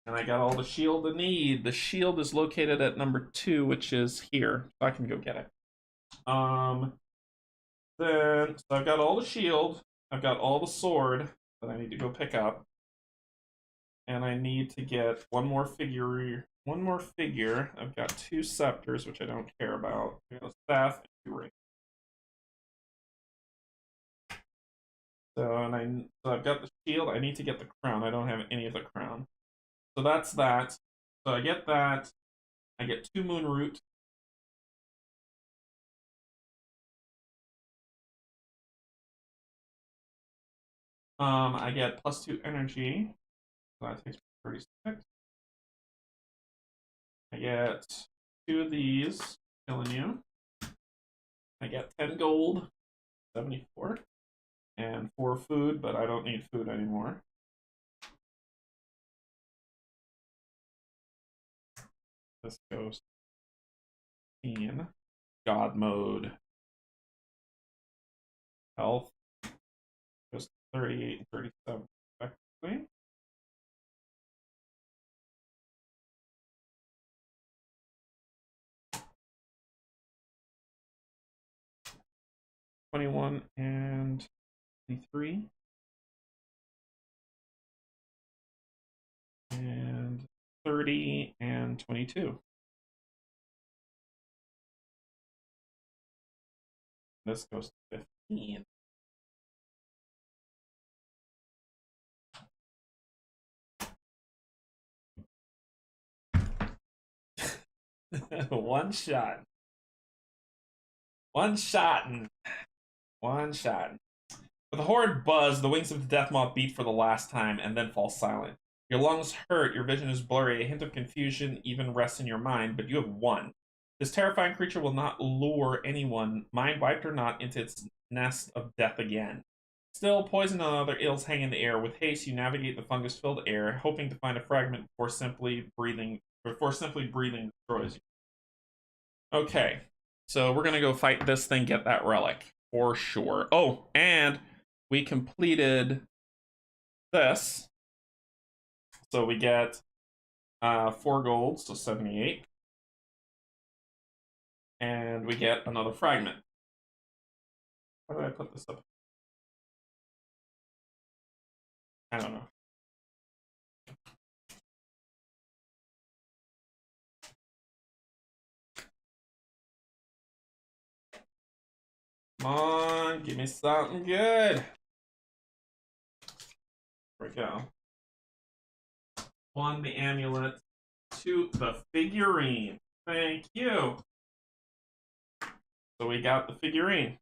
Speaker 1: And I got all the shield I need. The shield is located at number 2, which is here. So I can go get it. Then, so I've got all the shield. I've got all the sword that I need to go pick up. And I need to get one more figure. I've got 2 scepters, which I don't care about. I got a staff and 2 rings. So I've got the shield. I need to get the crown. I don't have any of the crown. So that's that. So I get that. I get 2 moon root. I get +2 energy. So that takes me 36. I get 2 of these, killing you. I get 10 gold, 74. And 4 food, but I don't need food anymore. This goes in God mode. Health goes 38 and 37 respectively. $21 and 23. And 30 and 22. This goes to 15. One shot. One shot. One shot. With a horrid buzz, the wings of the death moth beat for the last time and then fall silent. Your lungs hurt, your vision is blurry, a hint of confusion even rests in your mind, but you have won. This terrifying creature will not lure anyone, mind wiped or not, into its nest of death again. Still, poison and other ills hang in the air. With haste, you navigate the fungus-filled air, hoping to find a fragment before simply breathing destroys you. Okay, so we're gonna go fight this thing, get that relic for sure. Oh, and we completed this, so we get 4 gold, so 78, and we get another fragment. Where did I put this up? I don't know. Come on, give me something good. There we go. 1, the amulet. 2, the figurine. Thank you. So we got the figurine.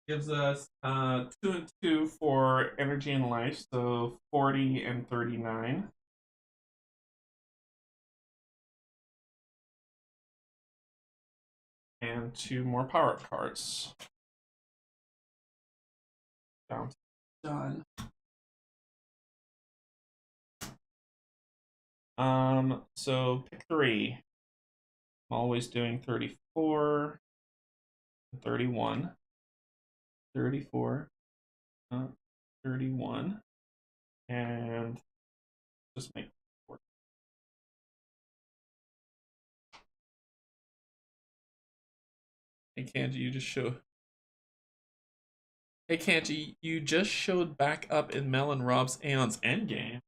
Speaker 1: Gives us 2 and 2 for energy and life, so 40 and 39. And 2 more power up cards. Done. So pick 3. I'm always doing 34, 31, 34, 31, and just make 4. Hey Canje, you just showed. Hey Canje, you just showed back up in Mel and Rob's Aeon's Endgame.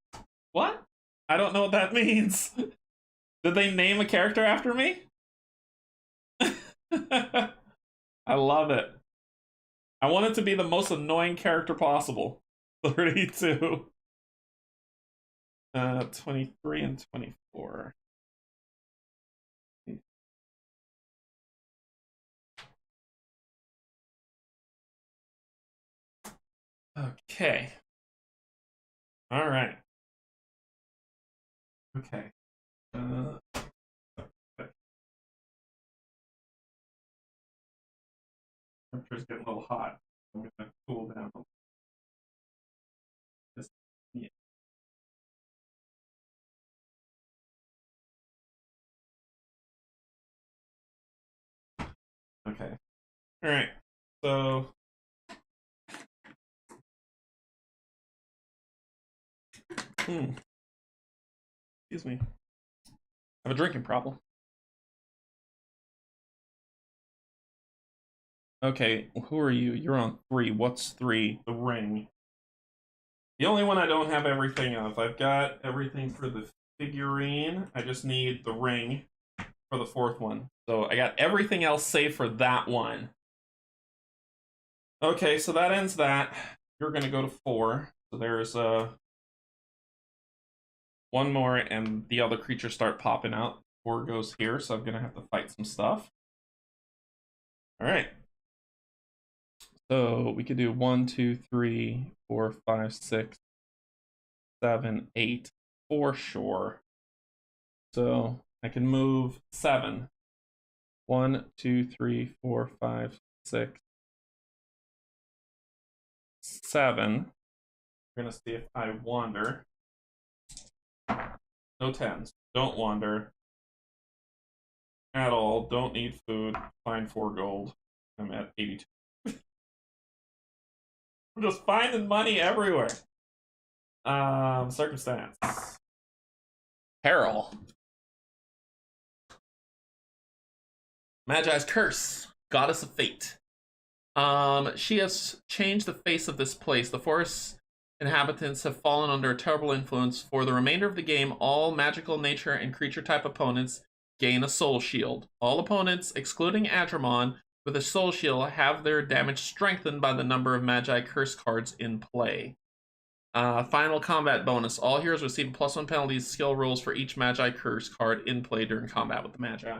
Speaker 1: What? I don't know what that means. Did they name a character after me? I love it. I want it to be the most annoying character possible. 32. 23 and 24. Okay. All right. Okay. Temperature's getting a little hot. I'm gonna cool down a little. Yeah. Okay. All right. So. Excuse me. I have a drinking problem. Okay, who are you? You're on 3. What's 3? The ring. The only one I don't have everything of. I've got everything for the figurine. I just need the ring for the 4th one. So I got everything else save for that one. Okay, so that ends that. You're going to go to 4. So there's 1 more, and the other creatures start popping out. 4 goes here, so I'm going to have to fight some stuff. All right. So we could do 1, 2, 3, 4, 5, 6, 7, 8 for sure. So I can move 7. 1, 2, 3, 4, 5, 6, 7. We're gonna see if I wander. No 10s. Don't wander at all. Don't need food. Find 4 gold. I'm at 82. I'm just finding money everywhere. Circumstance. Peril. Magi's curse. Goddess of fate. She has changed the face of this place. The forest's inhabitants have fallen under a terrible influence. For the remainder of the game, all magical nature and creature type opponents gain a soul shield. All opponents, excluding Adrimon, with a soul shield have their damage strengthened by the number of Magi curse cards in play. Final combat bonus. All heroes receive +1 penalty skill rules for each Magi curse card in play during combat with the Magi.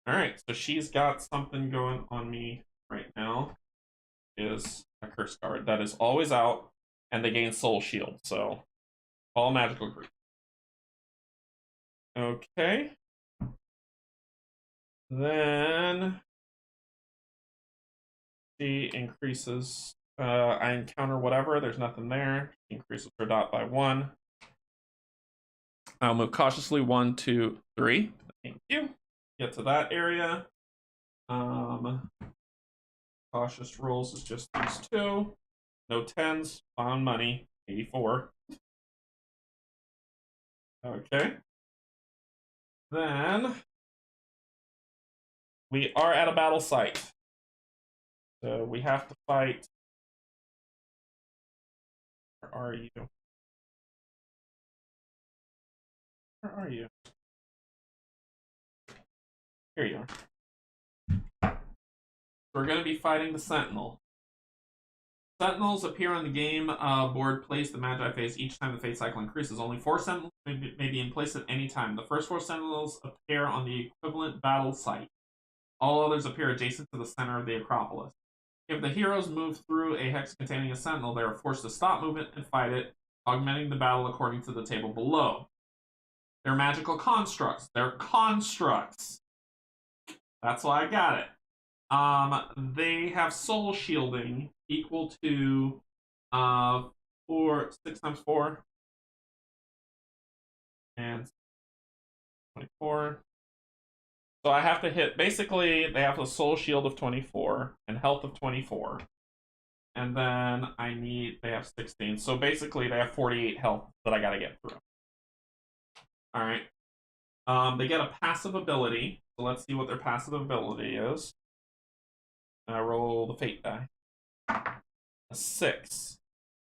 Speaker 1: Alright, so she's got something going on me right now. Is a curse card that is always out, and they gain Soul Shield, so all magical group. Okay. Then she increases, I encounter whatever, there's nothing there. She increases her dot by 1. I'll move cautiously 1, 2, 3. Thank you. Get to that area. Cautious rolls is just these 2. No 10s. Found money. 84. Okay. Then we are at a battle site. So we have to fight. Where are you? Where are you? Here you are. We're going to be fighting the Sentinel. Sentinels appear on the game board placed the Magi phase each time the fate cycle increases. Only 4 Sentinels may be in place at any time. The first 4 Sentinels appear on the equivalent battle site. All others appear adjacent to the center of the Acropolis. If the heroes move through a hex containing a Sentinel, they are forced to stop movement and fight it, augmenting the battle according to the table below. They're magical constructs. They're constructs. That's why I got it. They have soul shielding equal to 6 times 4 and 24. So I have to hit, basically they have a soul shield of 24 and health of 24. And then they have 16. So basically they have 48 health that I gotta get through. Alright. They get a passive ability. So let's see what their passive ability is. I roll the fate die. A 6.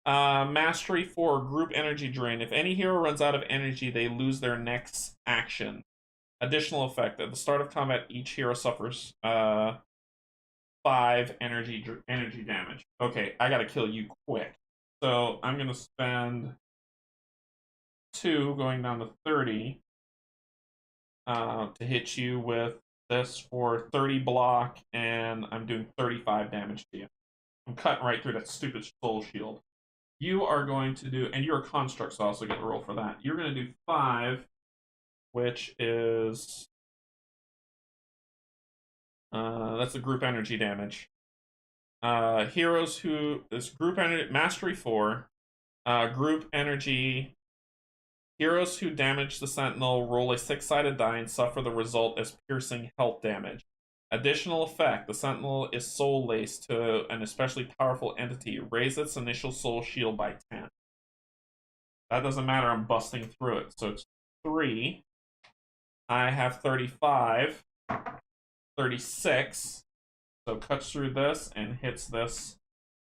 Speaker 1: Mastery 4, group energy drain. If any hero runs out of energy, they lose their next action. Additional effect. At the start of combat, each hero suffers 5 energy damage. Okay, I gotta kill you quick. So I'm gonna spend 2 going down to 30 to hit you with this for 30 block, and I'm doing 35 damage to you. I'm cutting right through that stupid soul shield. You are going to do, and you're a construct, so I also get the roll for that. You're going to do 5, which is that's a group energy damage. Heroes who this group energy mastery 4, group energy. Heroes who damage the Sentinel roll a 6-sided die and suffer the result as piercing health damage. Additional effect, the Sentinel is soul laced to an especially powerful entity. Raise its initial soul shield by 10. That doesn't matter, I'm busting through it. So it's 3. I have 35. 36. So cuts through this and hits this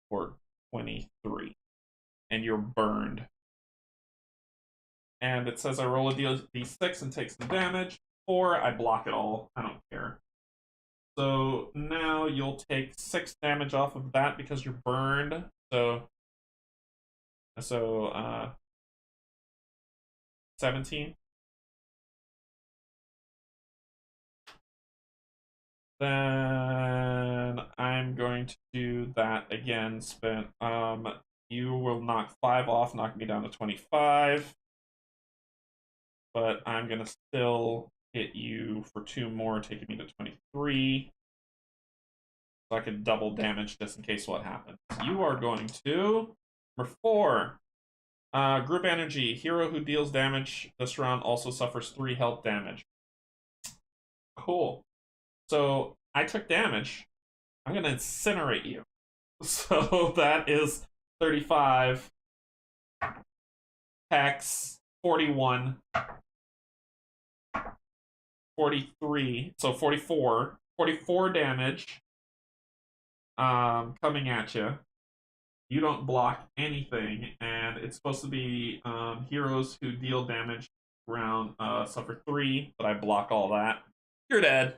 Speaker 1: for 23. And you're burned. And it says I roll a d6 and takes the damage. 4, I block it all. I don't care. So now you'll take 6 damage off of that because you're burned. So 17. Then I'm going to do that again. You will knock 5 off, knock me down to 25. But I'm going to still hit you for 2 more, taking me to 23. So I can double damage just in case what happens. You are going to... Number 4. Group energy. Hero who deals damage this round also suffers 3 health damage. Cool. So I took damage. I'm going to incinerate you. So that is 35. Hex. 41. 43. So 44. 44 damage. Coming at you. You don't block anything, and it's supposed to be heroes who deal damage round suffer 3, but I block all that. You're dead.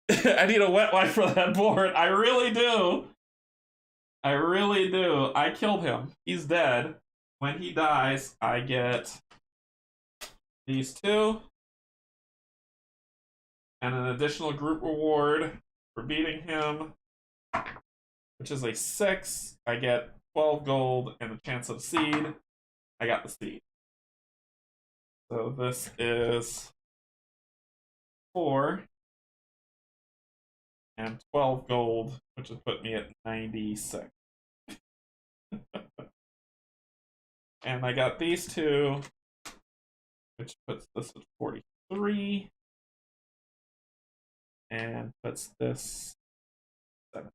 Speaker 1: I need a wet wipe for that board. I really do. I really do. I killed him. He's dead. When he dies, I get these two and an additional group reward for beating him, which is a 6. I get 12 gold and a chance of seed. I got the seed. So this is 4 and 12 gold, which would put me at 96. And I got these two, which puts this at 43. And puts this 7.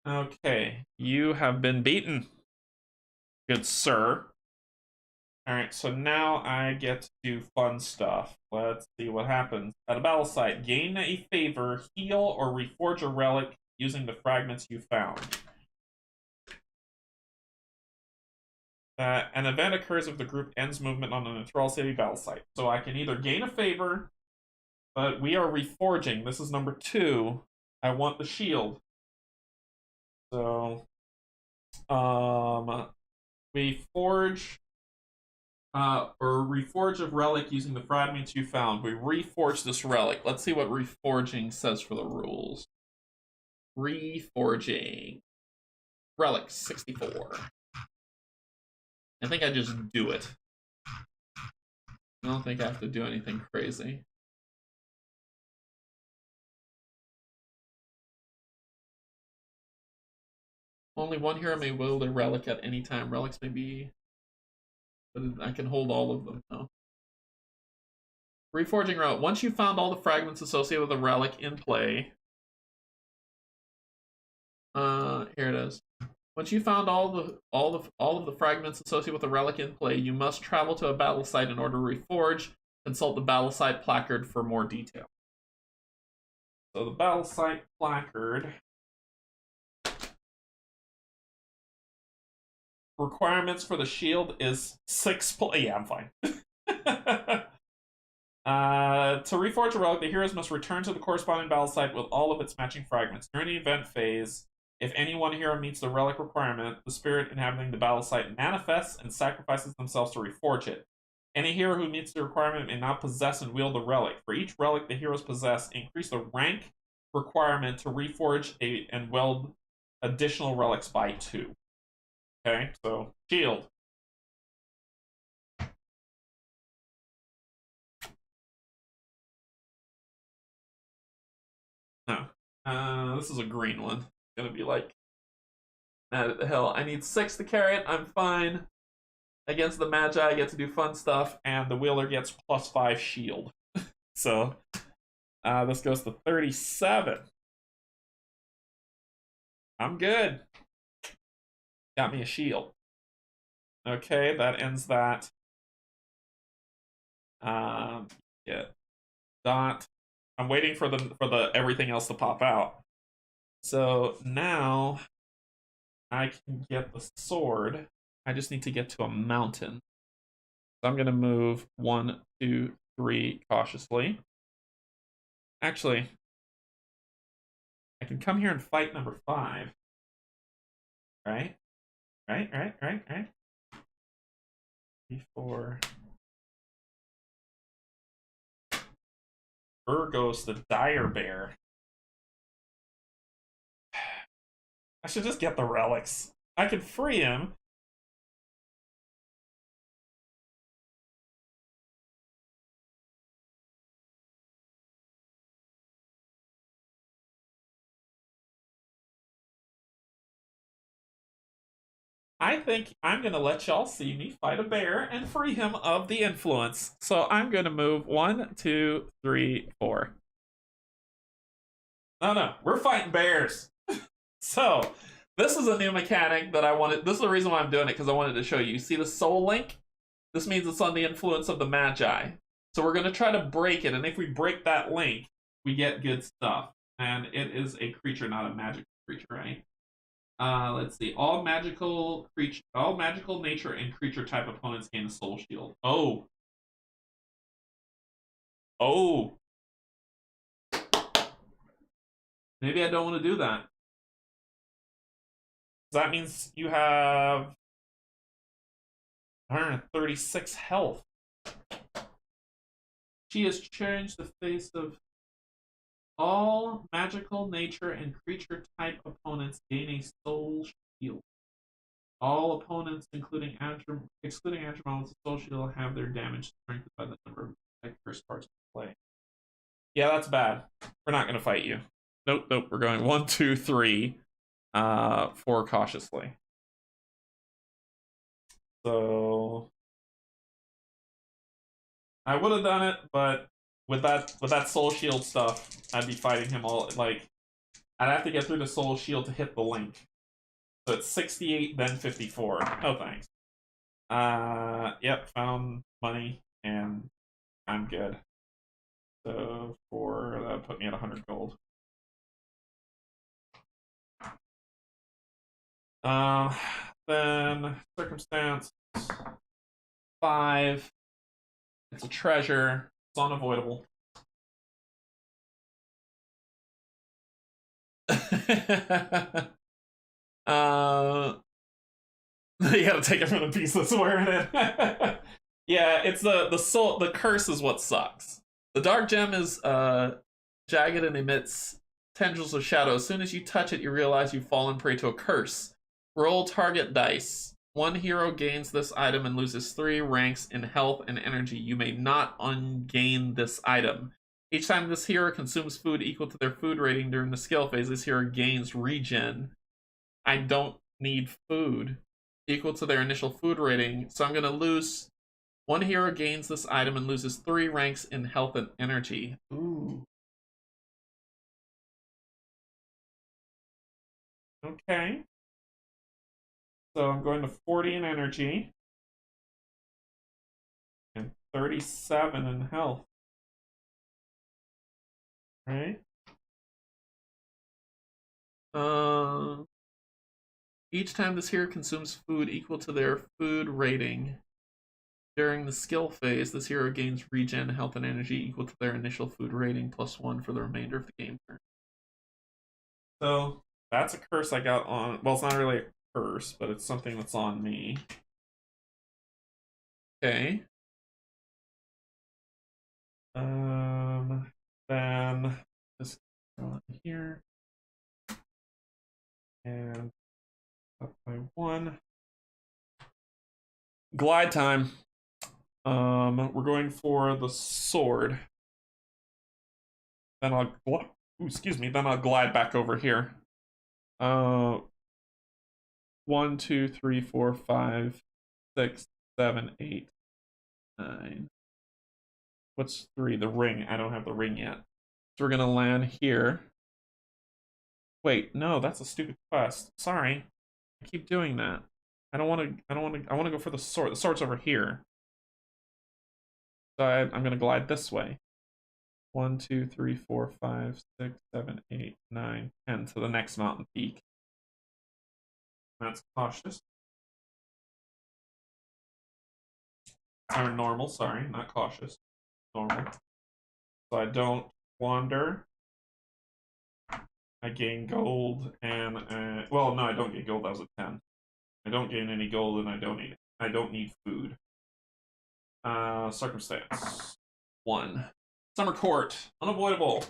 Speaker 1: Okay, you have been beaten, good sir. Alright, so now I get to do fun stuff. Let's see what happens. At a battle site, gain a favor, heal, or reforge a relic using the fragments you found. An event occurs if the group ends movement on an Enthrall City battle site. So I can either gain a favor, but we are reforging. This is number 2. I want the shield. So, we forge, or reforge a relic using the fragments you found. We reforge this relic. Let's see what reforging says for the rules. Reforging. Relic 64. I think I just do it. I don't think I have to do anything crazy. Only one hero may wield a relic at any time. Relics may be... But I can hold all of them now. Reforging route. Once you've found all the fragments associated with a relic in play... here it is. Once you found all of the fragments associated with a relic in play, you must travel to a battle site in order to reforge. Consult the battle site placard for more detail. So the battle site placard requirements for the shield is 6. Yeah, I'm fine. To reforge a relic, the heroes must return to the corresponding battle site with all of its matching fragments. During the event phase, if any one hero meets the relic requirement, the spirit inhabiting the battle site manifests and sacrifices themselves to reforge it. Any hero who meets the requirement may not possess and wield the relic. For each relic the heroes possess, increase the rank requirement to reforge and weld additional relics by 2. Okay, so shield. No. This is a green one. It's gonna be like, mad at the hell. I need 6 to carry it. I'm fine. Against the Magi, I get to do fun stuff, and the Wheeler gets +5 shield. So, this goes to 37. I'm good. Got me a shield. Okay, that ends that. Yeah. Dot. I'm waiting for the everything else to pop out. So now I can get the sword. I just need to get to a mountain. So I'm gonna move 1, 2, 3 cautiously. Actually, I can come here and fight number 5. Right? Right. 4. Urgos the Dire Bear. I should just get the relics. I could free him. I think I'm going to let y'all see me fight a bear and free him of the influence. So I'm going to move 1, 2, 3, 4. No, we're fighting bears. So this is a new mechanic that I wanted. This is the reason why I'm doing it, because I wanted to show you. You see the soul link? This means it's on the influence of the Magi. So we're going to try to break it, and if we break that link, we get good stuff. And it is a creature, not a magic creature, right? Let's see. All magical nature and creature type opponents gain a soul shield. Oh. Maybe I don't want to do that. That means you have 136 health. She has changed the face of all magical nature and creature type opponents gain a soul shield. All opponents, excluding Adrimon with a soul shield, have their damage strengthened by the number of curse cards in play. Yeah, that's bad. We're not going to fight you. Nope. We're going 1, 2, 3. 4 cautiously. So I would have done it, but with that soul shield stuff, I'd be fighting him all like I'd have to get through the soul shield to hit the link. So it's 68, then 54. No thanks. Yep, found money and I'm good. So that would put me at 100 gold. Then circumstance 5. It's a treasure. It's unavoidable. You gotta take it from the piece that's wearing it. Yeah, it's the soul. The curse is what sucks. The dark gem is jagged and emits tendrils of shadow. As soon as you touch it, you realize you've fallen prey to a curse. Roll target dice. One hero gains this item and loses 3 ranks in health and energy. You may not ungain this item. Each time this hero consumes food equal to their food rating during the skill phase, this hero gains regen. I don't need food equal to their initial food rating, so I'm going to lose. One hero gains this item and loses 3 ranks in health and energy. Ooh. Okay. So I'm going to 40 in energy and 37 in health. Right? Each time this hero consumes food equal to their food rating during the skill phase, this hero gains regen, health, and energy equal to their initial food rating +1 for the remainder of the game turn. So that's a curse I got on. Well, it's not really a curse, but it's something that's on me. Okay. Then just go on here and up by 1. Glide time. We're going for the sword. Then I'll then I'll glide back over here. 1, 2, 3, 4, 5, 6, 7, 8, 9. What's 3? The ring. I don't have the ring yet. So we're gonna land here. Wait, no, that's a stupid quest. Sorry. I keep doing that. I want to go for the sword. The sword's over here. So I'm gonna glide this way. 1, 2, 3, 4, 5, 6, 7, 8, 9, 10 to the next mountain peak. That's cautious. Or normal, sorry, not cautious. Normal. So I don't wander. I gain gold and well, no, I don't get gold. That was a 10. I don't gain any gold, and I don't need food. Circumstance 1. Summer court, unavoidable.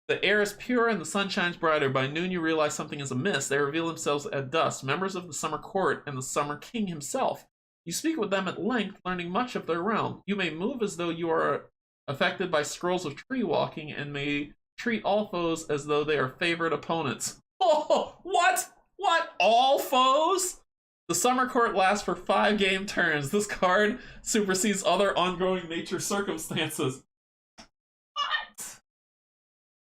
Speaker 1: The air is pure and the sun shines brighter. By noon, you realize something is amiss. They reveal themselves at dusk, members of the summer court and the summer king himself. You speak with them at length, learning much of their realm. You may move as though you are affected by scrolls of tree walking and may treat all foes as though they are favorite opponents. Oh, what? What? All foes? The summer court lasts for 5 game turns. This card supersedes other ongoing nature circumstances. What?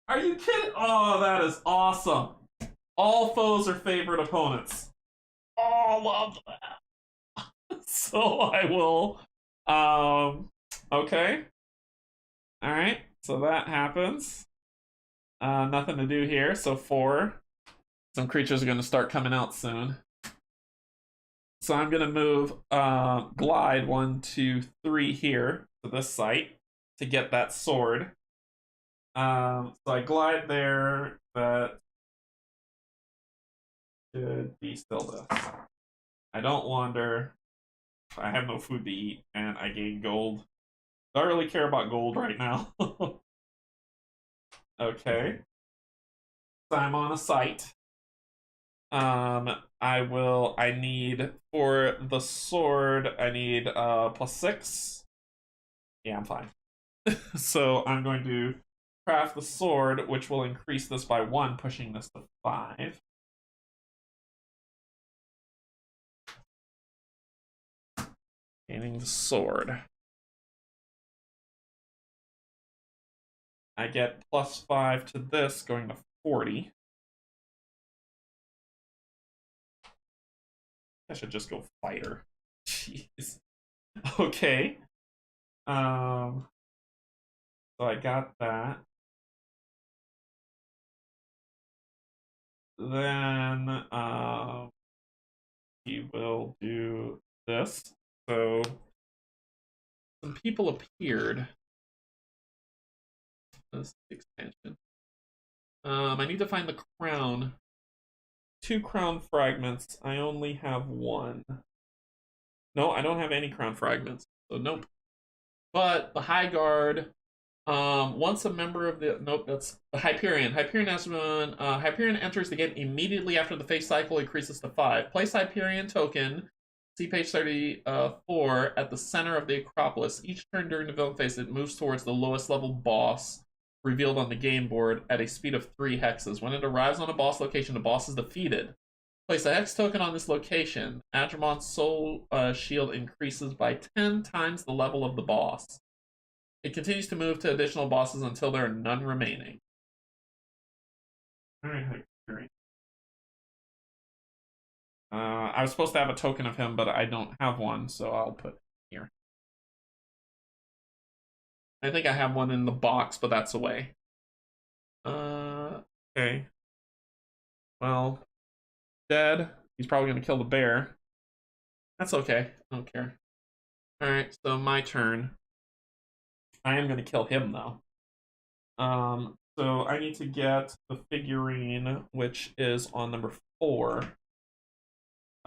Speaker 1: Are you kidding? Oh, that is awesome. All foes are favorite opponents. Oh, love that. So I will, okay. All right, so that happens. Nothing to do here, so 4. Some creatures are going to start coming out soon. So I'm going to move glide 1, 2, 3 here to this site to get that sword. So I glide there. That should be still this. I don't wander. I have no food to eat, and I gain gold. Don't really care about gold right now. Okay. So I'm on a site. I need for the sword, I need +6. Yeah, I'm fine. So I'm going to craft the sword, which will increase this by 1, pushing this to 5. Gaining the sword. I get +5 to this, going to 40. I should just go fighter. Jeez. Okay. So I got that. Then he will do this. So some people appeared. This expansion. I need to find the crown. 2 crown fragments. I only have 1. No, I don't have any crown fragments. So nope. But the High Guard, once a member of the nope, that's the Hyperion. Hyperion enters the game immediately after the phase cycle increases to 5. Place Hyperion token. See page 34 at the center of the Acropolis. Each turn during the development phase, it moves towards the lowest level boss revealed on the game board at a speed of 3 hexes. When it arrives on a boss location, the boss is defeated. Place a hex token on this location. Adrimon's soul shield increases by 10 times the level of the boss. It continues to move to additional bosses until there are none remaining. Alright, I was supposed to have a token of him, but I don't have one, so I'll put here. I think I have one in the box, but that's away. Okay. Well, dead. He's probably going to kill the bear. That's okay. I don't care. Alright, so my turn. I am going to kill him, though. So I need to get the figurine, which is on number 4.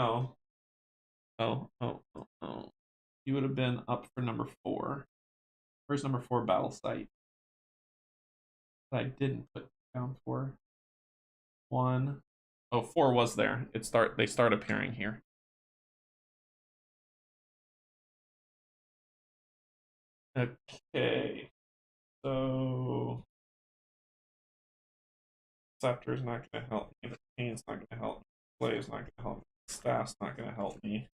Speaker 1: Oh. You would have been up for number 4. Where's number 4 battle site? That I didn't put down for. 1. Oh, 4 was there. They start appearing here. Okay. So Scepter is not going to help me. The Cane's not going to help me. Play is not going to help me. Staff's not going to help me.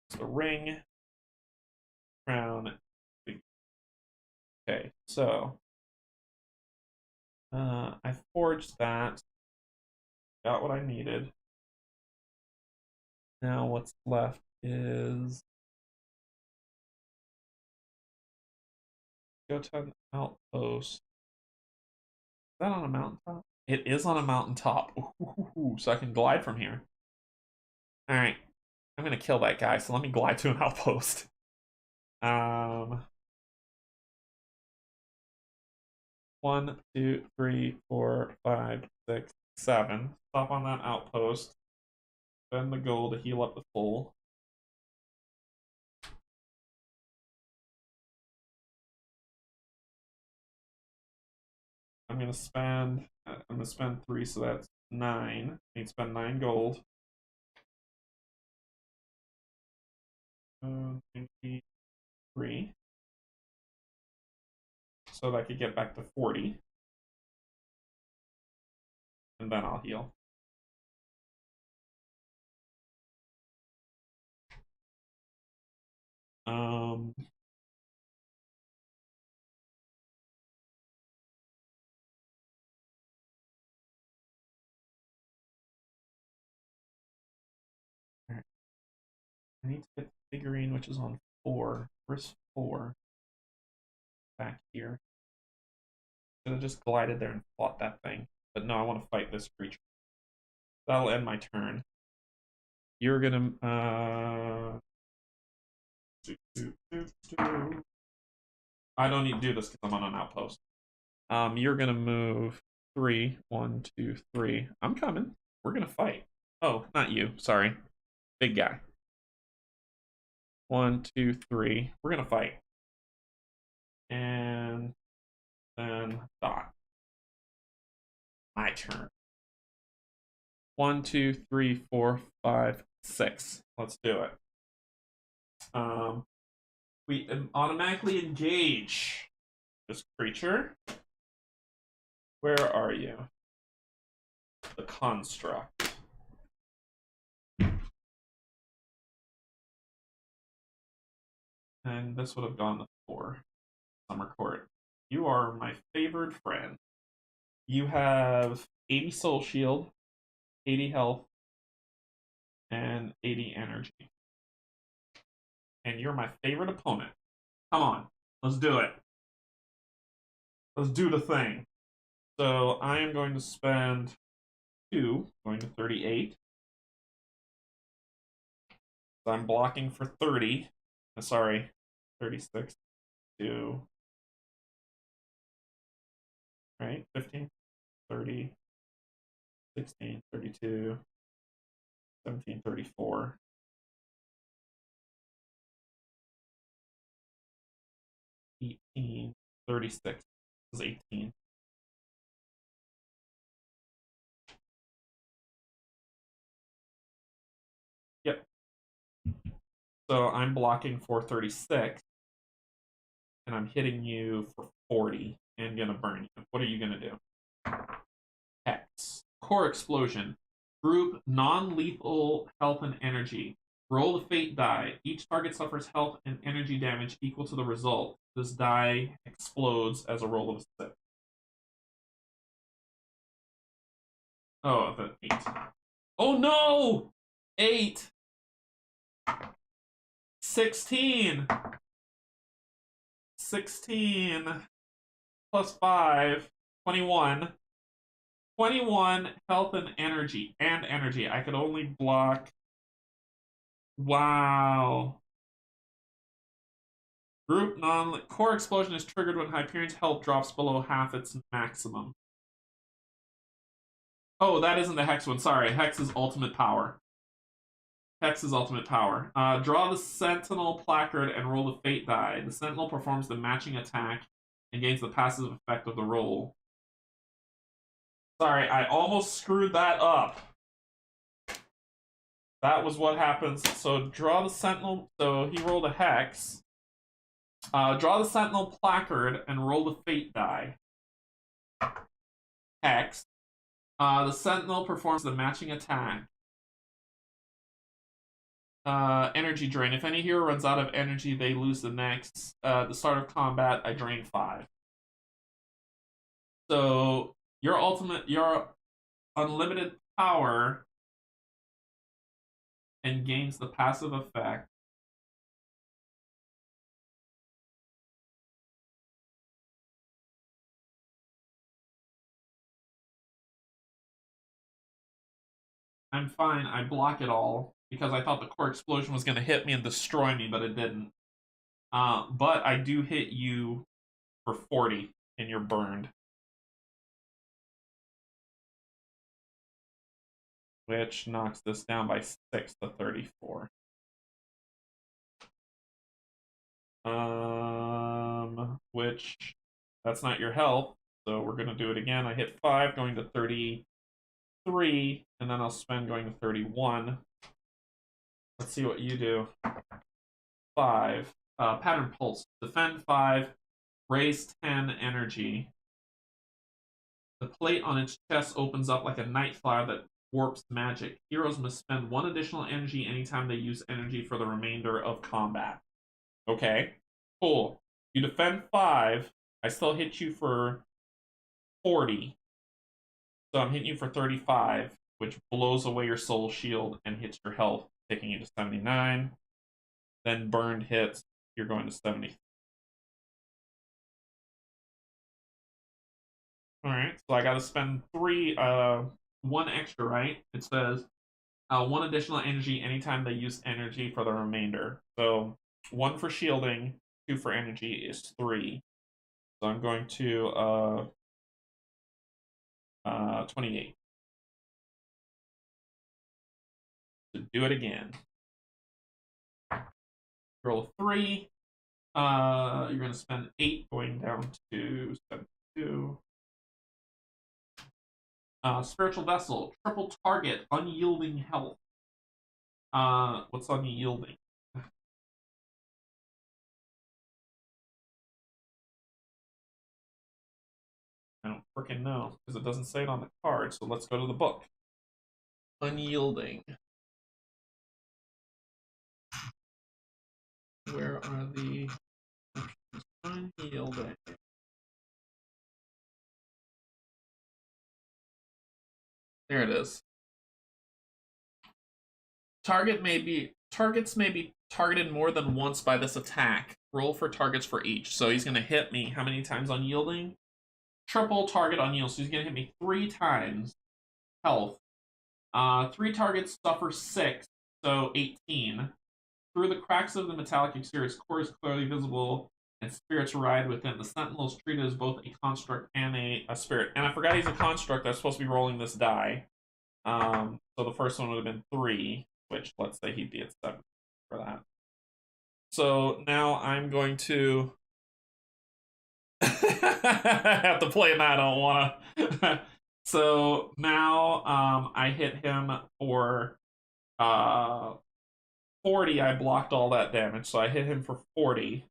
Speaker 1: It's the ring. Crown. Okay, so I forged that. Got what I needed. Now what's left is go to an outpost. Is that on a mountaintop? It is on a mountaintop. Ooh, so I can glide from here. Alright. I'm gonna kill that guy, so let me glide to an outpost. 1, 2, 3, 4, 5, 6, 7. Stop on that outpost. Spend the gold to heal up the full. I'm gonna spend 3, so that's 9. I need to spend 9 gold. 3. So that I could get back to 40. And then I'll heal. I need to get the figurine, which is on 4. Where's 4? Back here. Should have just glided there and fought that thing. But no, I want to fight this creature. That'll end my turn. You're gonna I don't need to do this because I'm on an outpost. You're gonna move 3. 1, 2, 3. I'm coming. We're gonna fight. Oh, not you. Sorry. Big guy. 1, 2, 3. We're gonna fight. And then dot. My turn. 1, 2, 3, 4, 5, 6. Let's do it. We automatically engage this creature. Where are you? The construct. And this would have gone to 4. Summer Court. You are my favored friend. You have 80 soul shield, 80 health, and 80 energy. And you're my favorite opponent. Come on, let's do it. Let's do the thing. So I am going to spend 2, going to 38. So I'm blocking for 30. Sorry, 36. 2. Right, 15, 30, 16, 32, 17, 34. 18, 36. This is 18. Yep. So I'm blocking for 36. And I'm hitting you for 40 and gonna burn you. What are you gonna do? Hex. Core explosion. Group non-lethal health and energy. Roll the fate die. Each target suffers health and energy damage equal to the result. This die explodes as a roll of a 6. Oh, the 8. Oh no! 8. 16. 16 plus 5. 21. 21 health and energy. I could only block. Wow. Group core explosion is triggered when Hyperion's health drops below half its maximum. Oh, that isn't the Hex one. Sorry. Hex is ultimate power. Hex's ultimate power. Draw the Sentinel placard and roll the fate die. The Sentinel performs the matching attack and gains the passive effect of the roll. Sorry, I almost screwed that up. That was what happens. So draw the Sentinel. So he rolled a Hex. Draw the Sentinel placard and roll the fate die. Hex. The Sentinel performs the matching attack. Energy drain. If any hero runs out of energy, they lose the next. The start of combat, I drain 5. So your unlimited power and gains the passive effect. I'm fine. I block it all because I thought the core explosion was going to hit me and destroy me, but it didn't. But I do hit you for 40 and you're burned. Which knocks this down by 6 to 34. Which, that's not your health, so we're going to do it again. I hit 5, going to 33, and then I'll spend going to 31. Let's see what you do. 5. Pattern Pulse. Defend 5, raise 10 energy. The plate on its chest opens up like a night flower that warps magic. Heroes must spend 1 additional energy anytime they use energy for the remainder of combat. Okay, cool. You defend 5. I still hit you for 40. So I'm hitting you for 35, which blows away your soul shield and hits your health, taking you to 79. Then burned hits, you're going to 70. Alright, so I gotta spend 1 extra, right? It says 1 additional energy anytime they use energy for the remainder. So 1 for shielding, 2 for energy is 3. So I'm going to 28. To do it again. Roll a 3. You're going to spend 8 going down to 72. Spiritual Vessel. Triple target. Unyielding health. What's unyielding? I don't freaking know, because it doesn't say it on the card, so let's go to the book. Unyielding. Where are the options? Unyielding. There it is. Targets may be targeted more than once by this attack. Roll for targets for each. So he's going to hit me how many times unyielding? Triple target unyielding. So he's going to hit me 3 times health. 3 targets suffer 6, so 18. Through the cracks of the metallic exterior, its core is clearly visible, and spirits ride within. The sentinel is treated as both a construct and a spirit. And I forgot he's a construct. I'm supposed to be rolling this die. So the first one would have been 3, which let's say he'd be at 7 for that. So now I'm going to have to play, and I don't want to. So now I hit him for 40. I blocked all that damage, so I hit him for 43.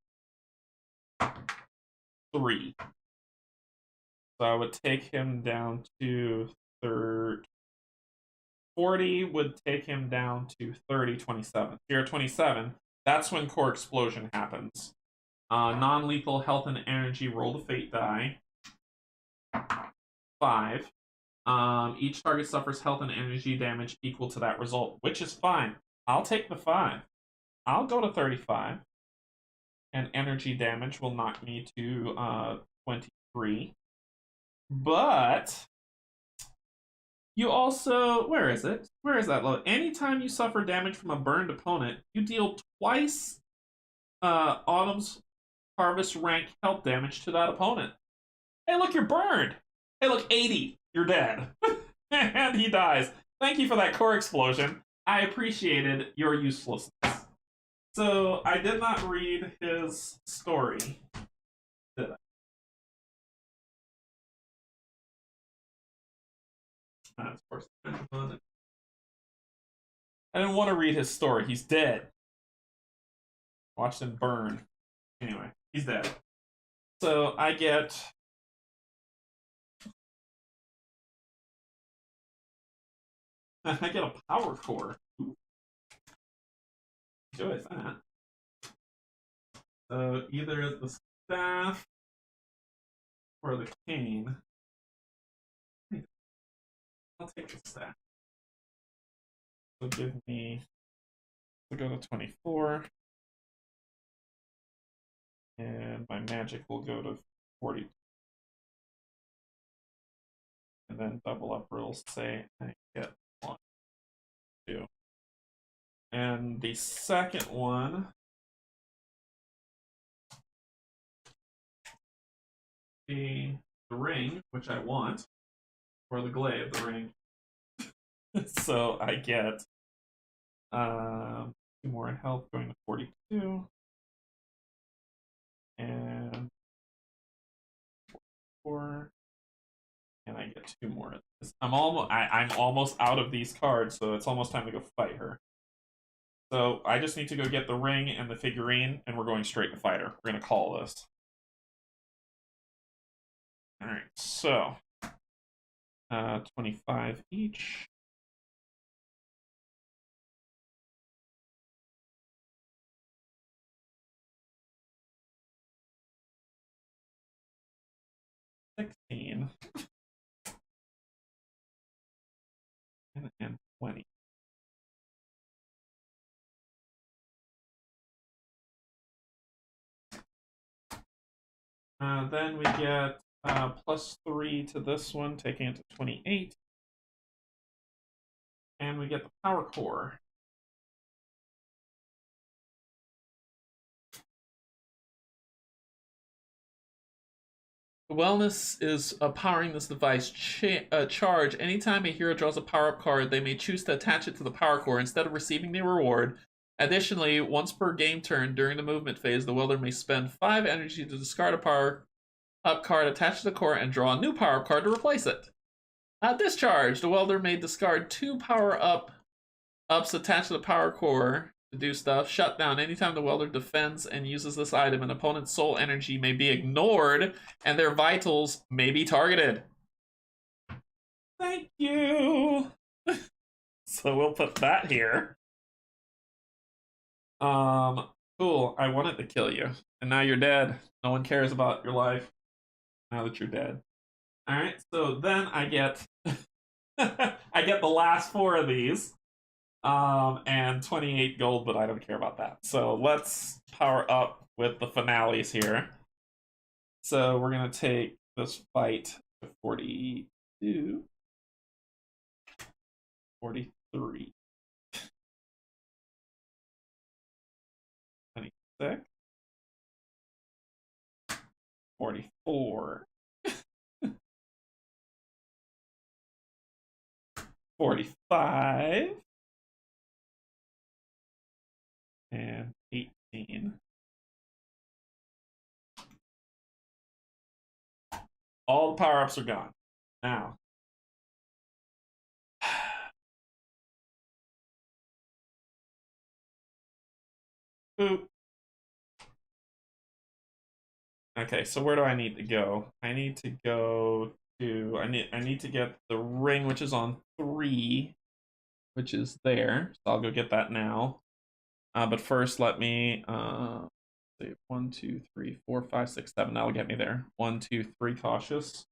Speaker 1: So I would take him down to 40 would take him down to 30, 27. Here at 27, that's when core explosion happens. Non-lethal health and energy, roll the fate die. 5. Each target suffers health and energy damage equal to that result, which is fine. I'll take the 5. I'll go to 35. And energy damage will knock me to 23. But you also, where is it? Where is that low? Anytime you suffer damage from a burned opponent, you deal twice Autumn's Harvest rank health damage to that opponent. Hey, look, you're burned. Hey, look, 80. You're dead. And he dies. Thank you for that core explosion. I appreciated your uselessness. So I did not read his story, did I? Of course. I didn't want to read his story. He's dead. Watched him burn. Anyway, he's dead. So I get a power core. Enjoy that. So either the staff or the cane. I'll take the staff. So give me. We'll go to 24. And my magic will go to 40. And then double up rolls, say I get 1, 2. And the second one, the ring, which I want, or the glaive, the ring. So I get 2 more health going to 42. And 4. And I get 2 more. I'm almost out of these cards, so it's almost time to go fight her. So I just need to go get the ring and the figurine, and we're going straight to fight her. We're gonna call this. All right, so 25 each. $16 and 20. Then we get +3 to this one, taking it to 28. And we get the power core. Wellness is powering this device. Charge. Anytime a hero draws a power-up card, they may choose to attach it to the power core instead of receiving the reward. Additionally, once per game turn during the movement phase, the wielder may spend 5 energy to discard a power-up card attached to the core and draw a new power-up card to replace it. Discharge. The wielder may discard 2 power-ups attached to the power core to do stuff. Shut down. Anytime the welder defends and uses this item, an opponent's soul energy may be ignored and their vitals may be targeted. Thank you. So we'll put that here. Cool. I wanted to kill you, and now you're dead. No one cares about your life now that you're dead. All right. So then I get I get the last 4 of these. And 28 gold, but I don't care about that. So let's power up with the finales here. So we're going to take this fight to 42, 43, 26, 44, 45, and 18. All the power-ups are gone. Now. Boop. Okay, so where do I need to go? I need to go to I need to get the ring, which is on 3, which is there. So I'll go get that now. But first, let me say 1, 2, 3, 4, 5, 6, 7. That'll get me there. 1, 2, 3, cautious.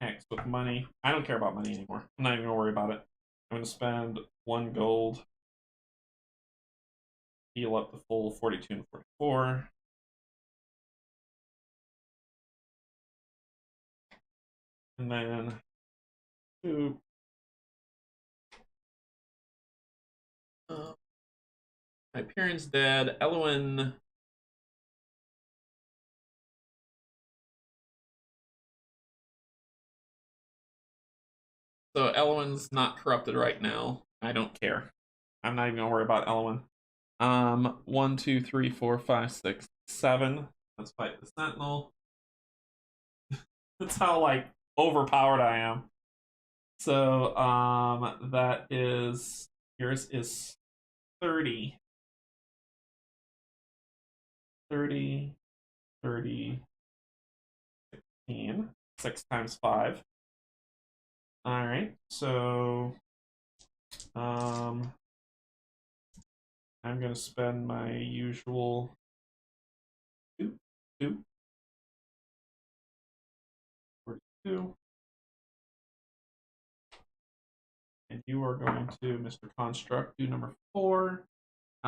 Speaker 1: Hex with money. I don't care about money anymore. I'm not even gonna worry about it. I'm gonna spend 1 gold. Heal up the full 42 and 44. And then 2. Hyperion's dead. Elowen. So Elowen's not corrupted right now. I don't care. I'm not even gonna worry about Elowen. 1, 2, 3, 4, 5, 6, 7. Let's fight the Sentinel. That's how like overpowered I am. So that is yours is 30. 30, 30, 16. 6 times 5. Alright, so I'm gonna spend my usual 2, 42. And you are going to, Mr. Construct, do number 4.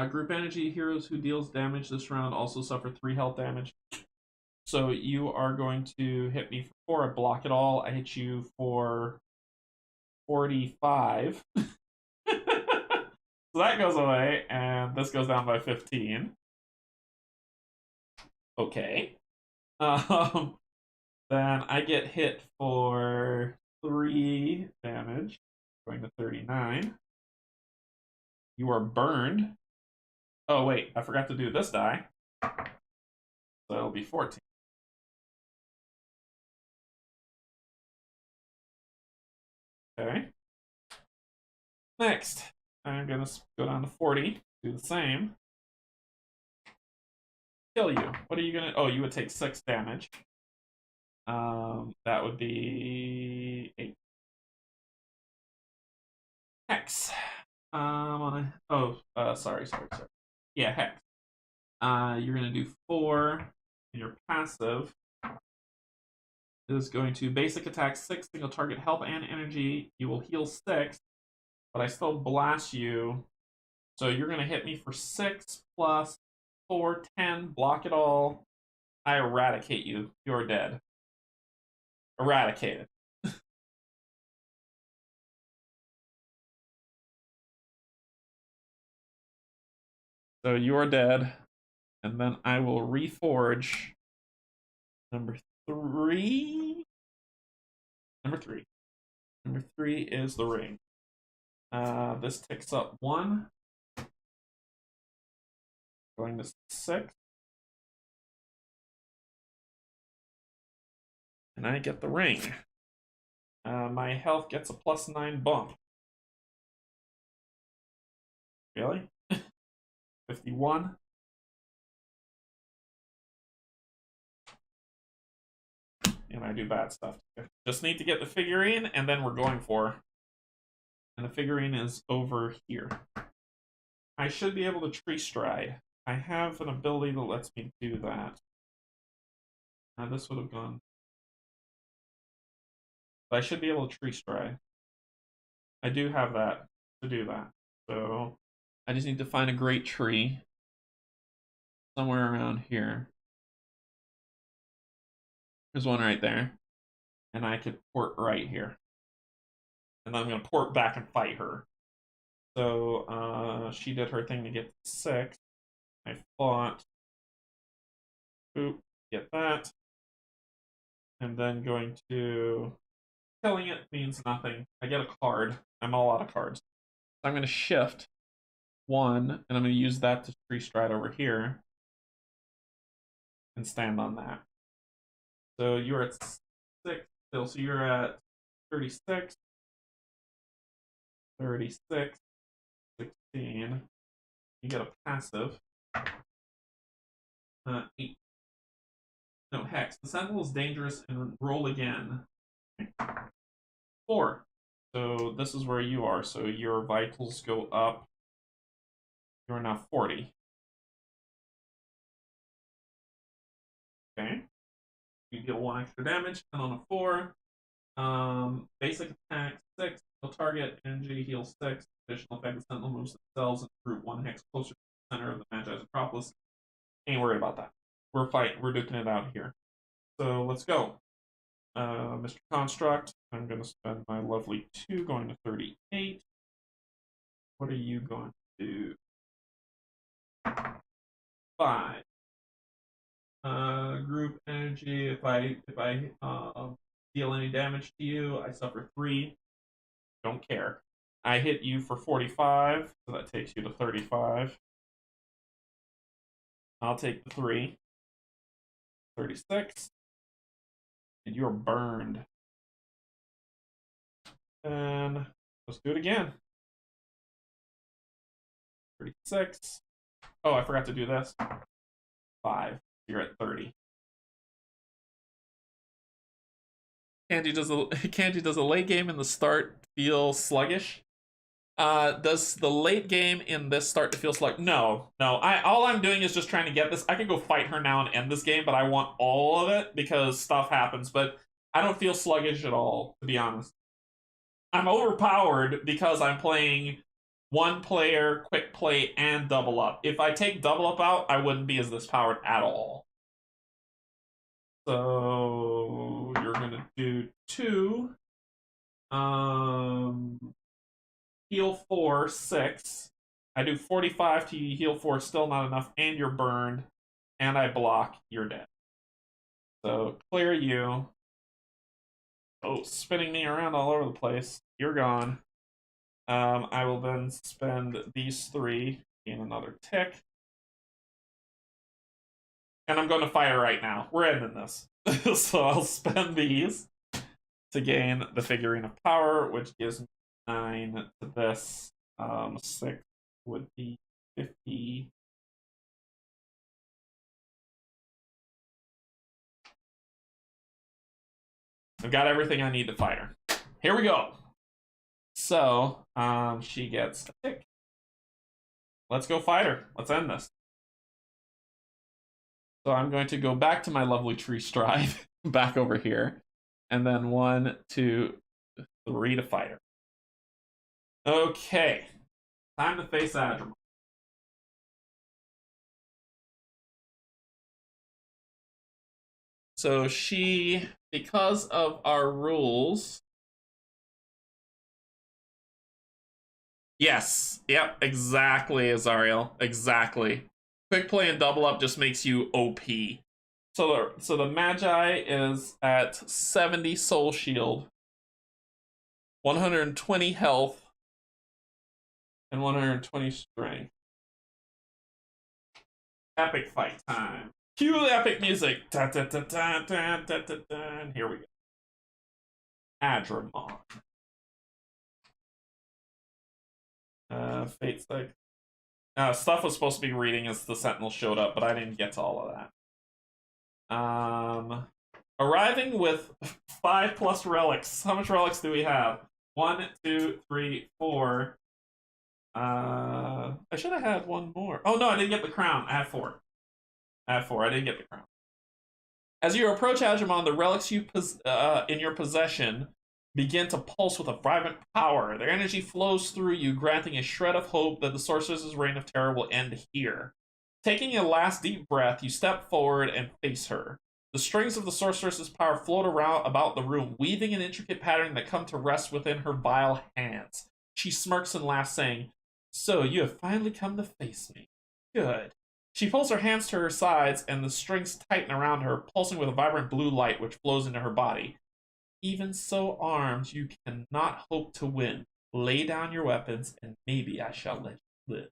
Speaker 1: Group energy heroes who deals damage this round also suffer 3 health damage. So you are going to hit me for 4. I block it all. I hit you for 45. So that goes away, and this goes down by 15. Okay. Then I get hit for 3 damage, going to 39. You are burned. Oh, wait, I forgot to do this die. So it'll be 14. Okay. Next, I'm going to go down to 40, do the same. Kill you. What are you going to... Oh, you would take 6 damage. That would be 8. Hex. Sorry. Yeah, Hex. You're going to do 4. And your passive is going to basic attack 6, single target health and energy. You will heal 6, but I still blast you. So you're going to hit me for 6 plus 4, 10. Block it all. I eradicate you. You're dead. Eradicated. So you are dead. And then I will reforge number 3. Number 3. Number 3 is the ring. This ticks up 1. Going to 6. And I get the ring. My health gets a +9 bump. Really? 51. And I do bad stuff. Just need to get the figurine, and then we're going for. And the figurine is over here. I should be able to tree stride. I have an ability that lets me do that. This would have gone. But I should be able to tree stride. I do have that to do that. So I just need to find a great tree somewhere around here. There's one right there. And I could port right here. And then I'm going to port back and fight her. So she did her thing to get 6. I fought. Boop, get that. And then going to. Killing it means nothing. I get a card. I'm all out of cards. So I'm going to shift 1, and I'm going to use that to tree stride over here. And stand on that. So you're at 6 still. So you're at 36. 36. 16. You get a passive. 8. No, Hex. The Sentinel is dangerous and roll again. 4. So this is where you are. So your vitals go up. You're now 40. Okay. You deal 1 extra damage, and on a 4. Basic attack 6. He'll target energy, heal 6. Additional effect, the Sentinel moves themselves and group 1 hex closer to the center of the Magi's Acropolis. Ain't worried about that. We're fighting. We're duking it out here. So let's go. Mr. Construct, I'm going to spend my lovely 2 going to 38. What are you going to do? 5. Group energy. If I deal any damage to you, I suffer 3. Don't care. I hit you for 45, so that takes you to 35. I'll take the 3. 36. And you're burned. And let's do it again. 36. Oh, I forgot to do this. 5. You're at 30. Canje, does a late game in the start feel sluggish? Does the late game in this start to feel sluggish? No. All I'm doing is just trying to get this. I can go fight her now and end this game, but I want all of it because stuff happens. But I don't feel sluggish at all, to be honest. I'm overpowered because I'm playing 1 player, quick play, and double up. If I take double up out, I wouldn't be as this powered at all. So you're gonna do 2. Heal 4, 6. I do 45 to you, heal 4, still not enough, and you're burned. And I block, you're dead. So clear you. Oh, spinning me around all over the place. You're gone. I will then spend these 3 in another tick. And I'm going to fire right now. We're ending this. So I'll spend these to gain the figurine of power, which gives me 9 to this. 6 would be 50. I've got everything I need to fight her. Here we go. So, she gets a tick. Let's go fight her. Let's end this. So I'm going to go back to my lovely tree stride, back over here, and then 1, 2, 3 to fight her. Okay, time to face Adrimon. So she, because of our rules, Yes. Yep. Exactly, Azariel. Exactly. Quick play and double up just makes you OP. So the Magi is at 70 soul shield, 120 health, and 120 strength. Epic fight time. Cue the epic music. Da, da, da, da, da, da, da, da. Here we go. Adrimon. Fate Sec. Stuff was supposed to be reading as the Sentinel showed up, but I didn't get to all of that. Arriving with 5+ relics. How much relics do we have? 1, 2, 3, 4. I should have had one more. Oh no, I didn't get the crown. I have 4. I didn't get the crown. As you approach Adrimon, the relics in your possession begin to pulse with a vibrant power. Their energy flows through you, granting a shred of hope that the sorceress's reign of terror will end here. Taking a last deep breath, you step forward and face her. The strings of the sorceress's power float around about the room, weaving an intricate pattern that come to rest within her vile hands. She smirks and laughs, saying, "So you have finally come to face me. Good." She pulls her hands to her sides, and the strings tighten around her, pulsing with a vibrant blue light which flows into her body. "Even so armed, you cannot hope to win. Lay down your weapons, and maybe I shall let you live."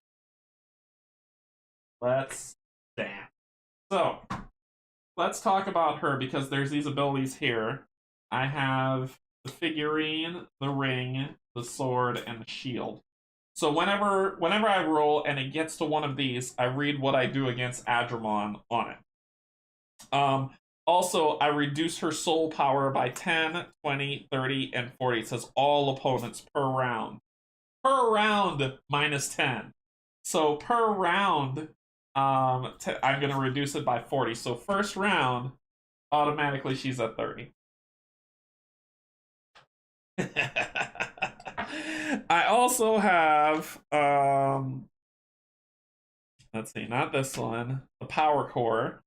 Speaker 1: Let's dance. So, let's talk about her, because there's these abilities here. I have the figurine, the ring, the sword, and the shield. So whenever I roll and it gets to one of these, I read what I do against Adrimon on it. Also, I reduce her soul power by 10, 20, 30, and 40. It says all opponents per round. Per round, minus 10. So per round, I'm going to reduce it by 40. So first round, automatically she's at 30. I also have, let's see, not this one, the power core,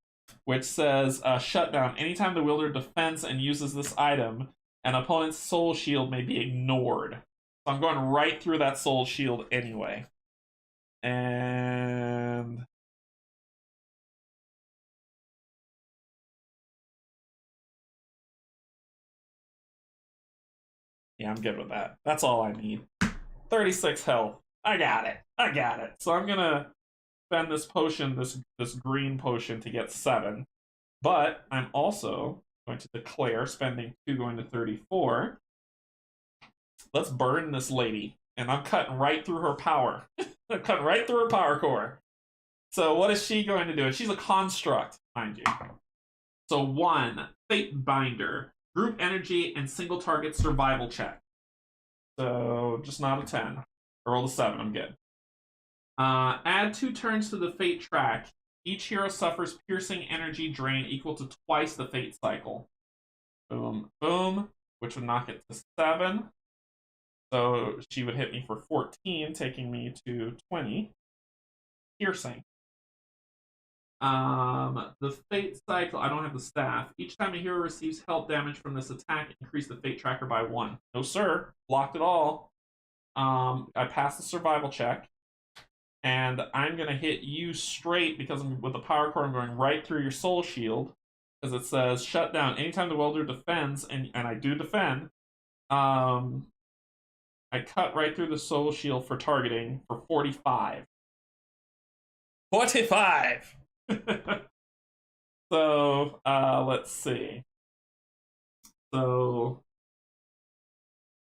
Speaker 1: which says shutdown. Anytime the wielder defends and uses this item, an opponent's soul shield may be ignored. So I'm going right through that soul shield anyway. And yeah, I'm good with that. That's all I need. 36 health. I got it. So I'm gonna spend this potion, this green potion, to get 7. But I'm also going to declare, spending 2 going to 34. Let's burn this lady. And I'm cutting right through her power. I'm cutting right through her power core. So what is she going to do? And she's a construct, mind you. So 1, Fate Binder. Group energy and single target survival check. So just not a 10. I rolled a 7, I'm good. Add 2 turns to the Fate track. Each hero suffers piercing energy drain equal to twice the Fate cycle. Boom, boom, which would knock it to 7. So she would hit me for 14, taking me to 20. Piercing. The Fate cycle, I don't have the staff. Each time a hero receives health damage from this attack, increase the Fate tracker by 1. No sir, blocked it all. I passed the survival check. And I'm going to hit you straight, because with the power core, I'm going right through your soul shield. Because it says, shut down. Anytime the welder defends, and I do defend, I cut right through the soul shield for targeting for 45. 45! So, let's see. So,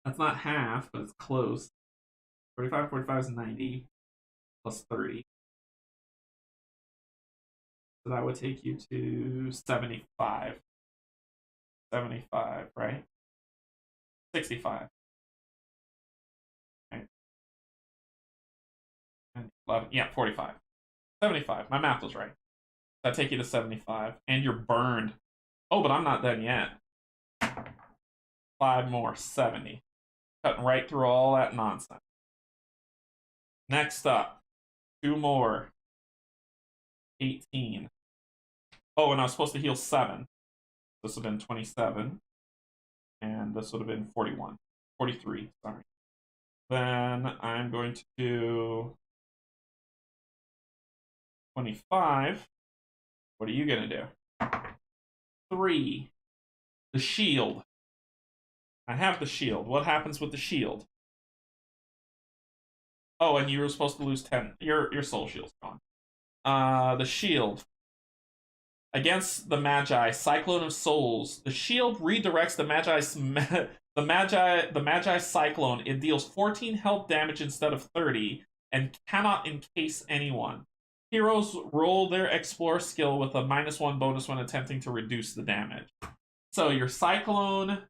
Speaker 1: that's not half, but it's close. 45 is 90. Plus 30. So that would take you to 75. 75, right? 65. Right. And 11, yeah, 45. 75. My math was right. That'd take you to 75. And you're burned. Oh, but I'm not done yet. 5 more, 70. Cutting right through all that nonsense. Next up, 2 more. 18. Oh, and I was supposed to heal 7. This would have been 27. And this would have been 41. 43, sorry. Then I'm going to do 25. What are you going to do? 3. The shield. I have the shield. What happens with the shield? Oh, and you were supposed to lose 10. Your soul shield's gone. The shield. Against the Magi, Cyclone of Souls. The shield redirects the Magi Cyclone. It deals 14 health damage instead of 30 and cannot encase anyone. Heroes roll their Explore skill with a -1 bonus when attempting to reduce the damage. So your Cyclone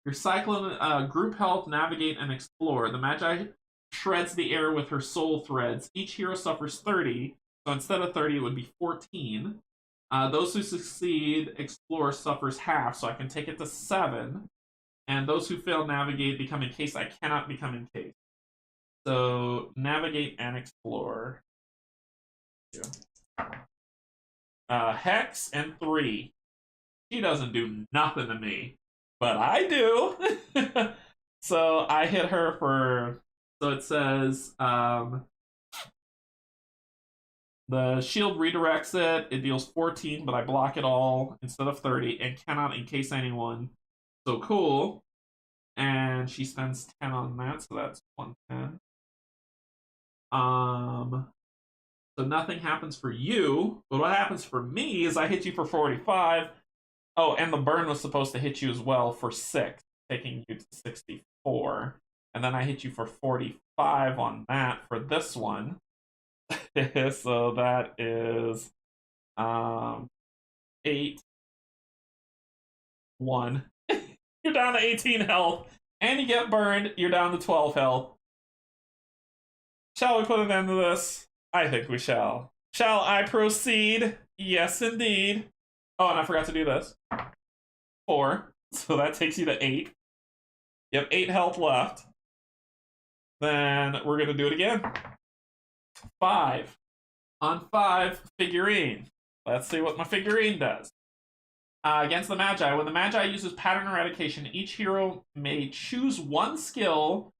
Speaker 1: group health, navigate, and explore. The Magi shreds the air with her soul threads. Each hero suffers 30, so instead of 30, it would be 14. Those who succeed explore suffers half, so I can take it to 7. And those who fail navigate become encased. I cannot become encased. So navigate and explore. Hex and 3. She doesn't do nothing to me, but I do. So I hit her for. So it says the shield redirects it. It deals 14, but I block it all instead of 30 and cannot encase anyone. So cool. And she spends 10 on that, so that's 110. So nothing happens for you, but what happens for me is I hit you for 45. Oh, and the burn was supposed to hit you as well for 6, taking you to 64. And then I hit you for 45 on that for this one. So that is 8, 1. You're down to 18 health, and you get burned. You're down to 12 health. Shall we put an end to this? I think we shall. Shall I proceed? Yes, indeed. Oh, and I forgot to do this. 4. So that takes you to 8. You have 8 health left. Then we're going to do it again. 5. On 5, figurine. Let's see what my figurine does. Against the Magi. When the Magi uses pattern eradication, each hero may choose one skill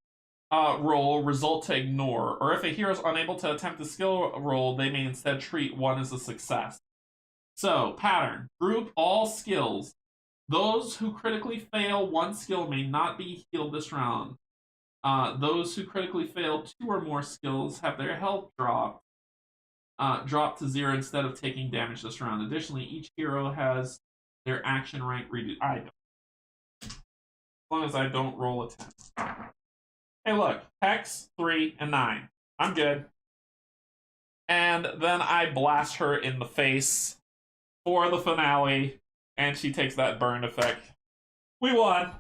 Speaker 1: roll result to ignore, or if a hero is unable to attempt the skill roll, they may instead treat one as a success. So, pattern. Group all skills. Those who critically fail one skill may not be healed this round. Those who critically fail 2 or more skills have their health dropped to 0 instead of taking damage this round. Additionally, each hero has their action rank reduced. I don't. As long as I don't roll a 10. Hey, look. Hex, 3, and 9. I'm good. And then I blast her in the face for the finale, and she takes that burn effect. We won!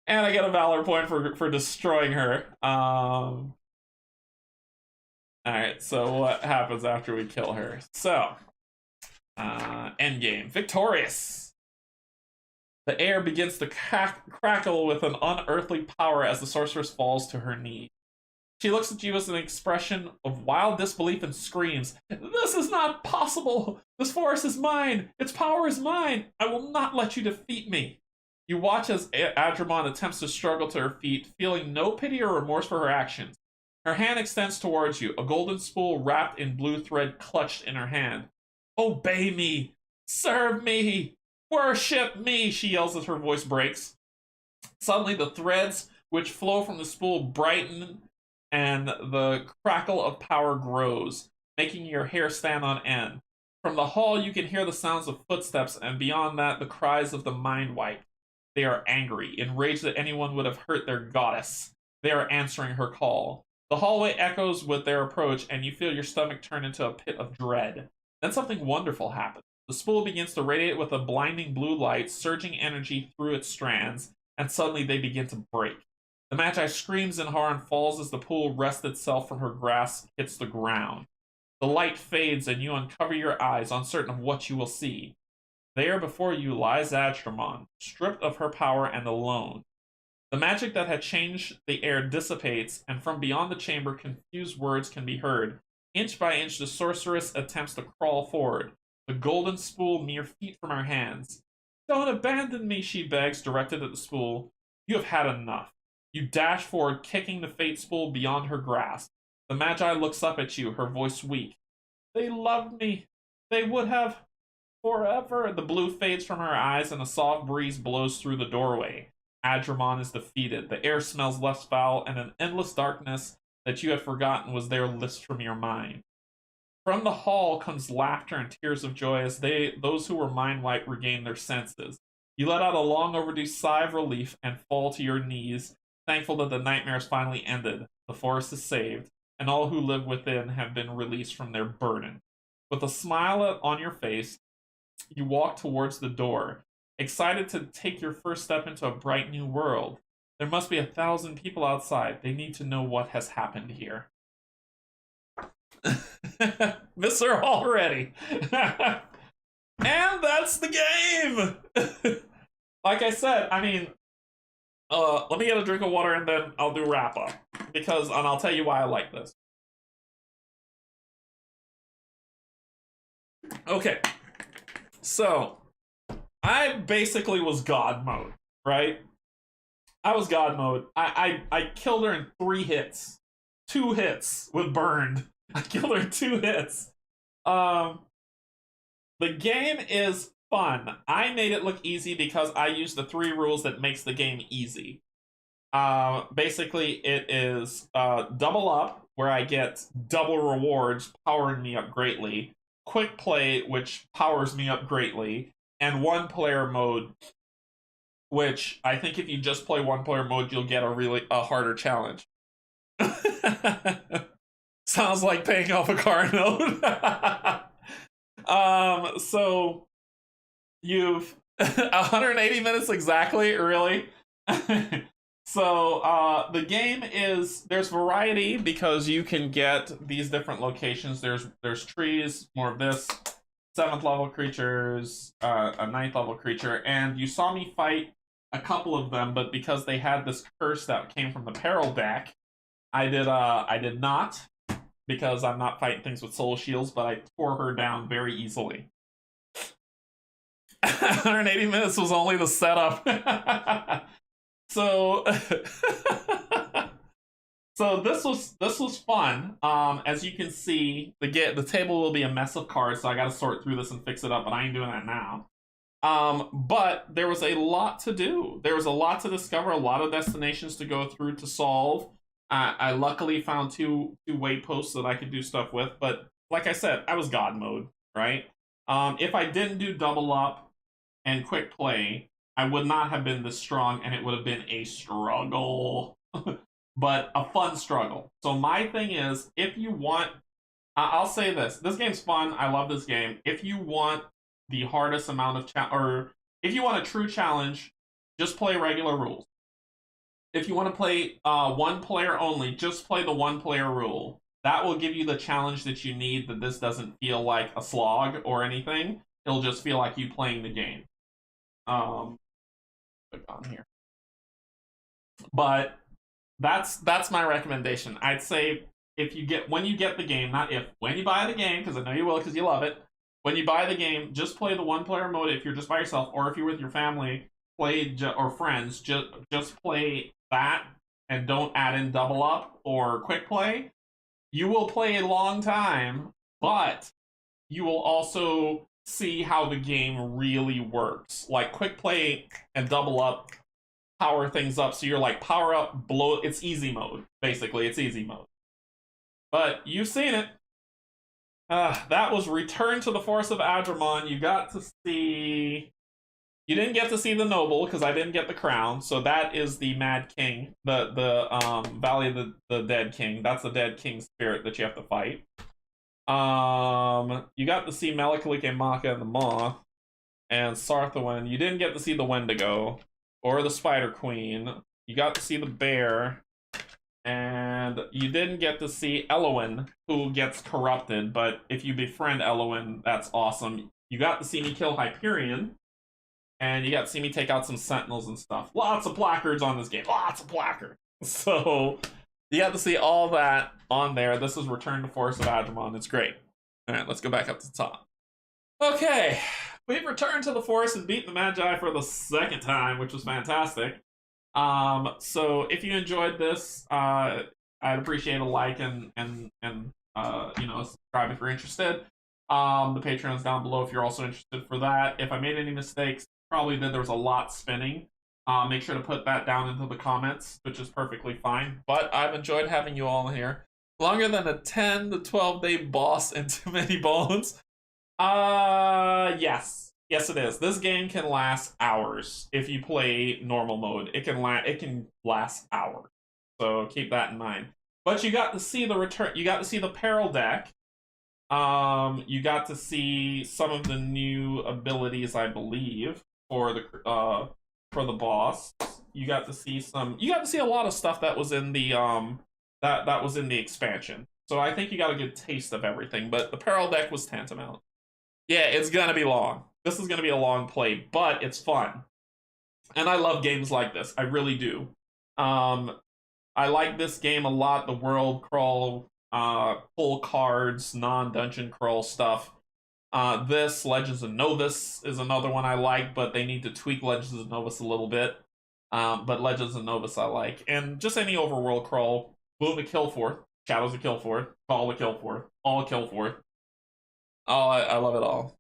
Speaker 1: And I get a Valor point for destroying her. Alright, so what happens after we kill her? So, endgame. Victorious! The air begins to crackle with an unearthly power as the sorceress falls to her knee. She looks at you with an expression of wild disbelief and screams, "This is not possible! This forest is mine! Its power is mine! I will not let you defeat me!" You watch as Adrimon attempts to struggle to her feet, feeling no pity or remorse for her actions. Her hand extends towards you, a golden spool wrapped in blue thread clutched in her hand. "Obey me! Serve me! Worship me!" she yells as her voice breaks. Suddenly, the threads which flow from the spool brighten, and the crackle of power grows, making your hair stand on end. From the hall, you can hear the sounds of footsteps, and beyond that, the cries of the mind-wipe. They are angry, enraged that anyone would have hurt their goddess. They are answering her call. The hallway echoes with their approach, and you feel your stomach turn into a pit of dread. Then something wonderful happens. The spool begins to radiate with a blinding blue light, surging energy through its strands, and suddenly they begin to break. The Magi screams in horror and falls as the pool wrests itself from her grasp, hits the ground. The light fades and you uncover your eyes, uncertain of what you will see. There before you lies Adrimon, stripped of her power and alone. The magic that had changed the air dissipates, and from beyond the chamber confused words can be heard. Inch by inch the sorceress attempts to crawl forward, the golden spool mere feet from her hands. "Don't abandon me," she begs, directed at the spool. "You have had enough. You dash forward, kicking the fate spool beyond her grasp. The Magi looks up at you, her voice weak. They loved me. They would have forever. The blue fades from her eyes and a soft breeze blows through the doorway. Adrimon is defeated. The air smells less foul, and an endless darkness that you had forgotten was there lifts from your mind. From the hall comes laughter and tears of joy as those who were mind-wiped regain their senses. You let out a long overdue sigh of relief and fall to your knees, thankful that the nightmares finally ended. The forest is saved, and all who live within have been released from their burden. With a smile on your face, you walk towards the door, excited to take your first step into a bright new world. There must be 1,000 people outside. They need to know what has happened here. Miss her already. And that's the game. Like I said, I mean, let me get a drink of water and then I'll do wrap up, and I'll tell you why I like this. Okay, so I basically was God mode, right? I was God mode. I killed her in 3 hits. 2 hits with burned. I killed her in 2 hits. The game is fun. I made it look easy because I used the 3 rules that makes the game easy. Basically, it is double up, where I get double rewards, powering me up greatly. Quick play, which powers me up greatly. And 1-player mode, which I think if you just play 1-player mode, you'll get a harder challenge. Sounds like paying off a car note. So you've 180 minutes exactly, really. So the game is, there's variety because you can get these different locations. There's trees, more of this, 7th level creatures, a 9th level creature, and you saw me fight a couple of them, but because they had this curse that came from the peril deck, I did not, because I'm not fighting things with soul shields, but I tore her down very easily. 180 minutes was only the setup. So so this was fun. As you can see, the table will be a mess of cards, so I gotta sort through this and fix it up, but I ain't doing that now. But there was a lot to do. There was a lot to discover, a lot of destinations to go through to solve. I luckily found two wayposts that I could do stuff with, but like I said, I was God mode, right? If I didn't do double up and quick play, I would not have been this strong, and it would have been a struggle. But a fun struggle. So my thing is, if you want, I'll say this game's fun, I love this game. If you want the hardest amount of or if you want a true challenge, just play regular rules. If you want to play 1 player only, just play the 1-player rule. That will give you the challenge that you need, that this doesn't feel like a slog or anything. It'll just feel like you playing the game. Click on here. But that's my recommendation. I'd say when you get the game, when you buy the game, because I know you will because you love it. When you buy the game, just play the 1-player mode if you're just by yourself, or if you're with your family, or friends, just play that and don't add in double up or quick play. You will play a long time, but you will also see how the game really works. Like quick play and double up power things up, so you're like power up, blow. It's easy mode, basically. It's easy mode. But you've seen it. That was Return to the Forest of Adrimon. You got to see. You didn't get to see the noble because I didn't get the crown. So that is the Mad King, the Valley of the Dead King. That's the Dead King spirit that you have to fight. You got to see Melikalike Maka and the Moth and Sarthawin. You didn't get to see the Wendigo or the Spider Queen. You got to see the bear, and you didn't get to see Elowin, who gets corrupted. But if you befriend Elowin, that's awesome. You got to see me kill Hyperion. And you got to see me take out some sentinels and stuff. Lots of placards on this game. Lots of placards. So you got to see all that on there. This is Return to Forest of Adrimon. It's great. All right, let's go back up to the top. Okay, we've returned to the forest and beaten the Magi for the 2nd time, which was fantastic. So if you enjoyed this, I'd appreciate a like and subscribe if you're interested. The Patreon's down below if you're also interested for that. If I made any mistakes, probably that there was a lot spinning. Make sure to put that down into the comments, which is perfectly fine. But I've enjoyed having you all here. Longer than a 10 to 12 day boss and too many bones. Yes. Yes, it is. This game can last hours if you play normal mode. It can last hours. So keep that in mind. But you got to see the return. You got to see the peril deck. You got to see some of the new abilities, I believe, for the boss. You got to see some. You got to see a lot of stuff that was in the that was in the expansion. So I think you got a good taste of everything. But the peril deck was tantamount. Yeah, it's gonna be long. This is gonna be a long play, but it's fun. And I love games like this. I really do. I like this game a lot. The world crawl, pull cards, non-dungeon crawl stuff. This Legends of Novus is another one I like, but they need to tweak Legends of Novus a little bit. But Legends of Novus I like, and just any overworld crawl. Boom, a kill forth. Shadows of kill forth. Call a kill forth. All a kill forth. Oh, I love it all.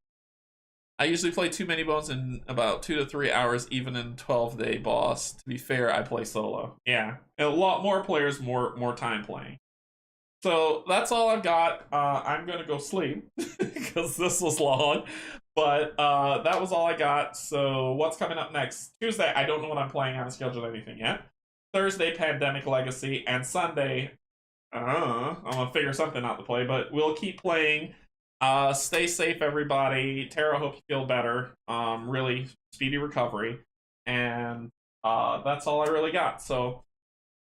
Speaker 1: I usually play too many bones in about 2 to 3 hours, even in 12-day boss. To be fair, I play solo. Yeah, a lot more players, more time playing. So that's all I've got. I'm gonna go sleep because this was long, but that was all I got. So what's coming up next? Tuesday, I don't know what I'm playing. I haven't scheduled anything yet. Thursday, Pandemic Legacy, and Sunday, I'm gonna figure something out to play. But we'll keep playing. Stay safe, everybody. Tara, hope you feel better. Really speedy recovery. And that's all I really got. So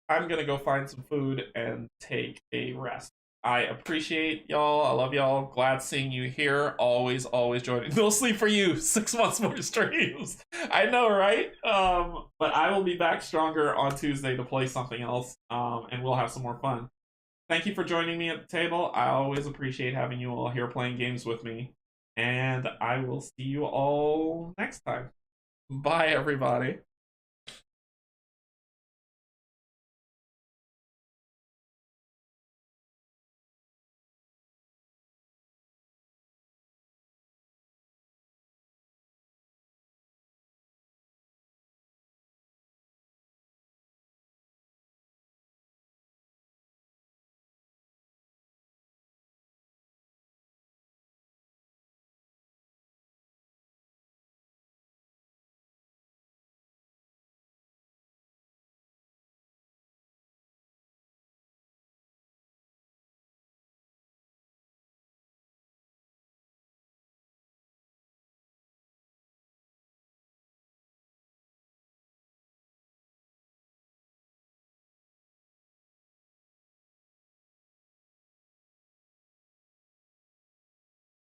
Speaker 1: I'm gonna go find some food and take a rest. I appreciate y'all. I love y'all. Glad seeing you here. Always, always joining. No sleep for you. 6 months more streams. I know, right? But I will be back stronger on Tuesday to play something else. And we'll have some more fun. Thank you for joining me at the table. I always appreciate having you all here playing games with me. And I will see you all next time. Bye, everybody.